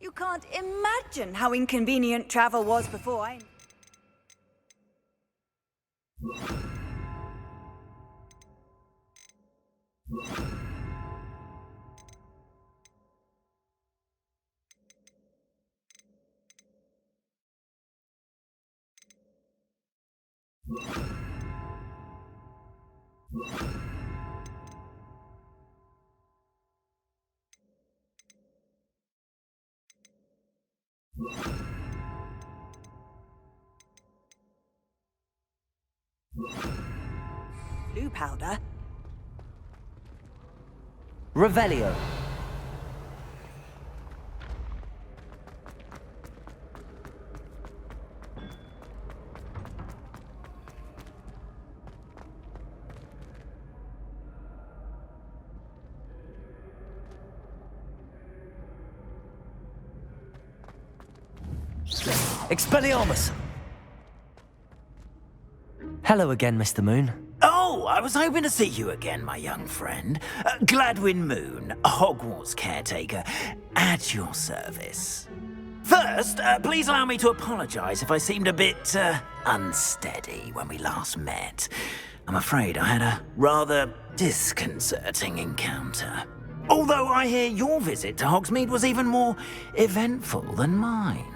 You can't imagine how inconvenient travel was before I... Blue powder? Revelio. Expelliarmus! Hello again, Mr. Moon. Oh, I was hoping to see you again, my young friend. Gladwyn Moon, Hogwarts caretaker, at your service. First, please allow me to apologise if I seemed a bit unsteady when we last met. I'm afraid I had a rather disconcerting encounter. Although I hear your visit to Hogsmeade was even more eventful than mine.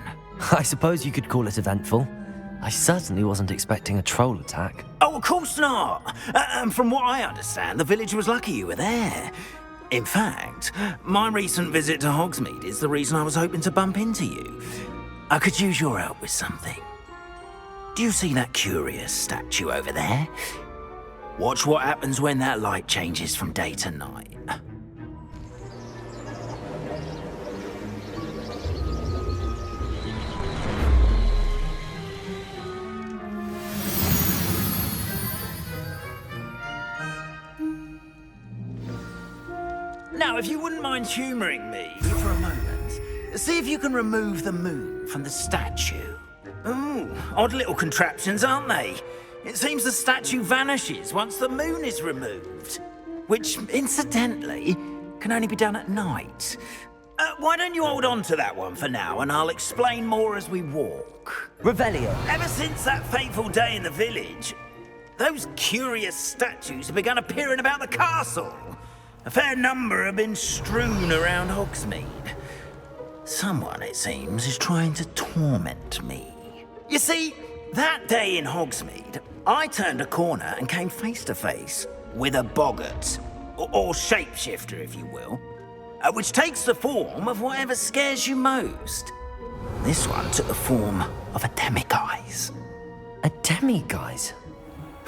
I suppose you could call it eventful. I certainly wasn't expecting a troll attack. Oh, of course not. And from what I understand, the village was lucky you were there. In fact, my recent visit to Hogsmeade is the reason I was hoping to bump into you. I could use your help with something. Do you see that curious statue over there? Watch what happens when that light changes from day to night. Now, if you wouldn't mind humouring me for a moment, see if you can remove the moon from the statue. Ooh, odd little contraptions, aren't they? It seems the statue vanishes once the moon is removed, which, incidentally, can only be done at night. Why don't you hold on to that one for now, and I'll explain more as we walk. Revelio. Ever since that fateful day in the village, those curious statues have begun appearing about the castle. A fair number have been strewn around Hogsmeade. Someone, it seems, is trying to torment me. You see, that day in Hogsmeade, I turned a corner and came face to face with a boggart, or shapeshifter, if you will, which takes the form of whatever scares you most. This one took the form of a demiguise. A demiguise?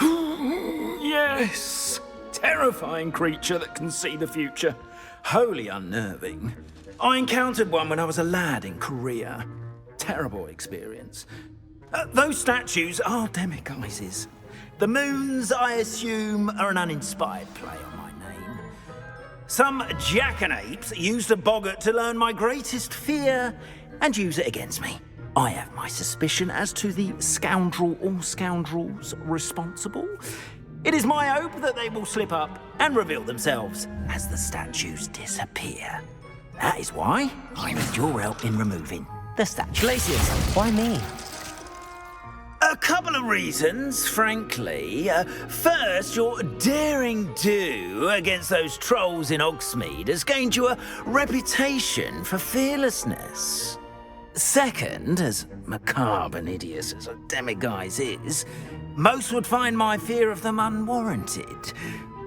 Yes! Terrifying creature that can see the future. Wholly unnerving. I encountered one when I was a lad in Korea. Terrible experience. Those statues are demiguises. The moons, I assume, are an uninspired play on my name. Some jackanapes used a boggart to learn my greatest fear and use it against me. I have my suspicion as to the scoundrel or scoundrels responsible. It is my hope that they will slip up and reveal themselves as the statues disappear. That is why I need your help in removing the statue. Why me? A couple of reasons, frankly. First, your daring do against those trolls in Hogsmeade has gained you a reputation for fearlessness. Second, as macabre and hideous as a demiguise is, most would find my fear of them unwarranted.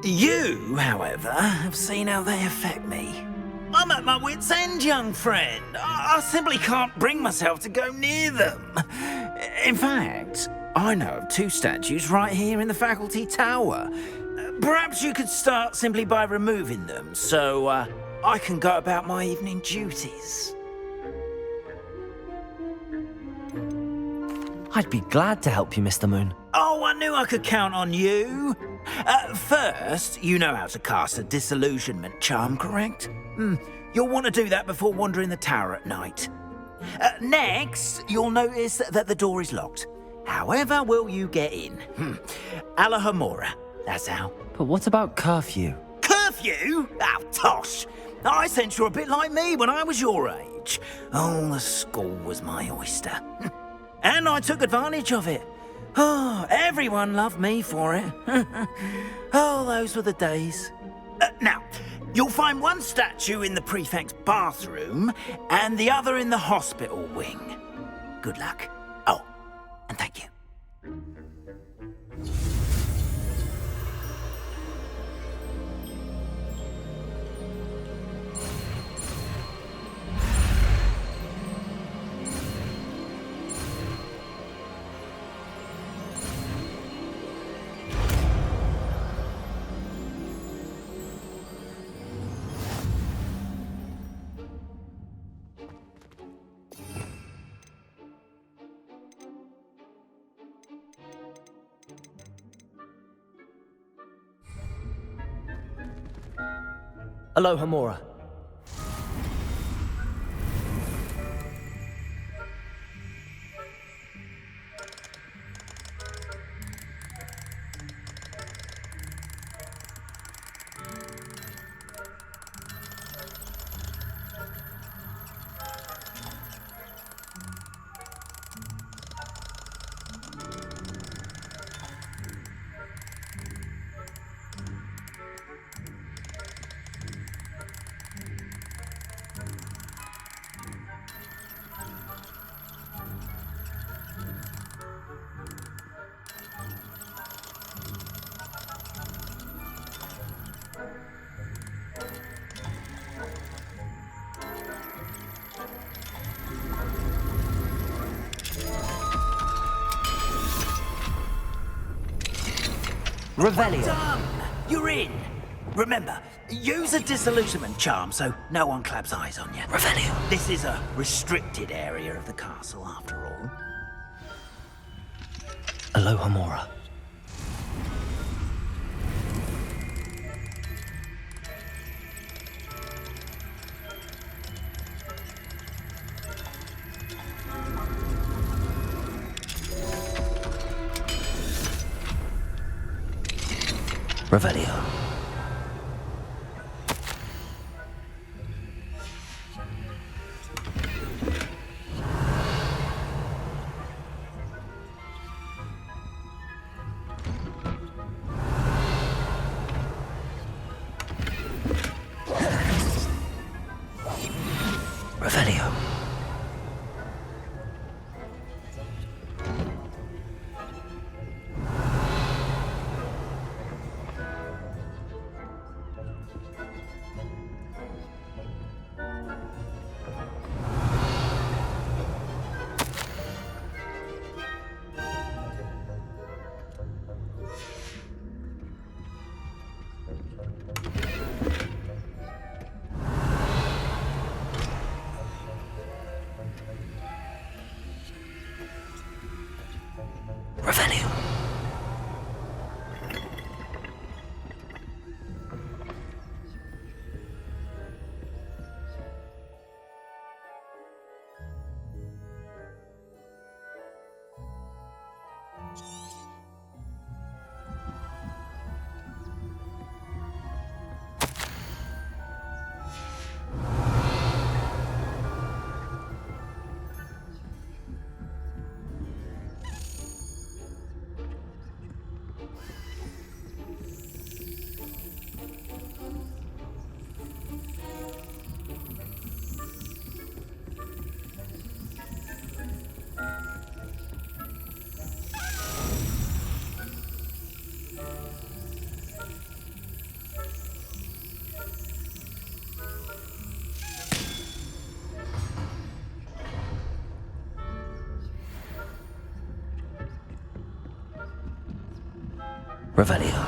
You, however, have seen how they affect me. I'm at my wit's end, young friend. I simply can't bring myself to go near them. In fact, I know of 2 statues right here in the faculty tower. Perhaps you could start simply by removing them, so I can go about my evening duties. I'd be glad to help you, Mr. Moon. Oh, I knew I could count on you. First, you know how to cast a disillusionment charm, correct? You'll want to do that before wandering the tower at night. Next, you'll notice that the door is locked. However will you get in? Alahomora, that's how. But what about curfew? Curfew? Oh, tosh. I sense you're a bit like me when I was your age. Oh, the school was my oyster. And I took advantage of it. Oh, everyone loved me for it. Oh, those were the days. Now, you'll find one statue in the prefect's bathroom and the other in the hospital wing. Good luck. Oh, and thank you. Alohomora. Revelio. Done! You're in! Remember, use a disillusionment charm so no one claps eyes on you. Revelio. This is a restricted area of the castle, after all. Alohomora. Revelio. Revelio. Revelio.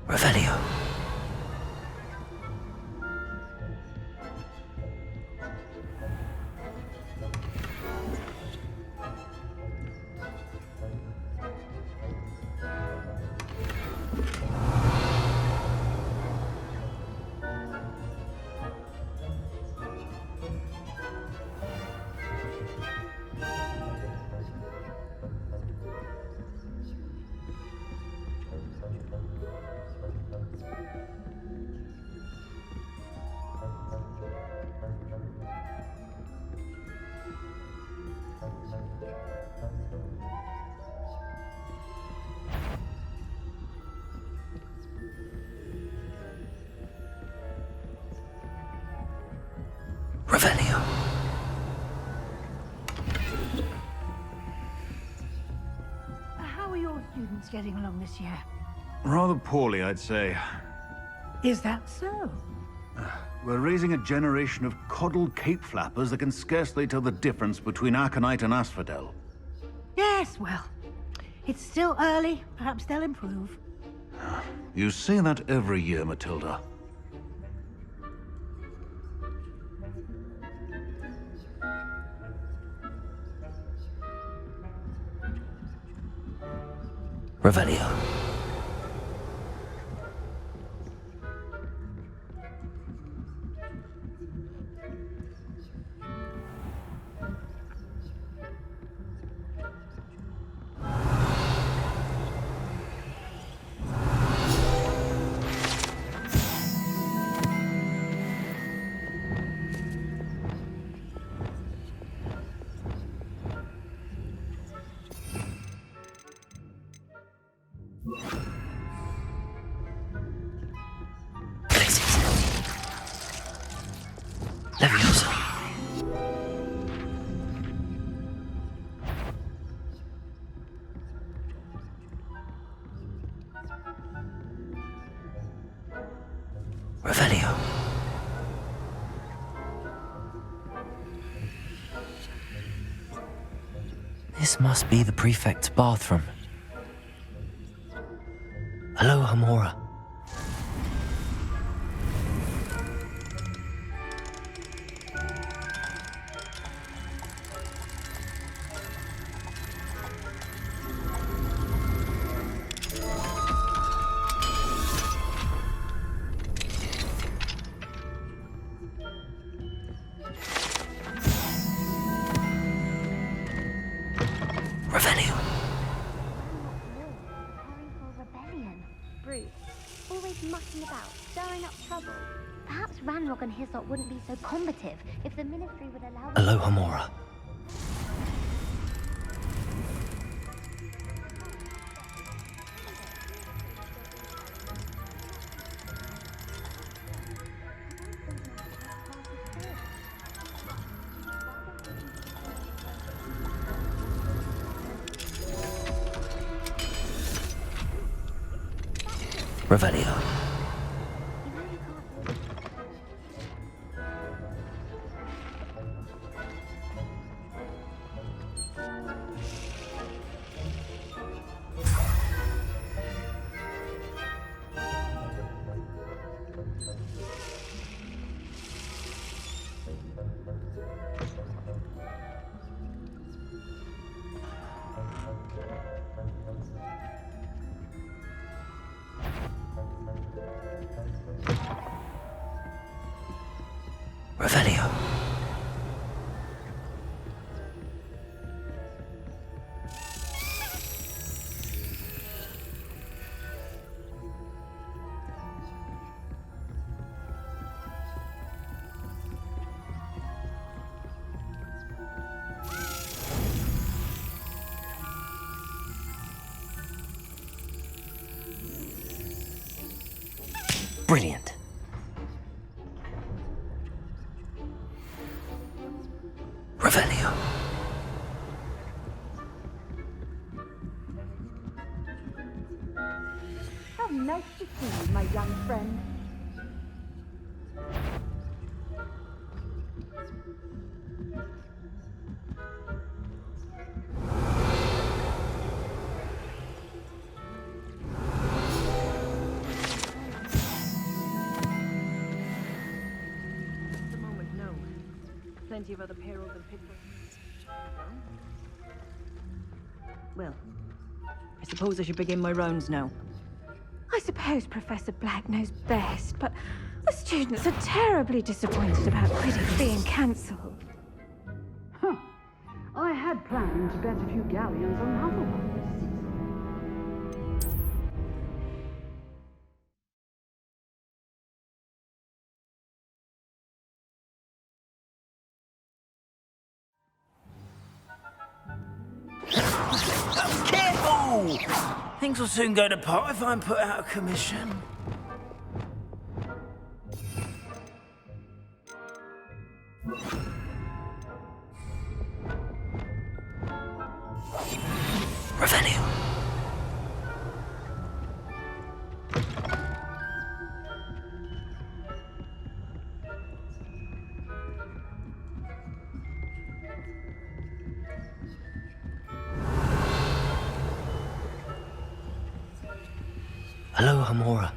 Revelio. Revelio. How are your students getting along this year? Rather poorly, I'd say. Is that so? We're raising a generation of coddled cape flappers that can scarcely tell the difference between aconite and asphodel. Yes, well, it's still early. Perhaps they'll improve. You say that every year, Matilda. Revelio. Leviosa. Revelio. This must be the prefect's bathroom. Aloha Mora. Revelio. Brute, always mucking about, stirring up trouble. Perhaps Ranrock and his lot wouldn't be so combative if the ministry would allow them. Aloha Mora. Revelio. Revelio. Brilliant. Revelio. How nice to see you, my young friend. At the moment, no. Plenty of other perils and pitfalls. Well, I suppose I should begin my rounds now. I suppose Professor Black knows best, but the students are terribly disappointed about Quidditch being cancelled. Huh. I had planned to bet a few galleons on Hufflepuff this season. Careful! Things will soon go to pot if I'm put out of commission. Revelio. Hello, Hamora.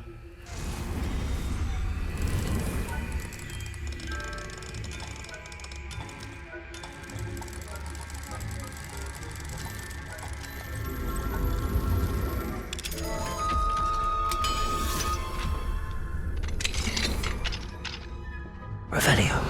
Revelio.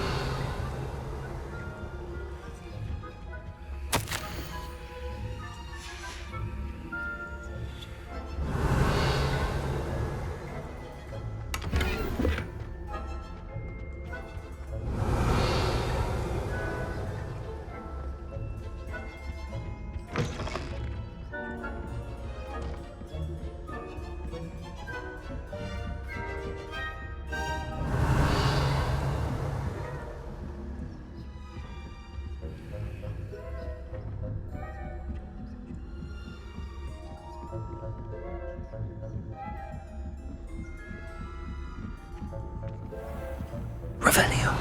Revelio.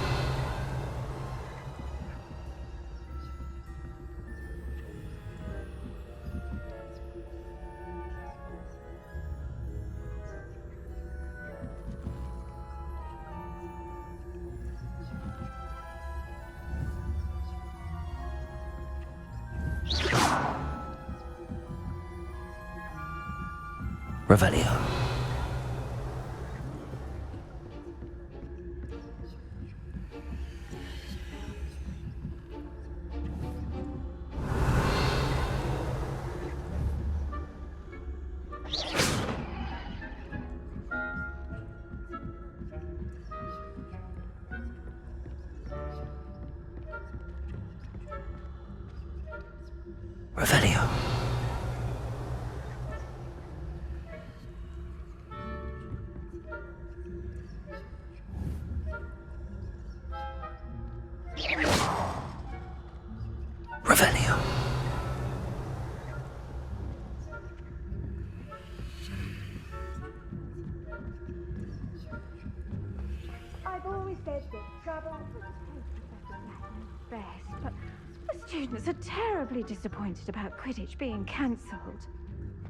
Revelio. Revelio. Revelio. I've always said that trouble Professor Black knows best, but the students are terribly disappointed about Quidditch being cancelled.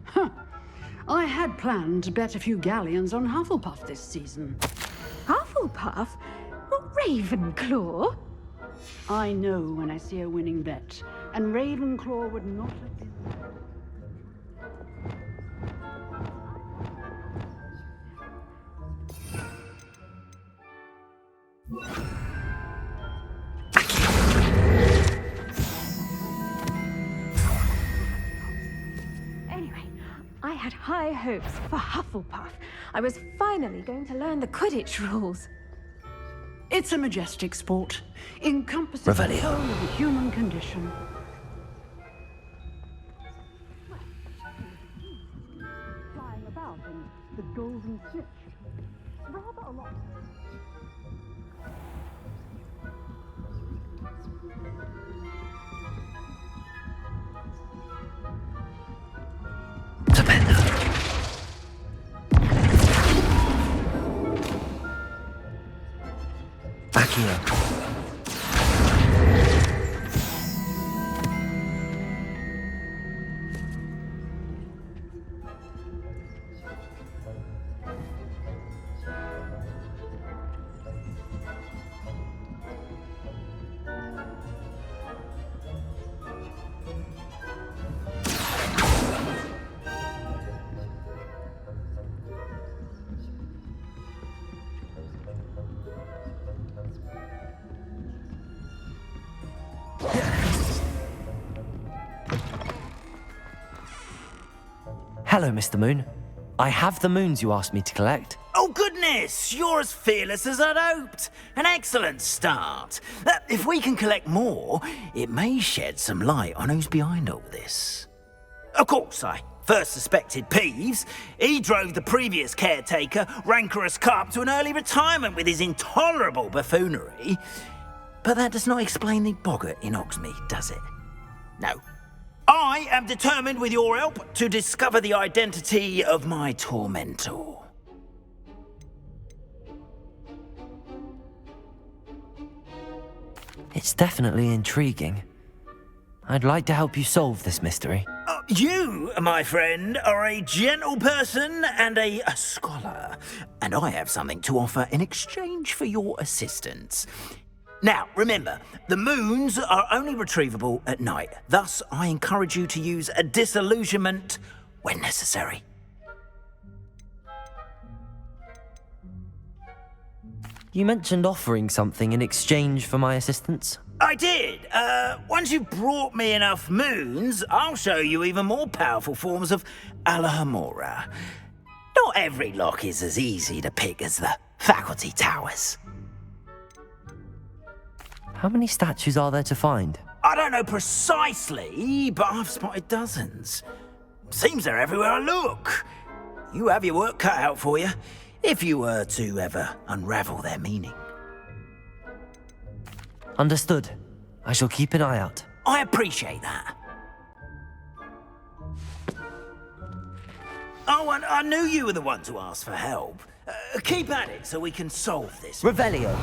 Huh. I had planned to bet a few galleons on Hufflepuff this season. Hufflepuff? Not Ravenclaw? I know when I see a winning bet, and Ravenclaw would not have been there. had high hopes for Hufflepuff. I was finally going to learn the Quidditch rules. It's a majestic sport, encompassing the Revelio. whole of the human condition. Flying about in the golden snitch. Rather a lot. Back here. Hello, Mr. Moon. I have the moons you asked me to collect. Oh, goodness! You're as fearless as I'd hoped. An excellent start. If we can collect more, it may shed some light on who's behind all this. Of course, I first suspected Peeves. He drove the previous caretaker, Rancorous Carp, to an early retirement with his intolerable buffoonery. But that does not explain the boggart in Hogsmeade, does it? No. I am determined, with your help, to discover the identity of my tormentor. It's definitely intriguing. I'd like to help you solve this mystery. You, my friend, are a gentle person and a scholar, and I have something to offer in exchange for your assistance. Now, remember, the moons are only retrievable at night. Thus, I encourage you to use a disillusionment when necessary. You mentioned offering something in exchange for my assistance? I did. Once you've brought me enough moons, I'll show you even more powerful forms of Alohomora. Not every lock is as easy to pick as the faculty towers. How many statues are there to find? I don't know precisely, but I've spotted dozens. Seems they're everywhere I look. You have your work cut out for you, if you were to ever unravel their meaning. Understood. I shall keep an eye out. I appreciate that. Oh, and I knew you were the one to ask for help. Keep at it so we can solve this. Revelio.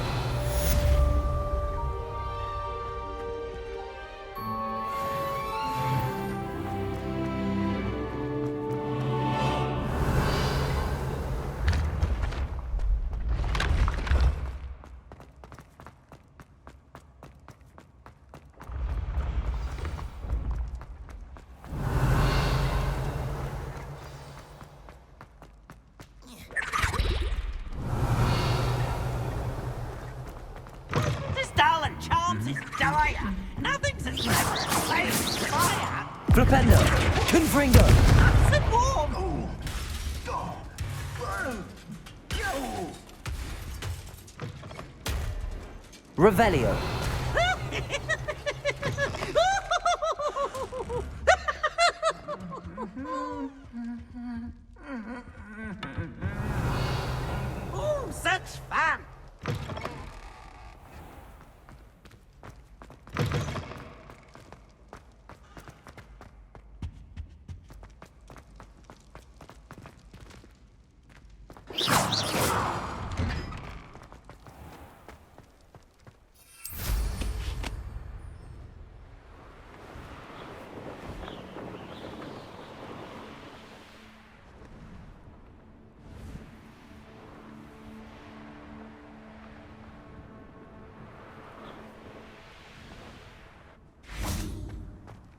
Nothing's as clever as playing fire. Flipendo! Confringo! Sit warm! Revelio! Oh, such fun!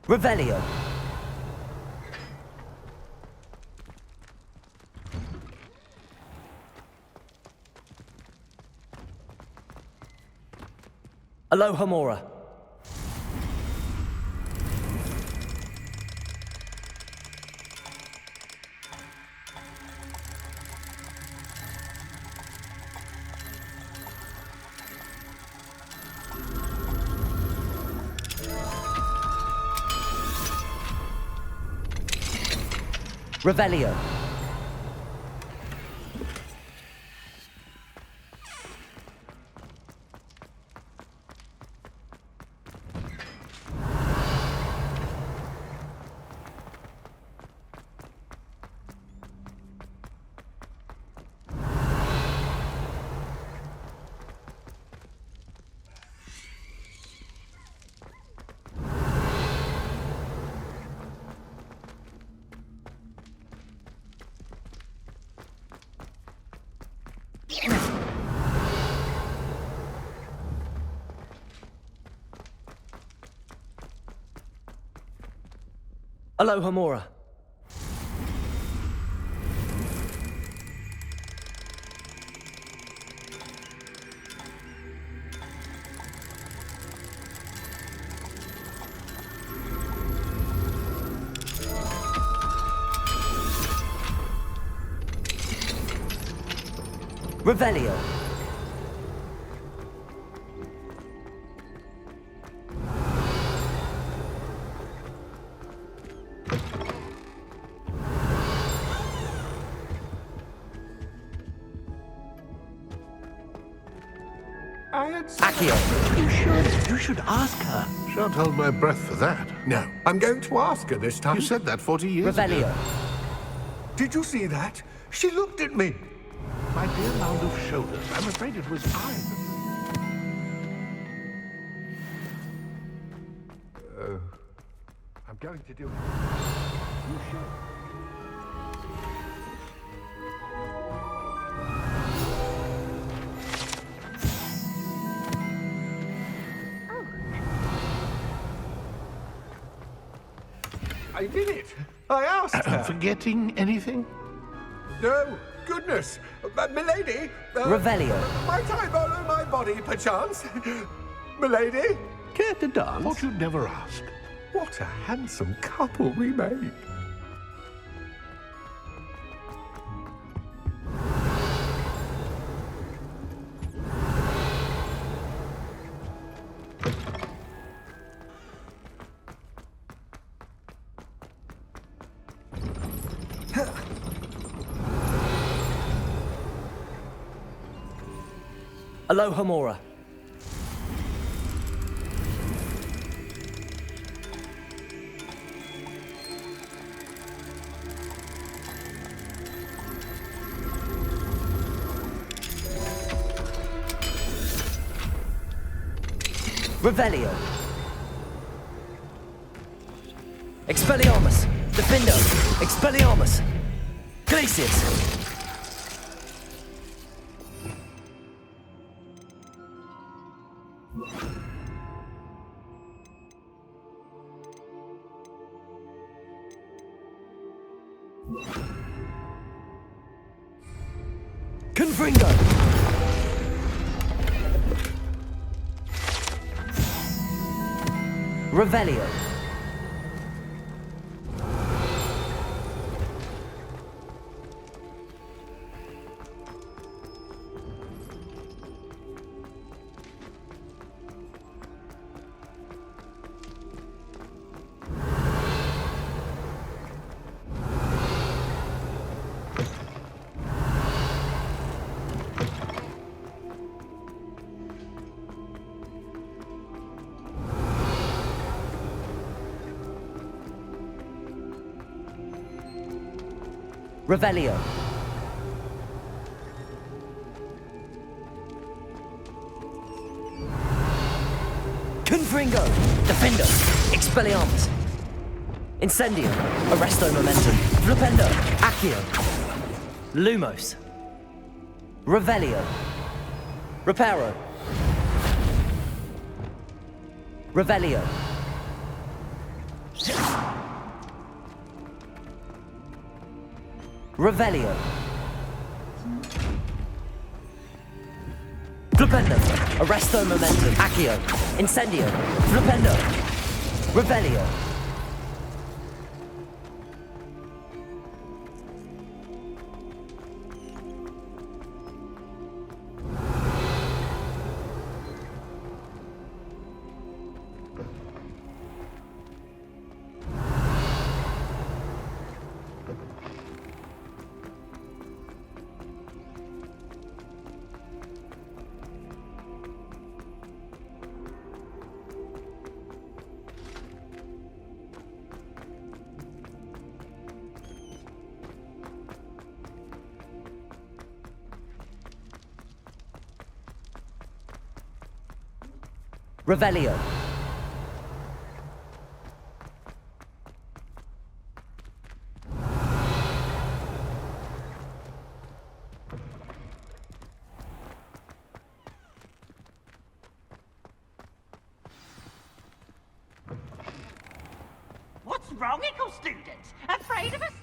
Revelio! Alohomora. Revelio. Aloha Mora. Revelio. Accio. You should ask her. Shan't hold my breath for that. No, I'm going to ask her this time. You said that 40 years Revelio. ago. Did you see that? She looked at me. My dear mound of shoulders, I'm afraid it was I that... I'm going to do it. You should. I did it. I asked her. Forgetting anything? No, goodness. Milady. Revelio. Might I borrow my body, perchance? Milady? Care to dance? Thought you'd never ask. What a handsome couple we make. Aloha Mora. Revelio. Expelliarmus. Defendo. Expelliarmus. Glacius. Confringo. Revelio. Revelio. Confringo. Defendo. Expelliarmus. Incendio. Arresto Momentum. Flipendo. Accio. Lumos. Revelio. Reparo. Revelio. Revelio. Flipendo. Arresto Momentum. Accio. Incendio. Flipendo. Revelio. Revelio. What's wrong, Eagle students? Afraid of a staircase?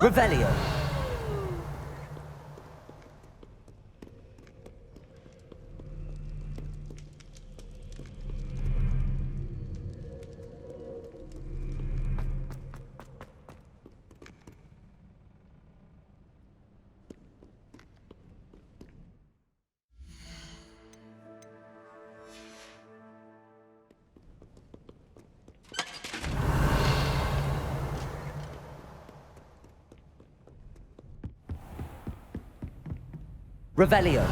Revelio. Revelio.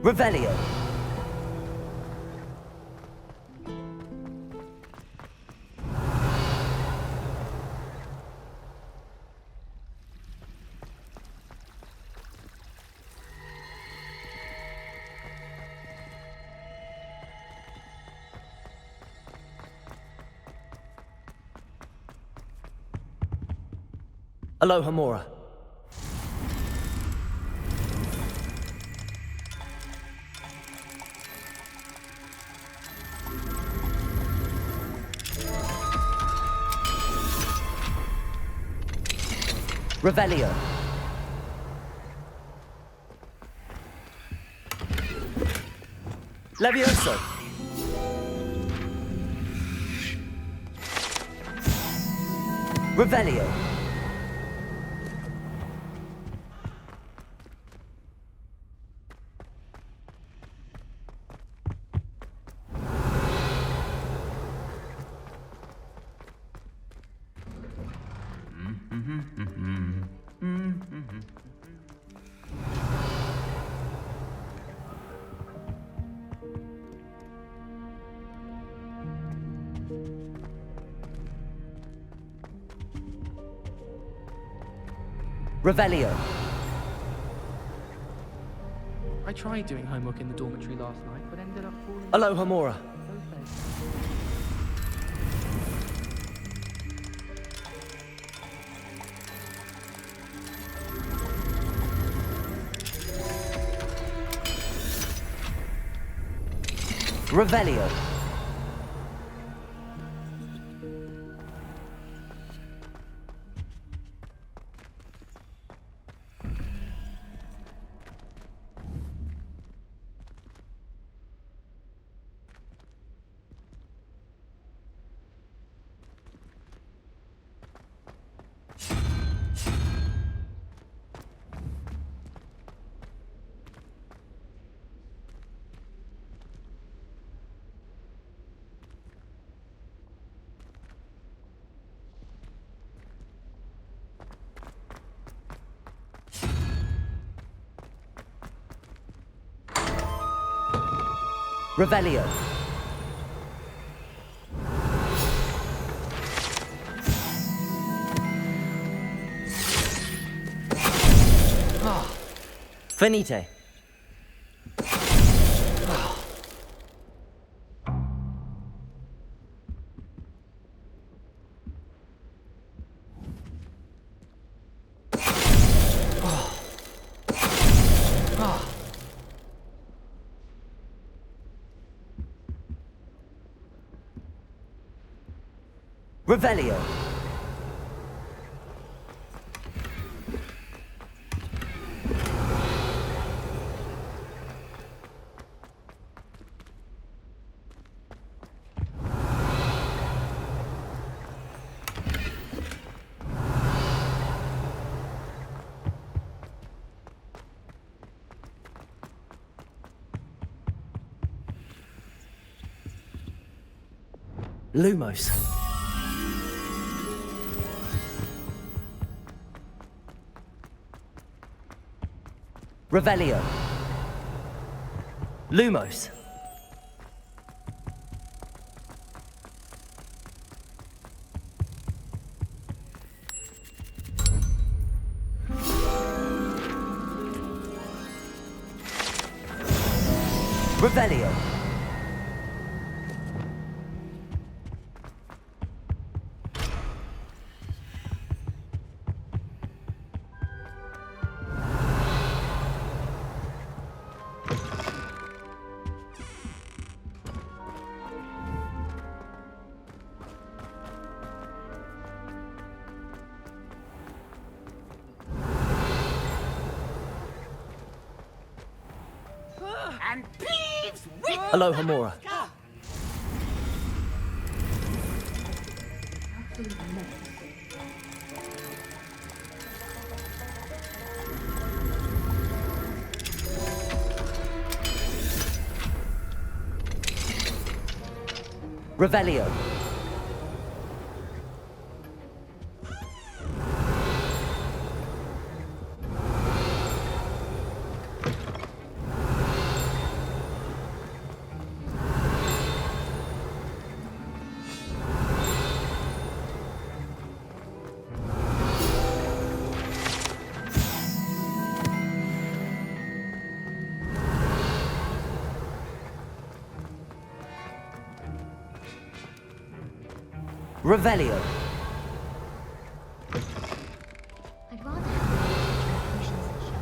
Revelio. Aloha Mora. Revelio. Levioso. Revelio. Revelio. I tried doing homework in the dormitory last night, but ended up falling... Aloha Mora. Revelio. Revelio. Finite. Revelio. Lumos. Revelio. Lumos. Revelio. And please with Aloha Mora. Revelio. Revelio. I'd rather have a potion session.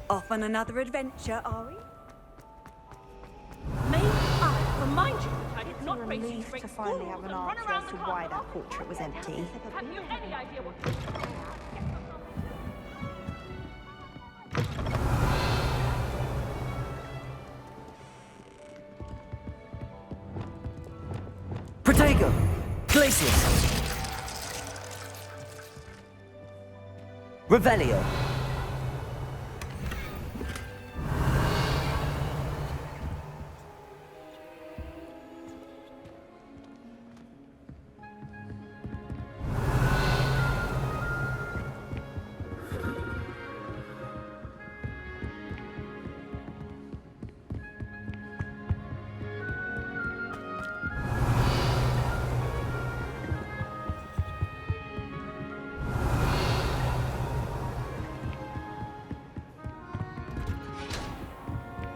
Off on another adventure, are we? May I remind you that I did not raise you to Relief break to finally schools have an and run answer around as the to why carnival. that portrait was empty. Have you any idea what? Protego. Glacius. Revelio.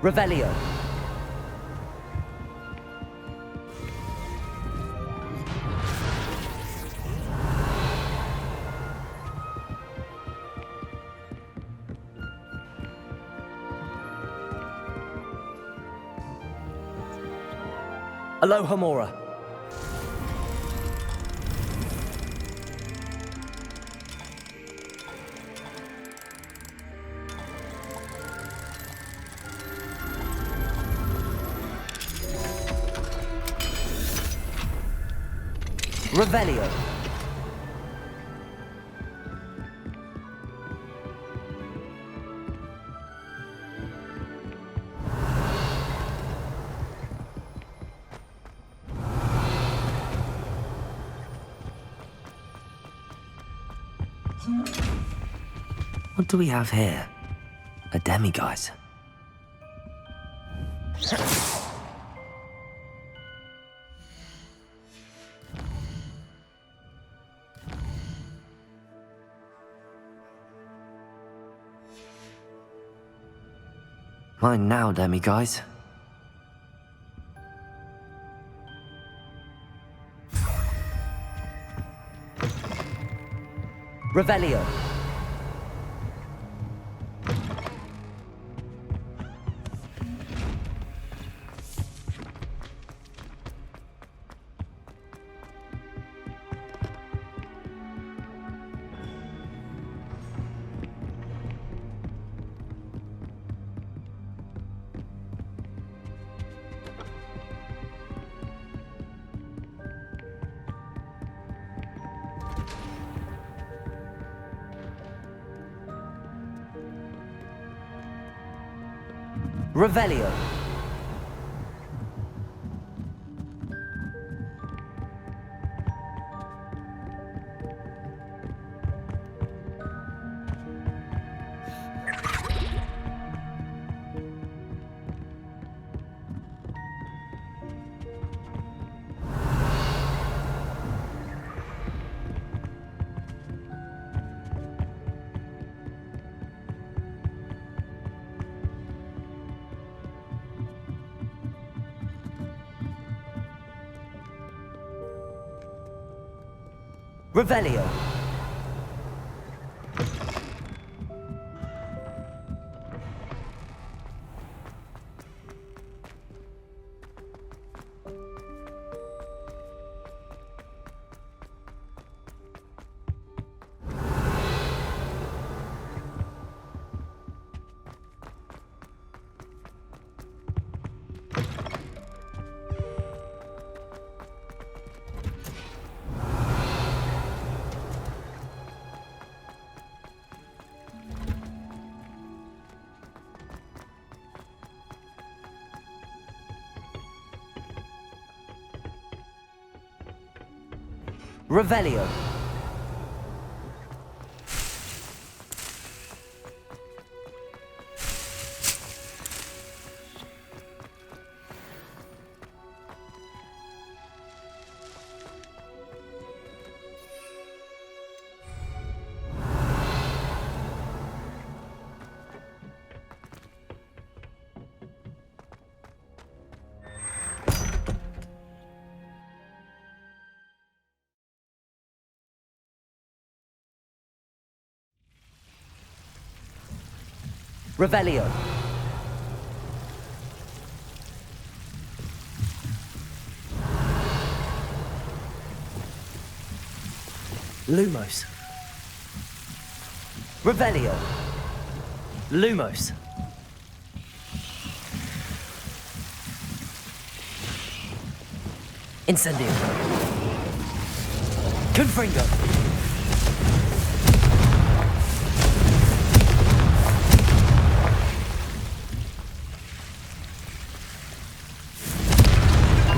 Revelio. Aloha Mora. Revelio. What do we have here? A demiguise. Mine now, demiguise. Revelio. Revelio. Revelio. Revelio. Revelio. Lumos. Revelio. Lumos. Incendio. Confringo.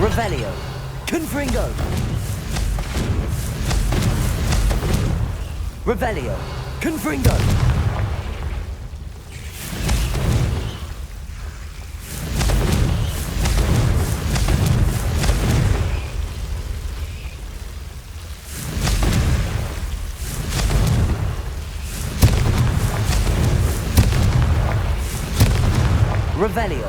Revelio. Confringo. Revelio. Confringo. Revelio.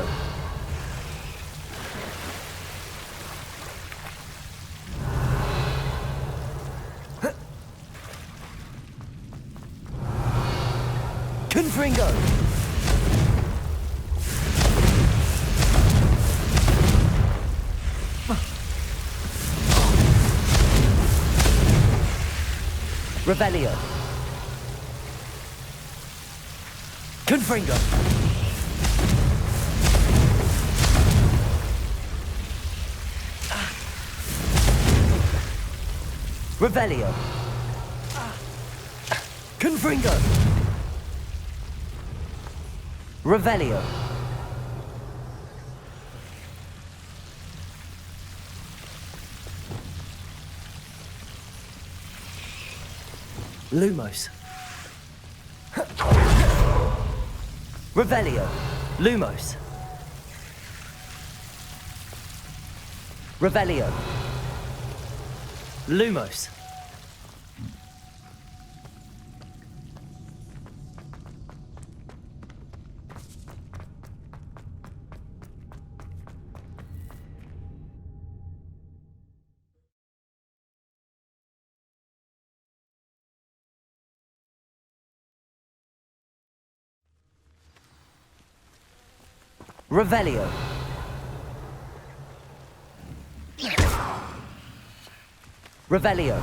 Confringo. Revelio. Confringo. Revelio. Confringo. Revelio. Lumos. Revelio. Lumos. Revelio. Lumos. Revelio. Revelio.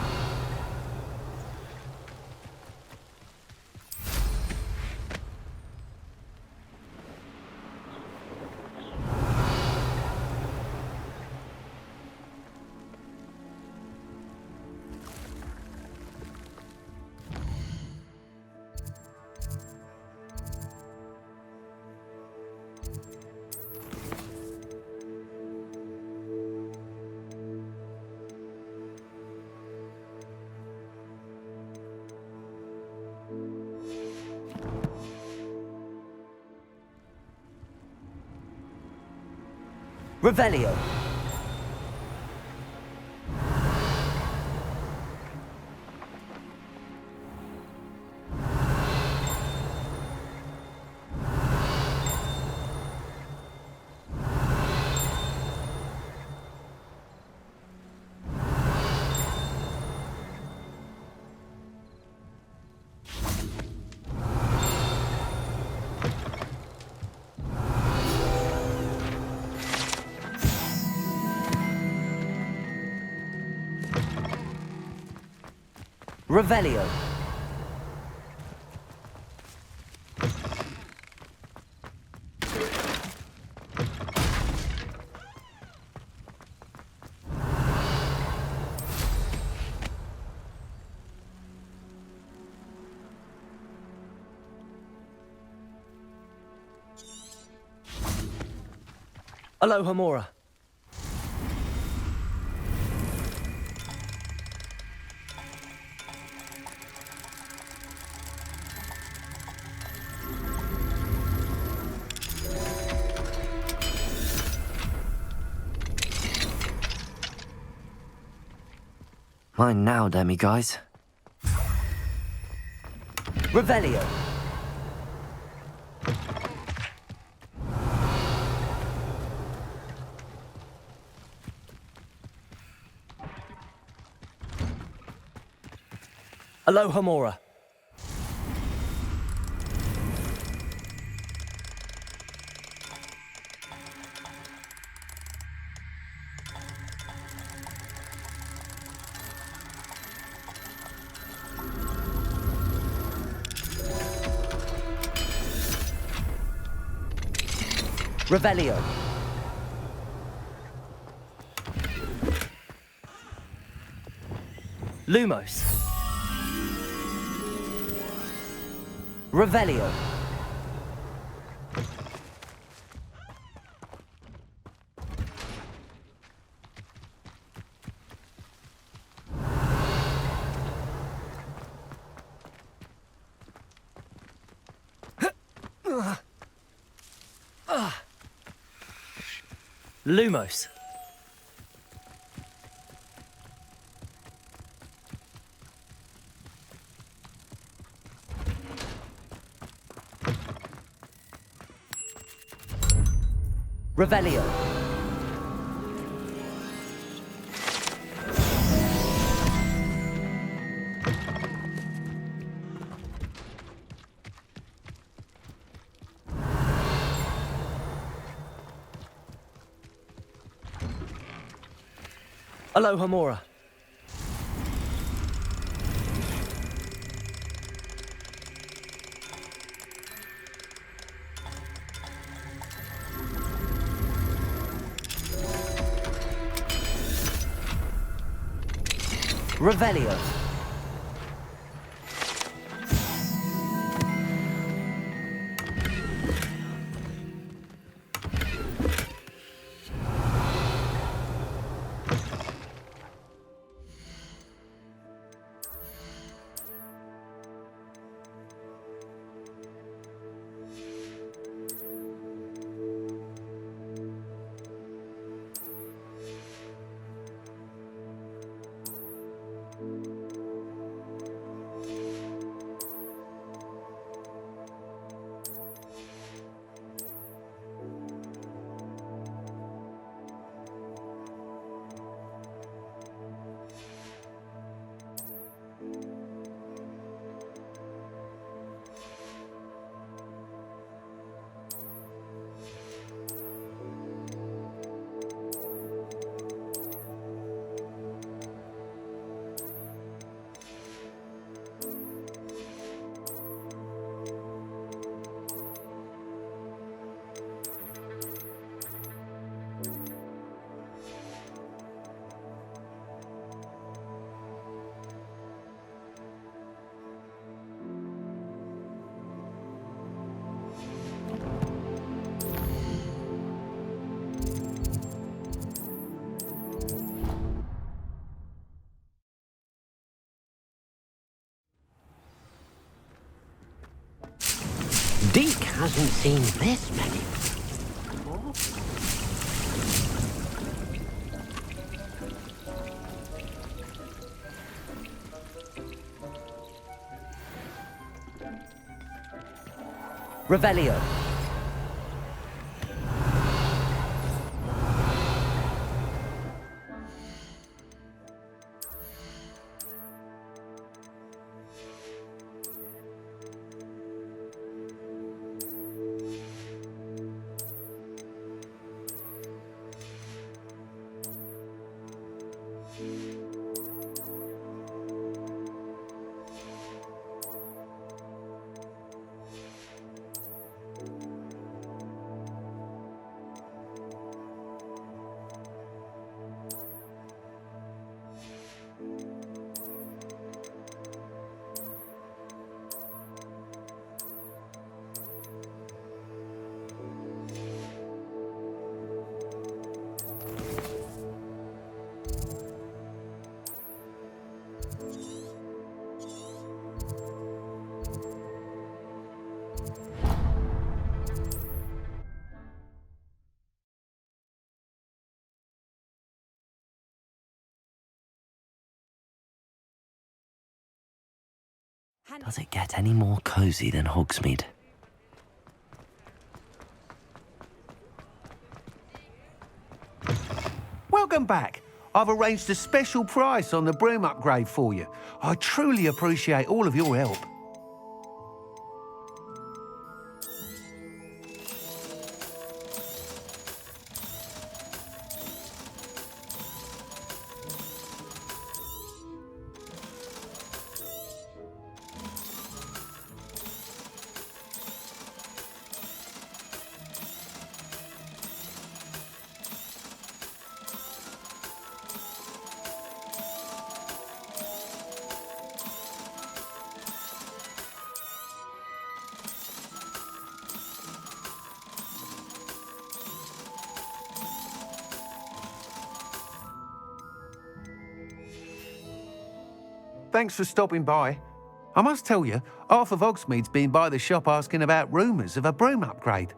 Revelio. Revelio. Aloha Mora. Mine now, demi-guys. Revelio. Aloha Mora. Revelio. Lumos. Revelio. Lumos. Revelio. Aloha Mora. Revelio. Deke hasn't seen this many before. Revelio. Does it get any more cozy than Hogsmeade? Welcome back. I've arranged a special price on the broom upgrade for you. I truly appreciate all of your help. Thanks for stopping by. I must tell you, half of Hogsmeade's been by the shop asking about rumours of a broom upgrade.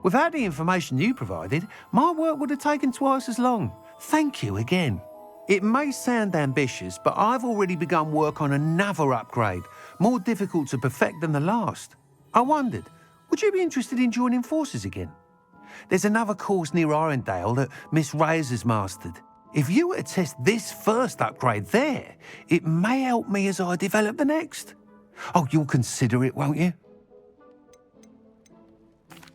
Without the information you provided, my work would have taken twice as long. Thank you again. It may sound ambitious, but I've already begun work on another upgrade, more difficult to perfect than the last. I wondered, would you be interested in joining forces again? There's another course near Arendale that Miss Reyes has mastered. If you were to test this first upgrade there, it may help me as I develop the next. Oh, you'll consider it, won't you?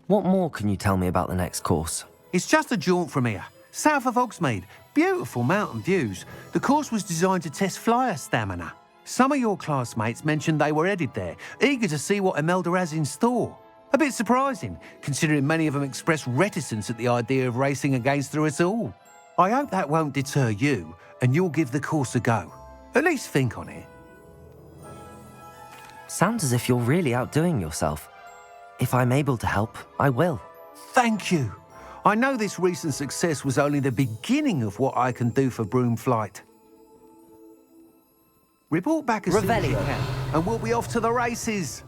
What more can you tell me about the next course? It's just a jaunt from here, south of Hogsmeade. Beautiful mountain views. The course was designed to test flyer stamina. Some of your classmates mentioned they were headed there, eager to see what Imelda has in store. A bit surprising, considering many of them expressed reticence at the idea of racing against her at all. I hope that won't deter you, and you'll give the course a go. At least think on it. Sounds as if you're really outdoing yourself. If I'm able to help, I will. Thank you. I know this recent success was only the beginning of what I can do for broom flight. Report back as soon as you can, and we'll be off to the races.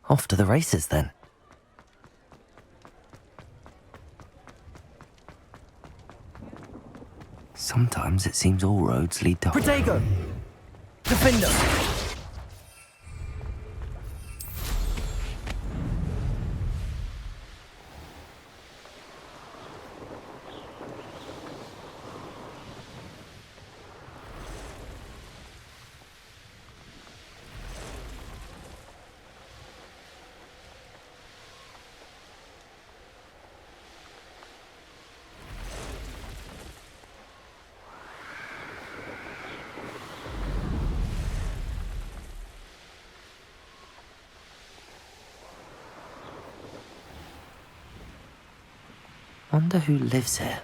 Off to the races, then. Sometimes it seems all roads lead to... Protego! Defender! Wonder who lives here.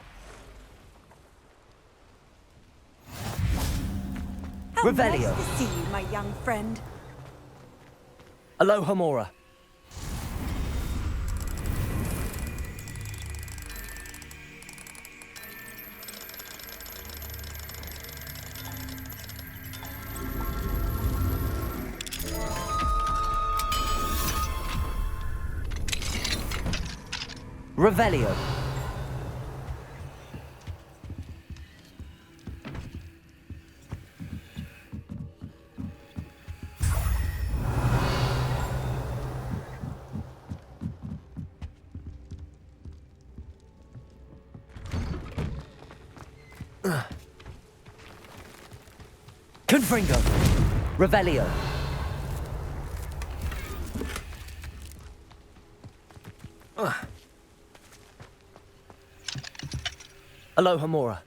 How Revelio. nice to see you, my young friend. Aloha Mora. Revelio. Confringo. Revelio. Aloha Mora.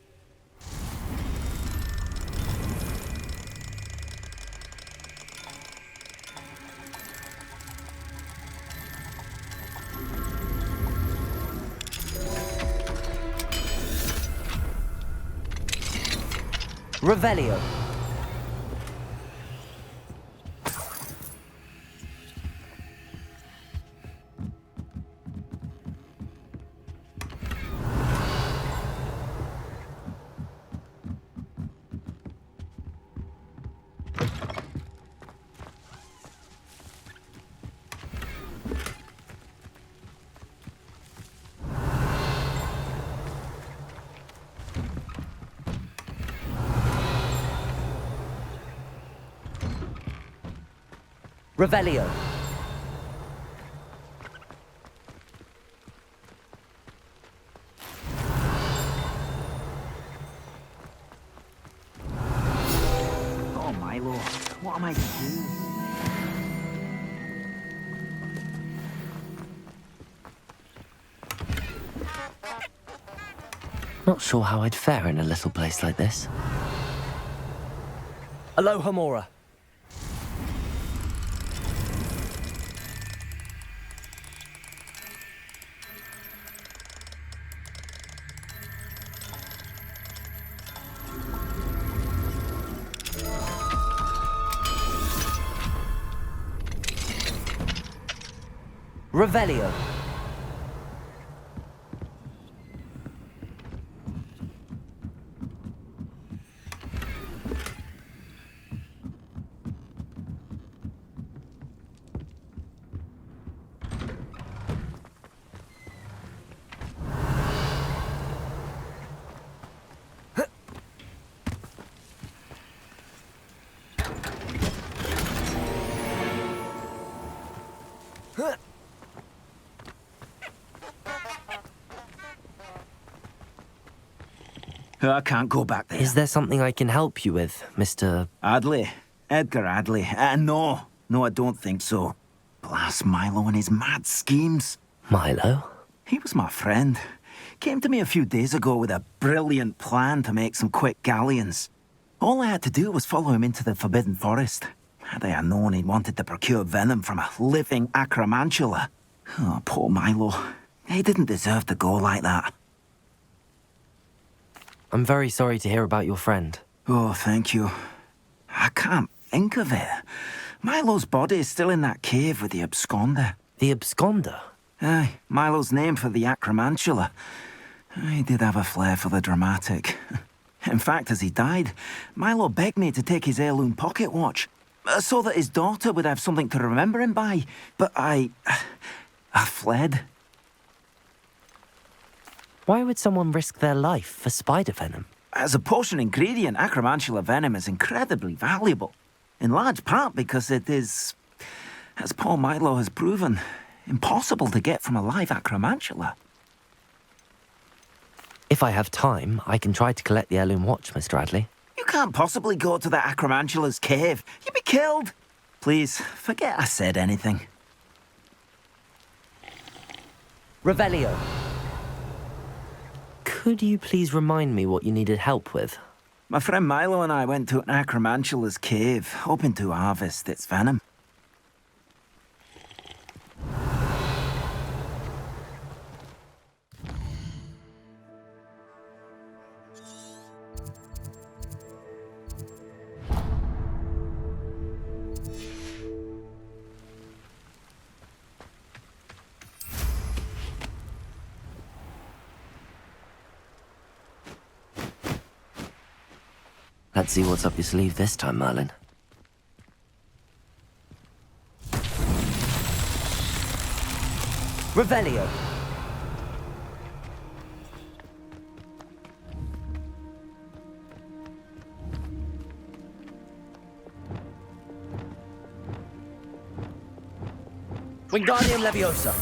Revelio. Revelio. Oh, Milo, what am I to do? Not sure how I'd fare in a little place like this. Aloha Mora. Revelio. I can't go back there. Is there something I can help you with, Mr. Adley? Edgar Adley? No. No, I don't think so. Blast Milo and his mad schemes. Milo? He was my friend. Came to me a few days ago with a brilliant plan to make some quick galleons. All I had to do was follow him into the Forbidden Forest. Had I known he wanted to procure venom from a living acromantula. Oh, poor Milo. He didn't deserve to go like that. I'm very sorry to hear about your friend. Oh, thank you. I can't think of it. Milo's body is still in that cave with the absconder. The absconder? Aye, Milo's name for the acromantula. He did have a flair for the dramatic. In fact, as he died, Milo begged me to take his heirloom pocket watch, so that his daughter would have something to remember him by. But I fled. Why would someone risk their life for spider venom? As a potion ingredient, acromantula venom is incredibly valuable. In large part because it is, as poor Milo has proven, impossible to get from a live acromantula. If I have time, I can try to collect the heirloom watch, Mr. Adley. You can't possibly go to the acromantula's cave. You'd be killed. Please, forget I said anything. Revelio. Could you please remind me what you needed help with? My friend Milo and I went to an acromantula's cave, hoping to harvest its venom. Let's see what's up your sleeve this time, Merlin. Revelio. Wingardium Leviosa.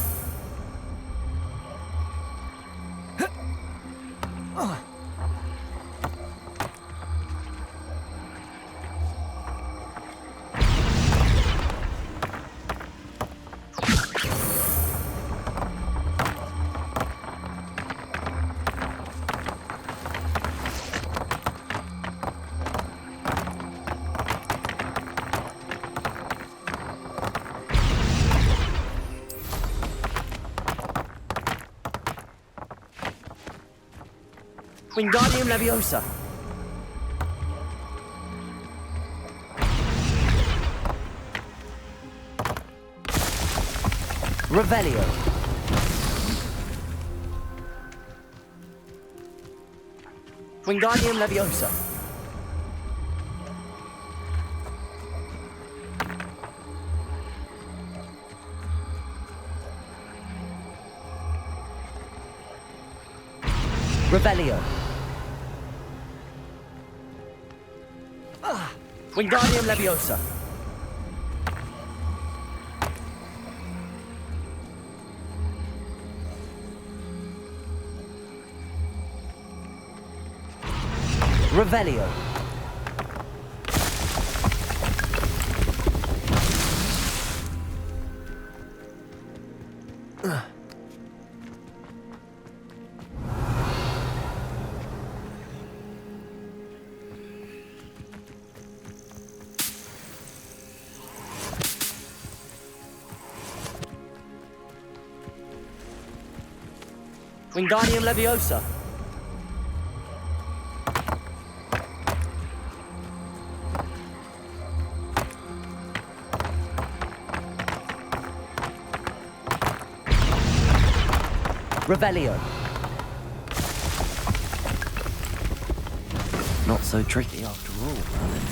Wingardium Leviosa. Revelio. Wingardium Leviosa. Revelio. Wingardium Leviosa. Revelio. Wingardium Leviosa. Revelio. Not so tricky after all, Merlin.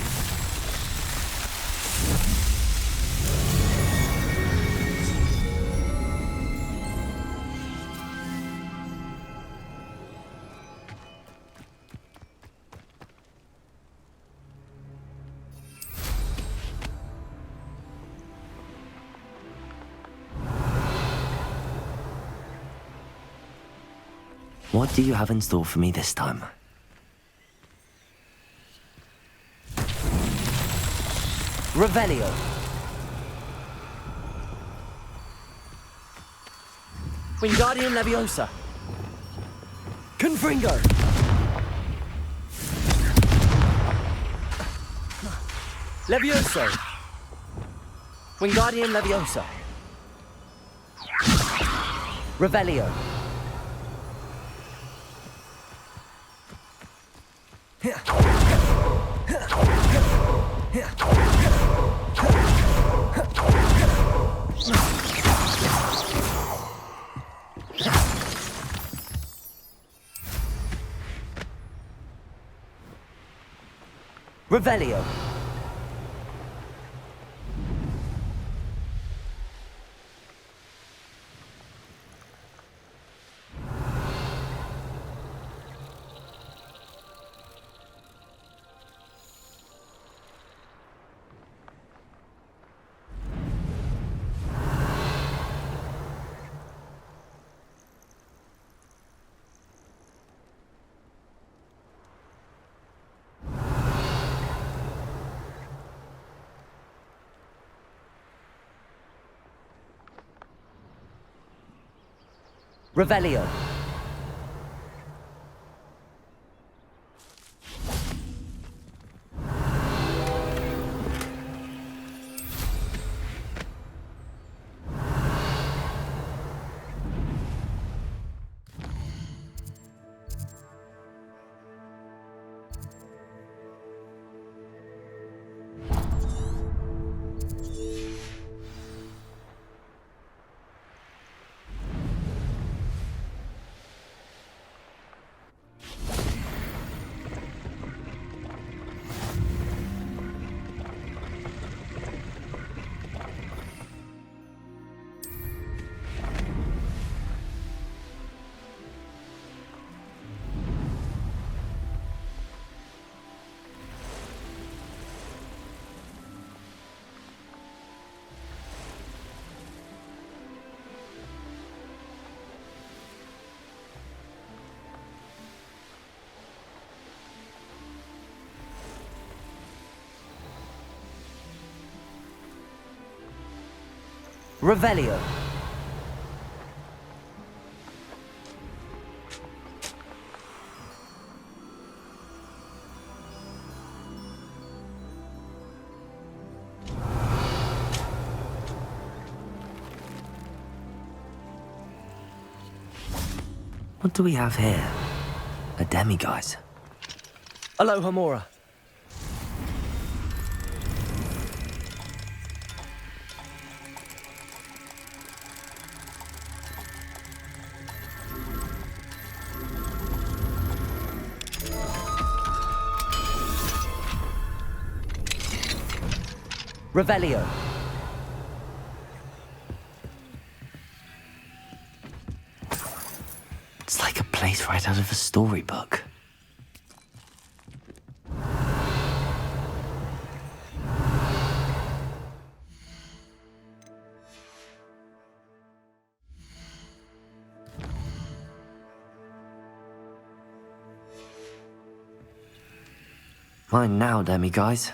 What do you have in store for me this time? Revelio. Wingardium Leviosa. Confringo. Levioso. Wingardium Leviosa. Revelio. Revelio. Revelio. Revelio. What do we have here? A demiguise. Aloha Mora. Revelio. It's like a place right out of a storybook. Mine now, demiguise.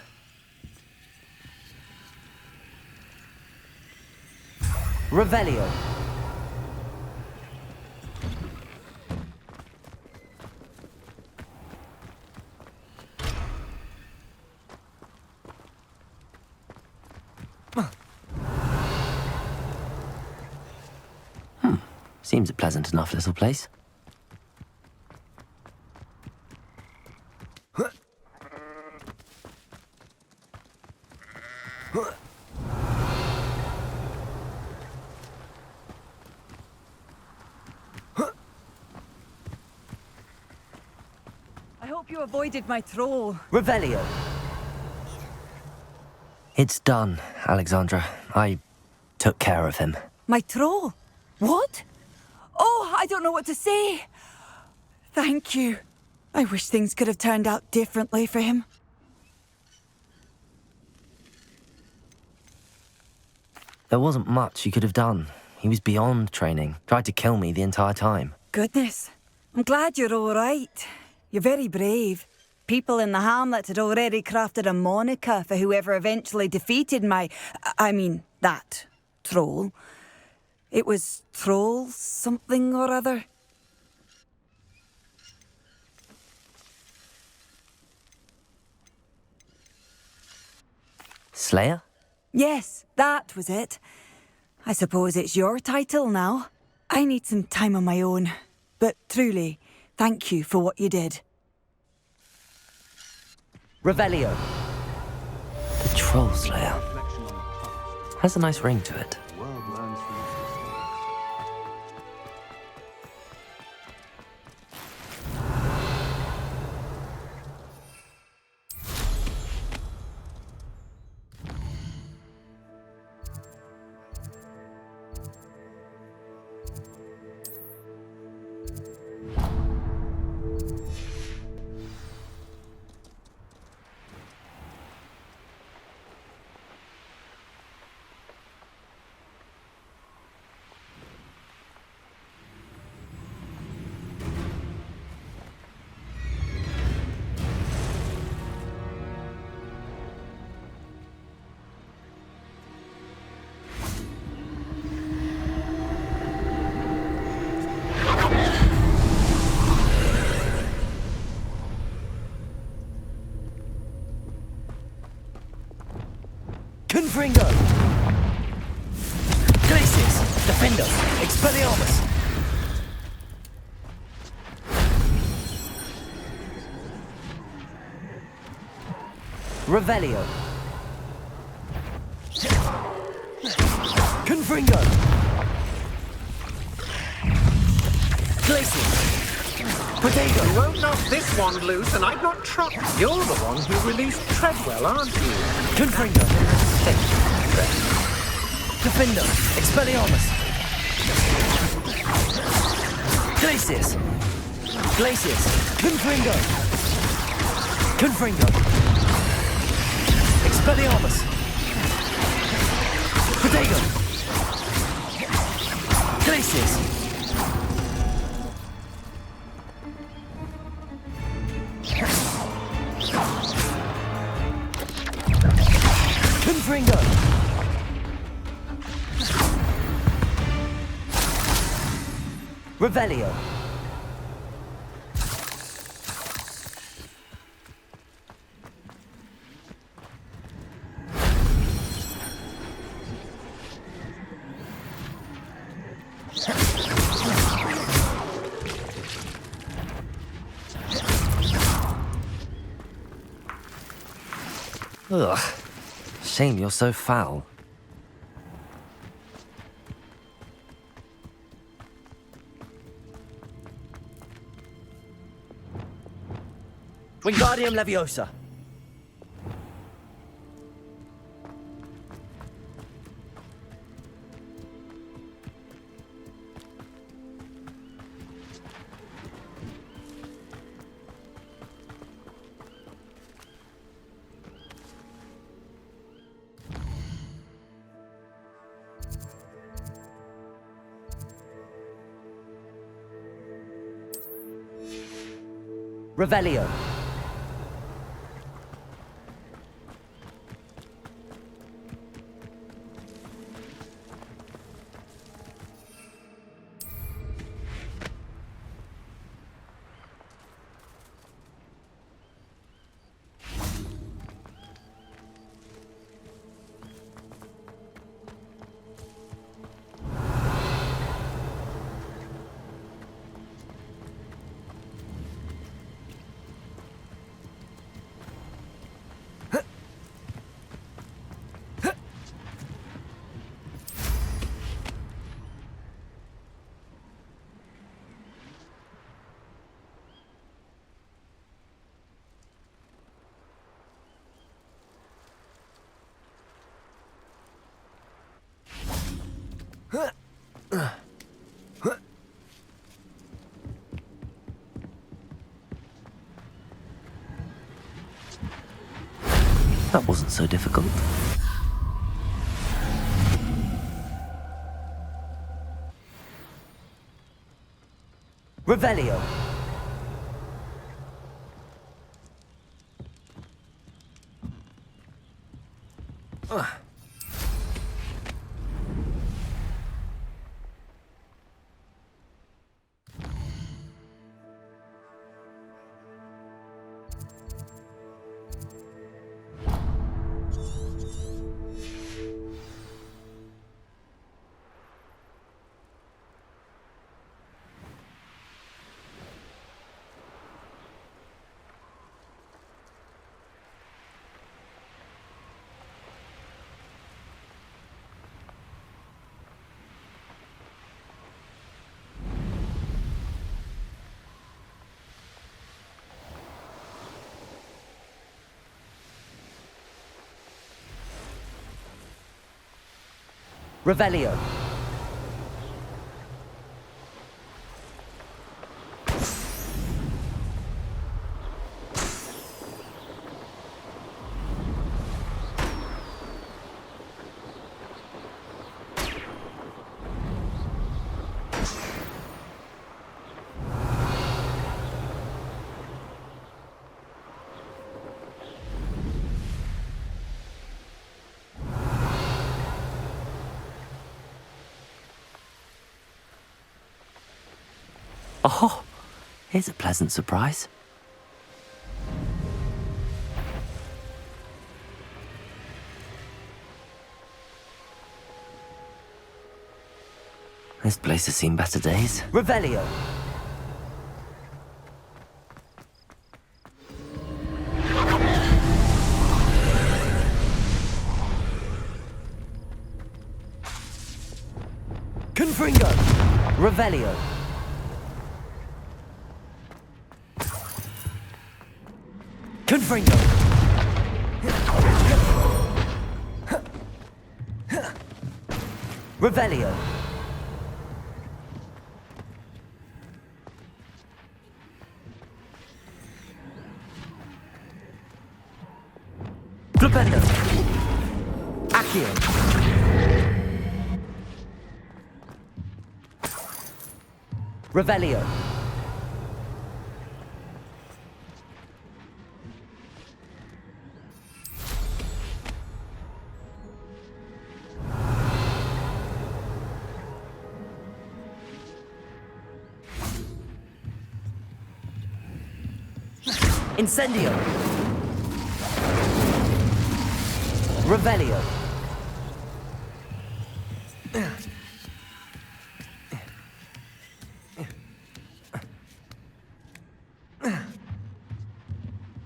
Revelio. Seems a pleasant enough little place. I hope you avoided my troll. Revelio. It's done, Alexandra. I took care of him. My troll? What? Oh, I don't know what to say. Thank you. I wish things could have turned out differently for him. There wasn't much you could have done. He was beyond training. Tried to kill me the entire time. Goodness. I'm glad you're all right. You're very brave. People in the hamlet had already crafted a moniker for whoever eventually defeated that troll. It was Troll something or other. Slayer? Yes, that was it. I suppose it's your title now. I need some time on my own. But truly, thank you for what you did. Revelio. The Troll Slayer. Has a nice ring to it. Confringo! Glacius! Defendo! Expelliarmus! Revelio! Confringo! Glacius! Potato! You won't knock this one loose, and I'd not trot. You're the one who released Treadwell, aren't you? Confringo! Defendo! Expelliarmus! Glacius! Glacius! Confringo! Confringo! Expelliarmus! Potato! Glacius! Confringo! Revelio. Ugh. Shame you're so foul. Wingardium Leviosa. Revelio. That wasn't so difficult. Revelio. Revelio. Oh, here's a pleasant surprise. This place has seen better days. Revelio. Confringo. Revelio. Confringo. Revelio. Flipendo. Accio. Revelio. Incendio. Revelio.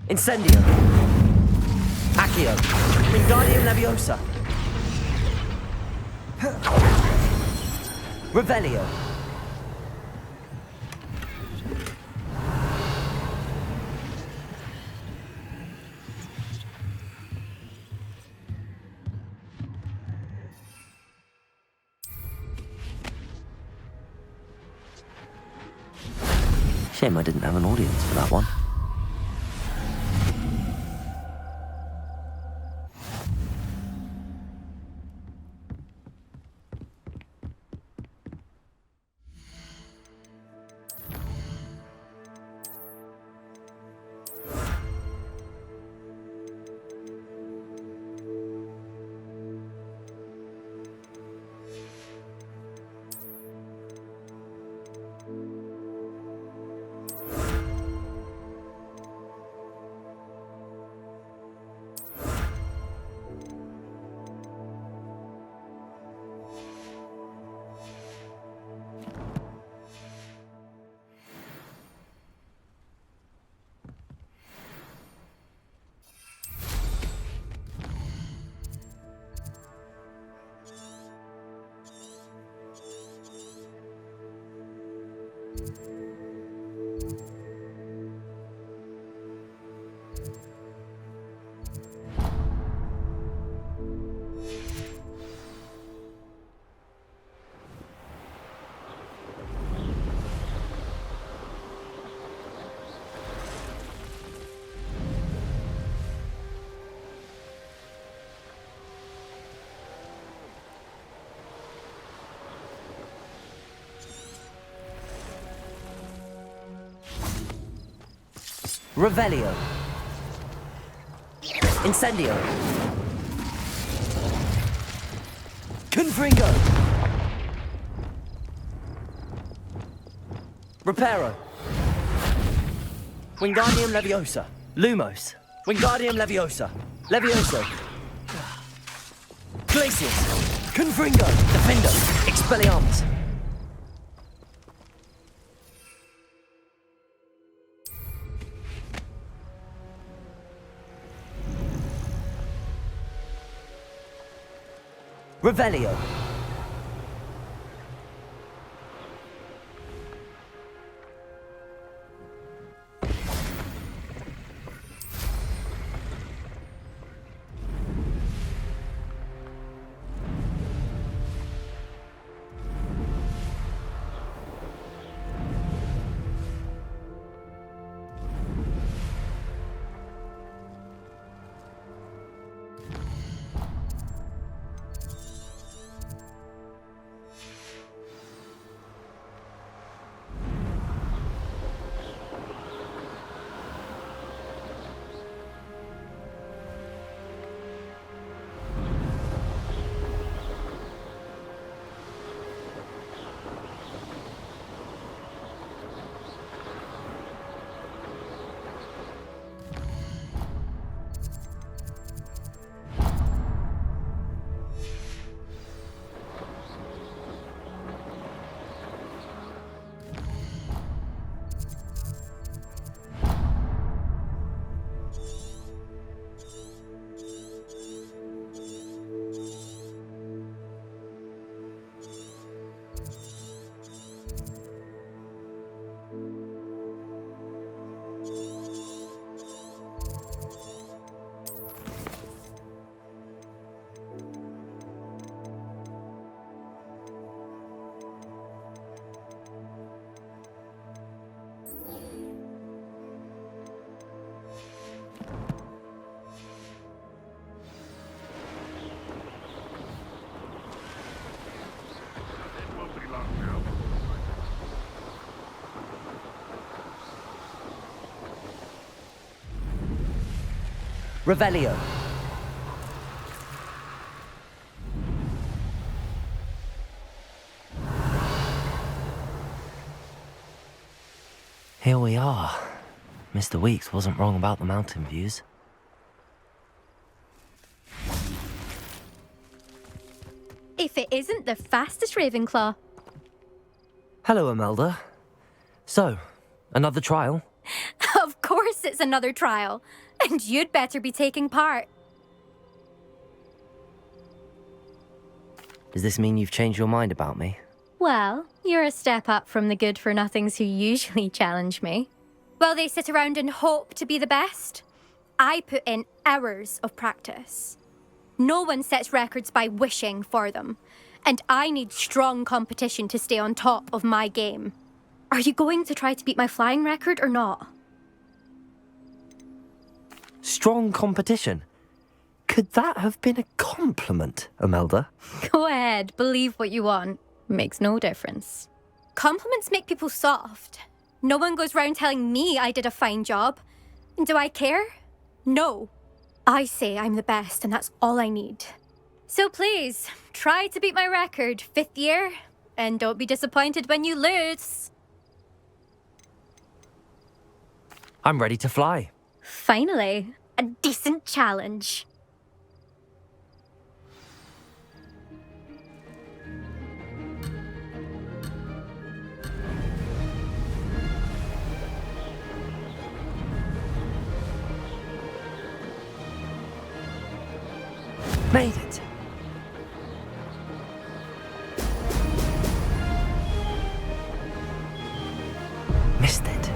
Incendio. Accio. Wingardium Leviosa. Revelio. Shame I didn't have an audience for that one. Revelio. Incendio. Confringo. Reparo. Wingardium Leviosa. Lumos. Wingardium Leviosa. Levioso. Glacius. Confringo. Defendo. Expelliarmus. Revelio. Revelio. Here we are. Mr. Weeks wasn't wrong about the mountain views. If it isn't the fastest Ravenclaw. Hello, Imelda. So, another trial? Of course it's another trial. And you'd better be taking part. Does this mean you've changed your mind about me? Well, you're a step up from the good-for-nothings who usually challenge me. While they sit around and hope to be the best, I put in hours of practice. No one sets records by wishing for them, and I need strong competition to stay on top of my game. Are you going to try to beat my flying record or not? Strong competition? Could that have been a compliment, Imelda? Go ahead, believe what you want. Makes no difference. Compliments make people soft. No one goes round telling me I did a fine job. And do I care? No. I say I'm the best, and that's all I need. So please, try to beat my record, 5th year, and don't be disappointed when you lose. I'm ready to fly. Finally, a decent challenge. Made it. Missed it.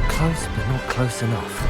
Close, but not close enough.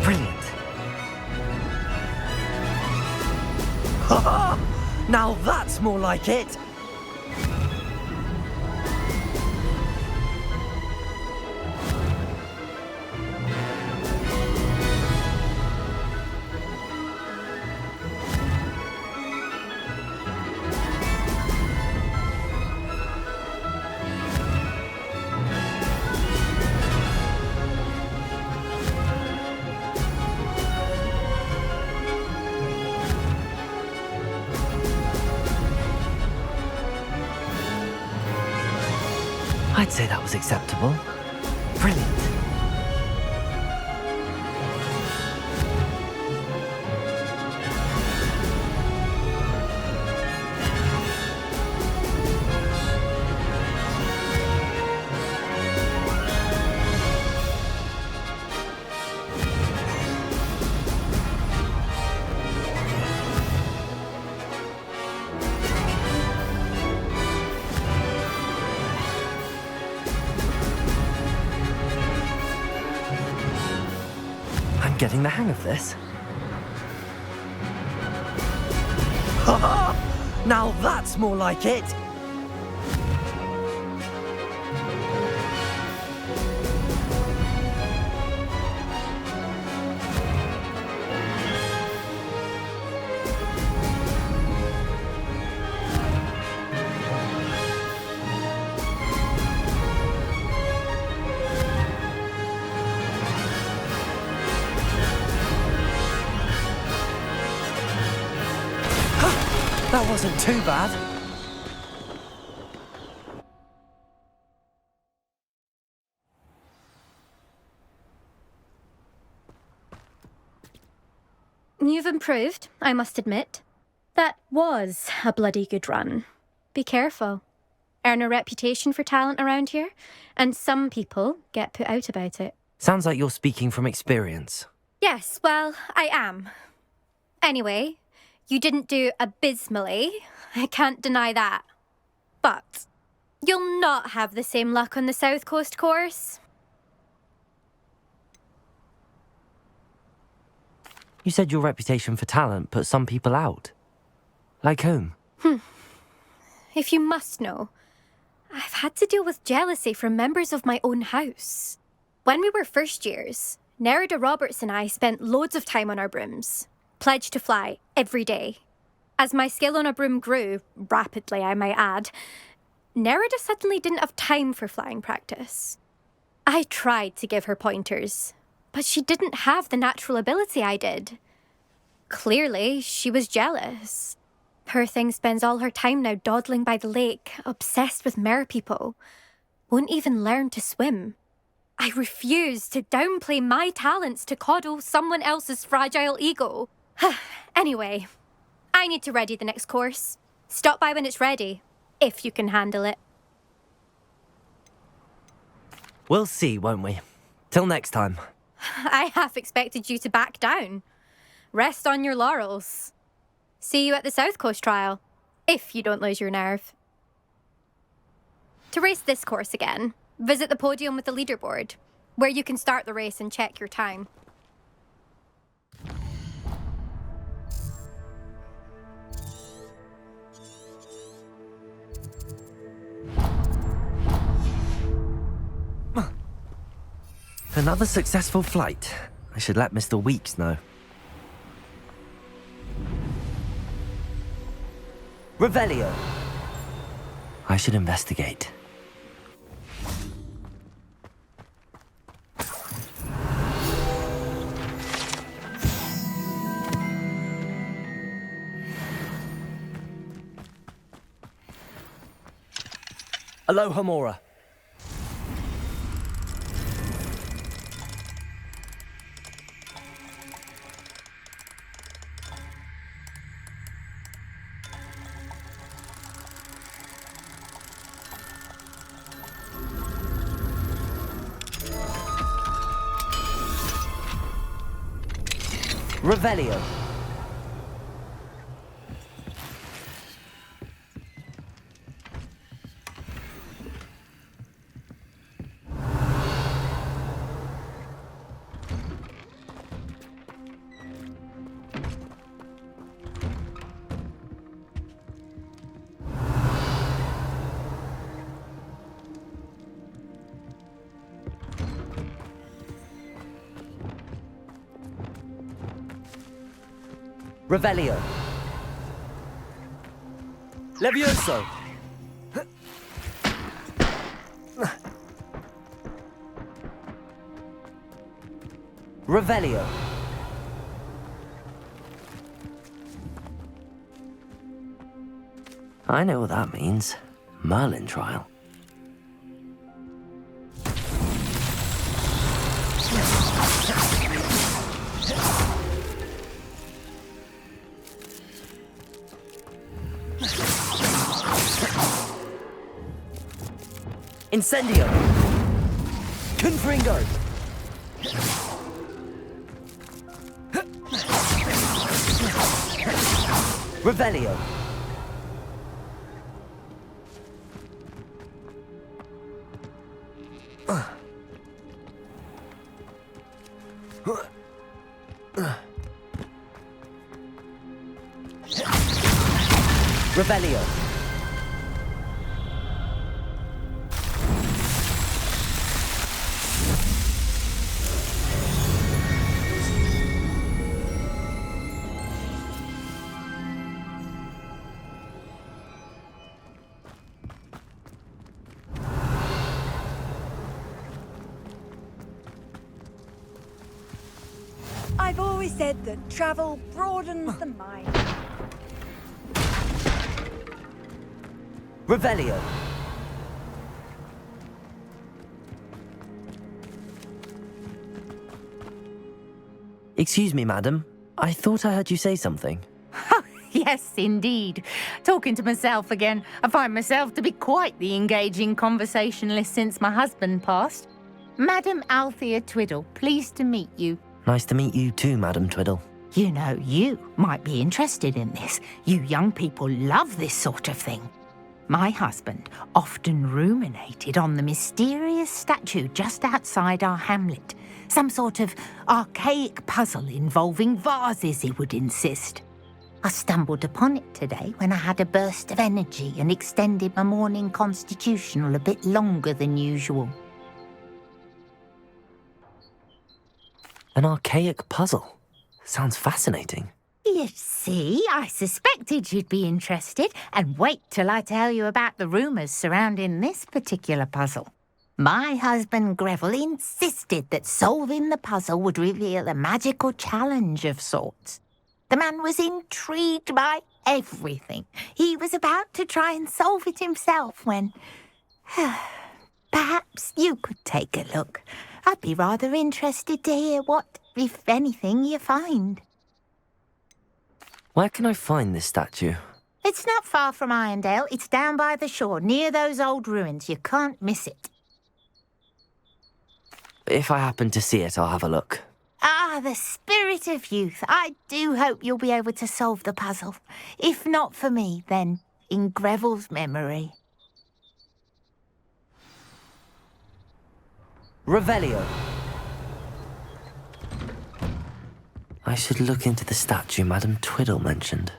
Brilliant. Now that's more like it. I'd say that was acceptable. Brilliant. getting the hang of this. Now that's more like it! That wasn't too bad. You've improved, I must admit. That was a bloody good run. Be careful. Earn a reputation for talent around here, and some people get put out about it. Sounds like you're speaking from experience. Yes, well, I am. Anyway, you didn't do abysmally. I can't deny that. But you'll not have the same luck on the South Coast course. You said your reputation for talent put some people out. Like whom? If you must know, I've had to deal with jealousy from members of my own house. When we were first years, Nerida Roberts and I spent loads of time on our brooms, pledged to fly every day. As my skill on a broom grew, rapidly I might add, Nerida suddenly didn't have time for flying practice. I tried to give her pointers, but she didn't have the natural ability I did. Clearly, she was jealous. Poor thing spends all her time now dawdling by the lake, obsessed with merpeople. Won't even learn to swim. I refuse to downplay my talents to coddle someone else's fragile ego. Anyway, I need to ready the next course. Stop by when it's ready, if you can handle it. We'll see, won't we? Till next time. I half expected you to back down. Rest on your laurels. See you at the South Coast trial, if you don't lose your nerve. To race this course again, visit the podium with the leaderboard, where you can start the race and check your time. Another successful flight. I should let Mr. Weeks know. Revelio. I should investigate. Aloha Mora. Revelio. Revelio. Levioso. Revelio. I know what that means. Merlin trial. Incendio! Confringo! Revelio! Revelio. I've always said that travel broadens the mind. Revelio. Excuse me, madam. I thought I heard you say something. Yes, indeed. Talking to myself again. I find myself to be quite the engaging conversationalist since my husband passed. Madam Althea Twiddle, pleased to meet you. Nice to meet you too, Madam Twiddle. You know, you might be interested in this. You young people love this sort of thing. My husband often ruminated on the mysterious statue just outside our hamlet. Some sort of archaic puzzle involving vases, he would insist. I stumbled upon it today when I had a burst of energy and extended my morning constitutional a bit longer than usual. An archaic puzzle. Sounds fascinating. You see, I suspected you'd be interested, and wait till I tell you about the rumours surrounding this particular puzzle. My husband Greville insisted that solving the puzzle would reveal a magical challenge of sorts. The man was intrigued by everything. He was about to try and solve it himself when... Perhaps you could take a look. I'd be rather interested to hear what, if anything, you find. Where can I find this statue? It's not far from Irondale. It's down by the shore, near those old ruins. You can't miss it. If I happen to see it, I'll have a look. Ah, the spirit of youth. I do hope you'll be able to solve the puzzle. If not for me, then in Greville's memory. Revelio. I should look into the statue Madam Twiddle mentioned.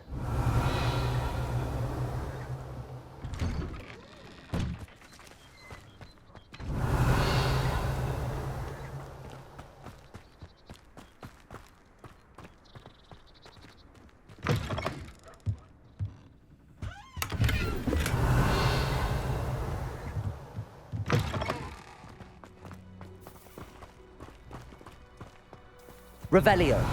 Revelio.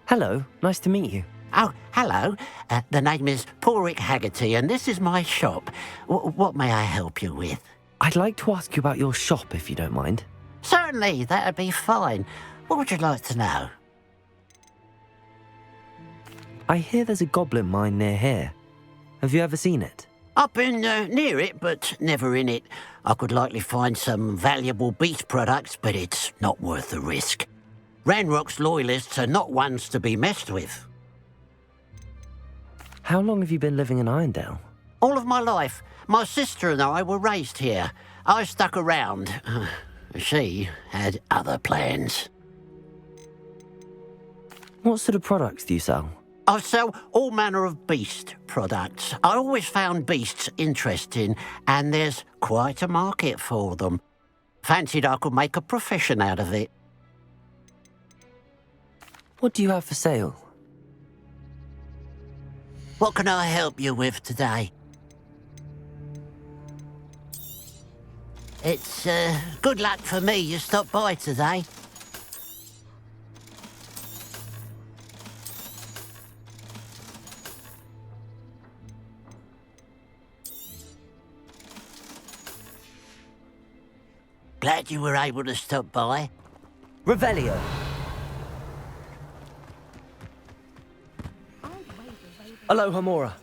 Hello, nice to meet you. Oh, hello. The name is Porrick Haggerty, and this is my shop. What may I help you with? I'd like to ask you about your shop, if you don't mind. Certainly, that'd be fine. What would you like to know? I hear there's a goblin mine near here. Have you ever seen it? I've been near it, but never in it. I could likely find some valuable beast products, but it's not worth the risk. Ranrock's loyalists are not ones to be messed with. How long have you been living in Irondale? All of my life. My sister and I were raised here. I stuck around. She had other plans. What sort of products do you sell? I sell all manner of beast products. I always found beasts interesting, and there's quite a market for them. Fancied I could make a profession out of it. What do you have for sale? What can I help you with today? It's good luck for me you stopped by today. Glad you were able to stop by. Revelio. Aloha Mora.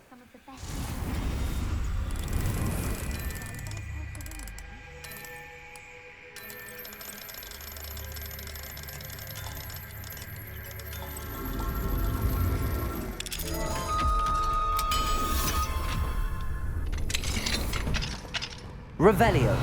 Revelio.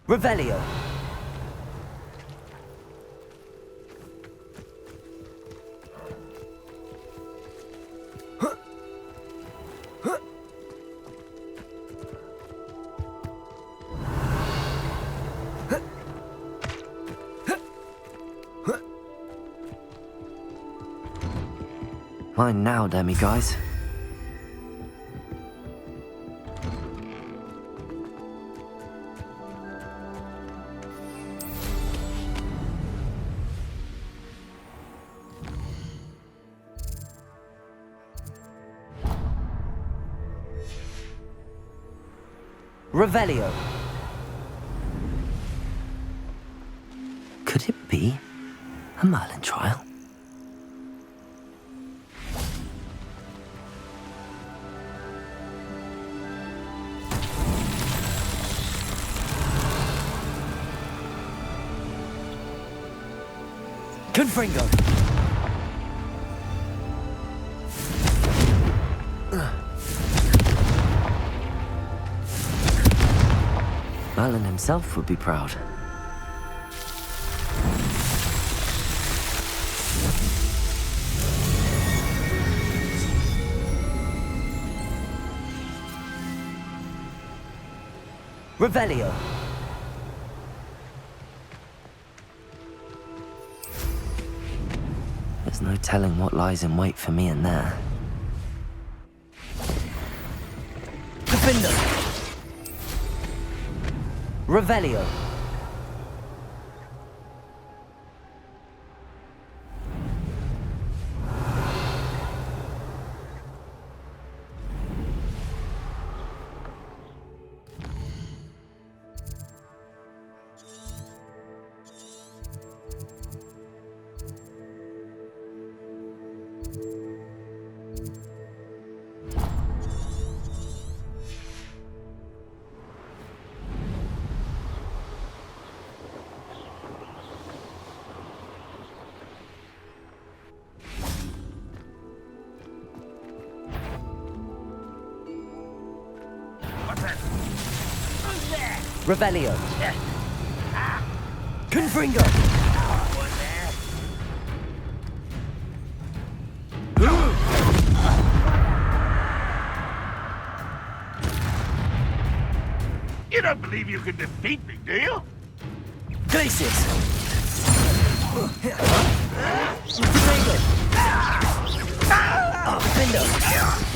Revelio. Mine now, Demi guys. Revelio. Could it be a Merlin trial? Confringo. Merlin himself would be proud. Revelio. There's no telling what lies in wait for me in there. Defender. Revelio. Revelio. Confringo. You don't believe you can defeat me, do you? Glacius. Defender.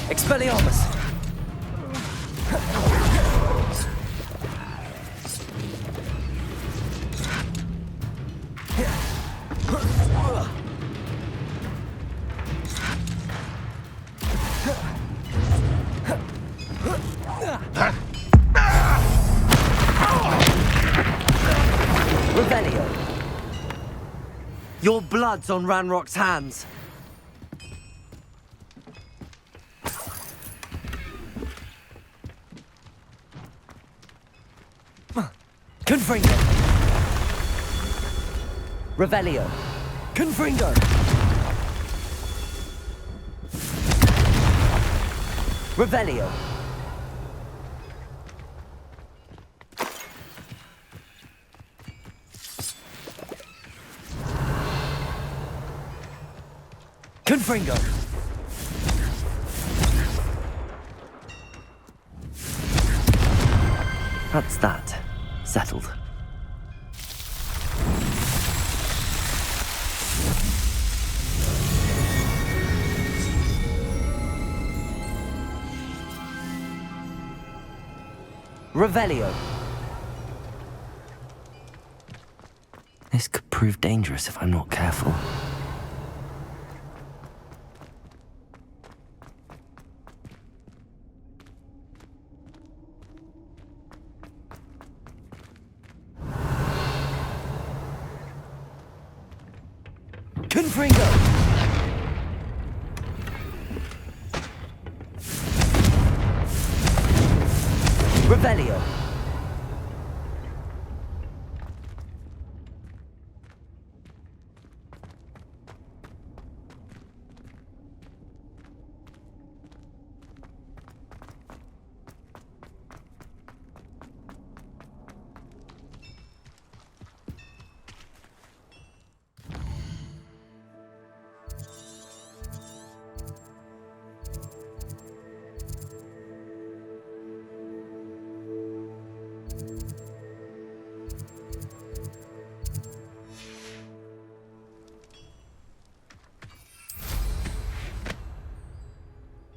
Expelliarmus. Revelio. Your blood's on Ranrock's hands. Confringo. Revelio. Confringo. Revelio. Confringo. That's that. Settled. Revelio. This could prove dangerous if I'm not careful. Confringo! Revelio.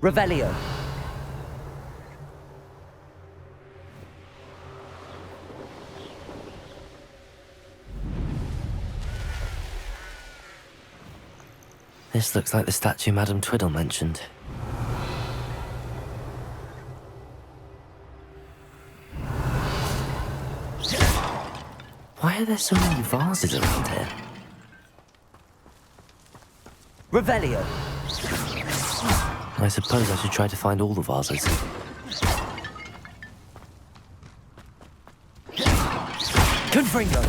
Revelio. This looks like the statue Madame Twiddle mentioned. Why are there so many vases around here? Revelio. I suppose I should try to find all the vases. Confringo.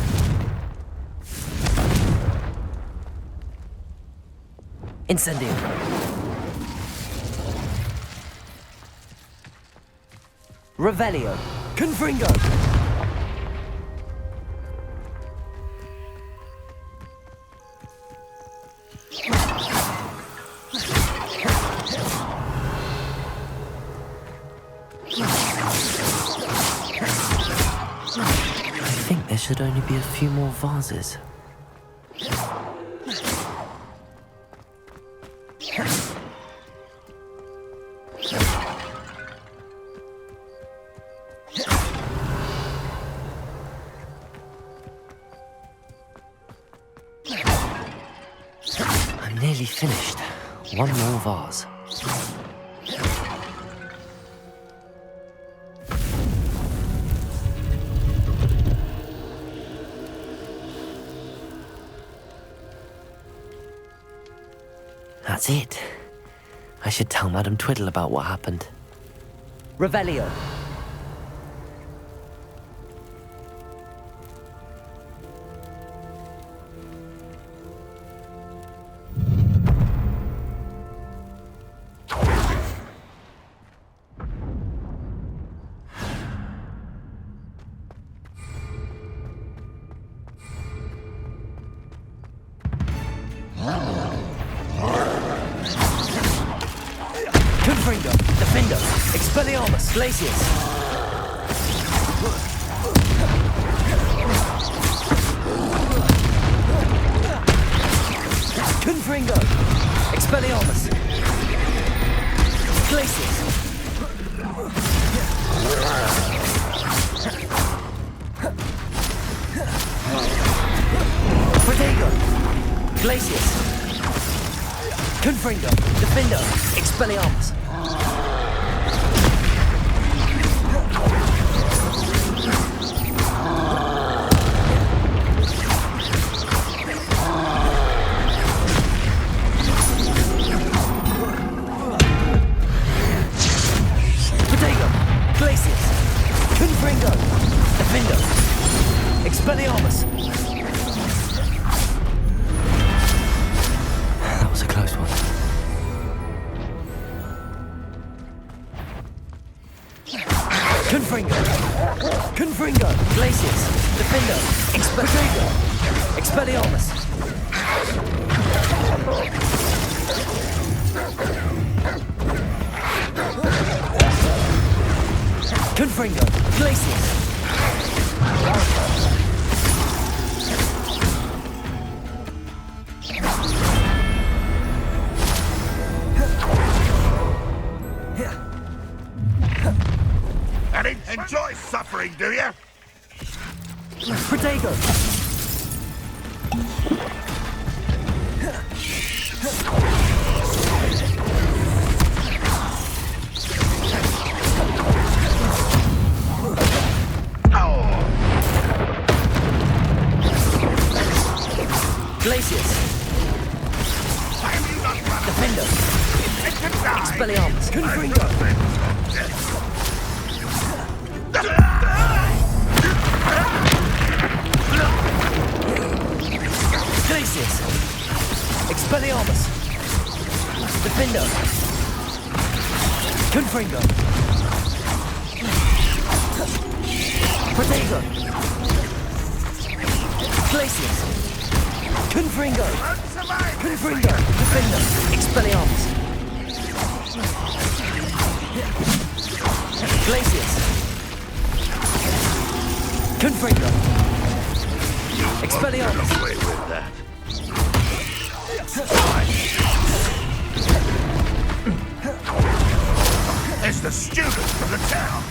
Incendio. Revelio. Confringo. I think there should only be a few more vases. I'm nearly finished. One more vase. That's it. I should tell Madame Twiddle about what happened. Revelio. Confringo, Defendo, Expelliarmus, Glacius. Confringo, Expelliarmus, Glacius. Protego, Glacius. Confringo, Defendo, Expelliarmus. Protego, Glacius. Confringo, Defendo, Expelliarmus. That was a close one. Confringo, Confringo, Glacius, Defendo, Expelliarmus. Expelliarmus. Confringo, Glacius. And enjoy suffering, do you? Protego. Glacius. Defendo. Expelliarmus. Confringo. Glacius. Expelliarmus. Defendo. Confringo. Protego. Glacius. Confringo. Confringo. Defendo. Expelliarmus. Glacius. Confringo. Expelliarmus. Away with that. It's the students from the town.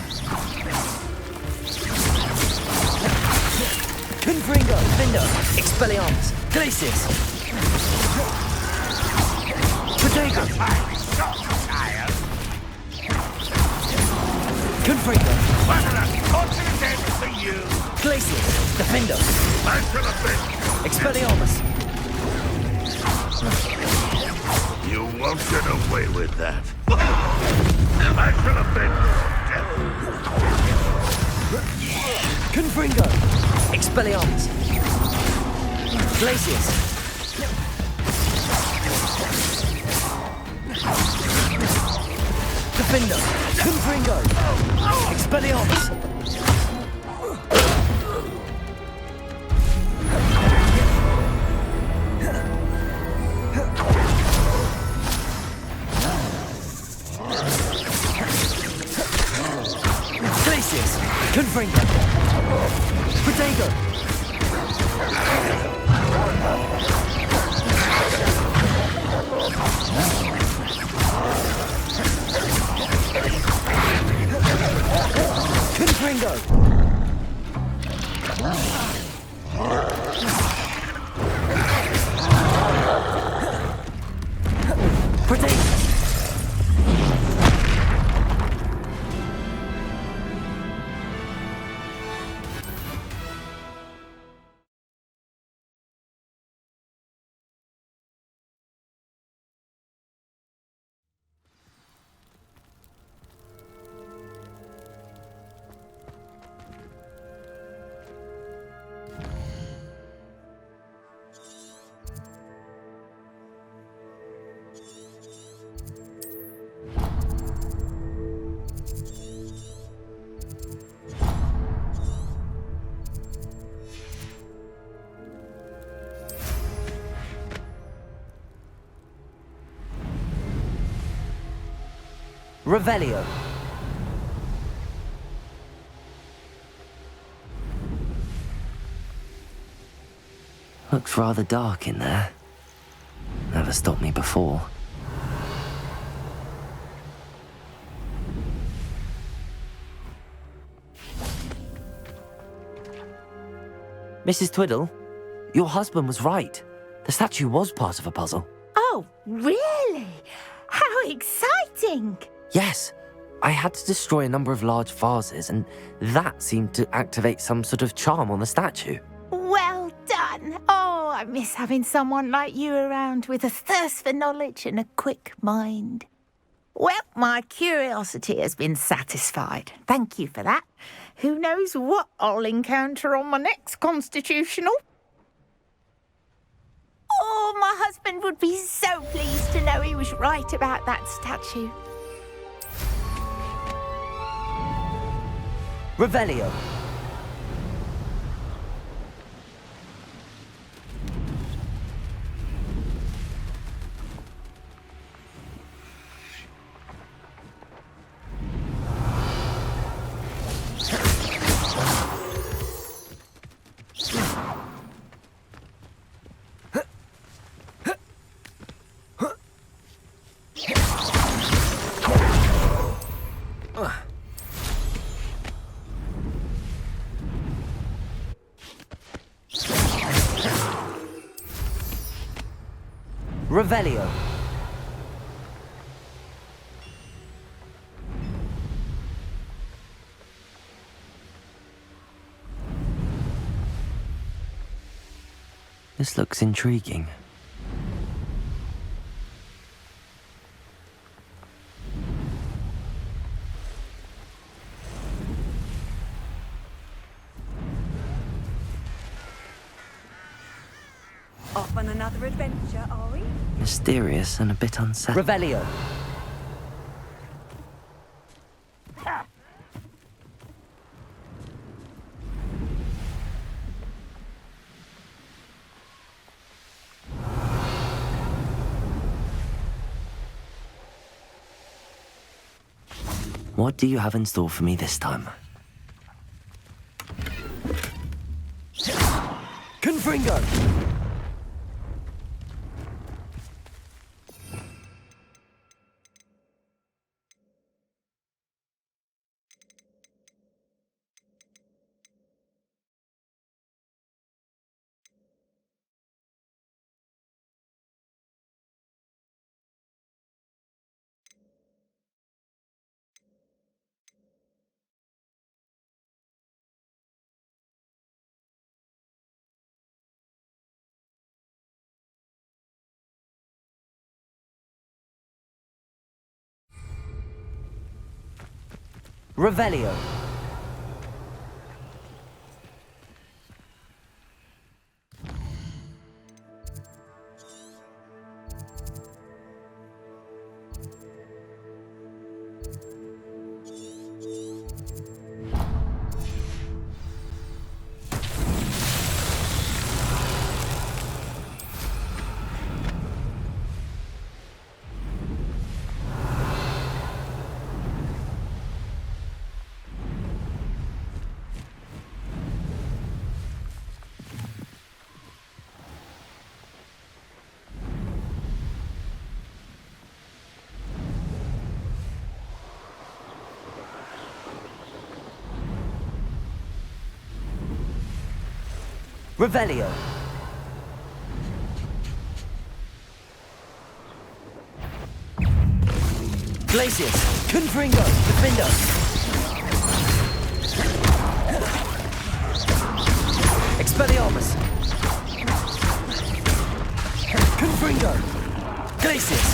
Confringo, Findo, Expelliarmus, Glacius. Protego. Confringo. Continent for you. Glacius, Defendo. I shall have been. Expelliarmus. You won't get away with that. I shall have been. Confringo. Expelliarmus. Glacius. Defendo. Confringo. Expelliarmus. Glacius. Confringo. Protego. Confringo. Protego. Revelio. Looks rather dark in there. Never stopped me before. Mrs. Twiddle, your husband was right. The statue was part of a puzzle. Oh, really? How exciting! Yes, I had to destroy a number of large vases, and that seemed to activate some sort of charm on the statue. Well done. Oh, I miss having someone like you around with a thirst for knowledge and a quick mind. Well, my curiosity has been satisfied. Thank you for that. Who knows what I'll encounter on my next constitutional? Oh, my husband would be so pleased to know he was right about that statue. Revelio. Revelio. This looks intriguing. Off on another adventure, are we? Mysterious and a bit unsettling. Revelio. What do you have in store for me this time? Confringo. Revelio. Revelio. Glacius. Confringo. Defender. Expelliarmus. Confringo. Glacius.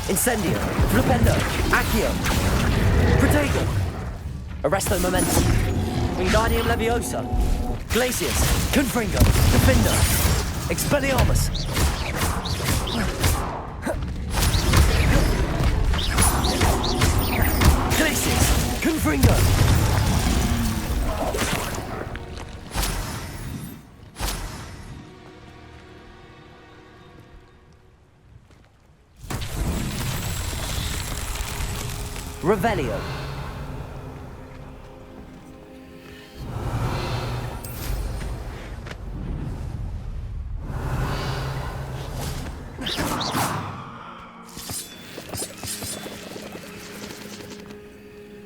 Incendio. Flipendo. Accio. Protego. Arresto Momentum. Wingardium Leviosa. Glacius. Confringo. Defender. Expelliarmus. Glacius. Confringo. Revelio.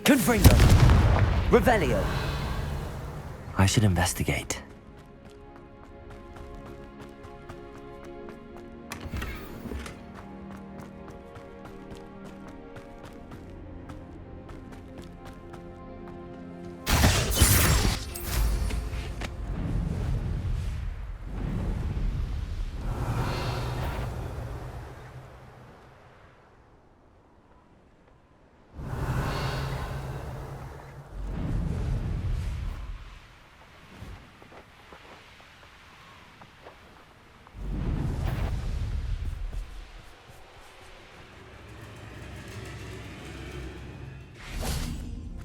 Confringo. Revelio. I should investigate.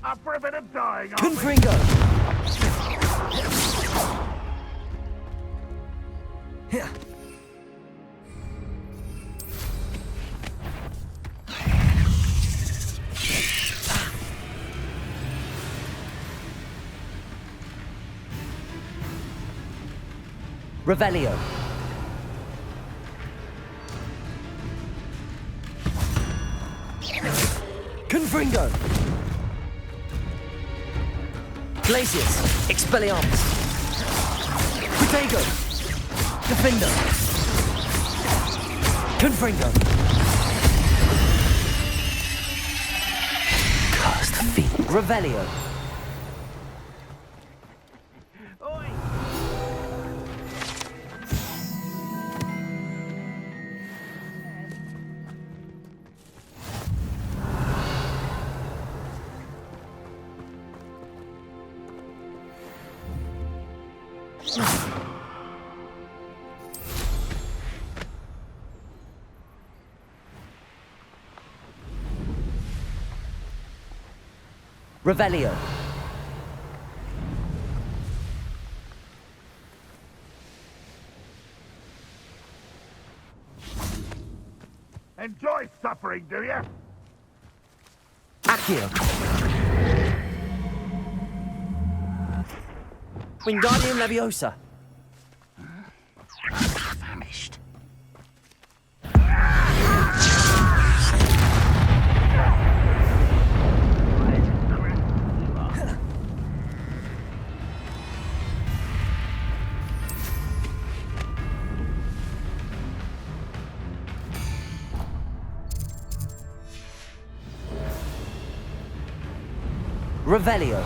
Up for a bit of dying, aren't we? Confringo. Here. Revelio. Confringo. Glacius. Expelliarmus. Protego. Defender. Confringo. Cursed fiend. Revelio. Revelio. Enjoy suffering, do you? Accio. Wingardium Leviosa. Famished. Revelio.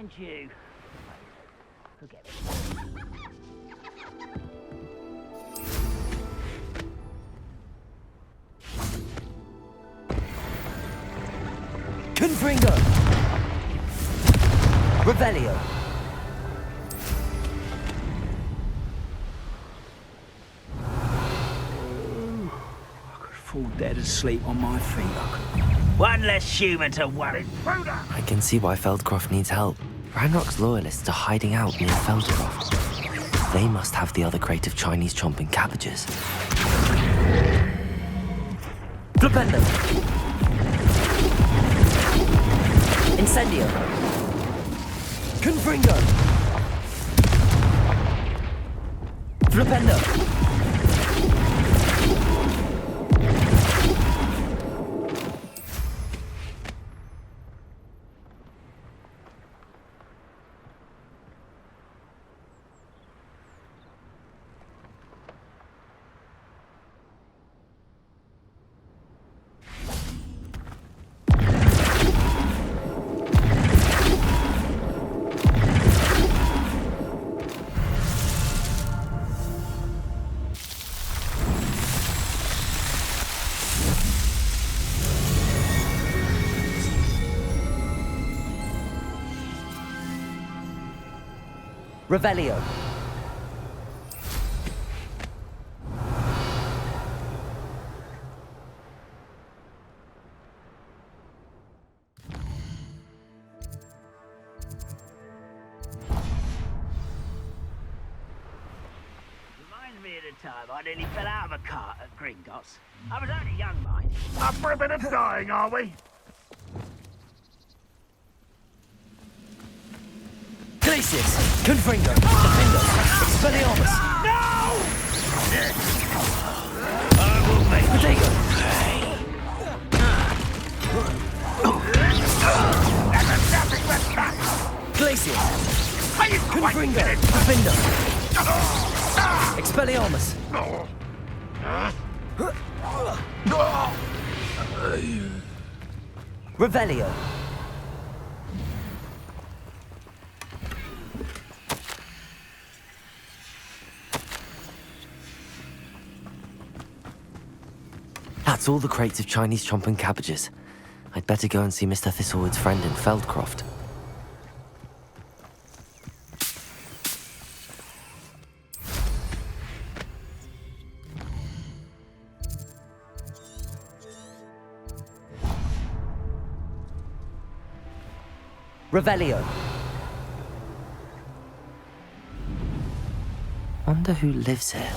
Mind you. Forget it. Confringo! Revelio! Fall dead asleep on my feet, I could. One less human to worry. I can see why Feldcroft needs help. Ranrock's loyalists are hiding out near Feldcroft. They must have the other crate of Chinese chomping cabbages. Flipendo! Incendio! Confringo! Flipendo! Revelio. Reminds me of the time I nearly fell out of a cart at Gringotts. I was only young, mind. Up for a bit of dying, are we? Glacius! Confringo! Defendo! Expelliarmus! No! I will make Potato! Glacius! Confringo! Defendo! Expelliarmus! Revelio! That's all the crates of Chinese chomping cabbages. I'd better go and see Mr. Thistlewood's friend in Feldcroft. Revelio. Wonder who lives here.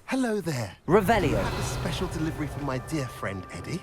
Hello there. Revelio. I have a special delivery from my dear friend Eddie.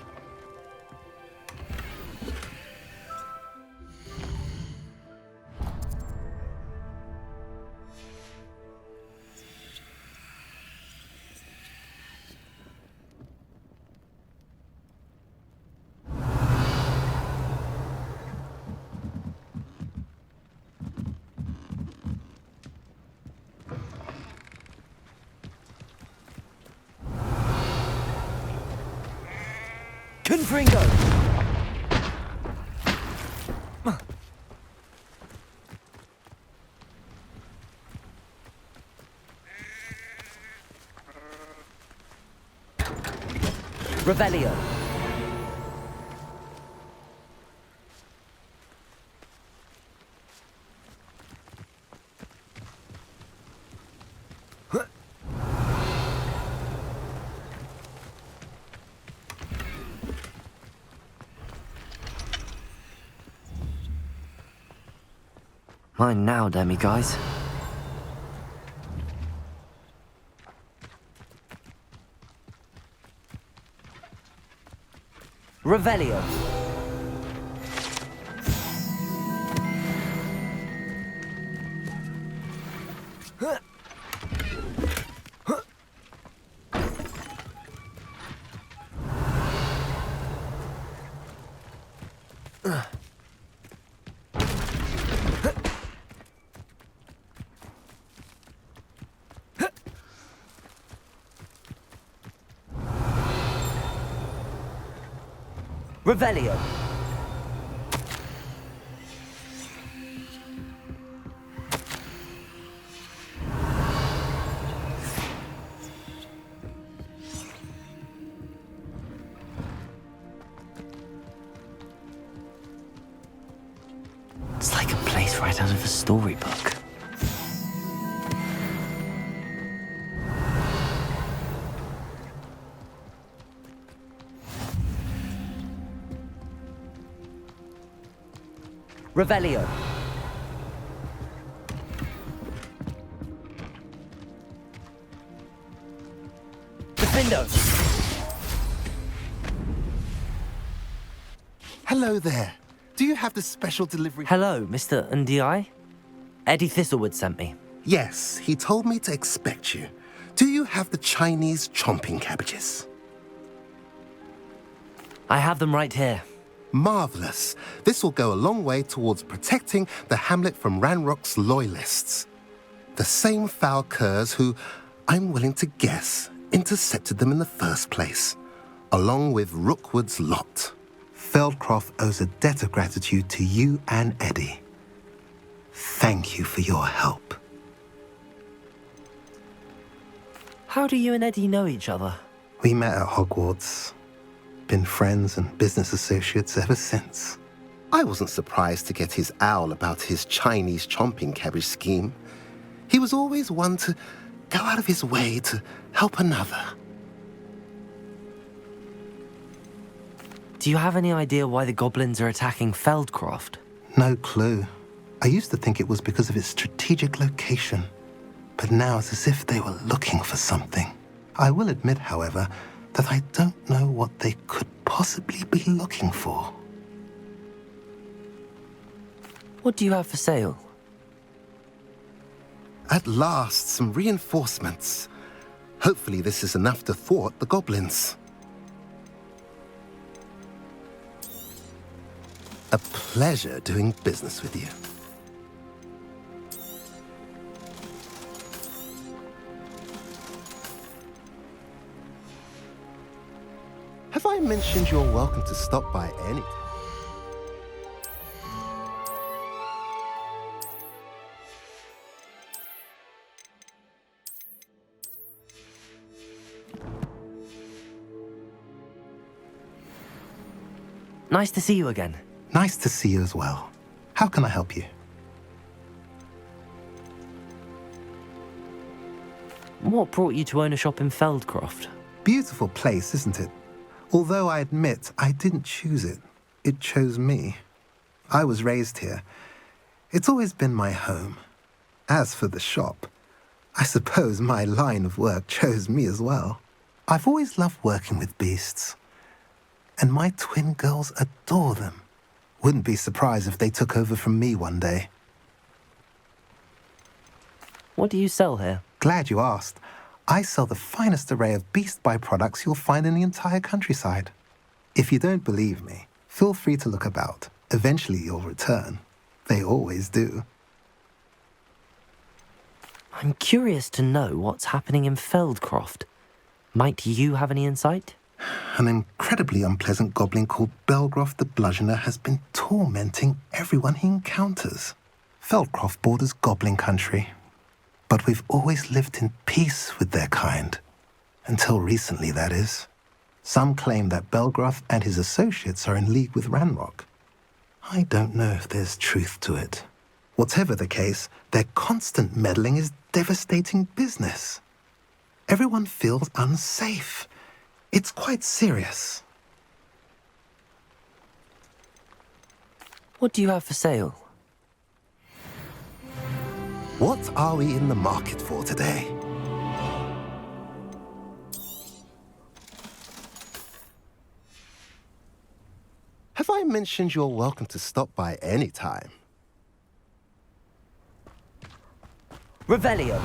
Confringo! Revelio. Mine now, demi-guys. Revelio. Revelio. It's like a place right out of a storybook. Revelio. Defendo. Hello there. Do you have the special delivery? Hello, Mr. Ndi? Eddie Thistlewood sent me. Yes, he told me to expect you. Do you have the Chinese chomping cabbages? I have them right here. Marvellous. This will go a long way towards protecting the hamlet from Ranrock's loyalists. The same foul curs who, I'm willing to guess, intercepted them in the first place, along with Rookwood's lot. Feldcroft owes a debt of gratitude to you and Eddie. Thank you for your help. How do you and Eddie know each other? We met at Hogwarts. Been friends and business associates ever since. I wasn't surprised to get his owl about his Chinese chomping cabbage scheme. He was always one to go out of his way to help another. Do you have any idea why the goblins are attacking Feldcroft? No clue. I used to think it was because of its strategic location, but now it's as if they were looking for something. I will admit, however, that I don't know what they could possibly be looking for. What do you have for sale? At last, some reinforcements. Hopefully this is enough to thwart the goblins. A pleasure doing business with you. Have I mentioned you're welcome to stop by any time? Nice to see you again. Nice to see you as well. How can I help you? What brought you to own a shop in Feldcroft? Beautiful place, isn't it? Although I admit I didn't choose it. It chose me. I was raised here. It's always been my home. As for the shop, I suppose my line of work chose me as well. I've always loved working with beasts. And my twin girls adore them. Wouldn't be surprised if they took over from me one day. What do you sell here? Glad you asked. I sell the finest array of beast byproducts you'll find in the entire countryside. If you don't believe me, feel free to look about. Eventually you'll return. They always do. I'm curious to know what's happening in Feldcroft. Might you have any insight? An incredibly unpleasant goblin called Belgroth the Bludgeoner has been tormenting everyone he encounters. Feldcroft borders goblin country, but we've always lived in peace with their kind. Until recently, that is. Some claim that Belgroth and his associates are in league with Ranrock. I don't know if there's truth to it. Whatever the case, their constant meddling is devastating business. Everyone feels unsafe. It's quite serious. What do you have for sale? What are we in the market for today? Have I mentioned you're welcome to stop by any time? Revelio.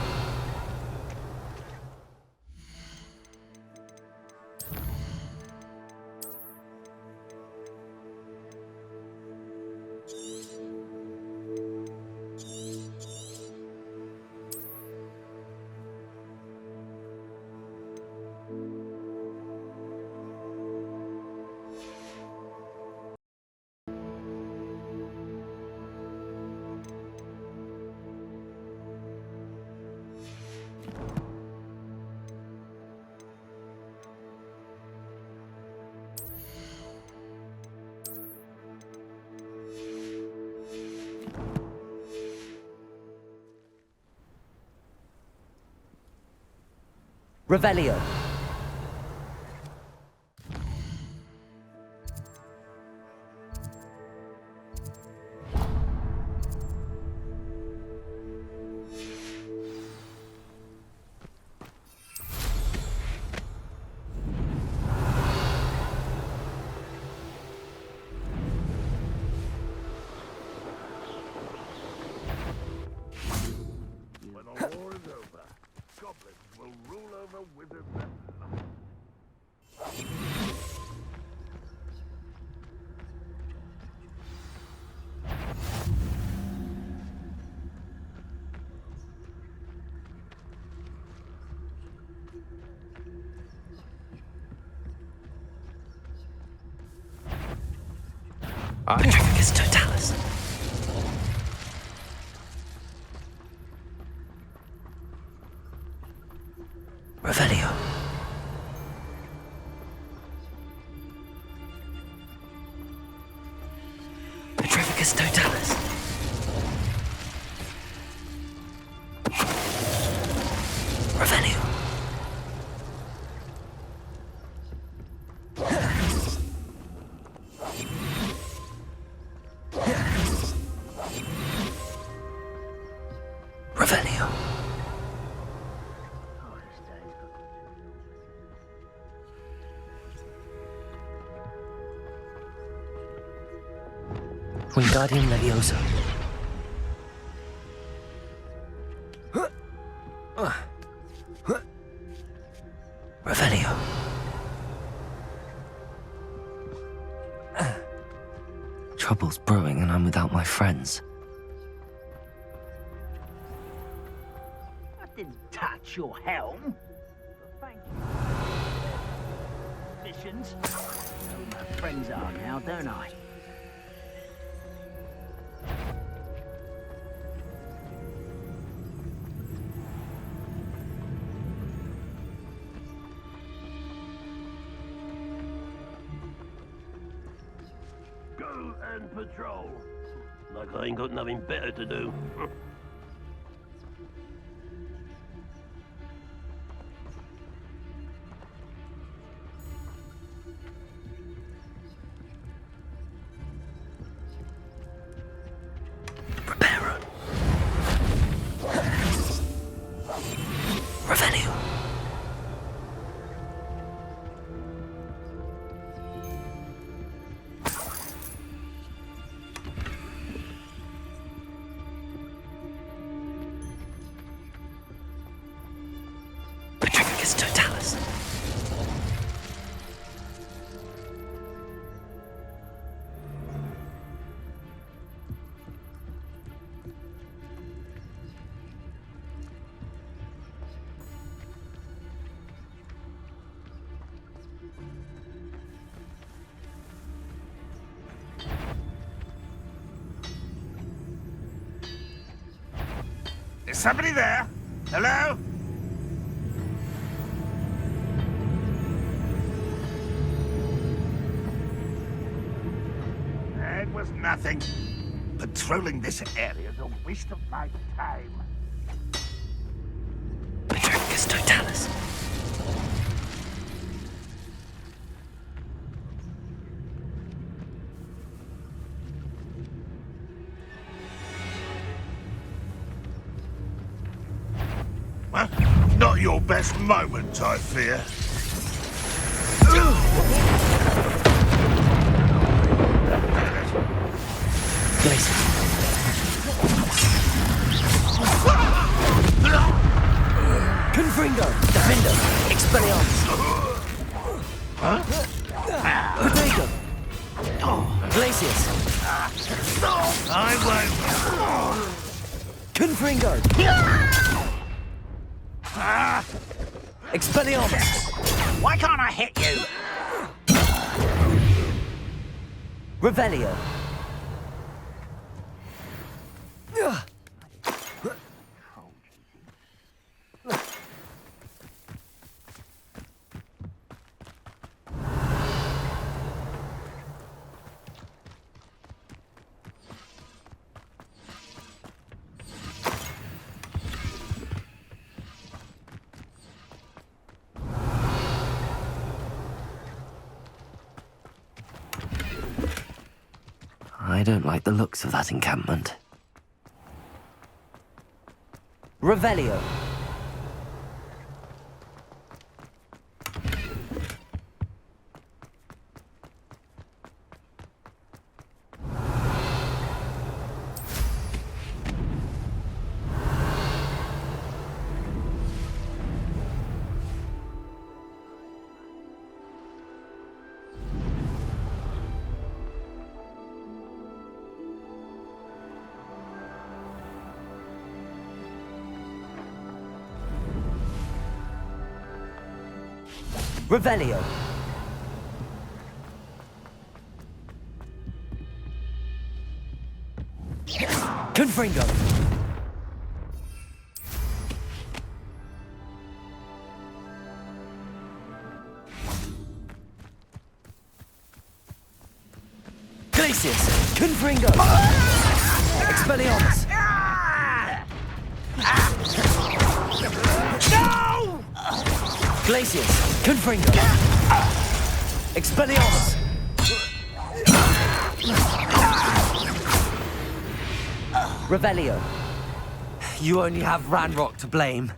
Revelio. When the war is over, goblins will rule over wizards and Petrificus Totalis. Revelio. Petrificus Totalis. Revelio. Revelio. Wingardium Leviosa. Revelio. Trouble's brewing and I'm without my friends. I didn't touch your helm. But thank you. Missions. I know who my friends are now, don't I? go and patrol. Like I ain't got nothing better to do. Revelio. Petrificus Totalis. Is somebody there? Hello? It was nothing. Patrolling this area is a waste of my time. Petrificus Totalis. Huh? Not your best moment, I fear. Confringo, Defender, Expelliarmus. Huh? Protego. Glacius. I won't. Confringo. Expelliarmus. Why can't I hit you? Revelio. don't like the looks of that encampment. Revelio. Revelio. Confringo. Glacius. Confringo. Expelliarmus. No! Glacius. Confringo. Expelliarmus. Revelio. You only have Ranrock to blame.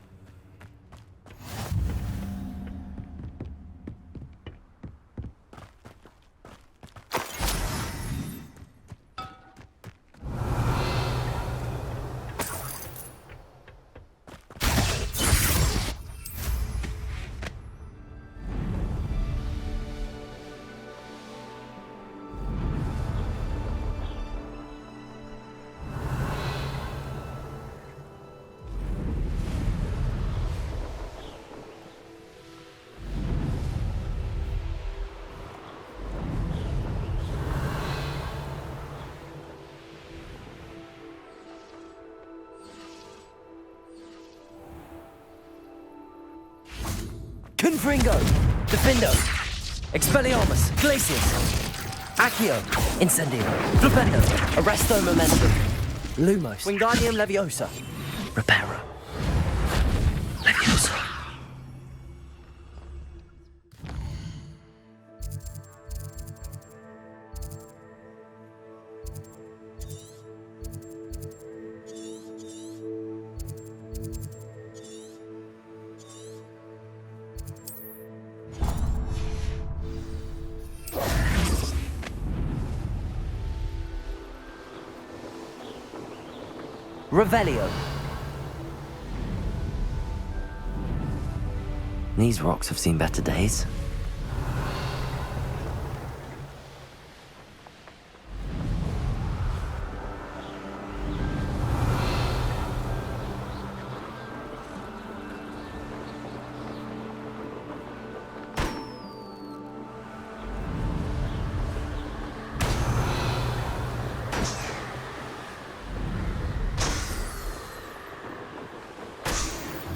Confringo, Defindo, Expelliarmus, Glacius, Accio, Incendio, Flipendo, Arresto Momentum, Lumos, Wingardium Leviosa, Reparo, Leviosa. Revelio. These rocks have seen better days.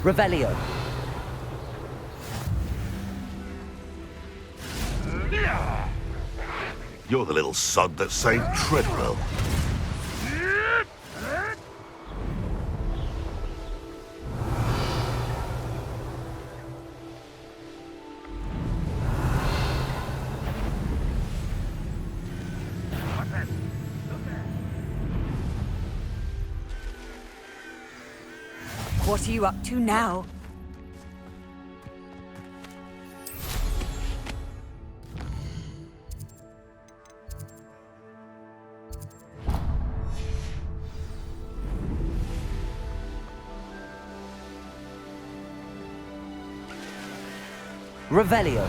Revelio. You're the little sod that saved Treadwell. What are you up to now? Revelio.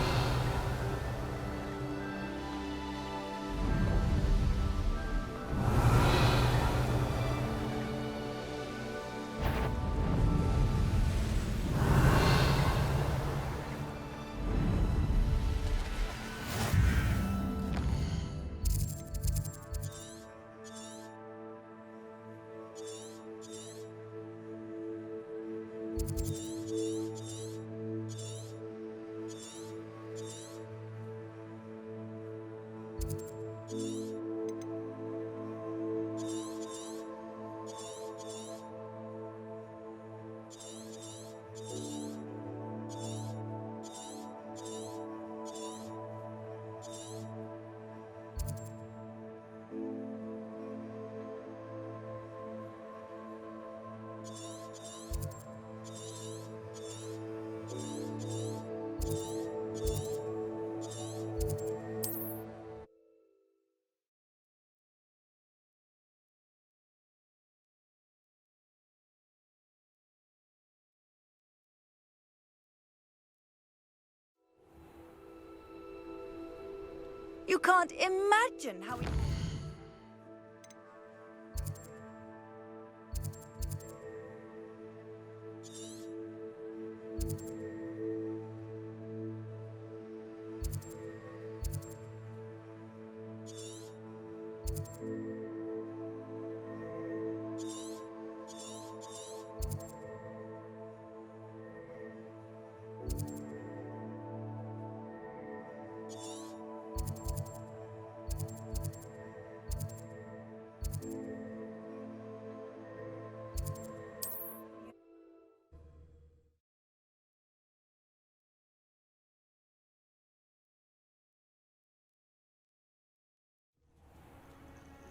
You can't imagine how it...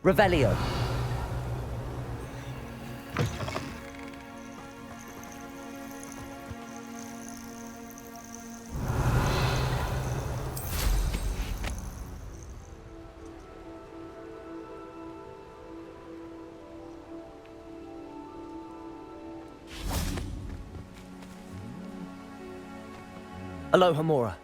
Revelio. Aloha Mora.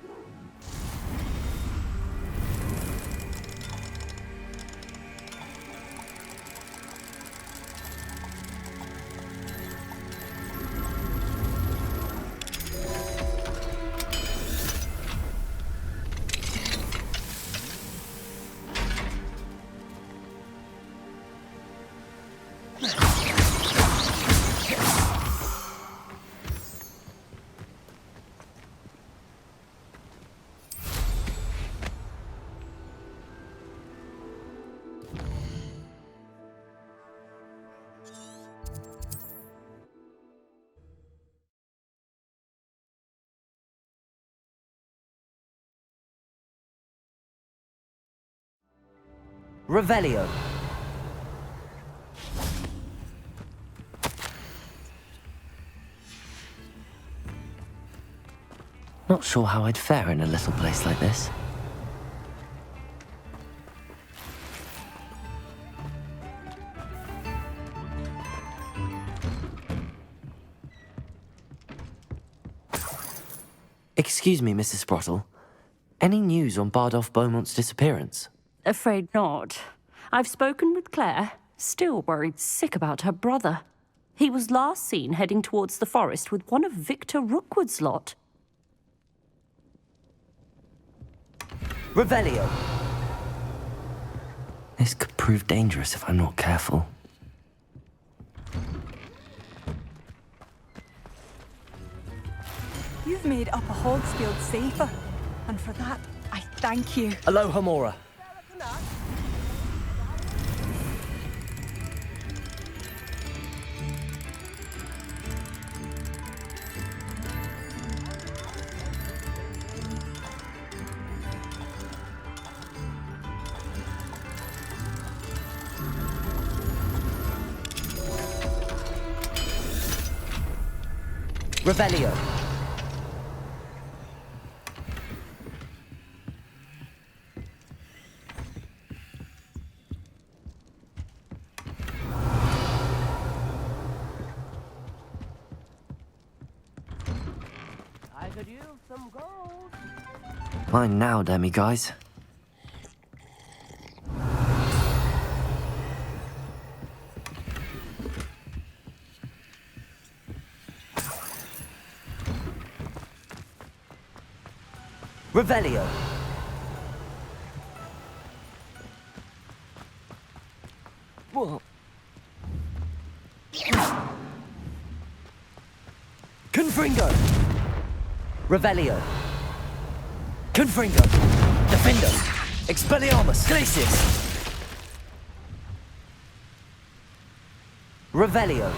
Revelio. Not sure how I'd fare in a little place like this. Excuse me, Mrs. Sprottle. Any news on Bardolph Beaumont's disappearance? Afraid not. I've spoken with Claire, still worried sick about her brother. He was last seen heading towards the forest with one of Victor Rookwood's lot. Revelio. This could prove dangerous if I'm not careful. You've made Upper Hogsfield safer, and for that, I thank you. Aloha Mora. Revelio. I could use some gold. Mine now, demi-guys. Revelio. Whoa. Confringo. Revelio. Confringo. Defendo. Expelliarmus. Glacius. Revelio.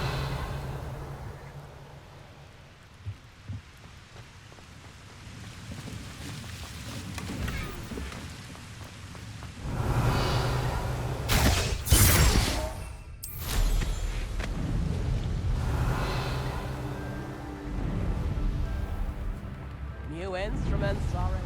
new instruments, sorry.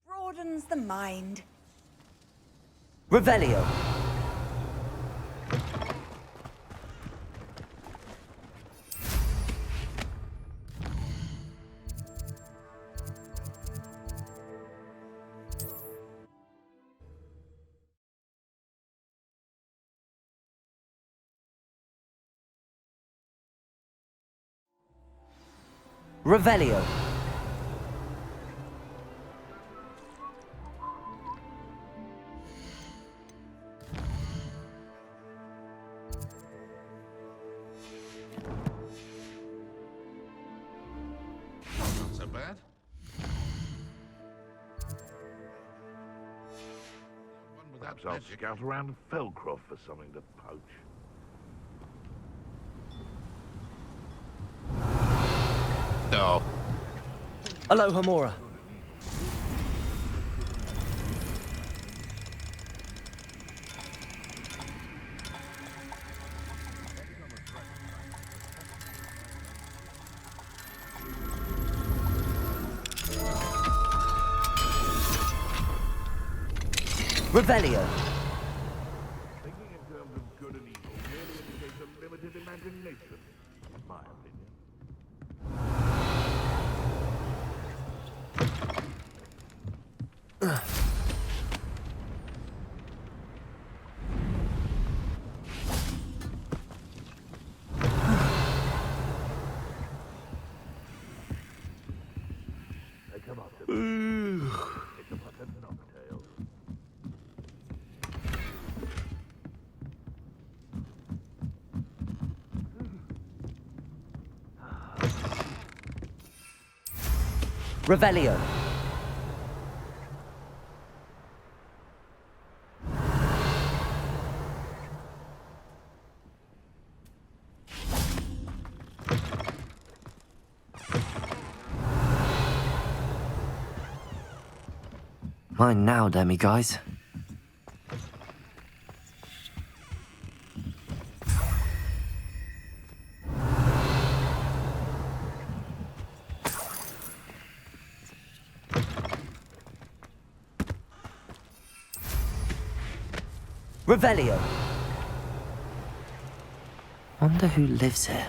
Broadens the mind. Revelio. Revelio. Not so bad. One with that Perhaps I'll magic. scout around Felcroft for something to poach. No. Aloha Mora. Revelio. Thinking in terms of good and evil merely indicates a limited imagination, in my opinion. They come up to me. It's a button knocktail. Revelio. Mine now, Demi guys. Revelio. Wonder who lives here.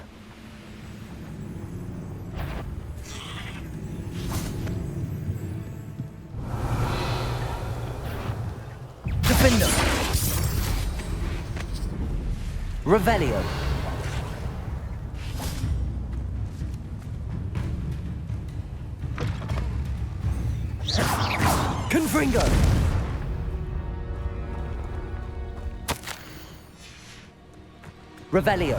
Defender. Revelio. Confringo. Revelio.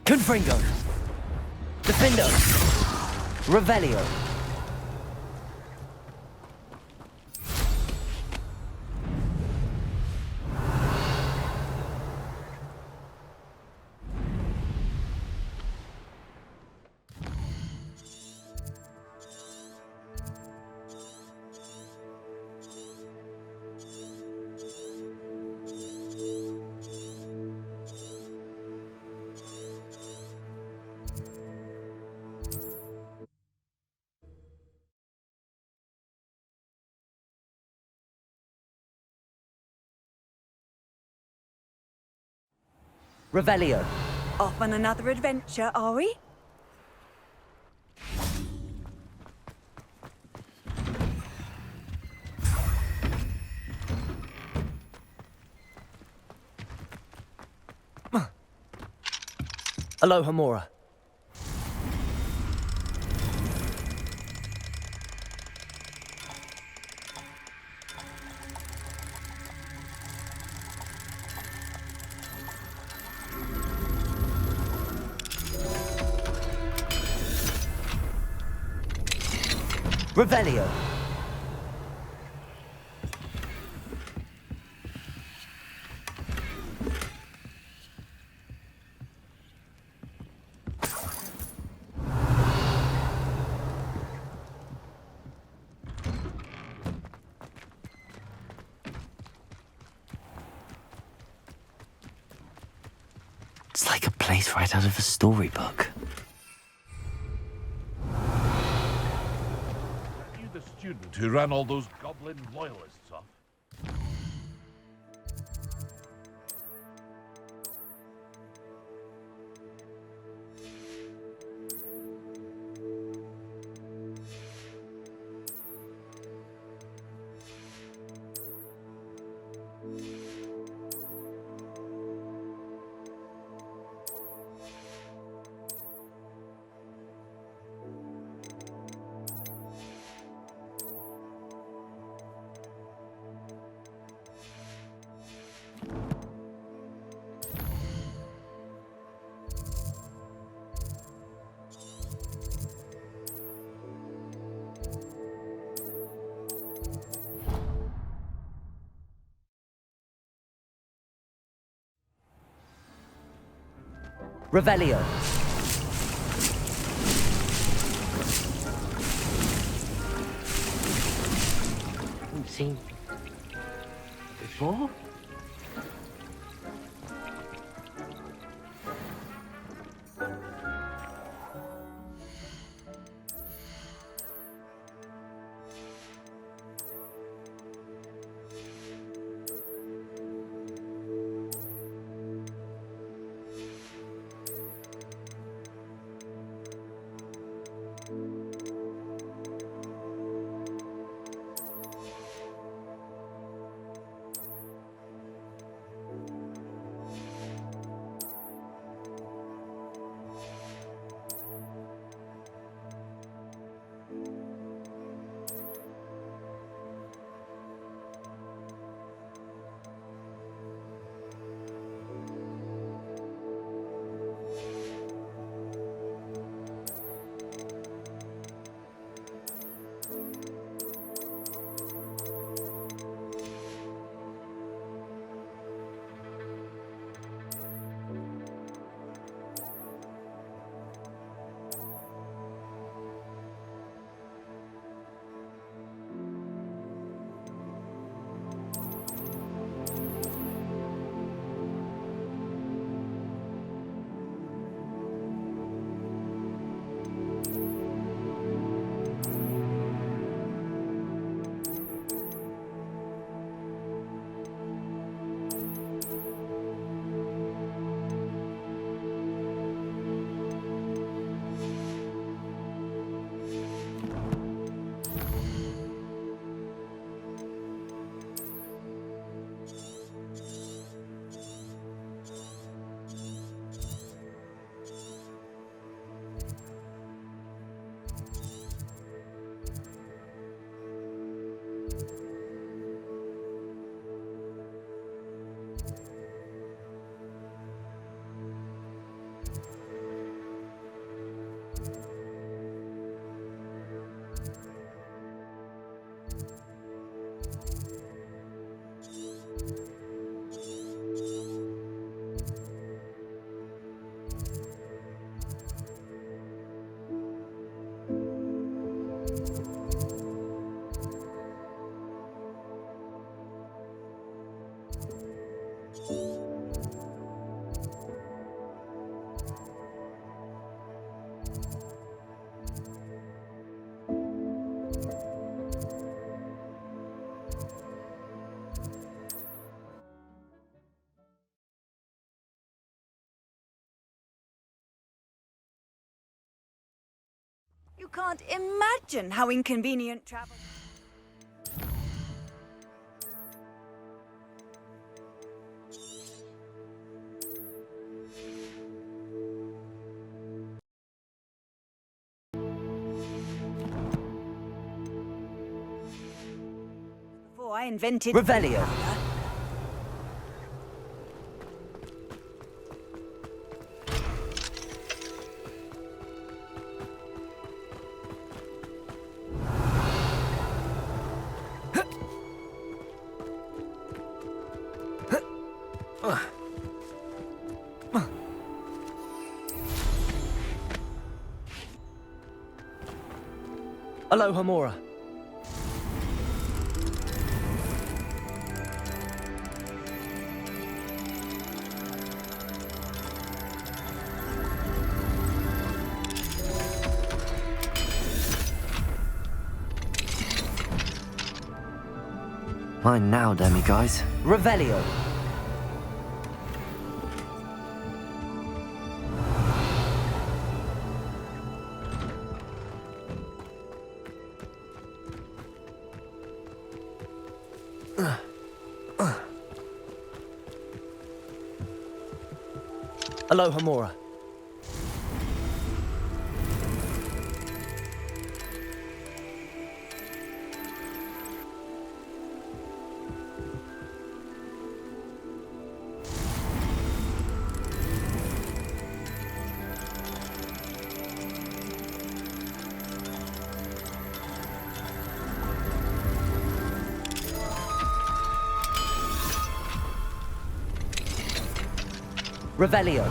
Confringo. Defendo. Revelio. Revelio. Off on another adventure, are we? Aloha, Mora. Revelio. It's like a place right out of a storybook. You the student who ran all those goblin loyalists off? Revelio. Haven't seen before? You can't imagine how inconvenient travel... Before I invented... Revelio. Aloha Mora. Mine now, demiguise. Revelio. Aloha Mora. Revelio.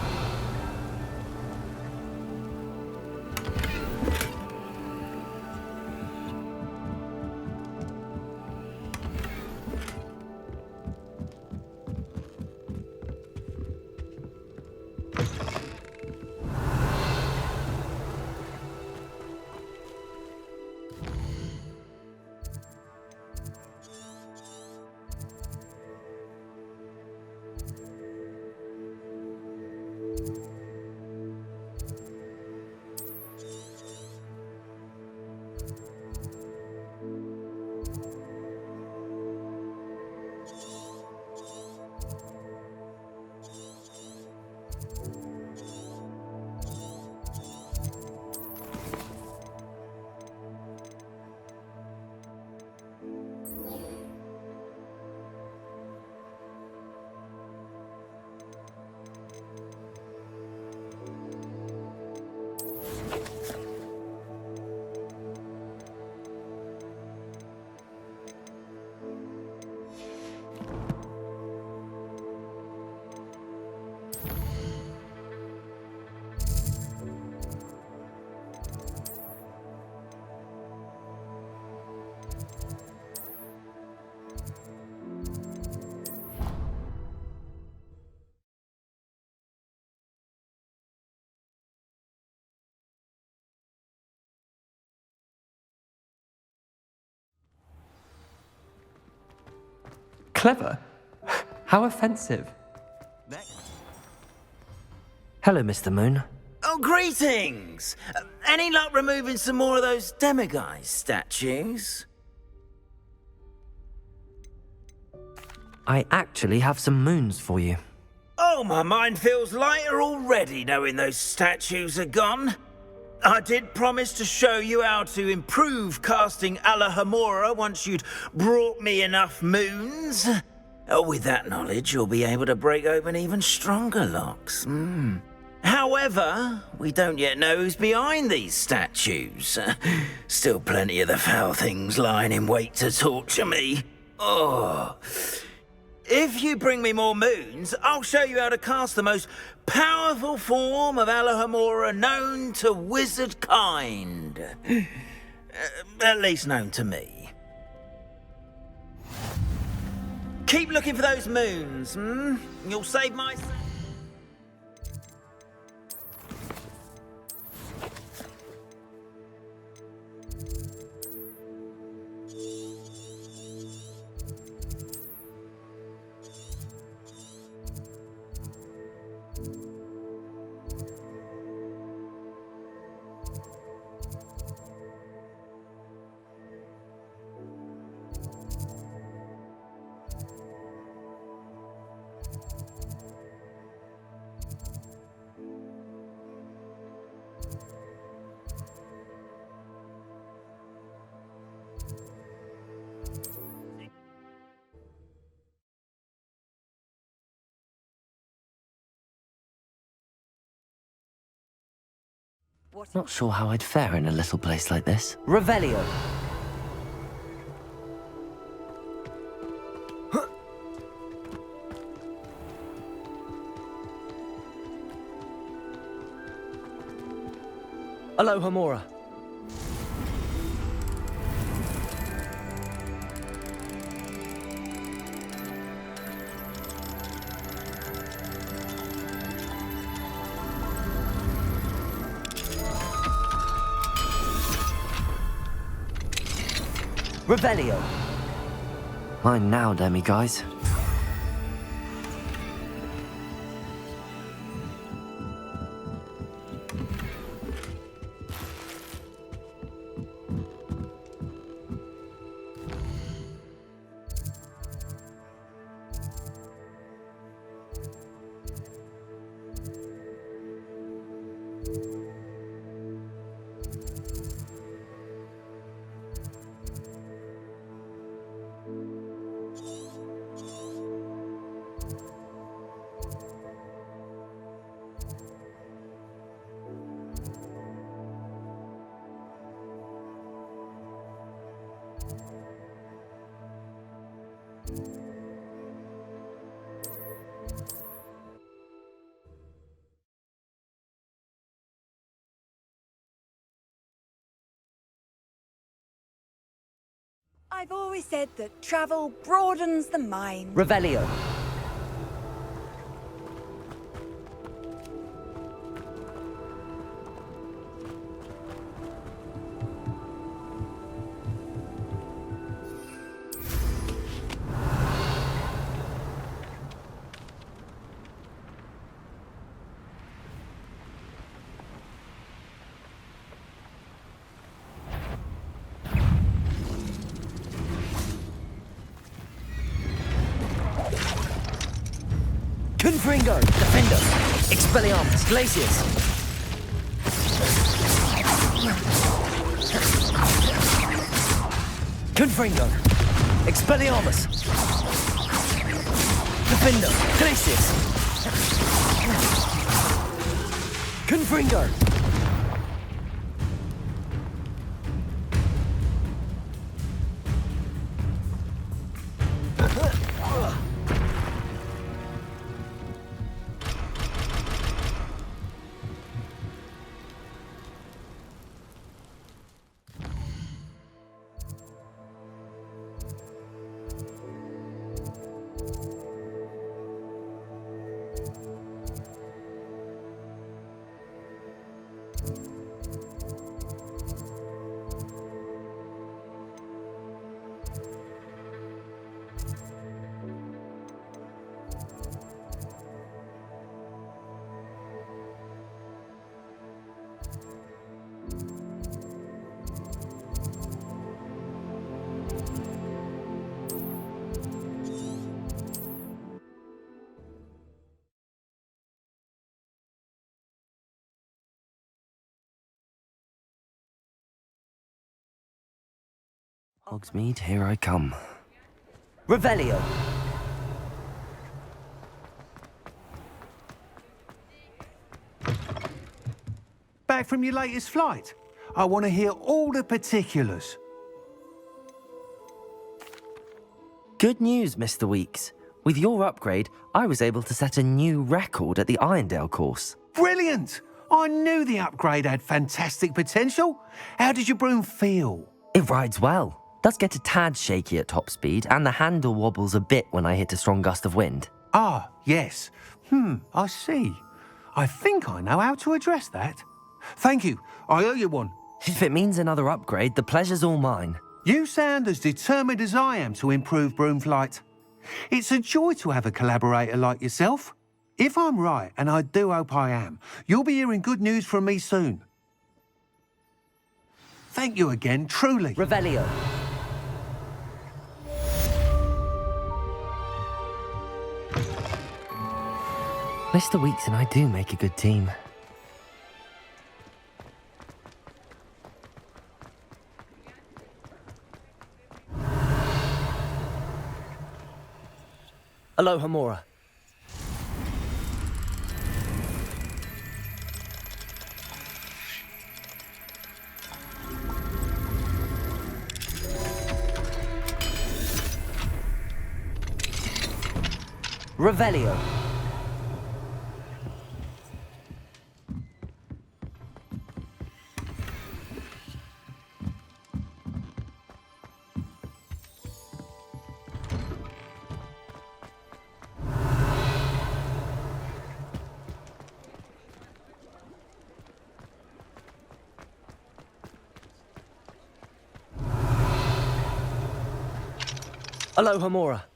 Clever? How offensive. Hello, Mr. Moon. Oh, greetings! Any luck removing some more of those demiguise statues? I actually have some moons for you. Oh, my mind feels lighter already knowing those statues are gone. I did promise to show you how to improve casting Alohomora once you'd brought me enough moons. With that knowledge, you'll be able to break open even stronger locks. However, we don't yet know who's behind these statues. Still plenty of the foul things lying in wait to torture me. Oh. If you bring me more moons, I'll show you how to cast the most powerful form of Alohomora known to wizard kind. At least known to me. Keep looking for those moons, You'll save my... Not sure how I'd fare in a little place like this. Revelio. Aloha Mora. Revelio. Mine now, Demi guys. I've always said that travel broadens the mind. Revelio. Confringo, Defender, Expelliarmus, Glacius. Confringo, Expelliarmus, Defender, Glacius. Confringo. Hogsmeade, here I come. Revelio. Back from your latest flight? I want to hear all the particulars. Good news, Mr. Weeks. With your upgrade, I was able to set a new record at the Irondale course. Brilliant! I knew the upgrade had fantastic potential. How did your broom feel? It rides well. Does get a tad shaky at top speed, and the handle wobbles a bit when I hit a strong gust of wind. Ah, yes. I see. I think I know how to address that. Thank you. I owe you one. If it means another upgrade, the pleasure's all mine. You sound as determined as I am to improve broom flight. It's a joy to have a collaborator like yourself. If I'm right, and I do hope I am, you'll be hearing good news from me soon. Thank you again, truly. Revelio. Mr. Weeks and I do make a good team. Aloha Mora. Revelio. Aloha Mora.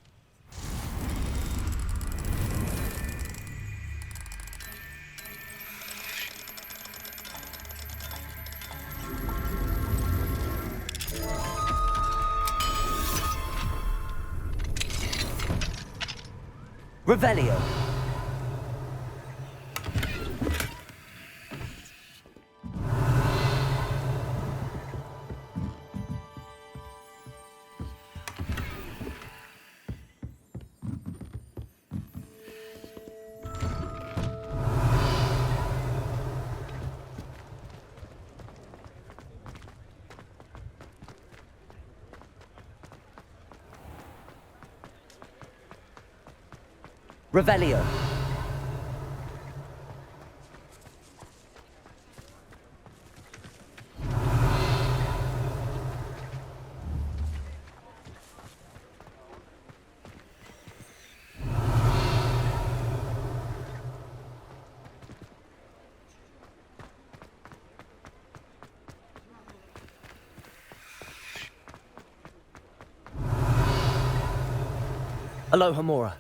Revelio. Revelio. Aloha Mora.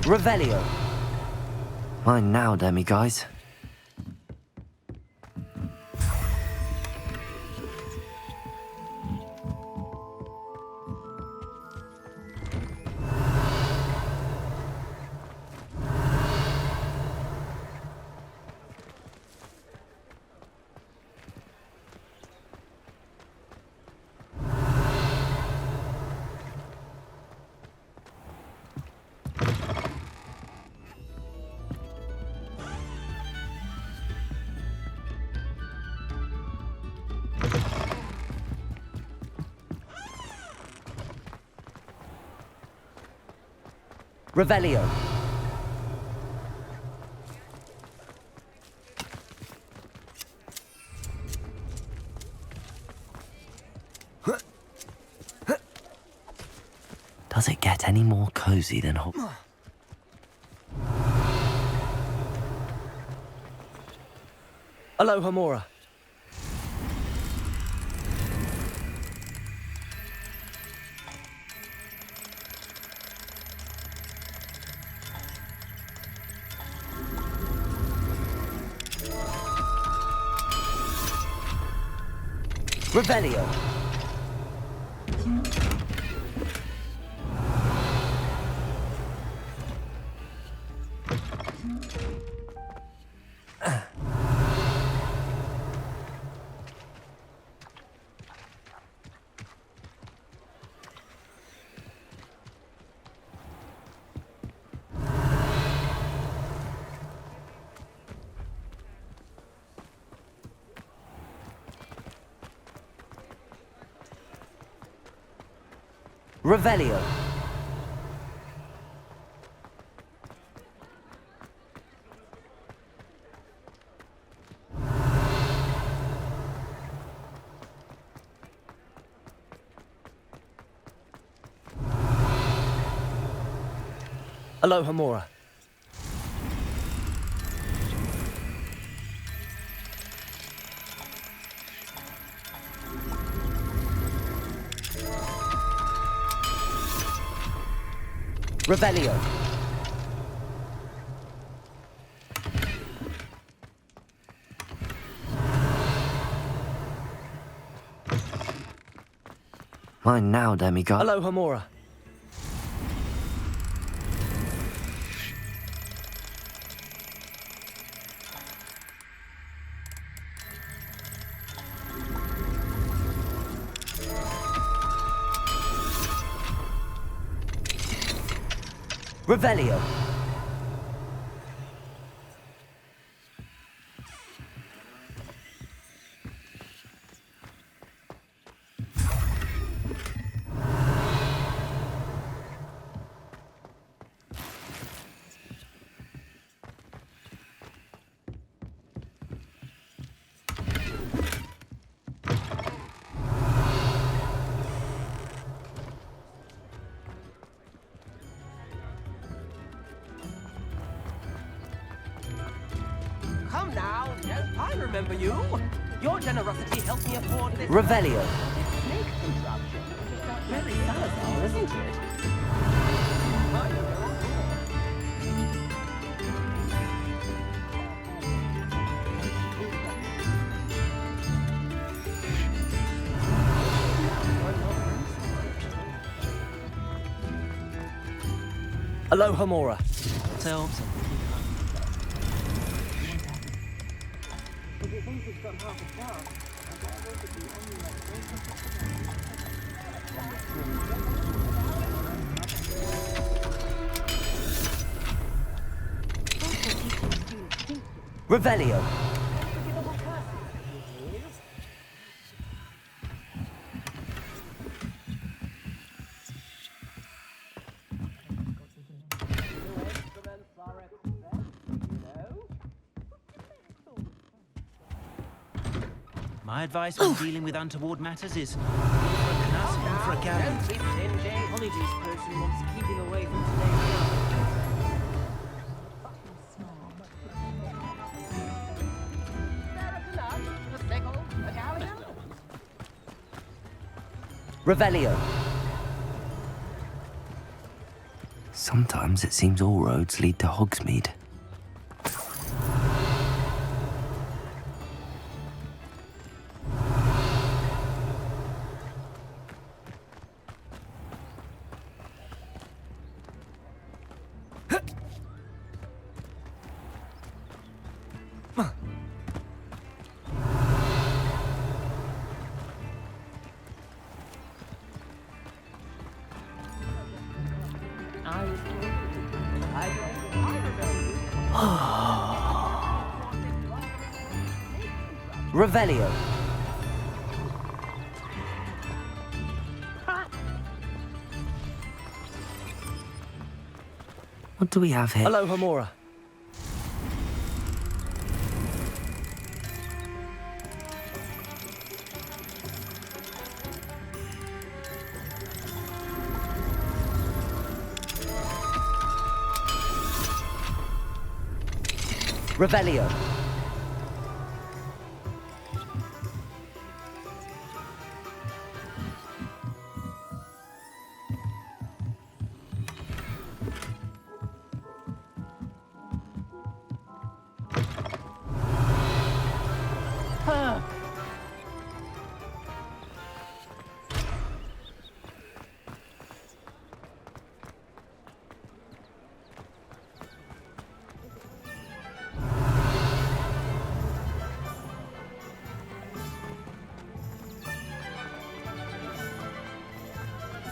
Revelio. Mine now, demiguise. Revelio. Does it get any more cozy than Hogwarts? Aloha Mora. Revelio. Revelio. Aloha Mora. Revelio. Mine now, demigod. Aloha Mora. Revelio. Come now, yes, I remember you. Your generosity helped me afford this. Revelio. Snake contraption. Really Salazar, isn't it? Aloha Mora. So, Revelio. My advice when dealing with untoward matters is for a canasta and for a galleon. Don't be stingy. Holly's person wants keeping away from today's Revelio. Sometimes it seems all roads lead to Hogsmeade. Revelio. What do we have here? Aloha Mora. Revelio.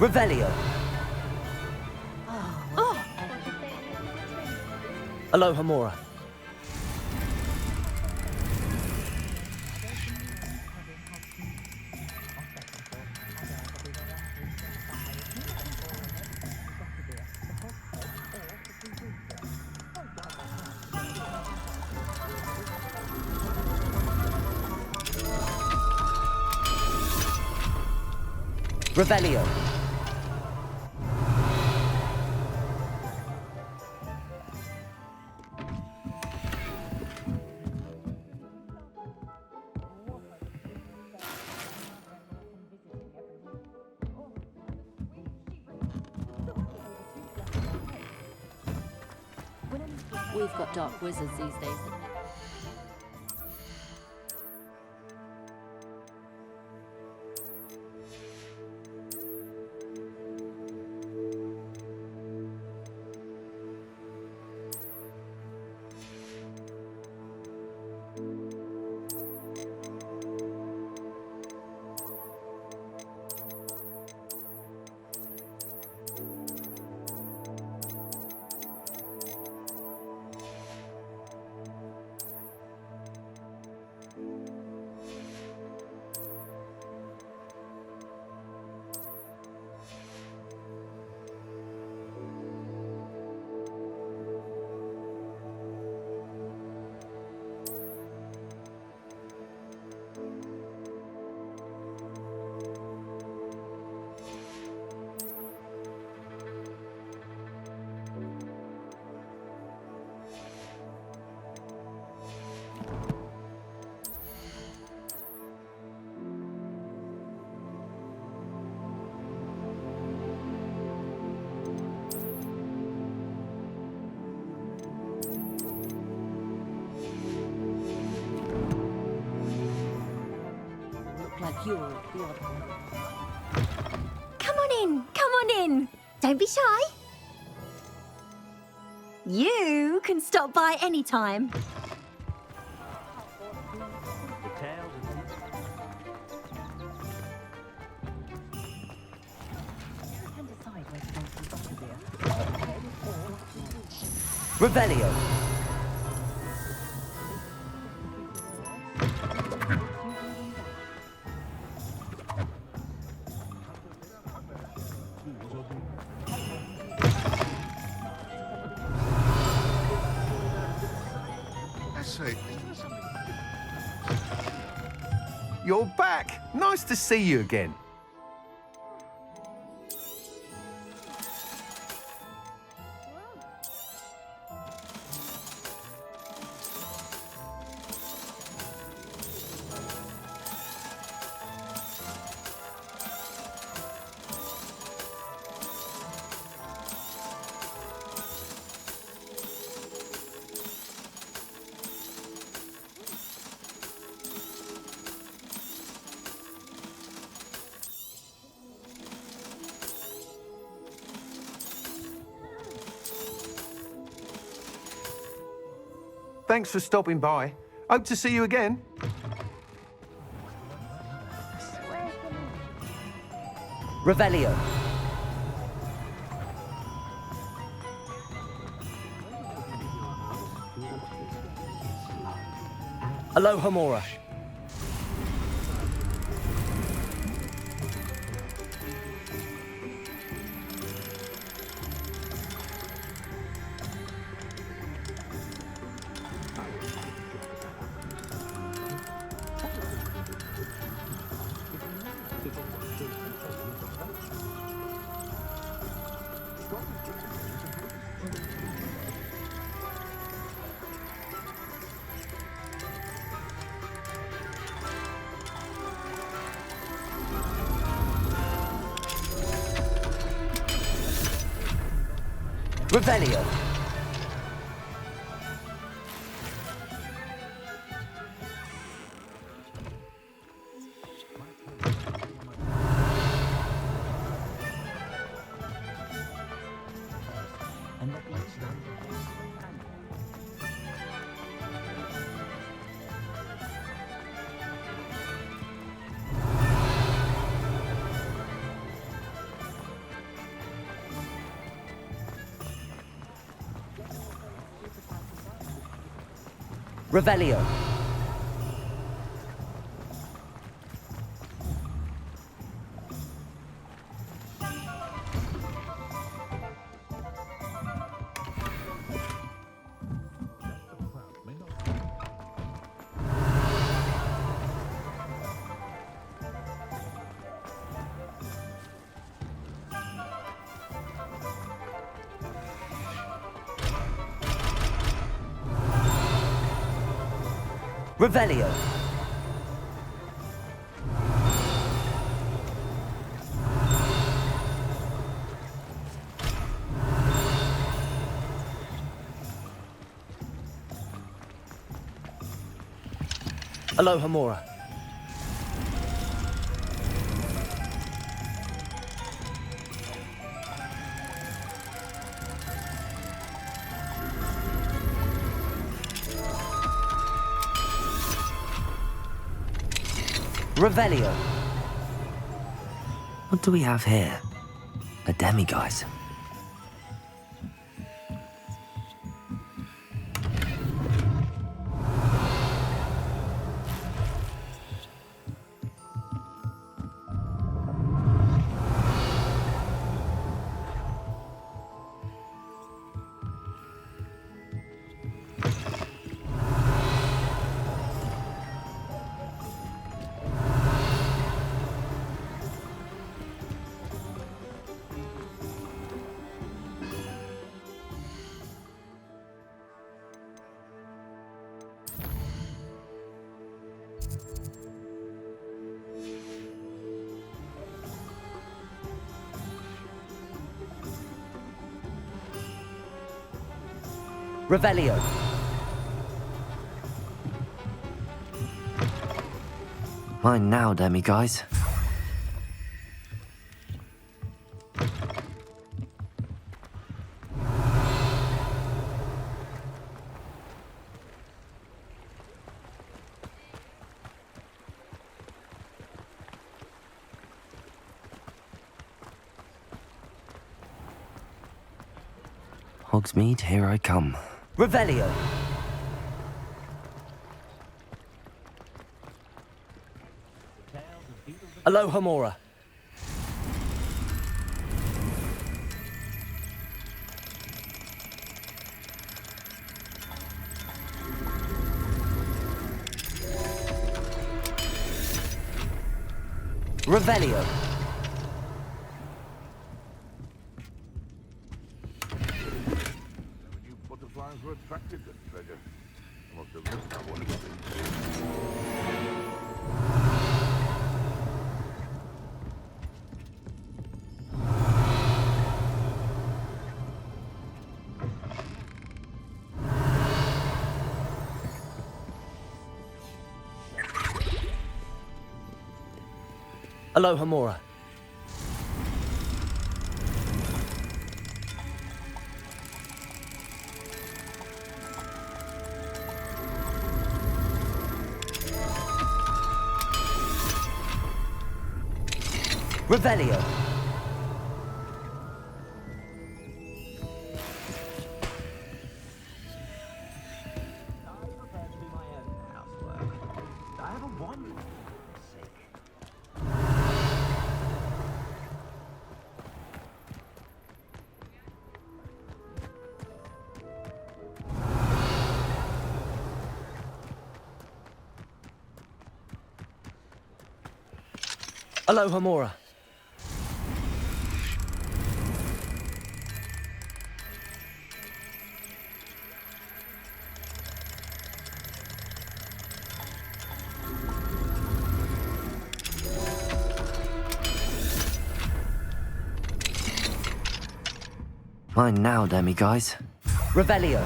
Revelio. Aloha Mora. Revelio. We've got dark wizards these days. procure the article. Come on in. Don't be shy. You can stop by any time. Revelio. You're back. Nice to see you again. Thanks for stopping by. Hope to see you again. Revelio. Alohomora. Revelio. Revelio. Revelio. Alohomora. Revelio. What do we have here? A demiguise. Revelio. Mine now, demi-guys. Hogsmeade, here I come. Revelio. Aloha Mora. Revelio. You butterflies were attracted to treasure. Must have missed that one. Aloha Mora. Revelio. I have a wand. Aloha Mora. Mine now, demi-guys. Revelio.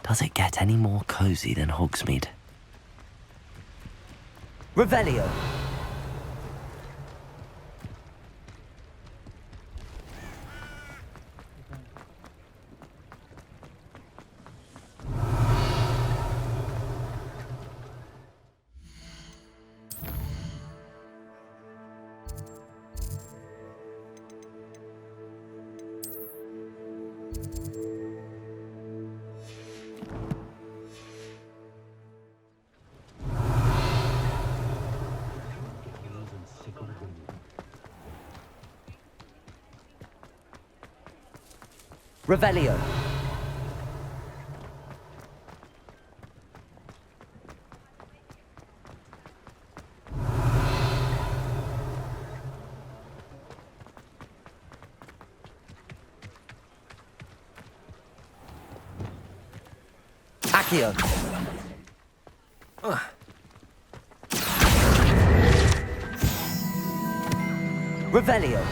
Does it get any more cozy than Hogsmeade? Revelio. Revelio. Accio. Revelio.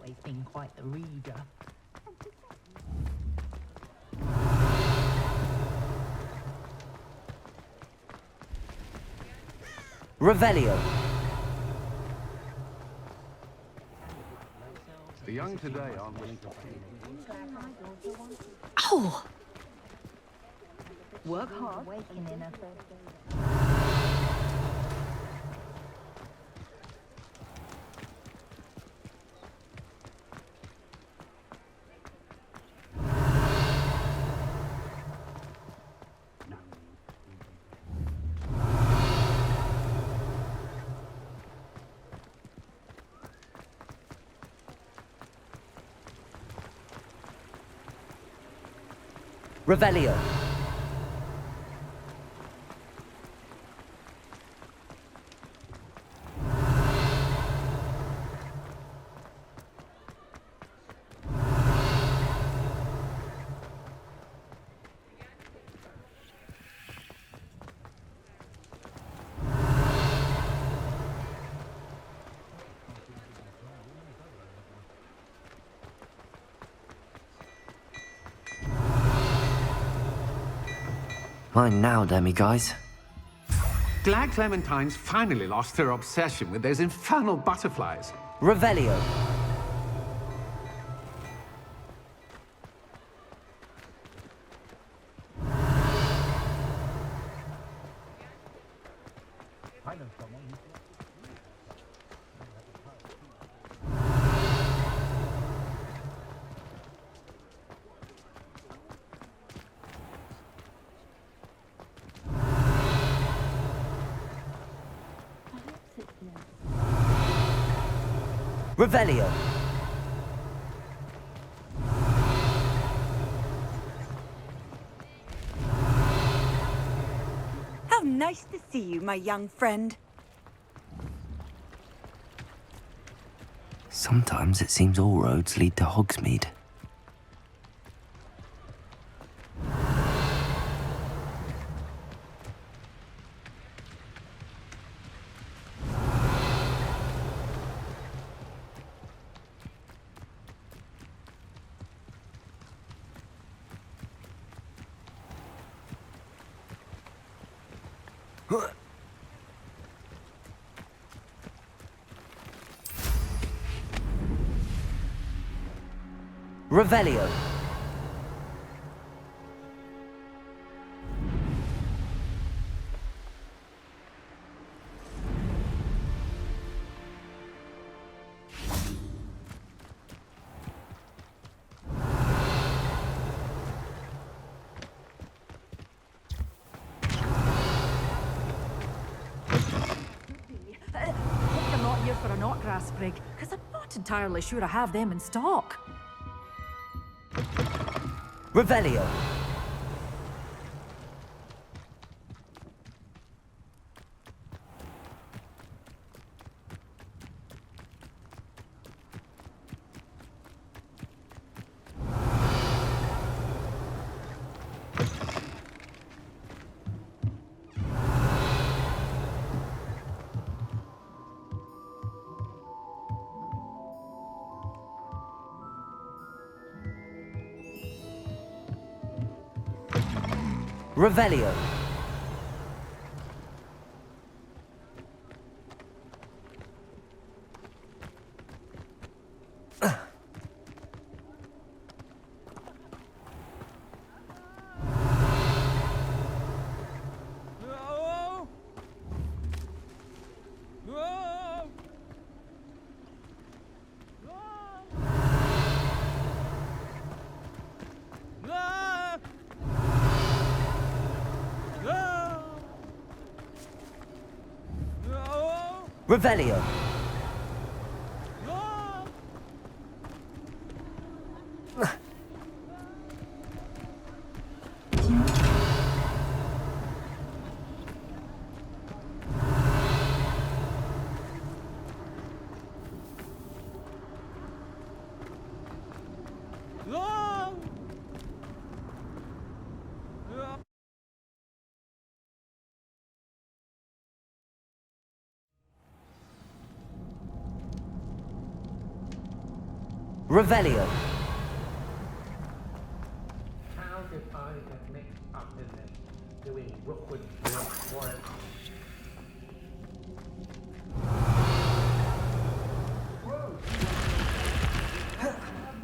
Always been quite the reader. Revelio. The young today aren't willing to pay. Oh! Work hard. Revelio. Mine now, demi-guys. Glad Clementine's finally lost her obsession with those infernal butterflies. Revelio. Revelio. How nice to see you, my young friend. Sometimes it seems all roads lead to Hogsmeade. Revelio. Hope you're not here for a knotgrass sprig, because I'm not entirely sure I have them in stock. Revelio. Revelio. Revelio. Revelio. How did I get mixed up in this, doing Rookwood's work for it?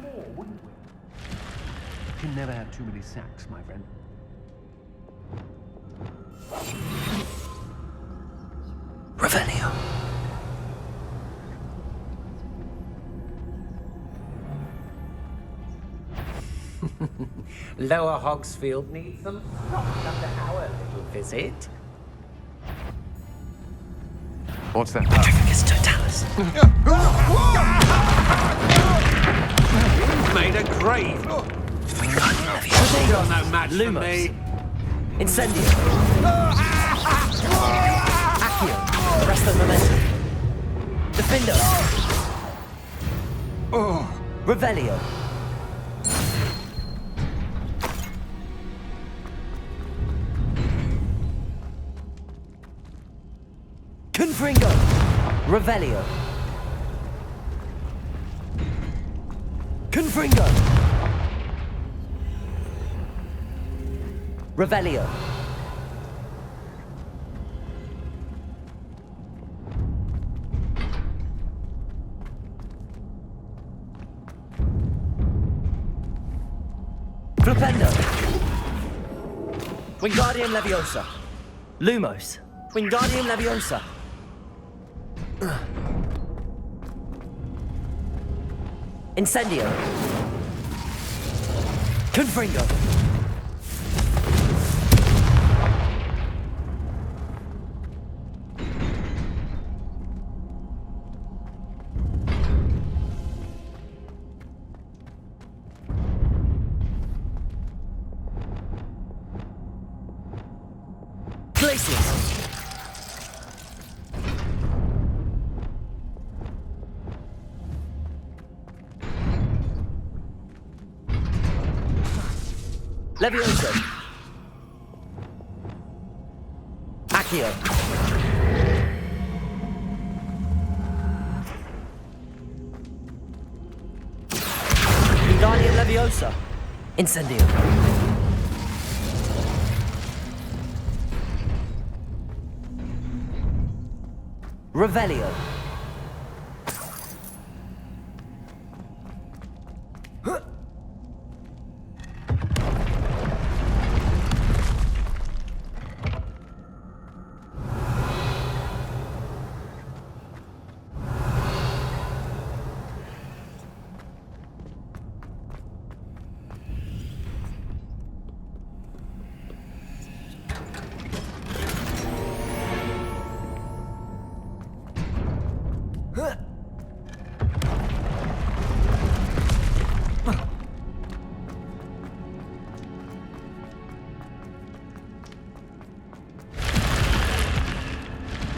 More, wouldn't we? Can never have too many sacks, my friend. Revelio. Lower Hogsfield needs some stock after our little visit. What's that? Petrificus totalis. Made a grave. We can't You're no match for me. Incendio. Accio. Arrest the momentum. Defendo. Revelio. Confringo. Revelio. Confringo. Revelio. Flipendo. Wingardium Leviosa. Lumos. Wingardium Leviosa. Incendio. Confringo. Places. Levioso. Accio. Wingardium Leviosa. Incendio. Revelio.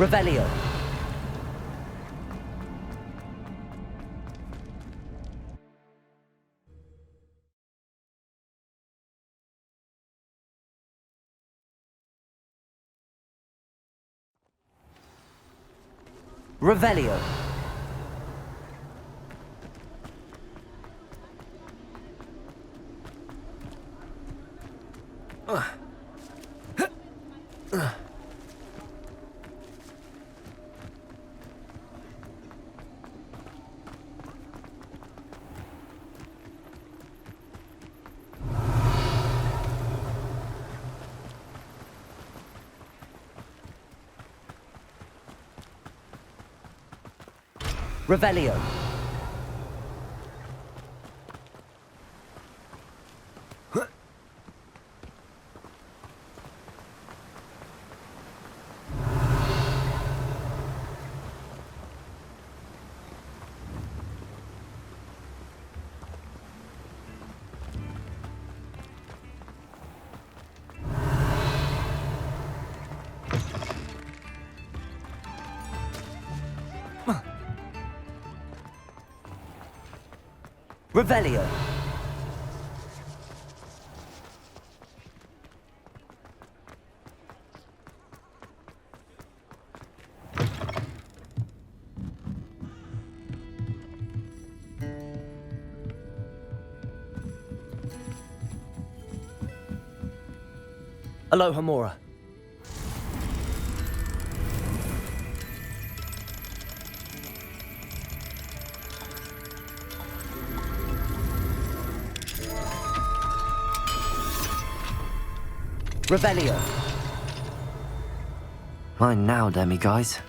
Revelio. Revelio. Revelio. Revelio. Aloha Mora. Revelio. Mine now, Demi guys.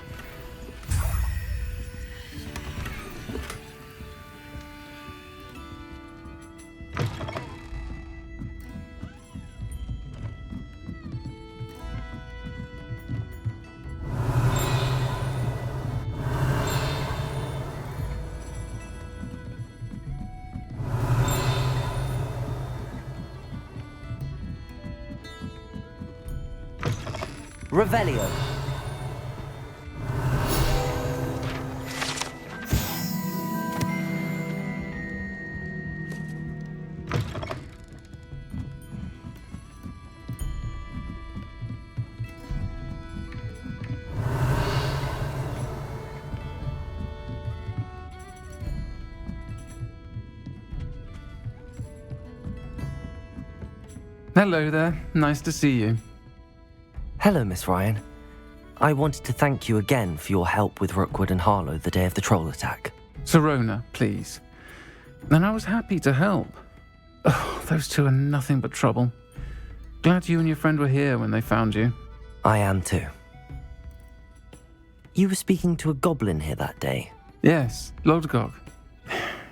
Revelio. Hello there. Nice to see you. Hello, Miss Ryan. I wanted to thank you again for your help with Rookwood and Harlow the day of the troll attack. Sirona, please. And I was happy to help. Oh, those two are nothing but trouble. Glad you and your friend were here when they found you. I am too. You were speaking to a goblin here that day? Yes, Lodgok.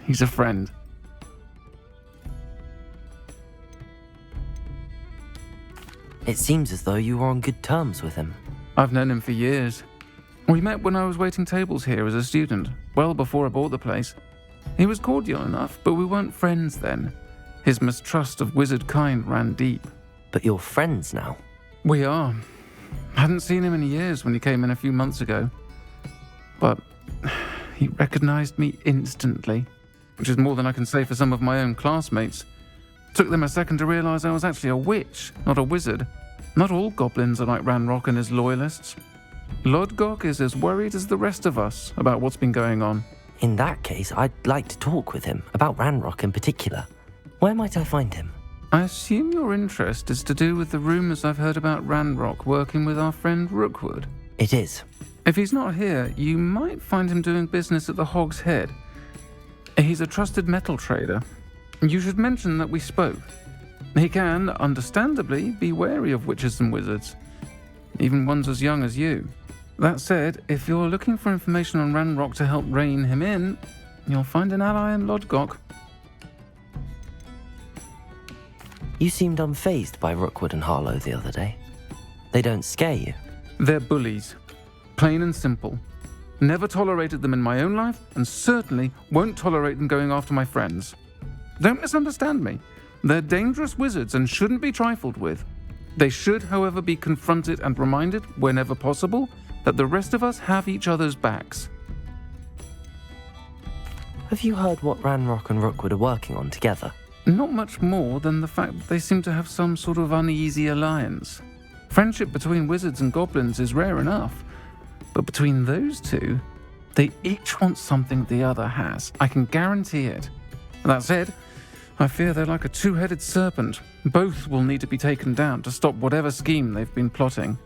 He's a friend. It seems as though you were on good terms with him. I've known him for years. We met when I was waiting tables here as a student, well before I bought the place. He was cordial enough, but we weren't friends then. His mistrust of wizard kind ran deep. But you're friends now? We are. Hadn't seen him in years when he came in a few months ago. But he recognized me instantly, which is more than I can say for some of my own classmates. Took them a second to realize I was actually a witch, not a wizard. Not all goblins are like Ranrock and his loyalists. Lodgok is as worried as the rest of us about what's been going on. In that case, I'd like to talk with him, about Ranrock in particular. Where might I find him? I assume your interest is to do with the rumors I've heard about Ranrock working with our friend Rookwood. It is. If he's not here, you might find him doing business at the Hog's Head. He's a trusted metal trader. You should mention that we spoke. He can, understandably, be wary of witches and wizards, even ones as young as you. That said, if you're looking for information on Ranrock to help rein him in, you'll find an ally in Lodgok. You seemed unfazed by Rookwood and Harlow the other day. They don't scare you? They're bullies. Plain and simple. Never tolerated them in my own life, and certainly won't tolerate them going after my friends. Don't misunderstand me. They're dangerous wizards and shouldn't be trifled with. They should, however, be confronted and reminded, whenever possible, that the rest of us have each other's backs. Have you heard what Ranrock and Rookwood are working on together? Not much more than the fact that they seem to have some sort of uneasy alliance. Friendship between wizards and goblins is rare enough, but between those two, they each want something the other has. I can guarantee it. That said, I fear they're like a two-headed serpent. Both will need to be taken down to stop whatever scheme they've been plotting.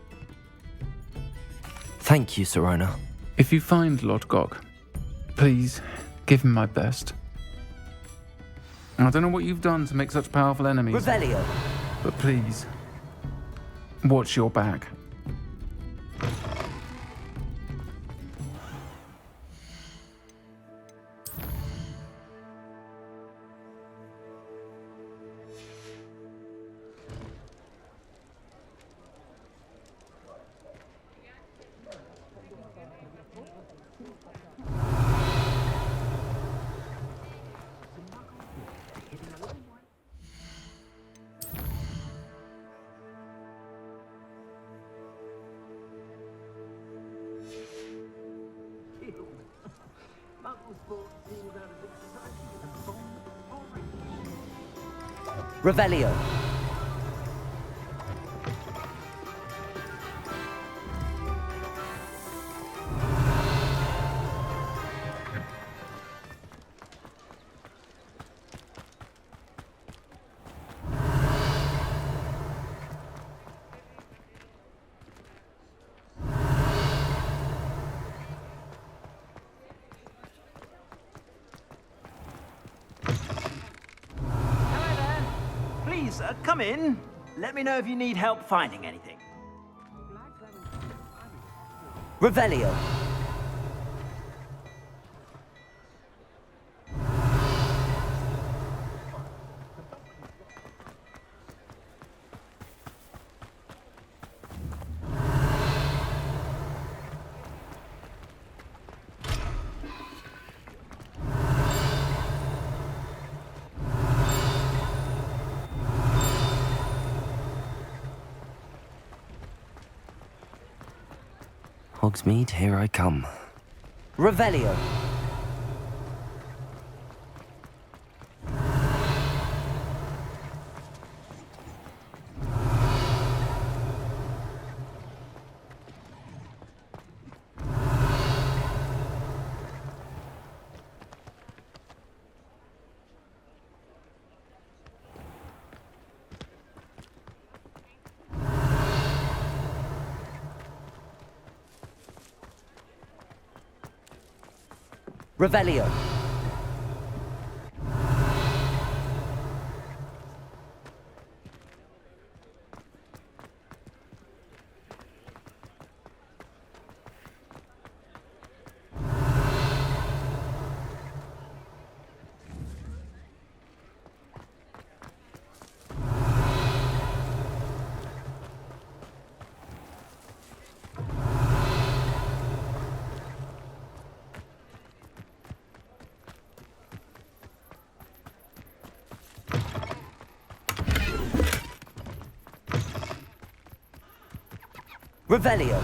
Thank you, Sirona. If you find Lodgok, please give him my best. I don't know what you've done to make such powerful enemies. Revelio. But please, watch your back. Revelio. Please, come in. Let me know if you need help finding anything. Revelio. Hogsmeade, here I come. Revelio. Revelio. Revelio.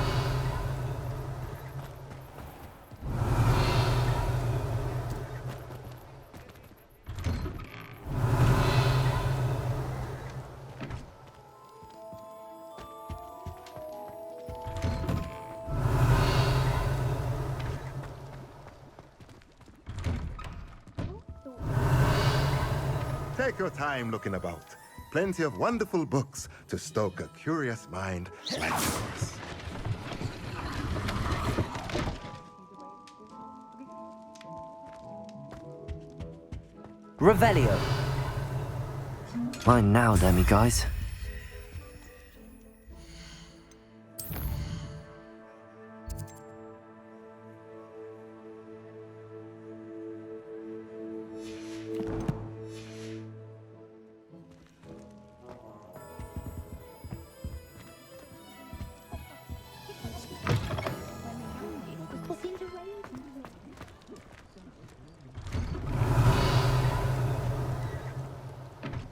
Take your time looking about. Plenty of wonderful books to stoke a curious mind like yours. Revelio. Mine now, Demi guys.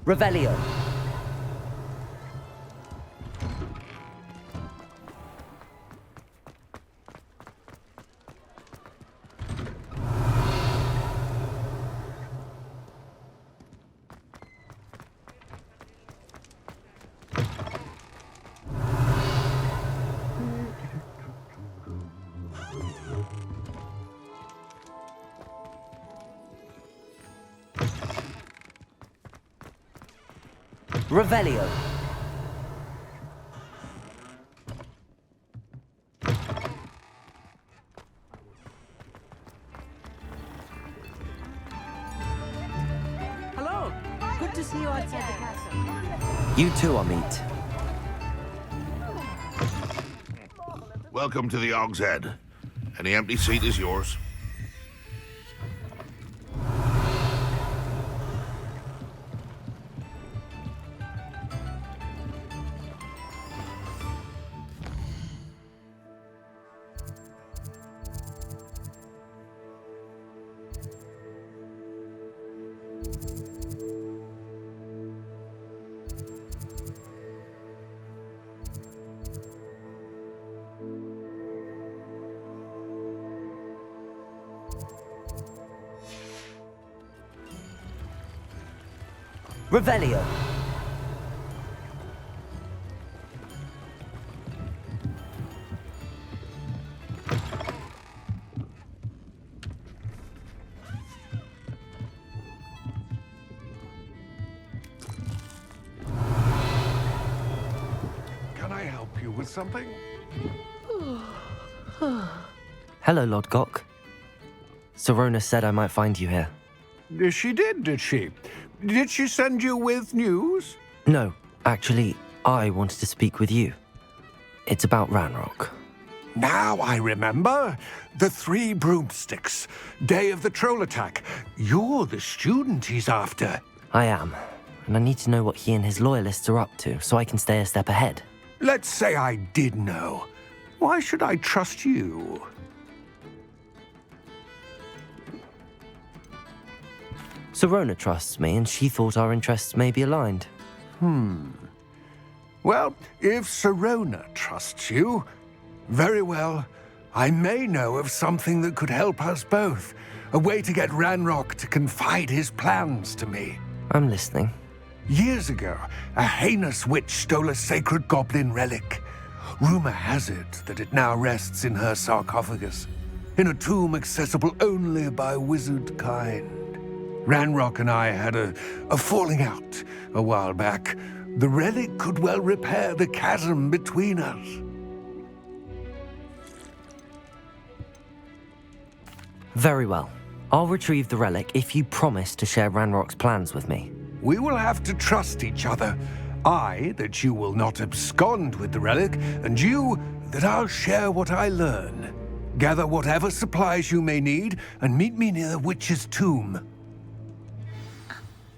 Revelio. Revelio. Hello. Good to see you outside the castle. You too, Amit. Welcome to the Og's Head. Any empty seat is yours. Revelio. Can I help you with something? Hello, Lord Gok. Serona said I might find you here. She did she? Did she send you with news? No, actually, I wanted to speak with you. It's about Ranrock. Now I remember. The 3 broomsticks. Day of the troll attack. You're the student he's after. I am, and I need to know what he and his loyalists are up to so I can stay a step ahead. Let's say I did know. Why should I trust you? Serona trusts me, and she thought our interests may be aligned. Well, if Serona trusts you, very well. I may know of something that could help us both. A way to get Ranrock to confide his plans to me. I'm listening. Years ago, a heinous witch stole a sacred goblin relic. Rumor has it that it now rests in her sarcophagus, in a tomb accessible only by wizard kind. Ranrock and I had a falling out a while back. The relic could well repair the chasm between us. Very well. I'll retrieve the relic if you promise to share Ranrock's plans with me. We will have to trust each other. I, that you will not abscond with the relic, and you, that I'll share what I learn. Gather whatever supplies you may need, and meet me near the witch's tomb.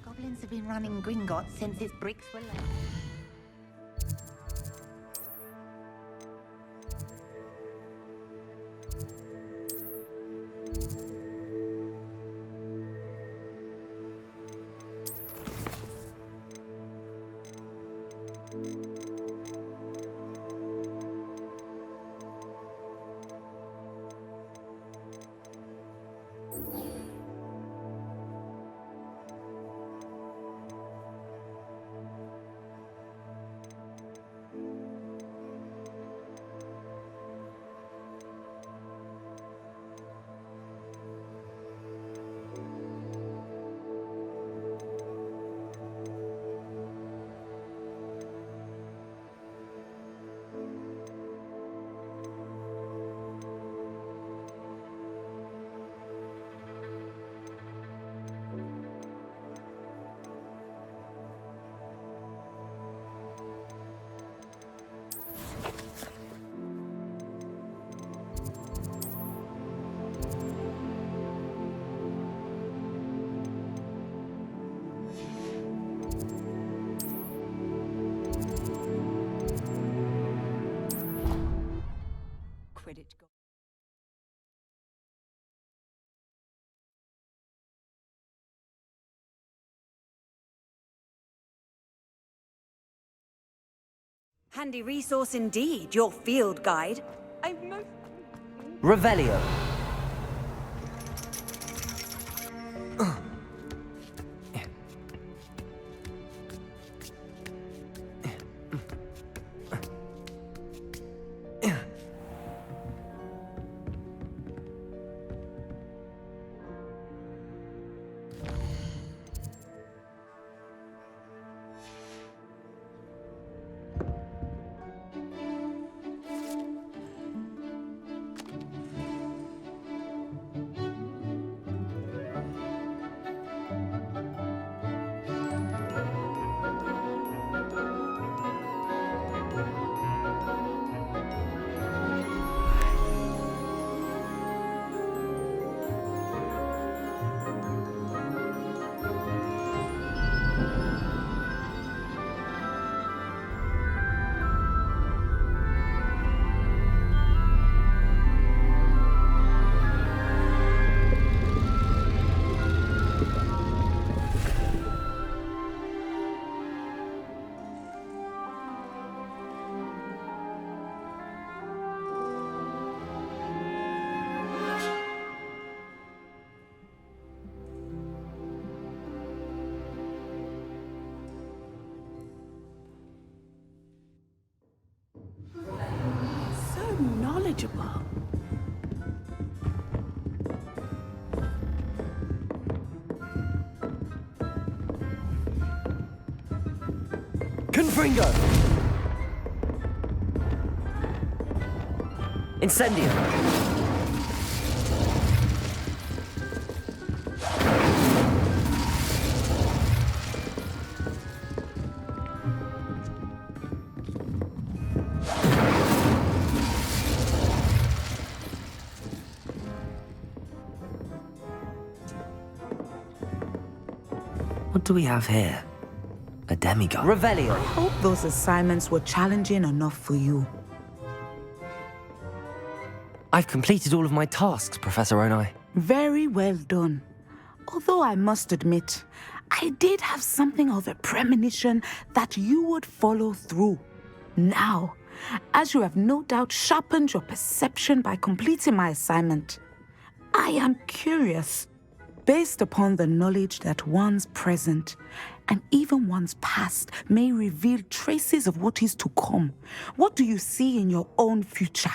Goblins have been running Gringotts since its bricks were laid. Handy resource indeed, your field guide. Revelio. Knowledgeable. Confringo! Incendio! What do we have here? A demigod. Revelio. I hope those assignments were challenging enough for you. I've completed all of my tasks, Professor Onai. Very well done. Although I must admit, I did have something of a premonition that you would follow through. Now, as you have no doubt sharpened your perception by completing my assignment. I am curious, based upon the knowledge that one's present and even one's past may reveal traces of what is to come. What do you see in your own future?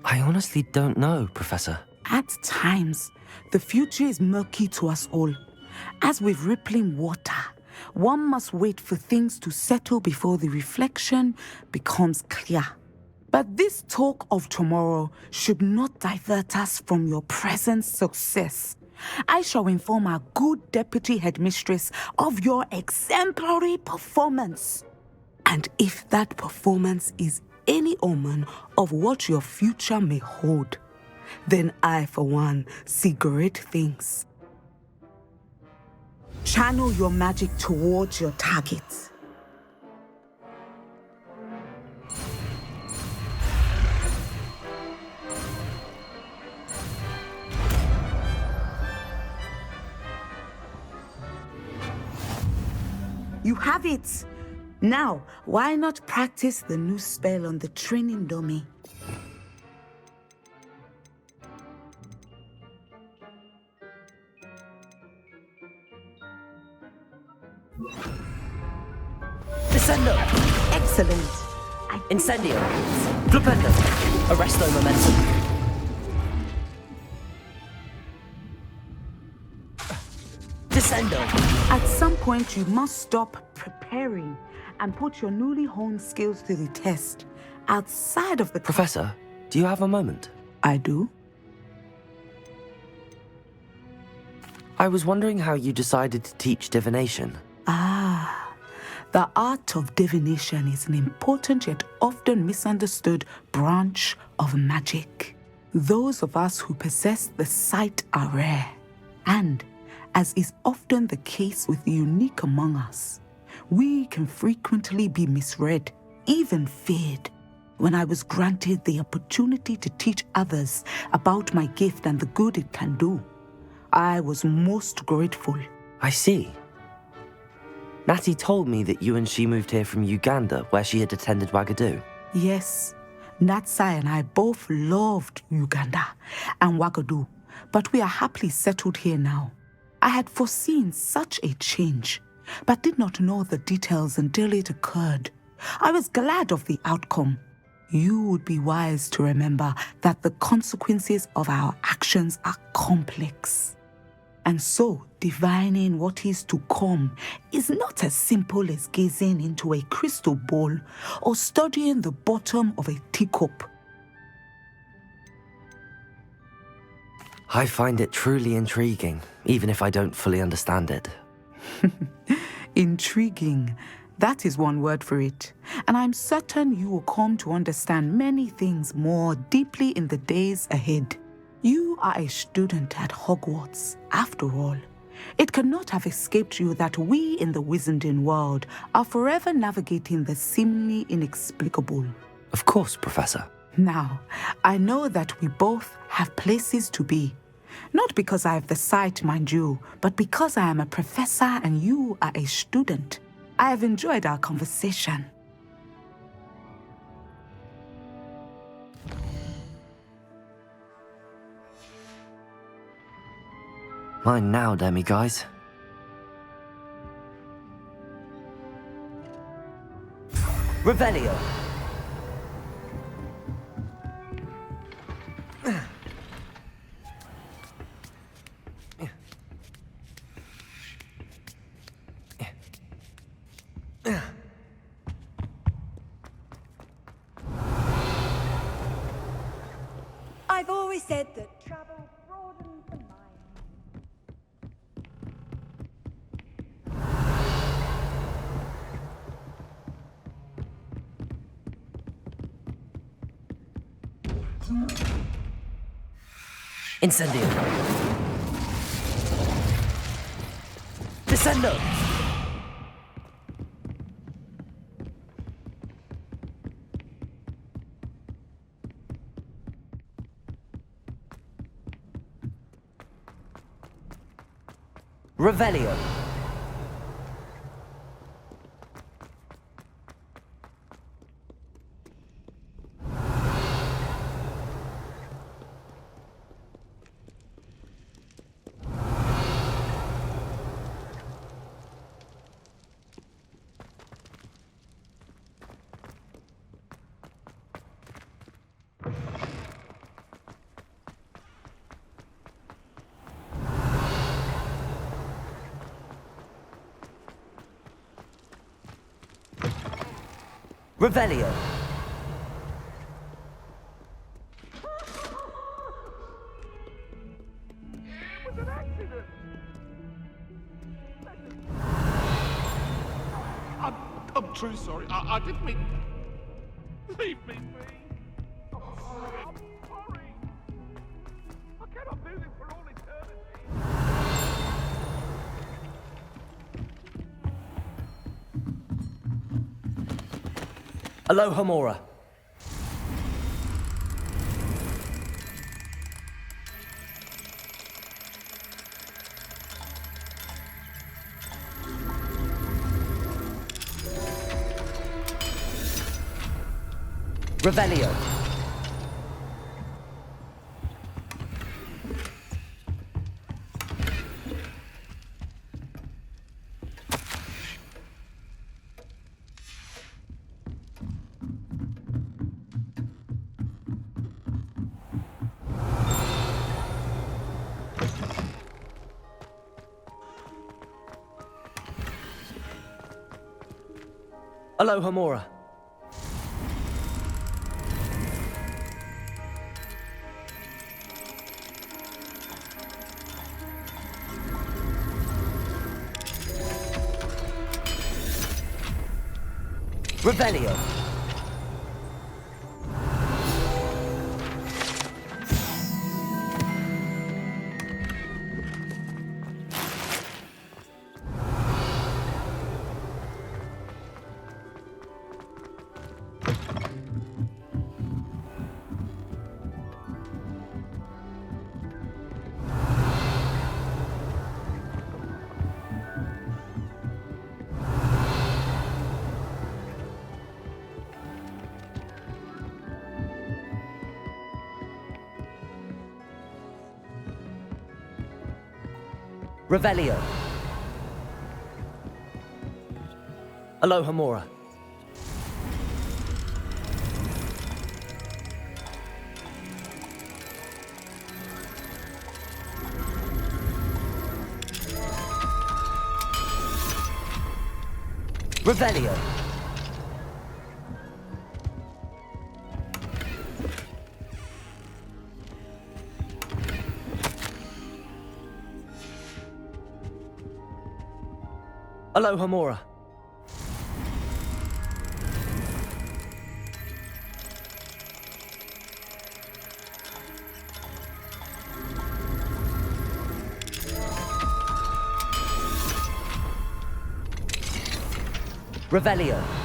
I honestly don't know, Professor. At times, the future is murky to us all. As with rippling water, one must wait for things to settle before the reflection becomes clear. But this talk of tomorrow should not divert us from your present success. I shall inform our good deputy headmistress of your exemplary performance. And if that performance is any omen of what your future may hold, then I, for one, see great things. Channel your magic towards your targets. You have it! Now, why not practice the new spell on the training dummy? Descendo! Excellent! Incendio! Flipendo! Arresto momentum! Descendo! At some point, you must stop preparing and put your newly honed skills to the test outside of the... Professor, do you have a moment? I do. I was wondering how you decided to teach divination. The art of divination is an important yet often misunderstood branch of magic. Those of us who possess the sight are rare, and, as is often the case with the unique among us, we can frequently be misread, even feared. When I was granted the opportunity to teach others about my gift and the good it can do, I was most grateful. I see. Natty told me that you and she moved here from Uganda, where she had attended Ouagadougou. Yes, Natsai and I both loved Uganda and Ouagadougou, but we are happily settled here now. I had foreseen such a change, but did not know the details until it occurred. I was glad of the outcome. You would be wise to remember that the consequences of our actions are complex. And so, divining what is to come is not as simple as gazing into a crystal ball or studying the bottom of a teacup. I find it truly intriguing, even if I don't fully understand it. Intriguing. That is one word for it. And I'm certain you will come to understand many things more deeply in the days ahead. You are a student at Hogwarts, after all. It cannot have escaped you that we in the Wizarding world are forever navigating the seemingly inexplicable. Of course, Professor. Now, I know that we both have places to be. Not because I have the sight, mind you, but because I am a professor and you are a student. I have enjoyed our conversation. Mine now, demiguise. Revelio! I've always said that travel broadens the mind. Incendio! Descendo! Revelio. Revelio. It was an accident. I'm truly sorry. I didn't mean... Leave me be. I'm sorry. I cannot do this for all eternity. Aloha Mora. Revelio. Aloha Mora. Revelio. Revelio. Aloha Mora. Revelio. Aloha Mora. Revelio.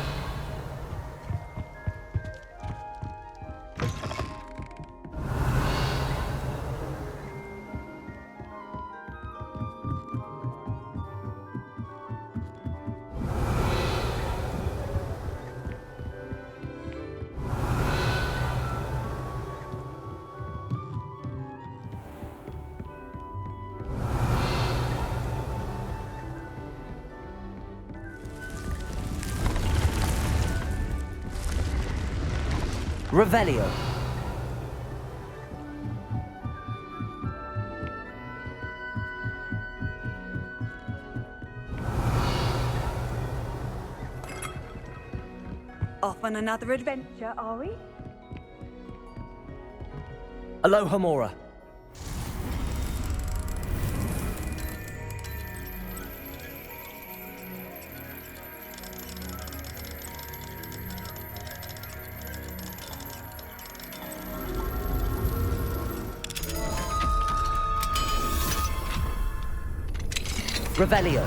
Revelio. Off on another adventure, are we? Aloha Mora. Revelio.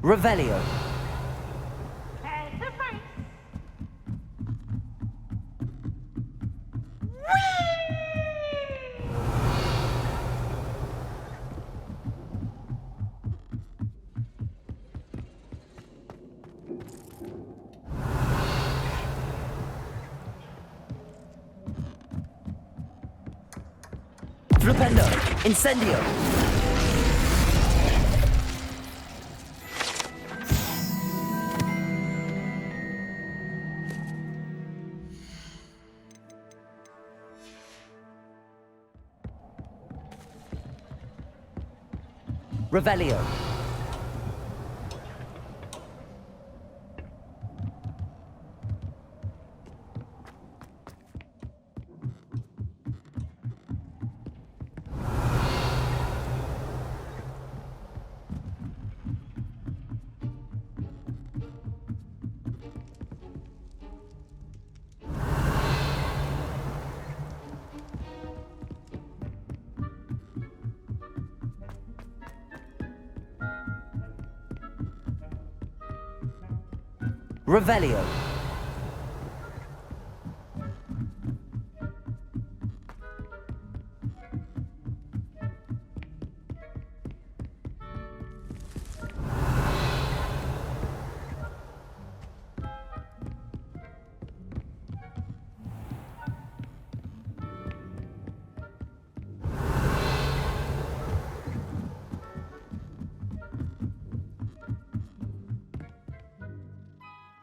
Revelio. Flipendo. Incendio. Revelio. Revelio.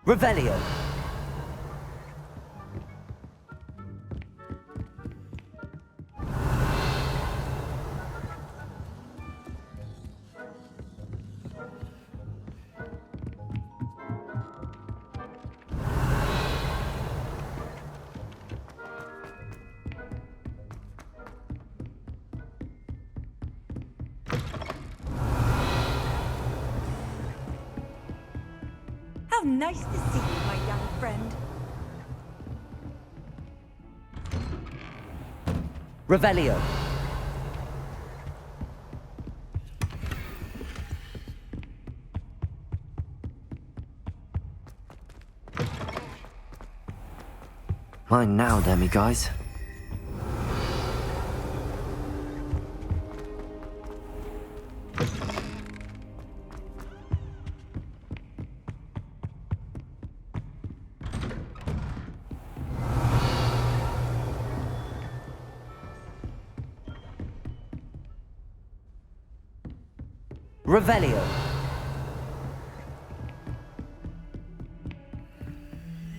Revelio. How nice to see you, my young friend. Revelio. Mine now, demi-guys. Revelio.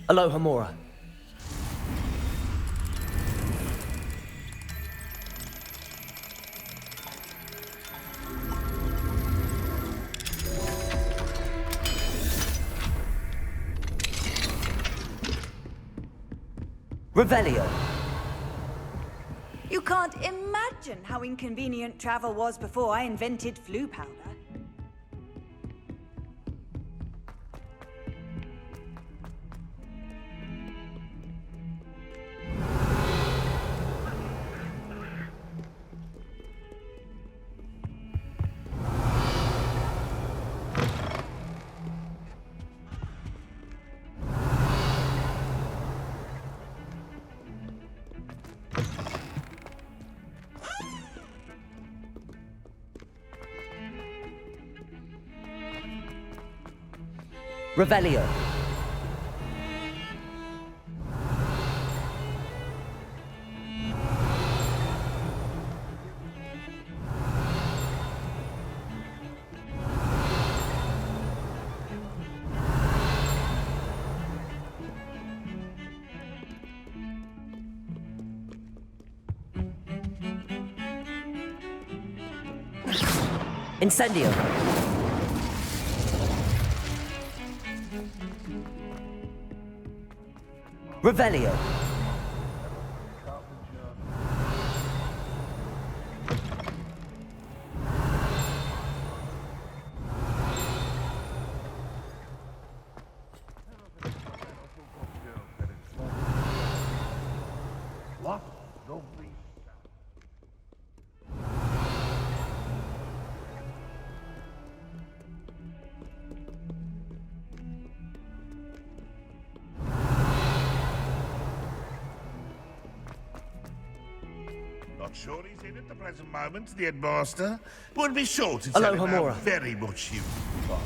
Aloha Mora. Revelio. You can't imagine how inconvenient travel was before I invented flu powder. Revelio. Incendio. Revelio. What? Lovely. not sure he's in at the present moment, the headmaster. Would be sure to Hello, tell him how Homura. very much you are.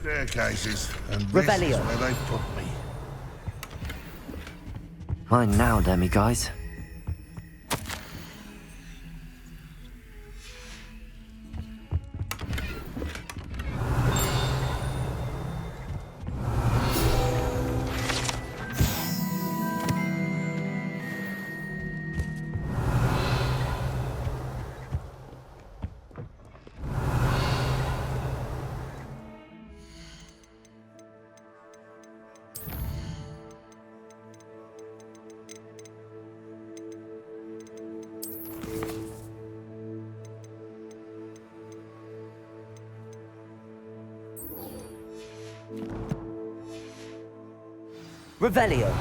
Staircases, and this Revelio. is where they put me. Mine now, Demi guys. Revelio.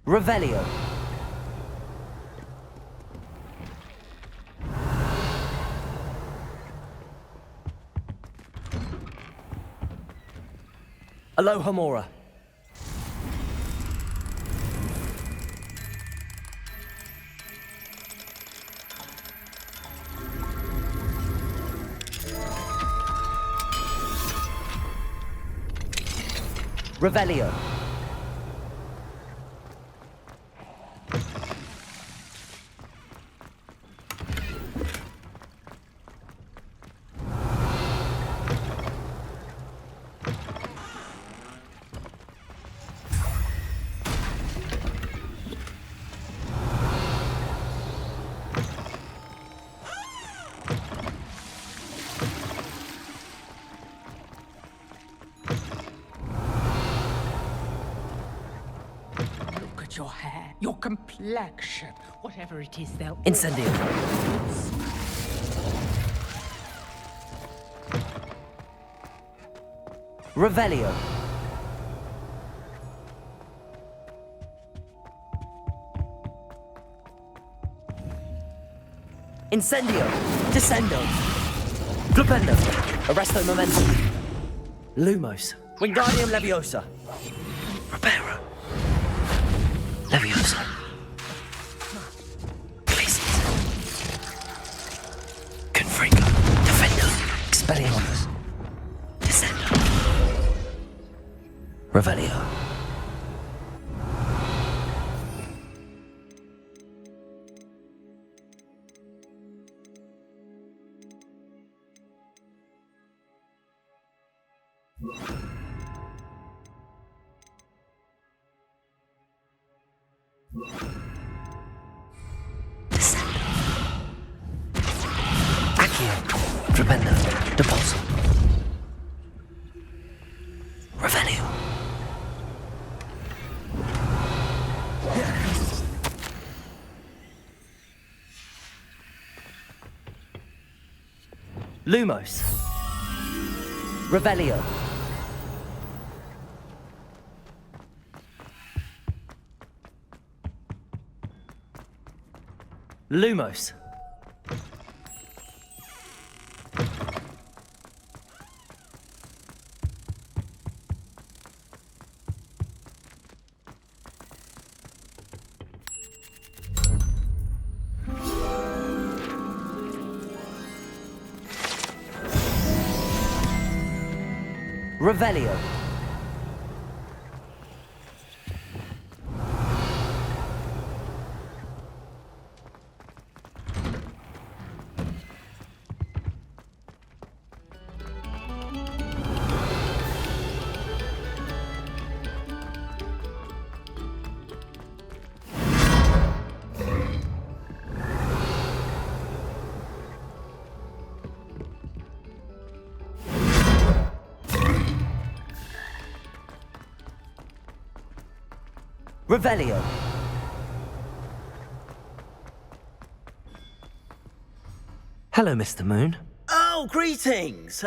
Revelio. Aloha Mora. Revelio. Look at your hair, your complexion, whatever it is they'll... Incendio. Revelio. Incendio. Descendo. Glupendo. Arresto momentum. Lumos. Wingardium Leviosa. Reparo. Leviosa. Glacius. Confringo. Defendo. Expelliarmus. Descendo. Revelio. Accio. Tremendo. Depulso. Revelio. Lumos. Revelio. Lumos. Revelio. Revelio. Hello, Mr. Moon. Oh, greetings.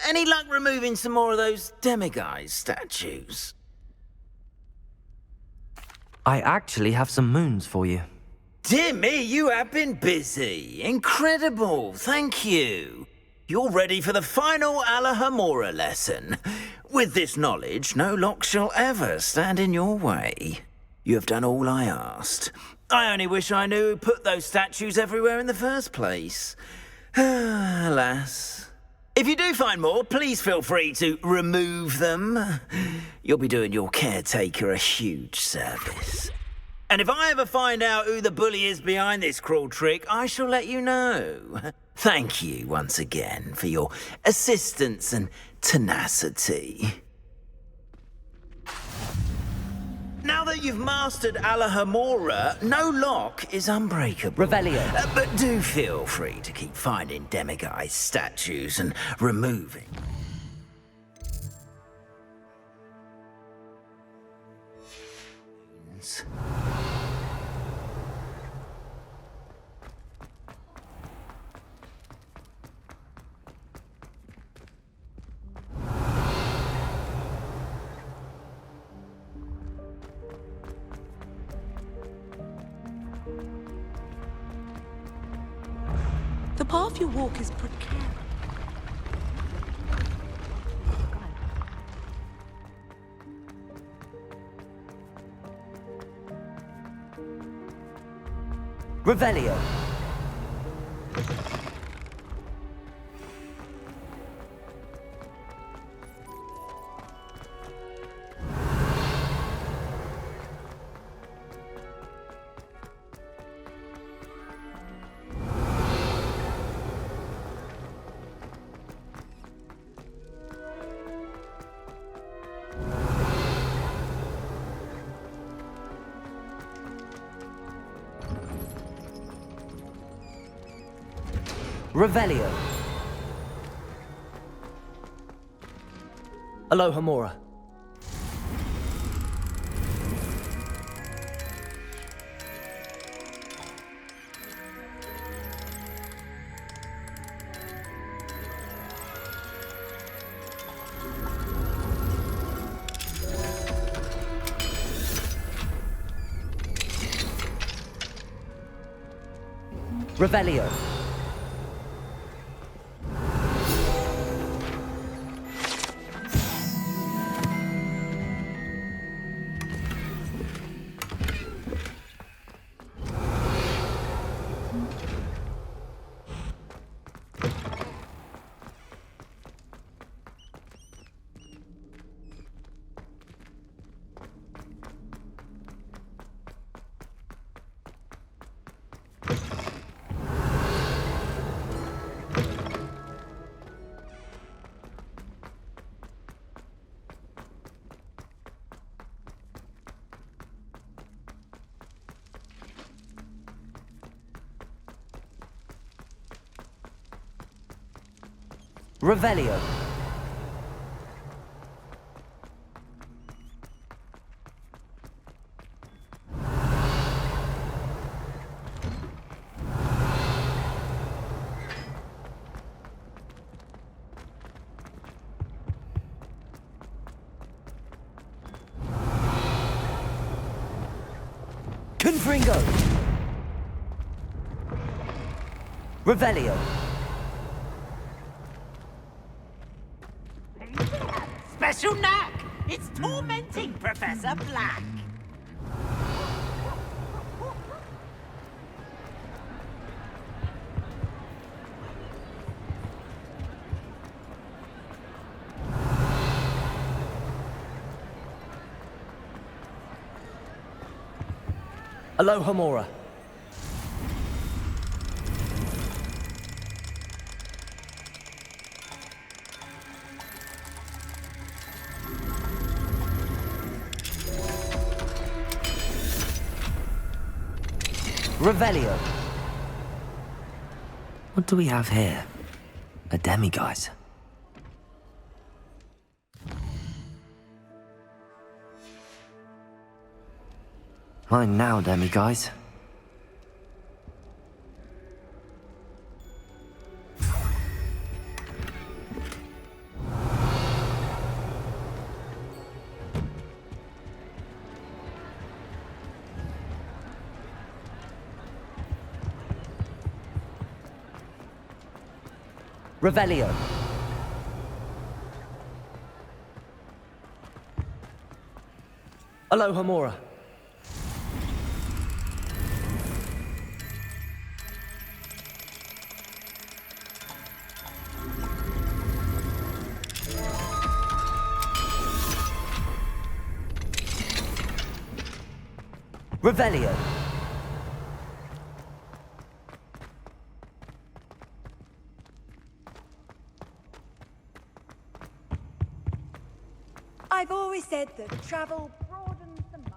Any luck removing some more of those demiguise statues? I actually have some moons for you. Dear me, you have been busy. Incredible, thank you. You're ready for the final Alahomora lesson. With this knowledge, no lock shall ever stand in your way. You have done all I asked. I only wish I knew who put those statues everywhere in the first place. Alas. If you do find more, please feel free to remove them. You'll be doing your caretaker a huge service. And if I ever find out who the bully is behind this cruel trick, I shall let you know. Thank you once again for your assistance and tenacity. Now that you've mastered Alahomora, no lock is unbreakable. Revelio. But do feel free to keep finding demiguise statues and removing. The path you walk is precarious. Revelio. Revelio. Alohomora. Revelio. Revelio. Confringo. Revelio. Special knack! It's tormenting Professor Black! Alohomora. Revelio. What do we have here? A demiguise. Mine now, demi-guys. Revelio. Aloha Mora. Revelio. I've always said that travel broadens the mind.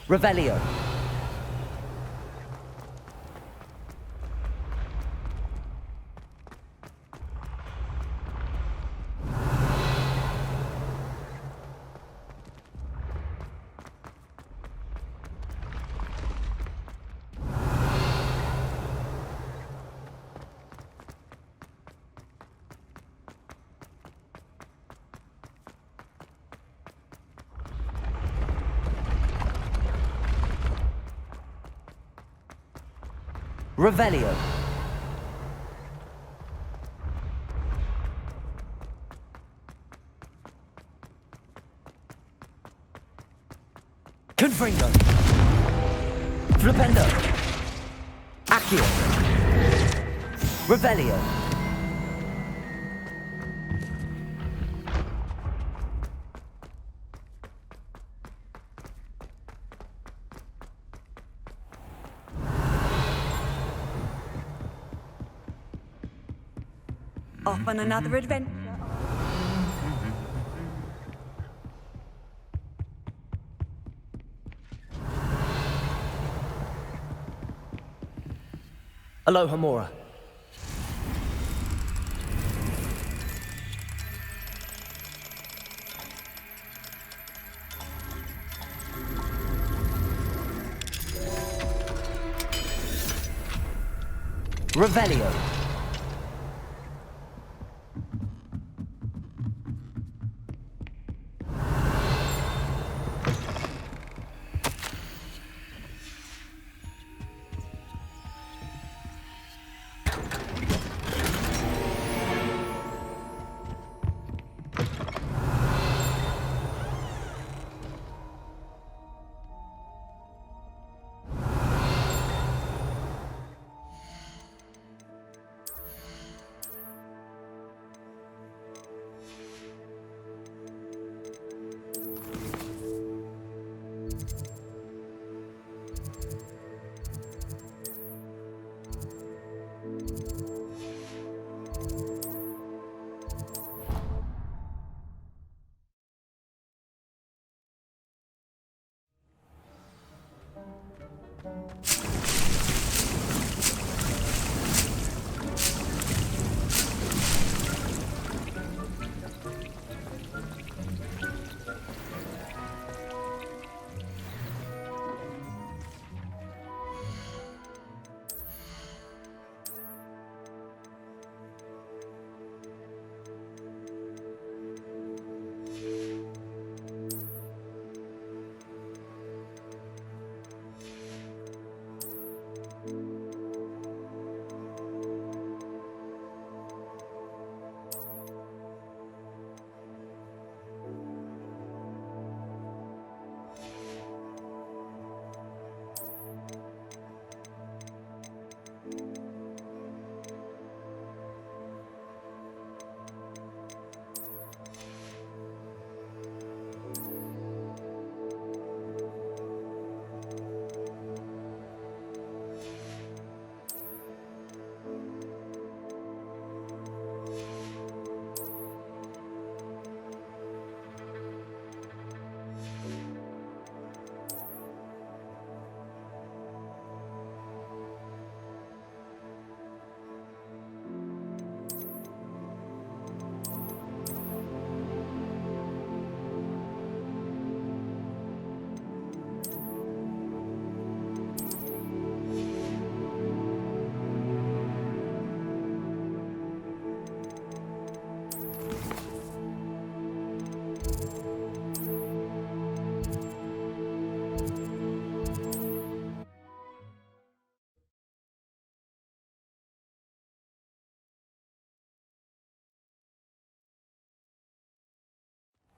Revelio. Revelio. Confringo. Flipendo. Accio. Revelio. Off on another adventure. Aloha Mora. Revelio.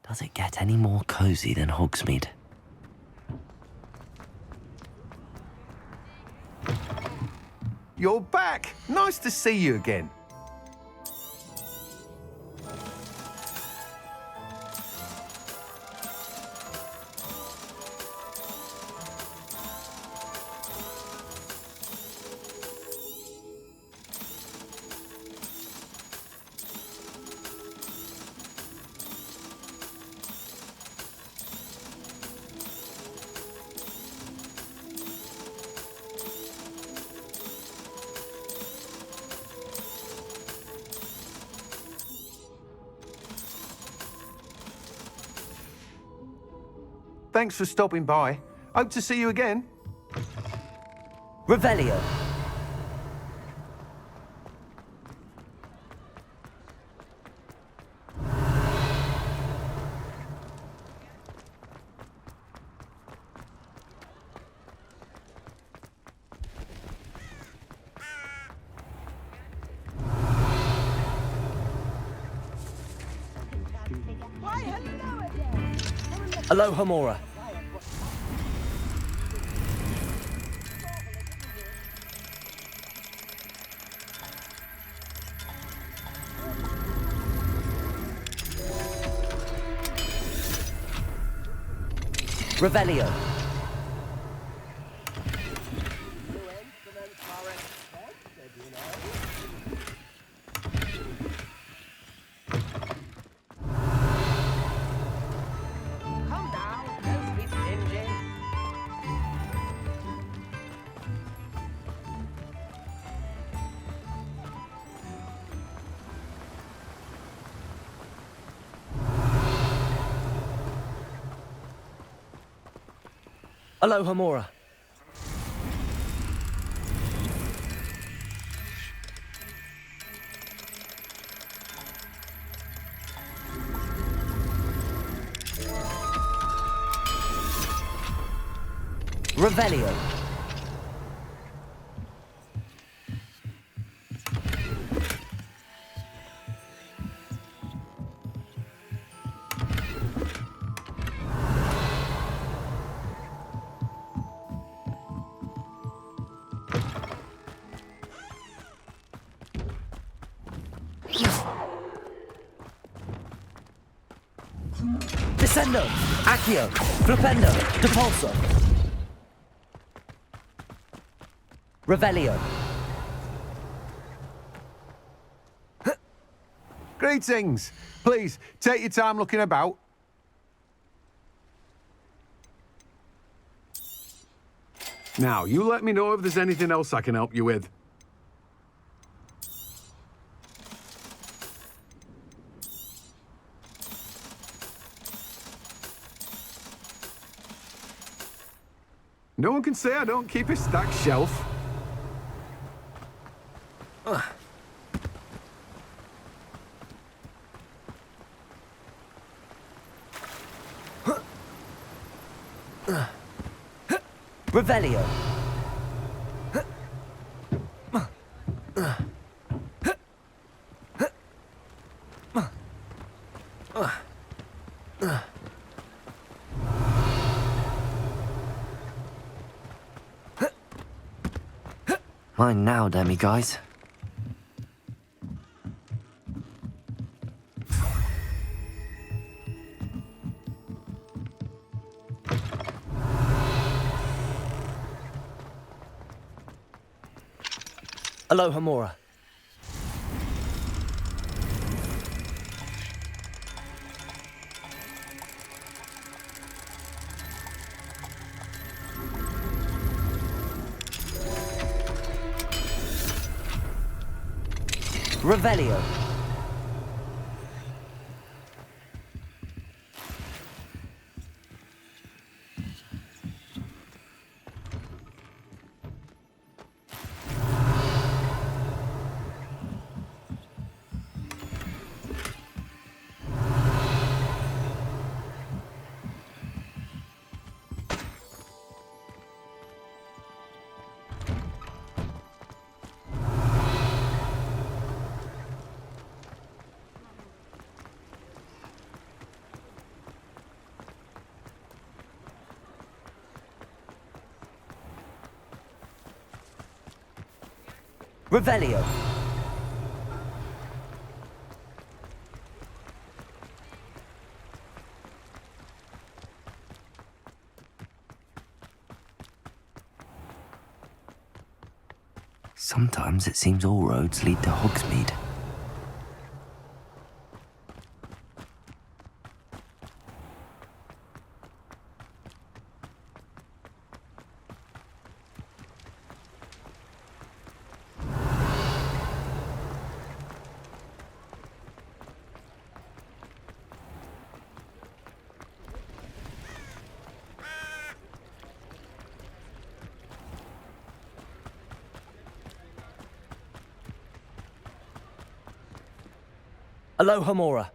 Does it get any more cozy than Hogsmeade? You're back! Nice to see you again. Thanks for stopping by. Hope to see you again. Revelio. Aloha Mora. Revelio. Come now, don't be stingy. Aloha Mora. Revelio. Descendo, Accio, Flipendo, Depulso. Revelio. Greetings. Please, take your time looking about. Now, you let me know if there's anything else I can help you with. No one can say I don't keep a stacked shelf. Revelio. Mine now, demi-guys. Aloha Mora. Revelio. Revelio. Sometimes it seems all roads lead to Hogsmeade. Aloha Mora.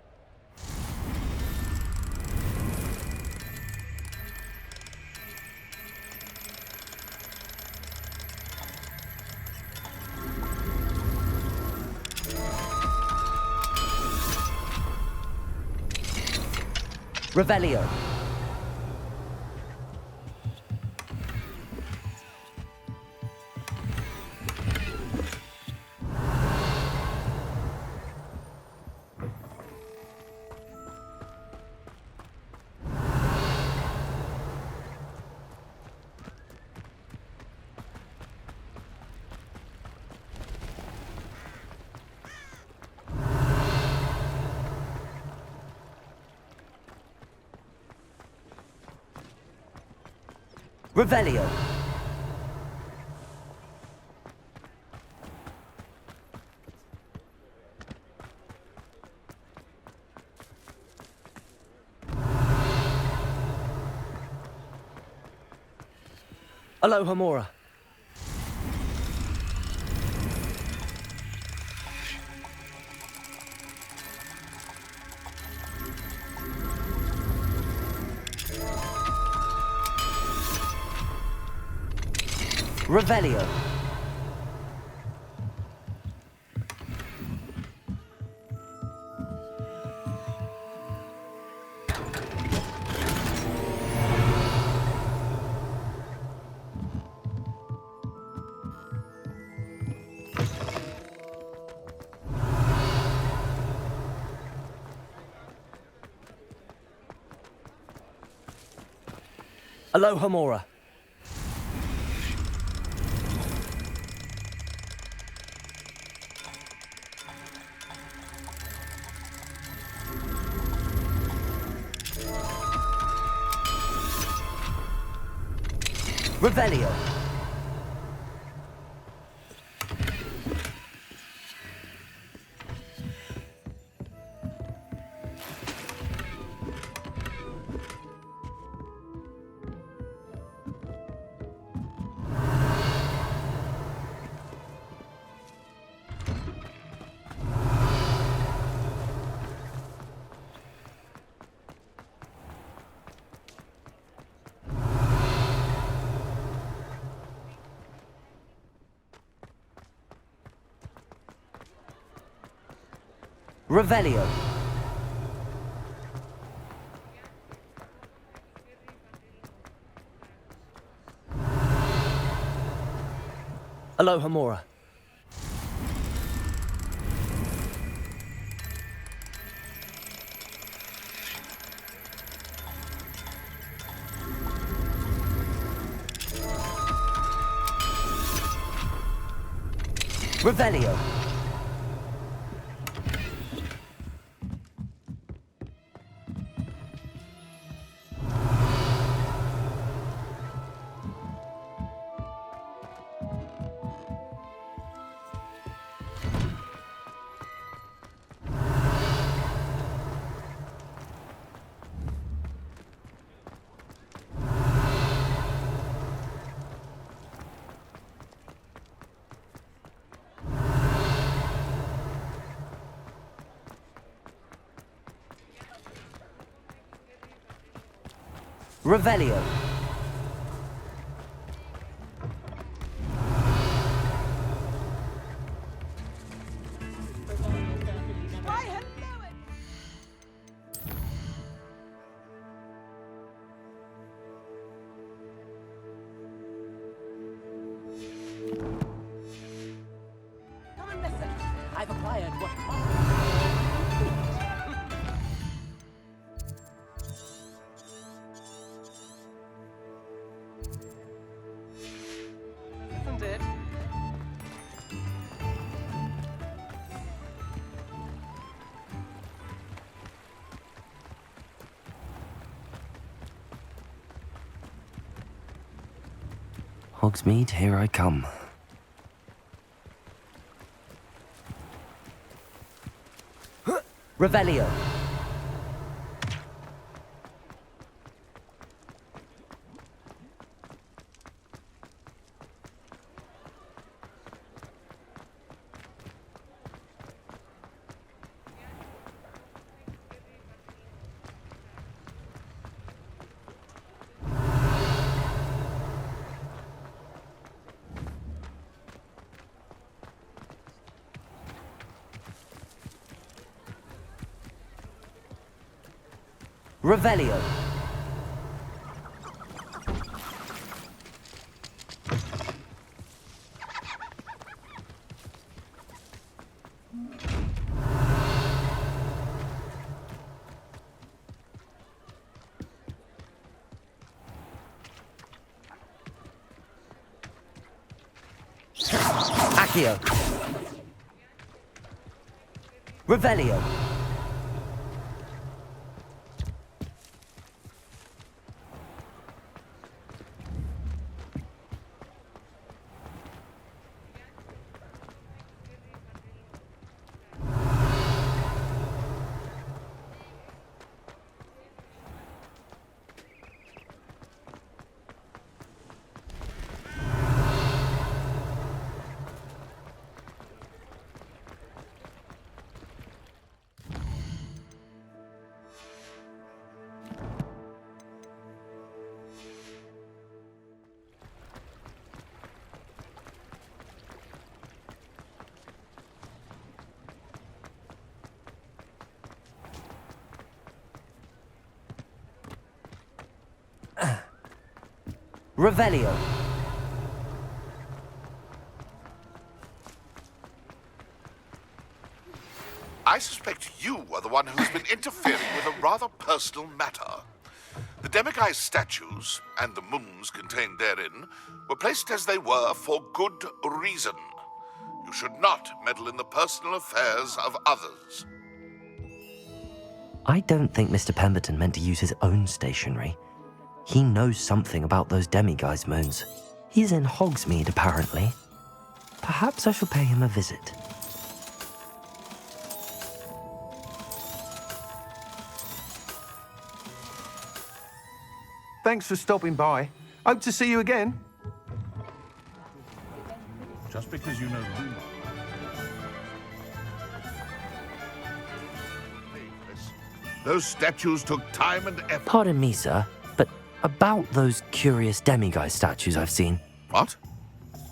Revelio. Revelio. Aloha Mora. Revelio. Aloha Mora. Revelio. Revelio. Aloha Mora. Revelio. Revelio. Hogsmeade, here I come. Revelio. Revelio. Accio. Revelio. Revelio. I suspect you are the one who's been interfering with a rather personal matter. The demiguise statues, and the moons contained therein, were placed as they were for good reason. You should not meddle in the personal affairs of others. I don't think Mr. Pemberton meant to use his own stationery. He knows something about those demiguise moons. He's in Hogsmeade, apparently. Perhaps I shall pay him a visit. Thanks for stopping by. Hope to see you again. Just because you know who. Those statues took time and effort. Pardon me, sir, but about those curious demiguise statues I've seen. What?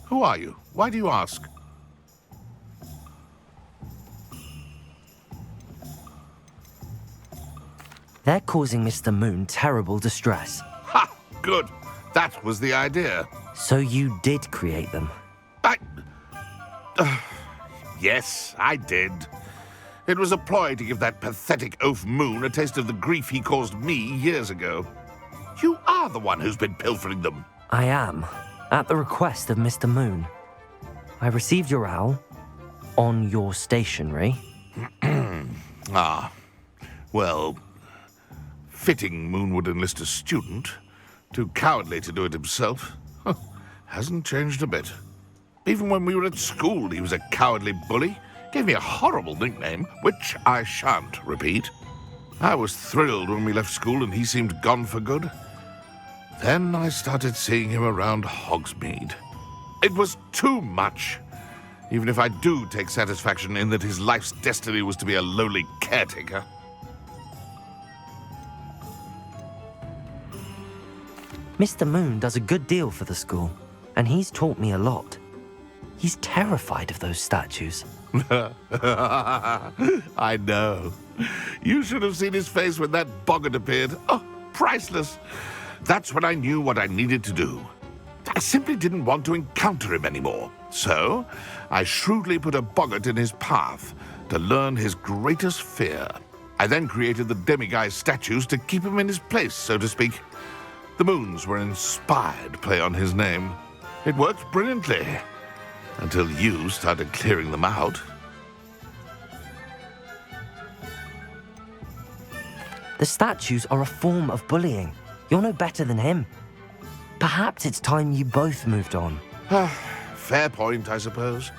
Who are you? Why do you ask? They're causing Mr. Moon terrible distress. Ha! Good. That was the idea. So you did create them? Yes, I did. It was a ploy to give that pathetic oaf Moon a taste of the grief he caused me years ago. You are the one who's been pilfering them. I am, at the request of Mr. Moon. I received your owl on your stationery. Well, fitting Moon would enlist a student. Too cowardly to do it himself. Hasn't changed a bit. Even when we were at school, he was a cowardly bully. Gave me a horrible nickname, which I shan't repeat. I was thrilled when we left school and he seemed gone for good. Then I started seeing him around Hogsmeade. It was too much. Even if I do take satisfaction in that his life's destiny was to be a lowly caretaker. Mr. Moon does a good deal for the school, and he's taught me a lot. He's terrified of those statues. I know. You should have seen his face when that boggart appeared. Oh, priceless. That's when I knew what I needed to do. I simply didn't want to encounter him anymore. So, I shrewdly put a boggart in his path to learn his greatest fear. I then created the demiguise statues to keep him in his place, so to speak. The moons were an inspired play on his name. It worked brilliantly. Until you started clearing them out. The statues are a form of bullying. You're no better than him. Perhaps it's time you both moved on. Fair point, I suppose.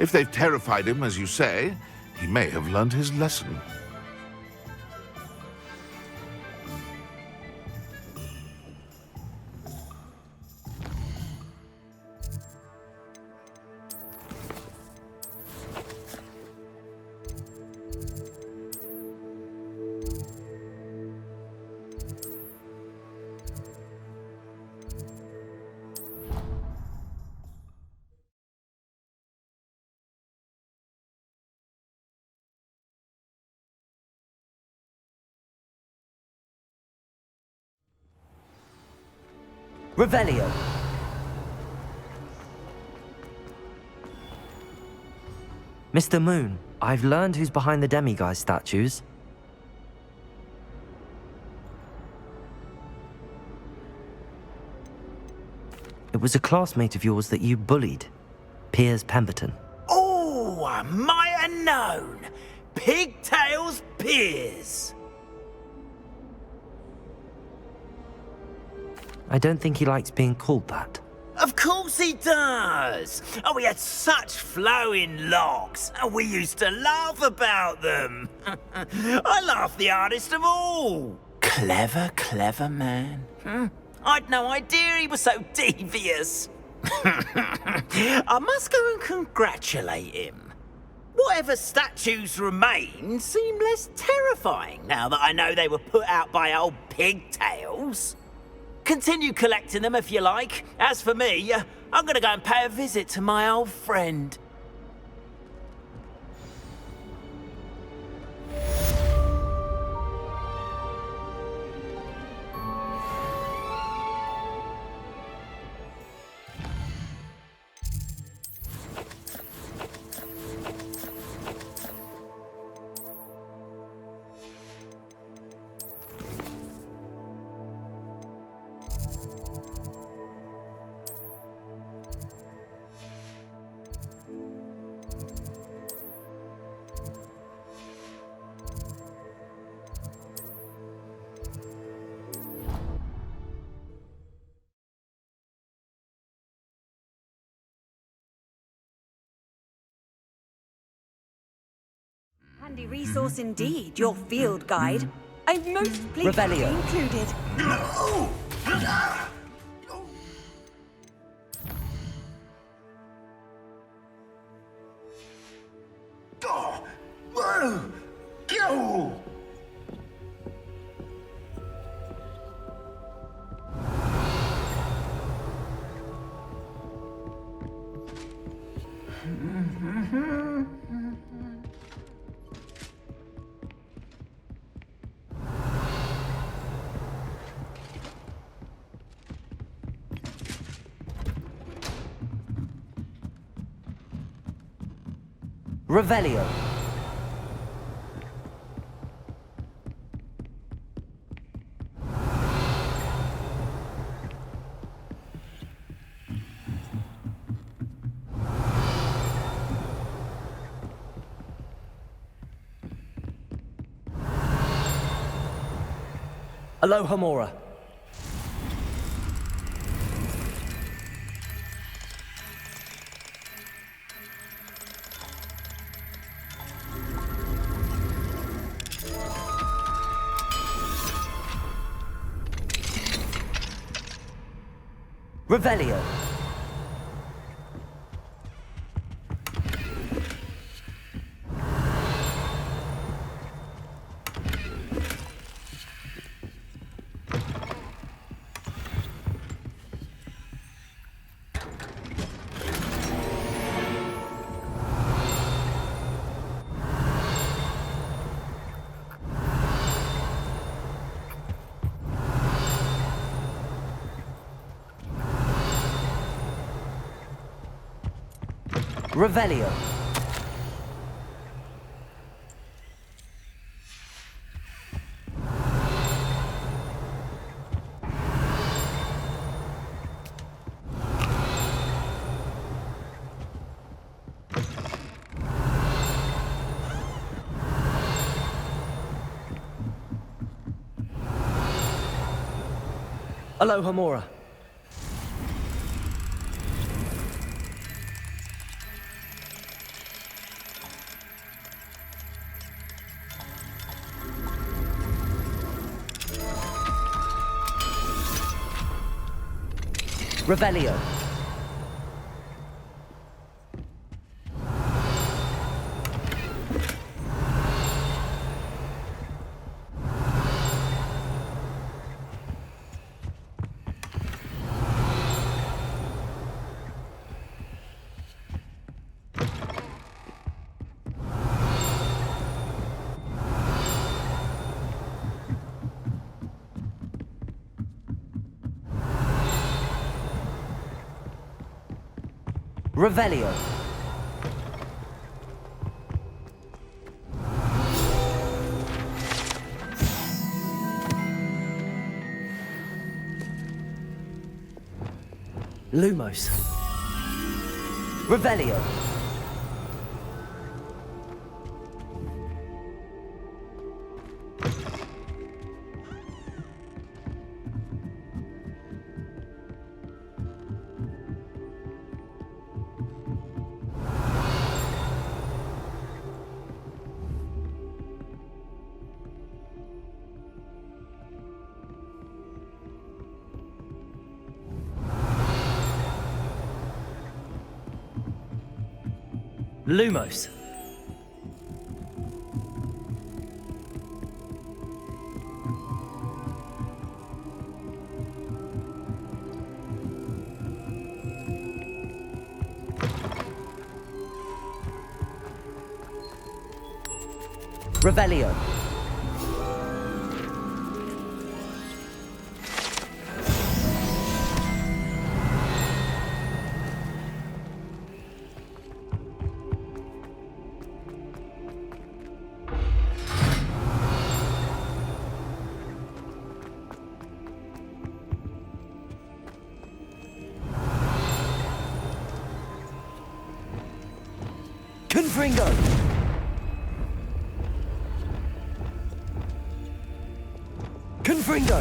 If they've terrified him, as you say, he may have learned his lesson. Revelio. Mr. Moon, I've learned who's behind the demiguise statues. It was a classmate of yours that you bullied, Piers Pemberton. Oh, I might have known. Pigtails Piers. I don't think he likes being called that. Of course he does. Oh, we had such flowing locks, and we used to laugh about them. I laughed the hardest of all. Clever, clever man. I'd no idea he was so devious. I must go and congratulate him. Whatever statues remain seem less terrifying now that I know they were put out by old pigtails. Continue collecting them if you like. As for me, I'm gonna go and pay a visit to my old friend. Handy resource indeed, your field guide. I'm most pleased to be included. No! Oh, whoa! Go! Revelio. Aloha Mora. Revelio. Revelio. Aloha Mora. Revelio. Revelio. Lumos. Revelio. Lumos. Revelio. Confringo. Confringo.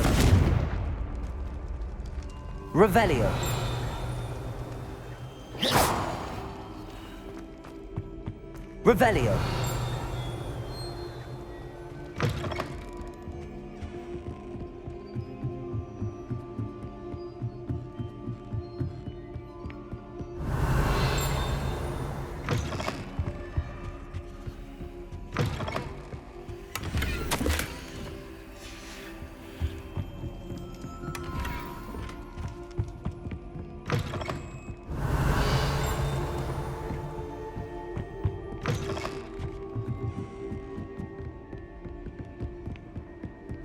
Revelio. Revelio.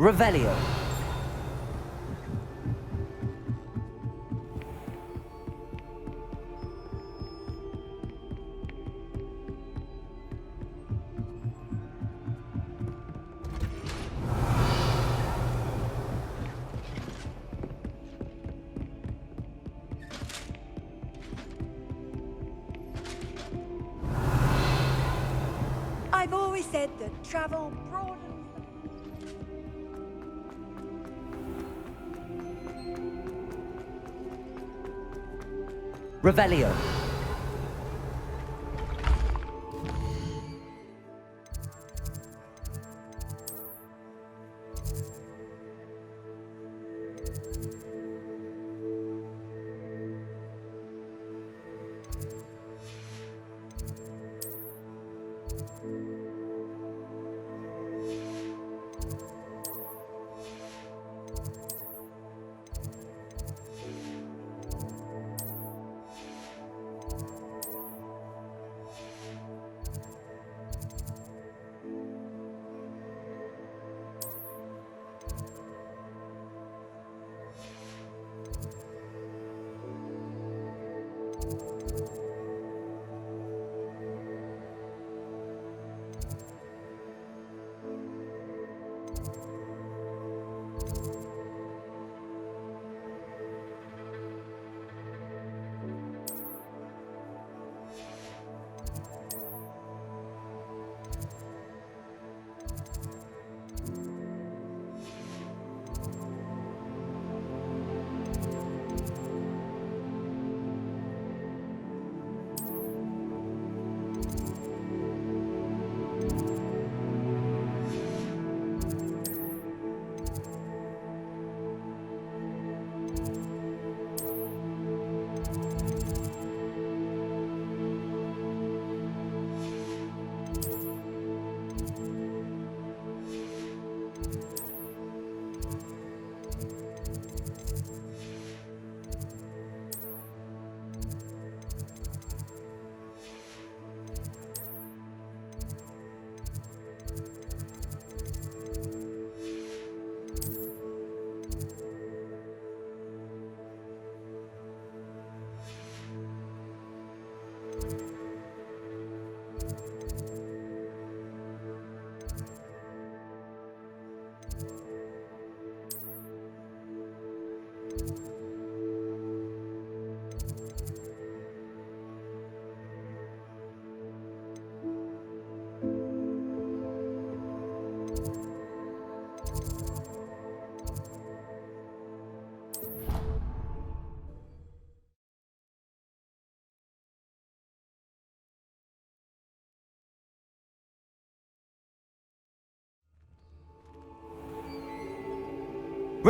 Revelio. I've always said that travel broadens. Revelio.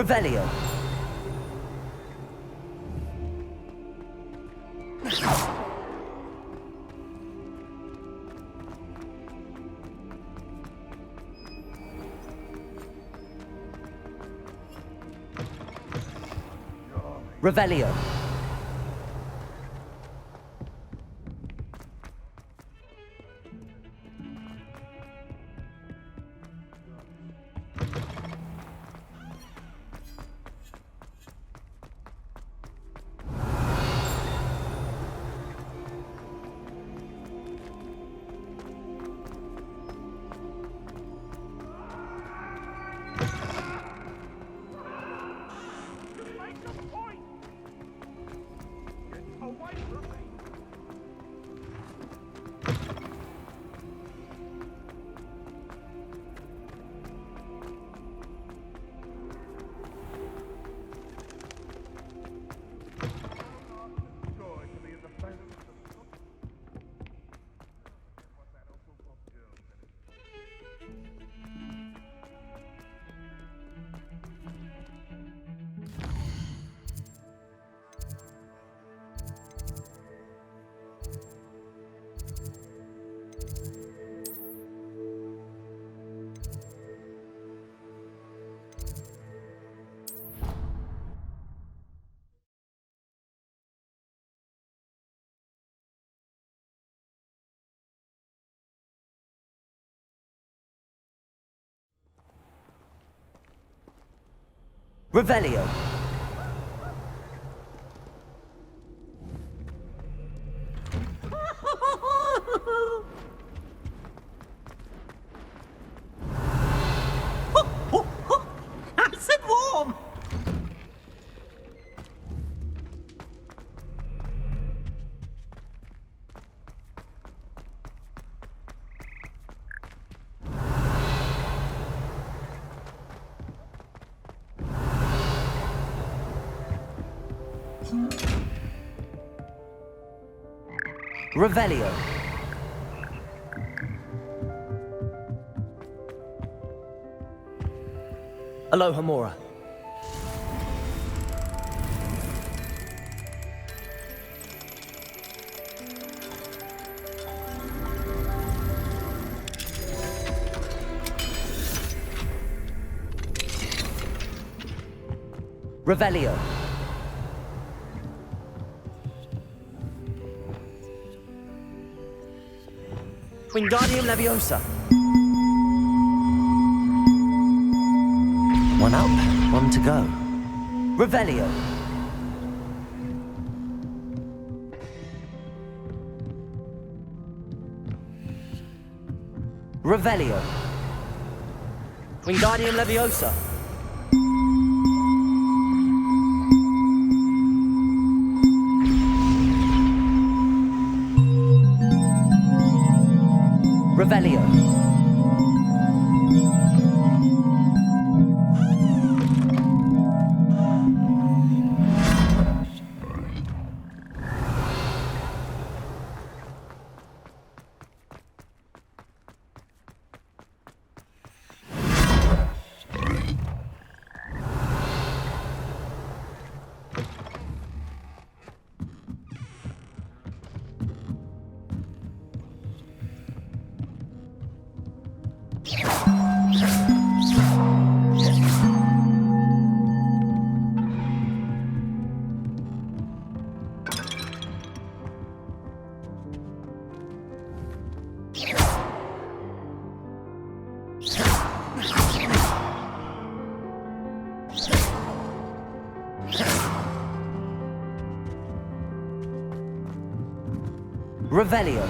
Revelio. Revelio. Revelio. Nice and warm. Revelio. Aloha Mora. Revelio. Wingardium Leviosa. One up, one to go. Revelio. Revelio. Wingardium Leviosa. Revelio. Revelio.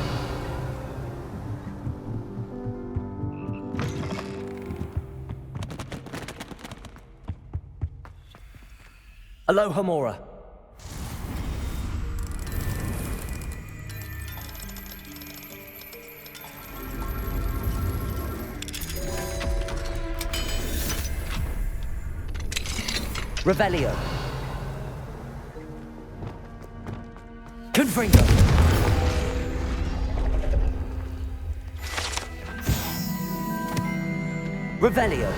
Aloha Mora. Revelio. Confringo. Revelio.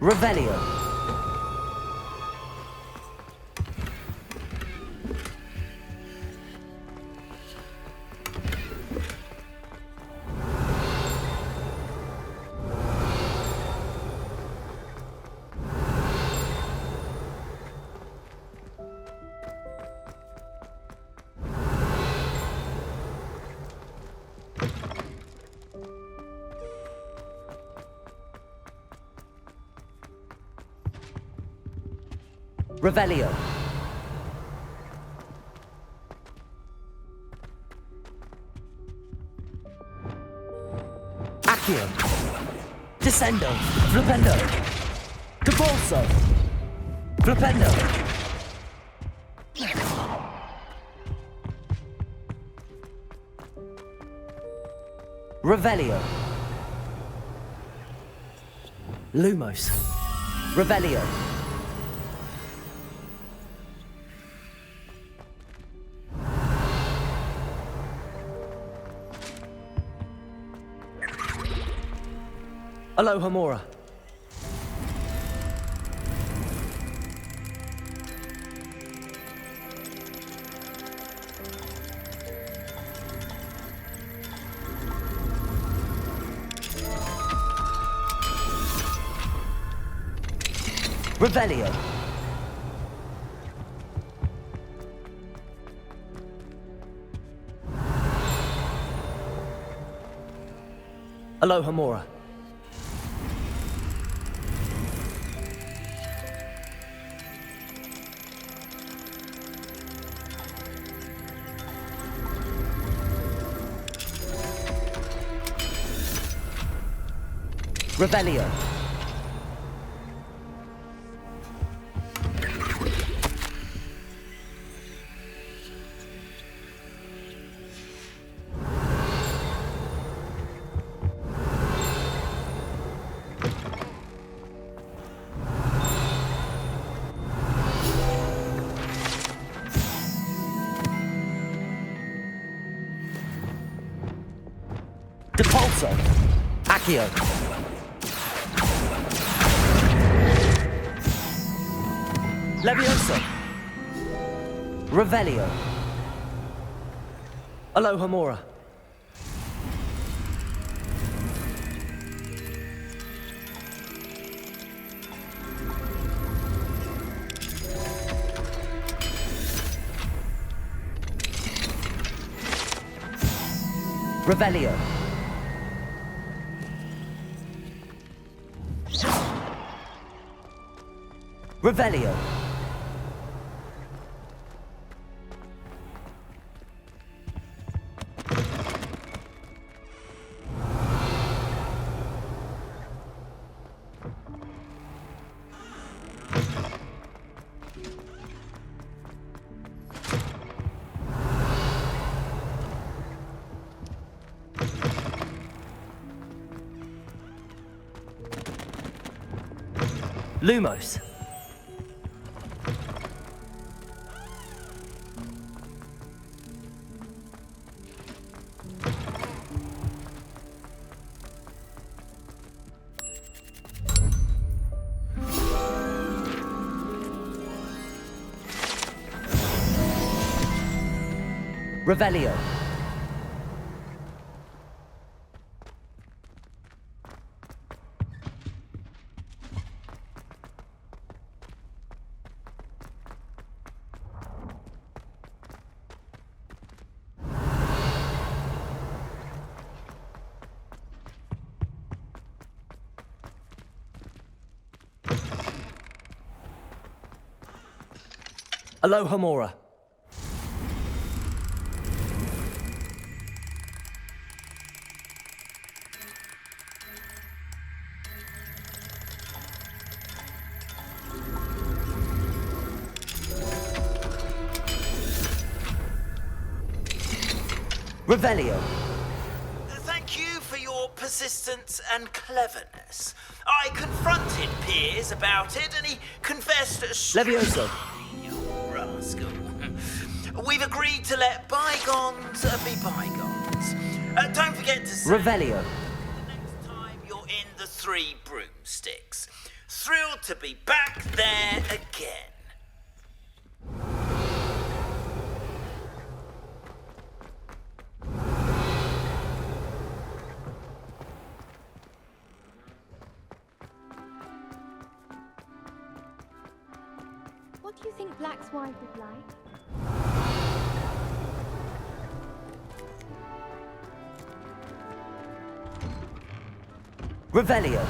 Revelio. Revelio. Accio. Descendo. Flipendo. Capolso. Flipendo. Revelio. Lumos. Revelio. Aloha Mora. Revelio. Aloha Mora. Revelio. Depulso. Accio. Levioso. Revelio. Aloha Mora. Revelio. Revelio. Lumos. Revelio. Aloha Mora. Revelio. Thank you for your persistence and cleverness. I confronted Piers about it, and he confessed... Levioso. You rascal. We've agreed to let bygones be bygones. Don't forget to say... Revelio. The next time you're in the Three Broomsticks. Thrilled to be back there again. What do you think Black's wife would like? Revelio.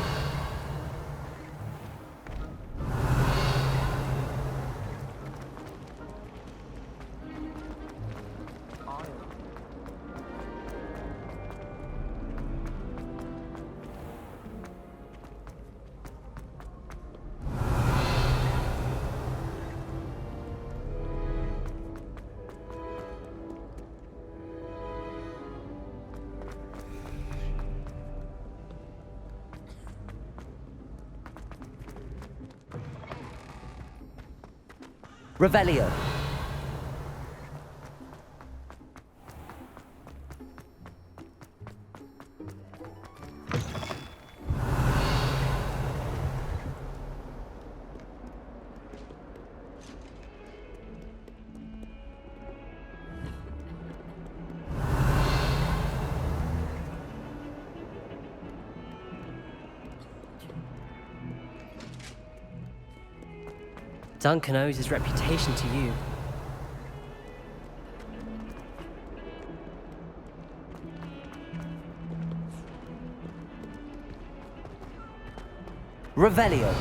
Revelio. Duncan owes his reputation to you. Revelio.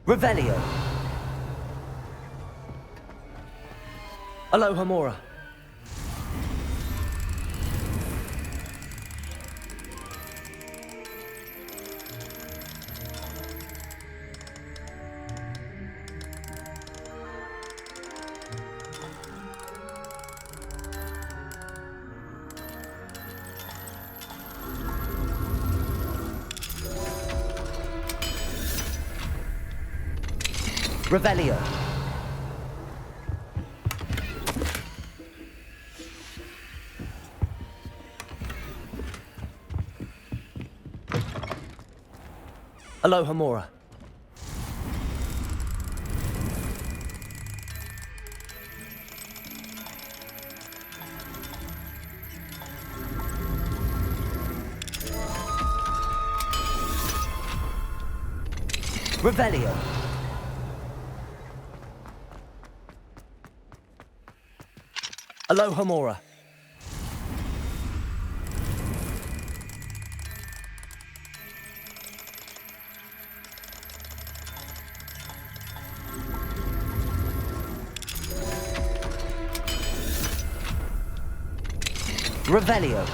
Revelio. Alohomora. Revelio. Alohomora. Revelio. Alohomora. Revelio.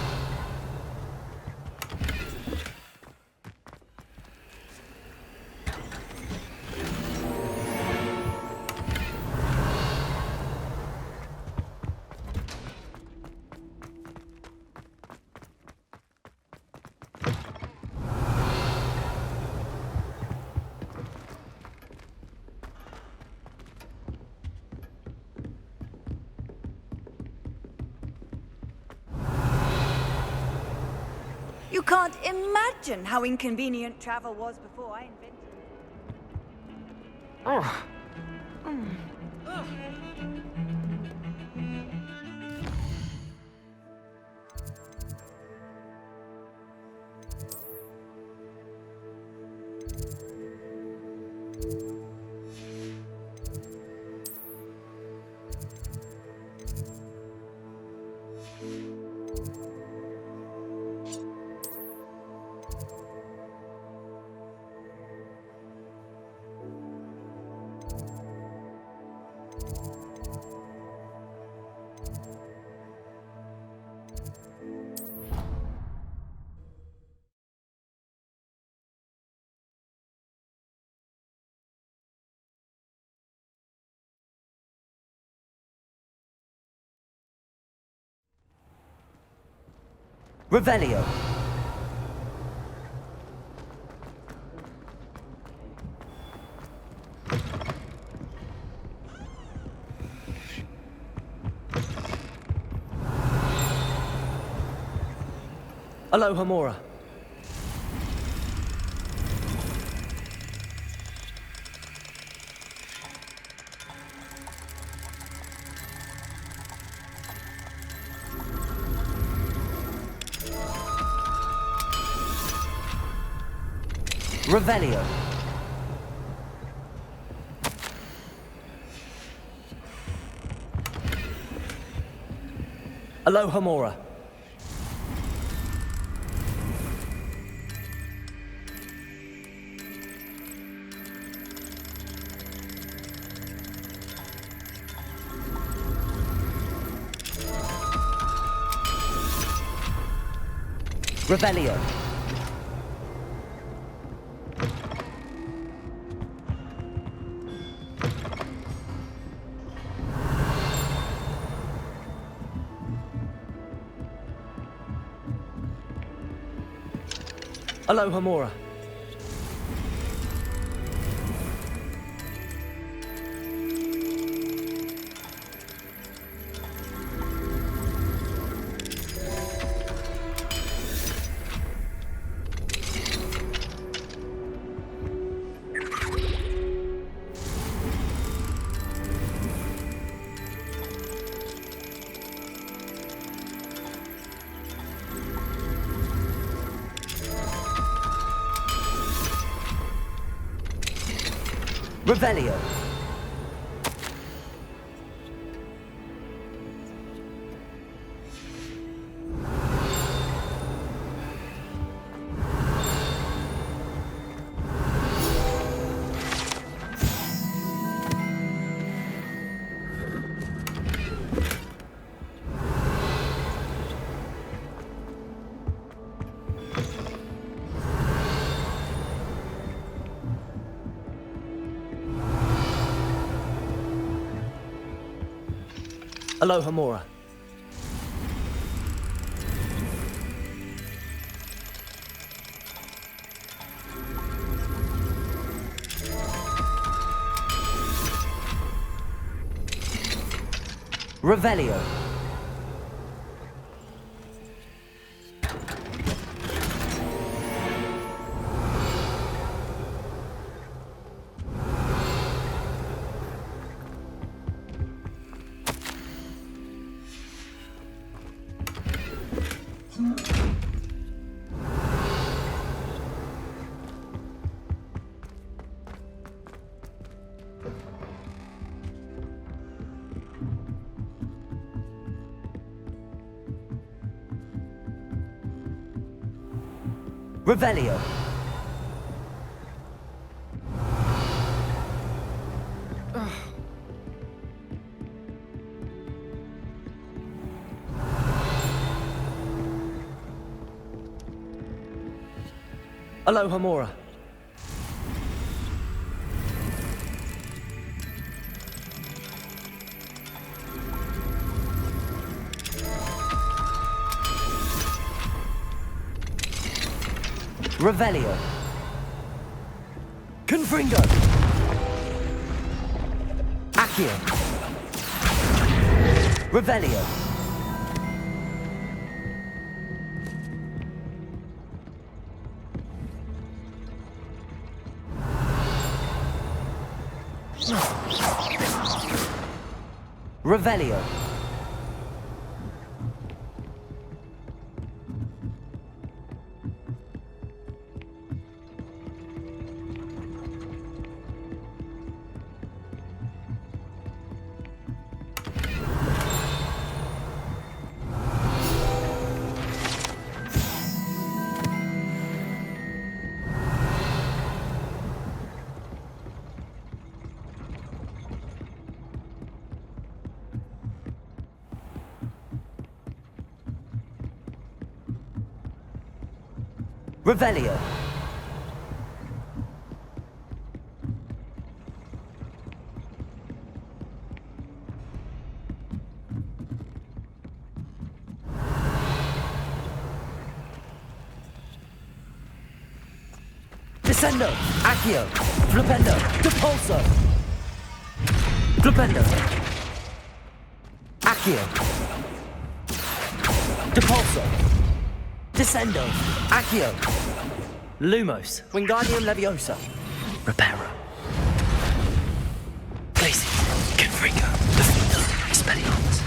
You can't imagine how inconvenient travel was before I invented it. Revelio. Aloha Mora. Revelio. Aloha Mora. Revelio. Aloha Mora. Revelio. Aloha Mora. Revelio. Revelio. Aloha Mora. Revelio. Confringo. Accio. Revelio. Revelio. Revelio. Descendo! Accio! Flipendo! Depulso! Flipendo! Accio! Depulso! Descendo! Accio! Lumos! Wingardium Leviosa! Reparo! Glacius! Confringo! Defendo! Expelliarmus!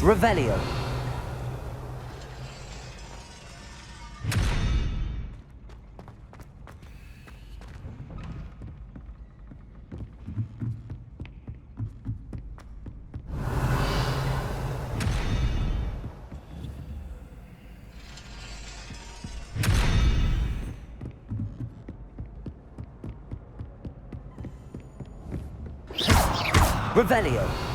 Revelio! Revelio!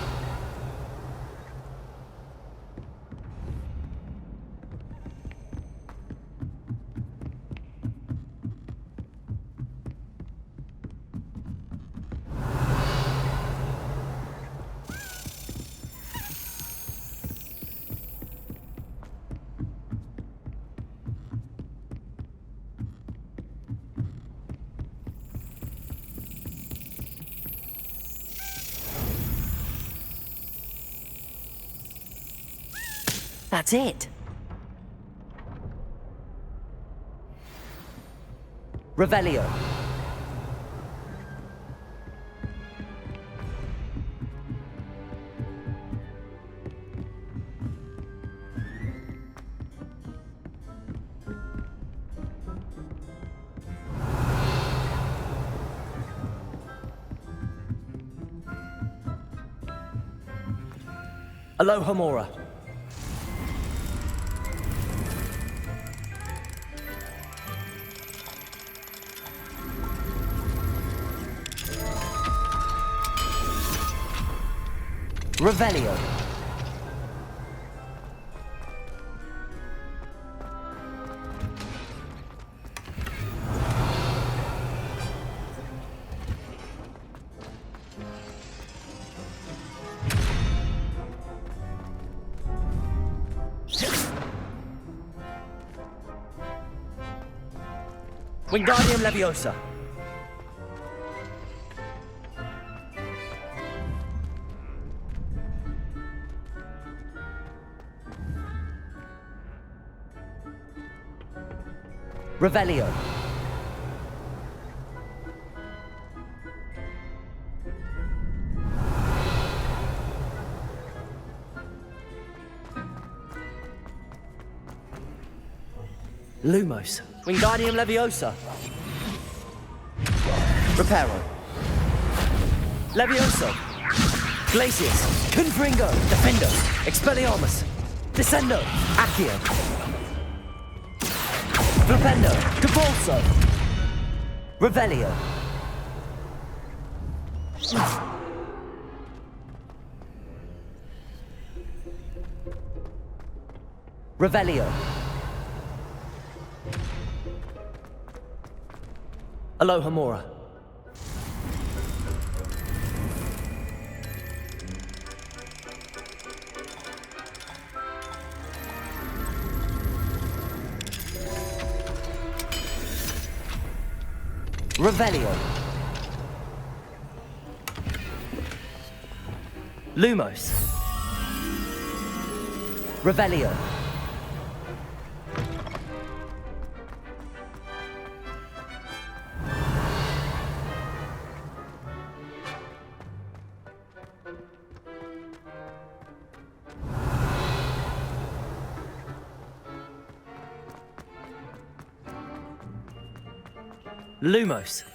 That's it. Revelio. Alohomora. Revelio. Wingardium Leviosa. Revelio. Lumos. Wingardium Leviosa. Reparo. Levioso. Glacius. Confringo. Defendo. Expelliarmus. Descendo. Accio. Flipendo. Depulso. Revelio. Revelio. Alohomora. Revelio. Lumos. Revelio. Lumos.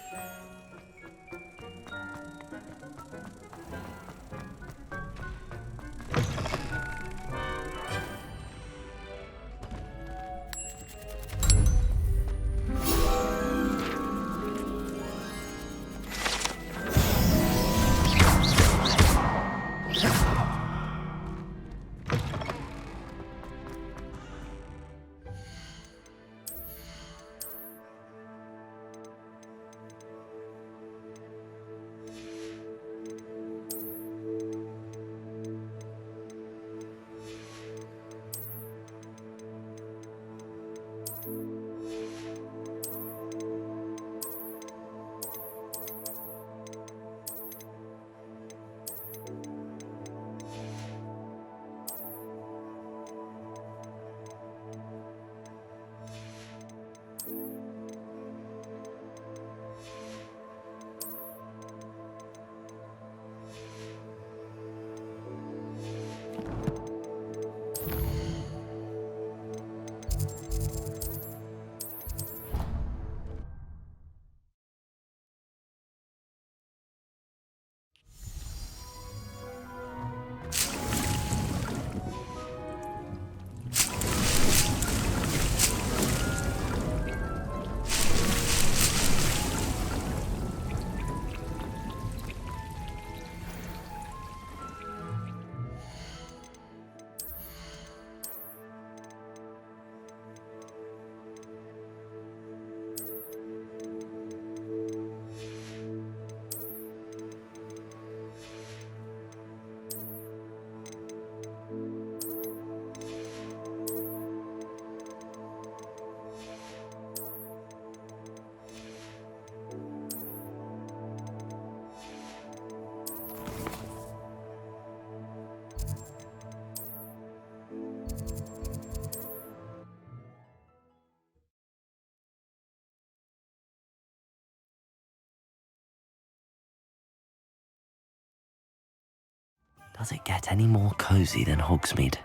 Does it get any more cozy than Hogsmeade?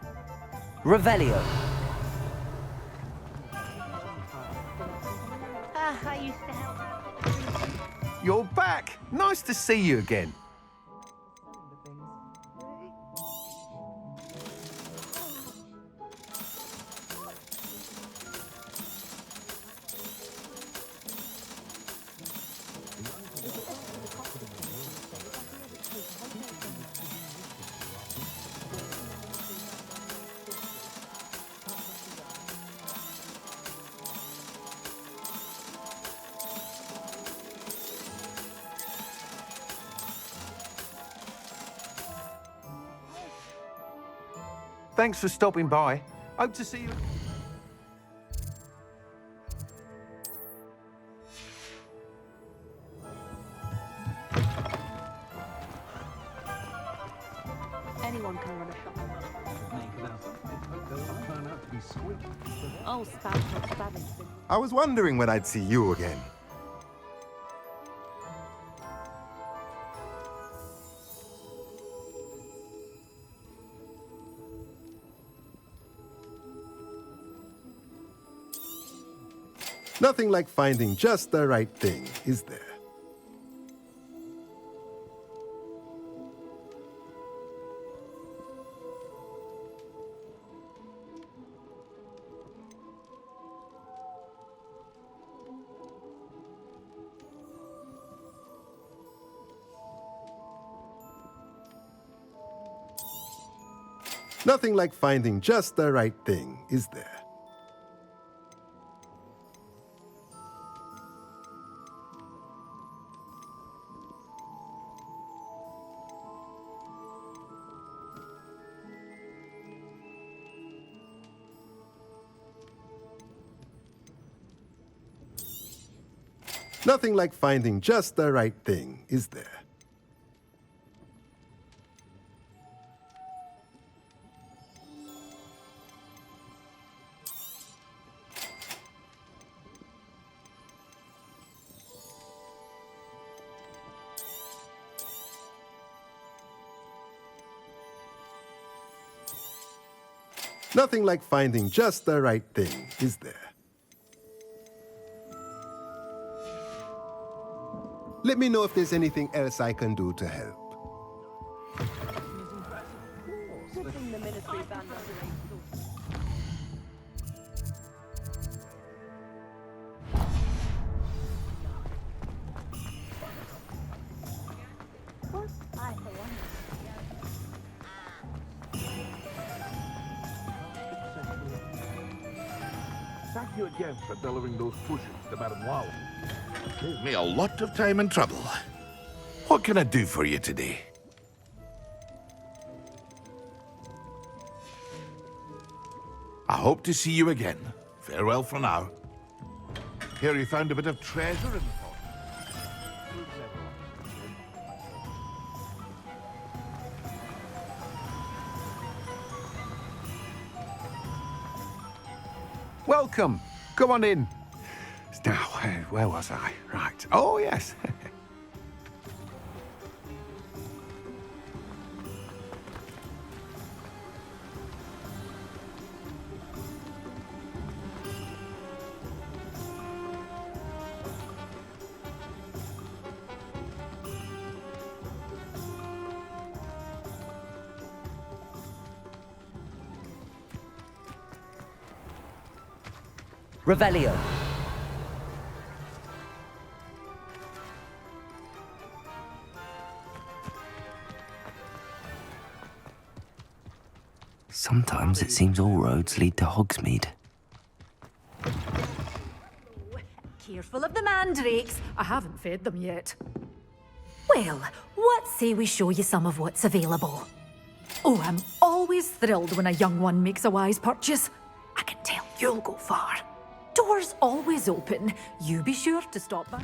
Revelio! I used to help. You're back! Nice to see you again. Thanks for stopping by. Hope to see you. Anyone can run a shop. Oh, stabbing. I was wondering when I'd see you again. Nothing like finding just the right thing, is there? Nothing like finding just the right thing, is there? Nothing like finding just the right thing, is there? Nothing like finding just the right thing, is there? Let me know if there's anything else I can do to help. Thank you again for delivering those pushes to Madame Wow. Saved me a lot of time and trouble. What can I do for you today? I hope to see you again. Farewell for now. Here you found a bit of treasure in the pot. Welcome. Come on in. Now, where was I? Right. Oh, yes. Revelio. Sometimes it seems all roads lead to Hogsmeade. Careful of the mandrakes. I haven't fed them yet. Well, what say we show you some of what's available? Oh, I'm always thrilled when a young one makes a wise purchase. I can tell you'll go far. Doors always open. You be sure to stop by.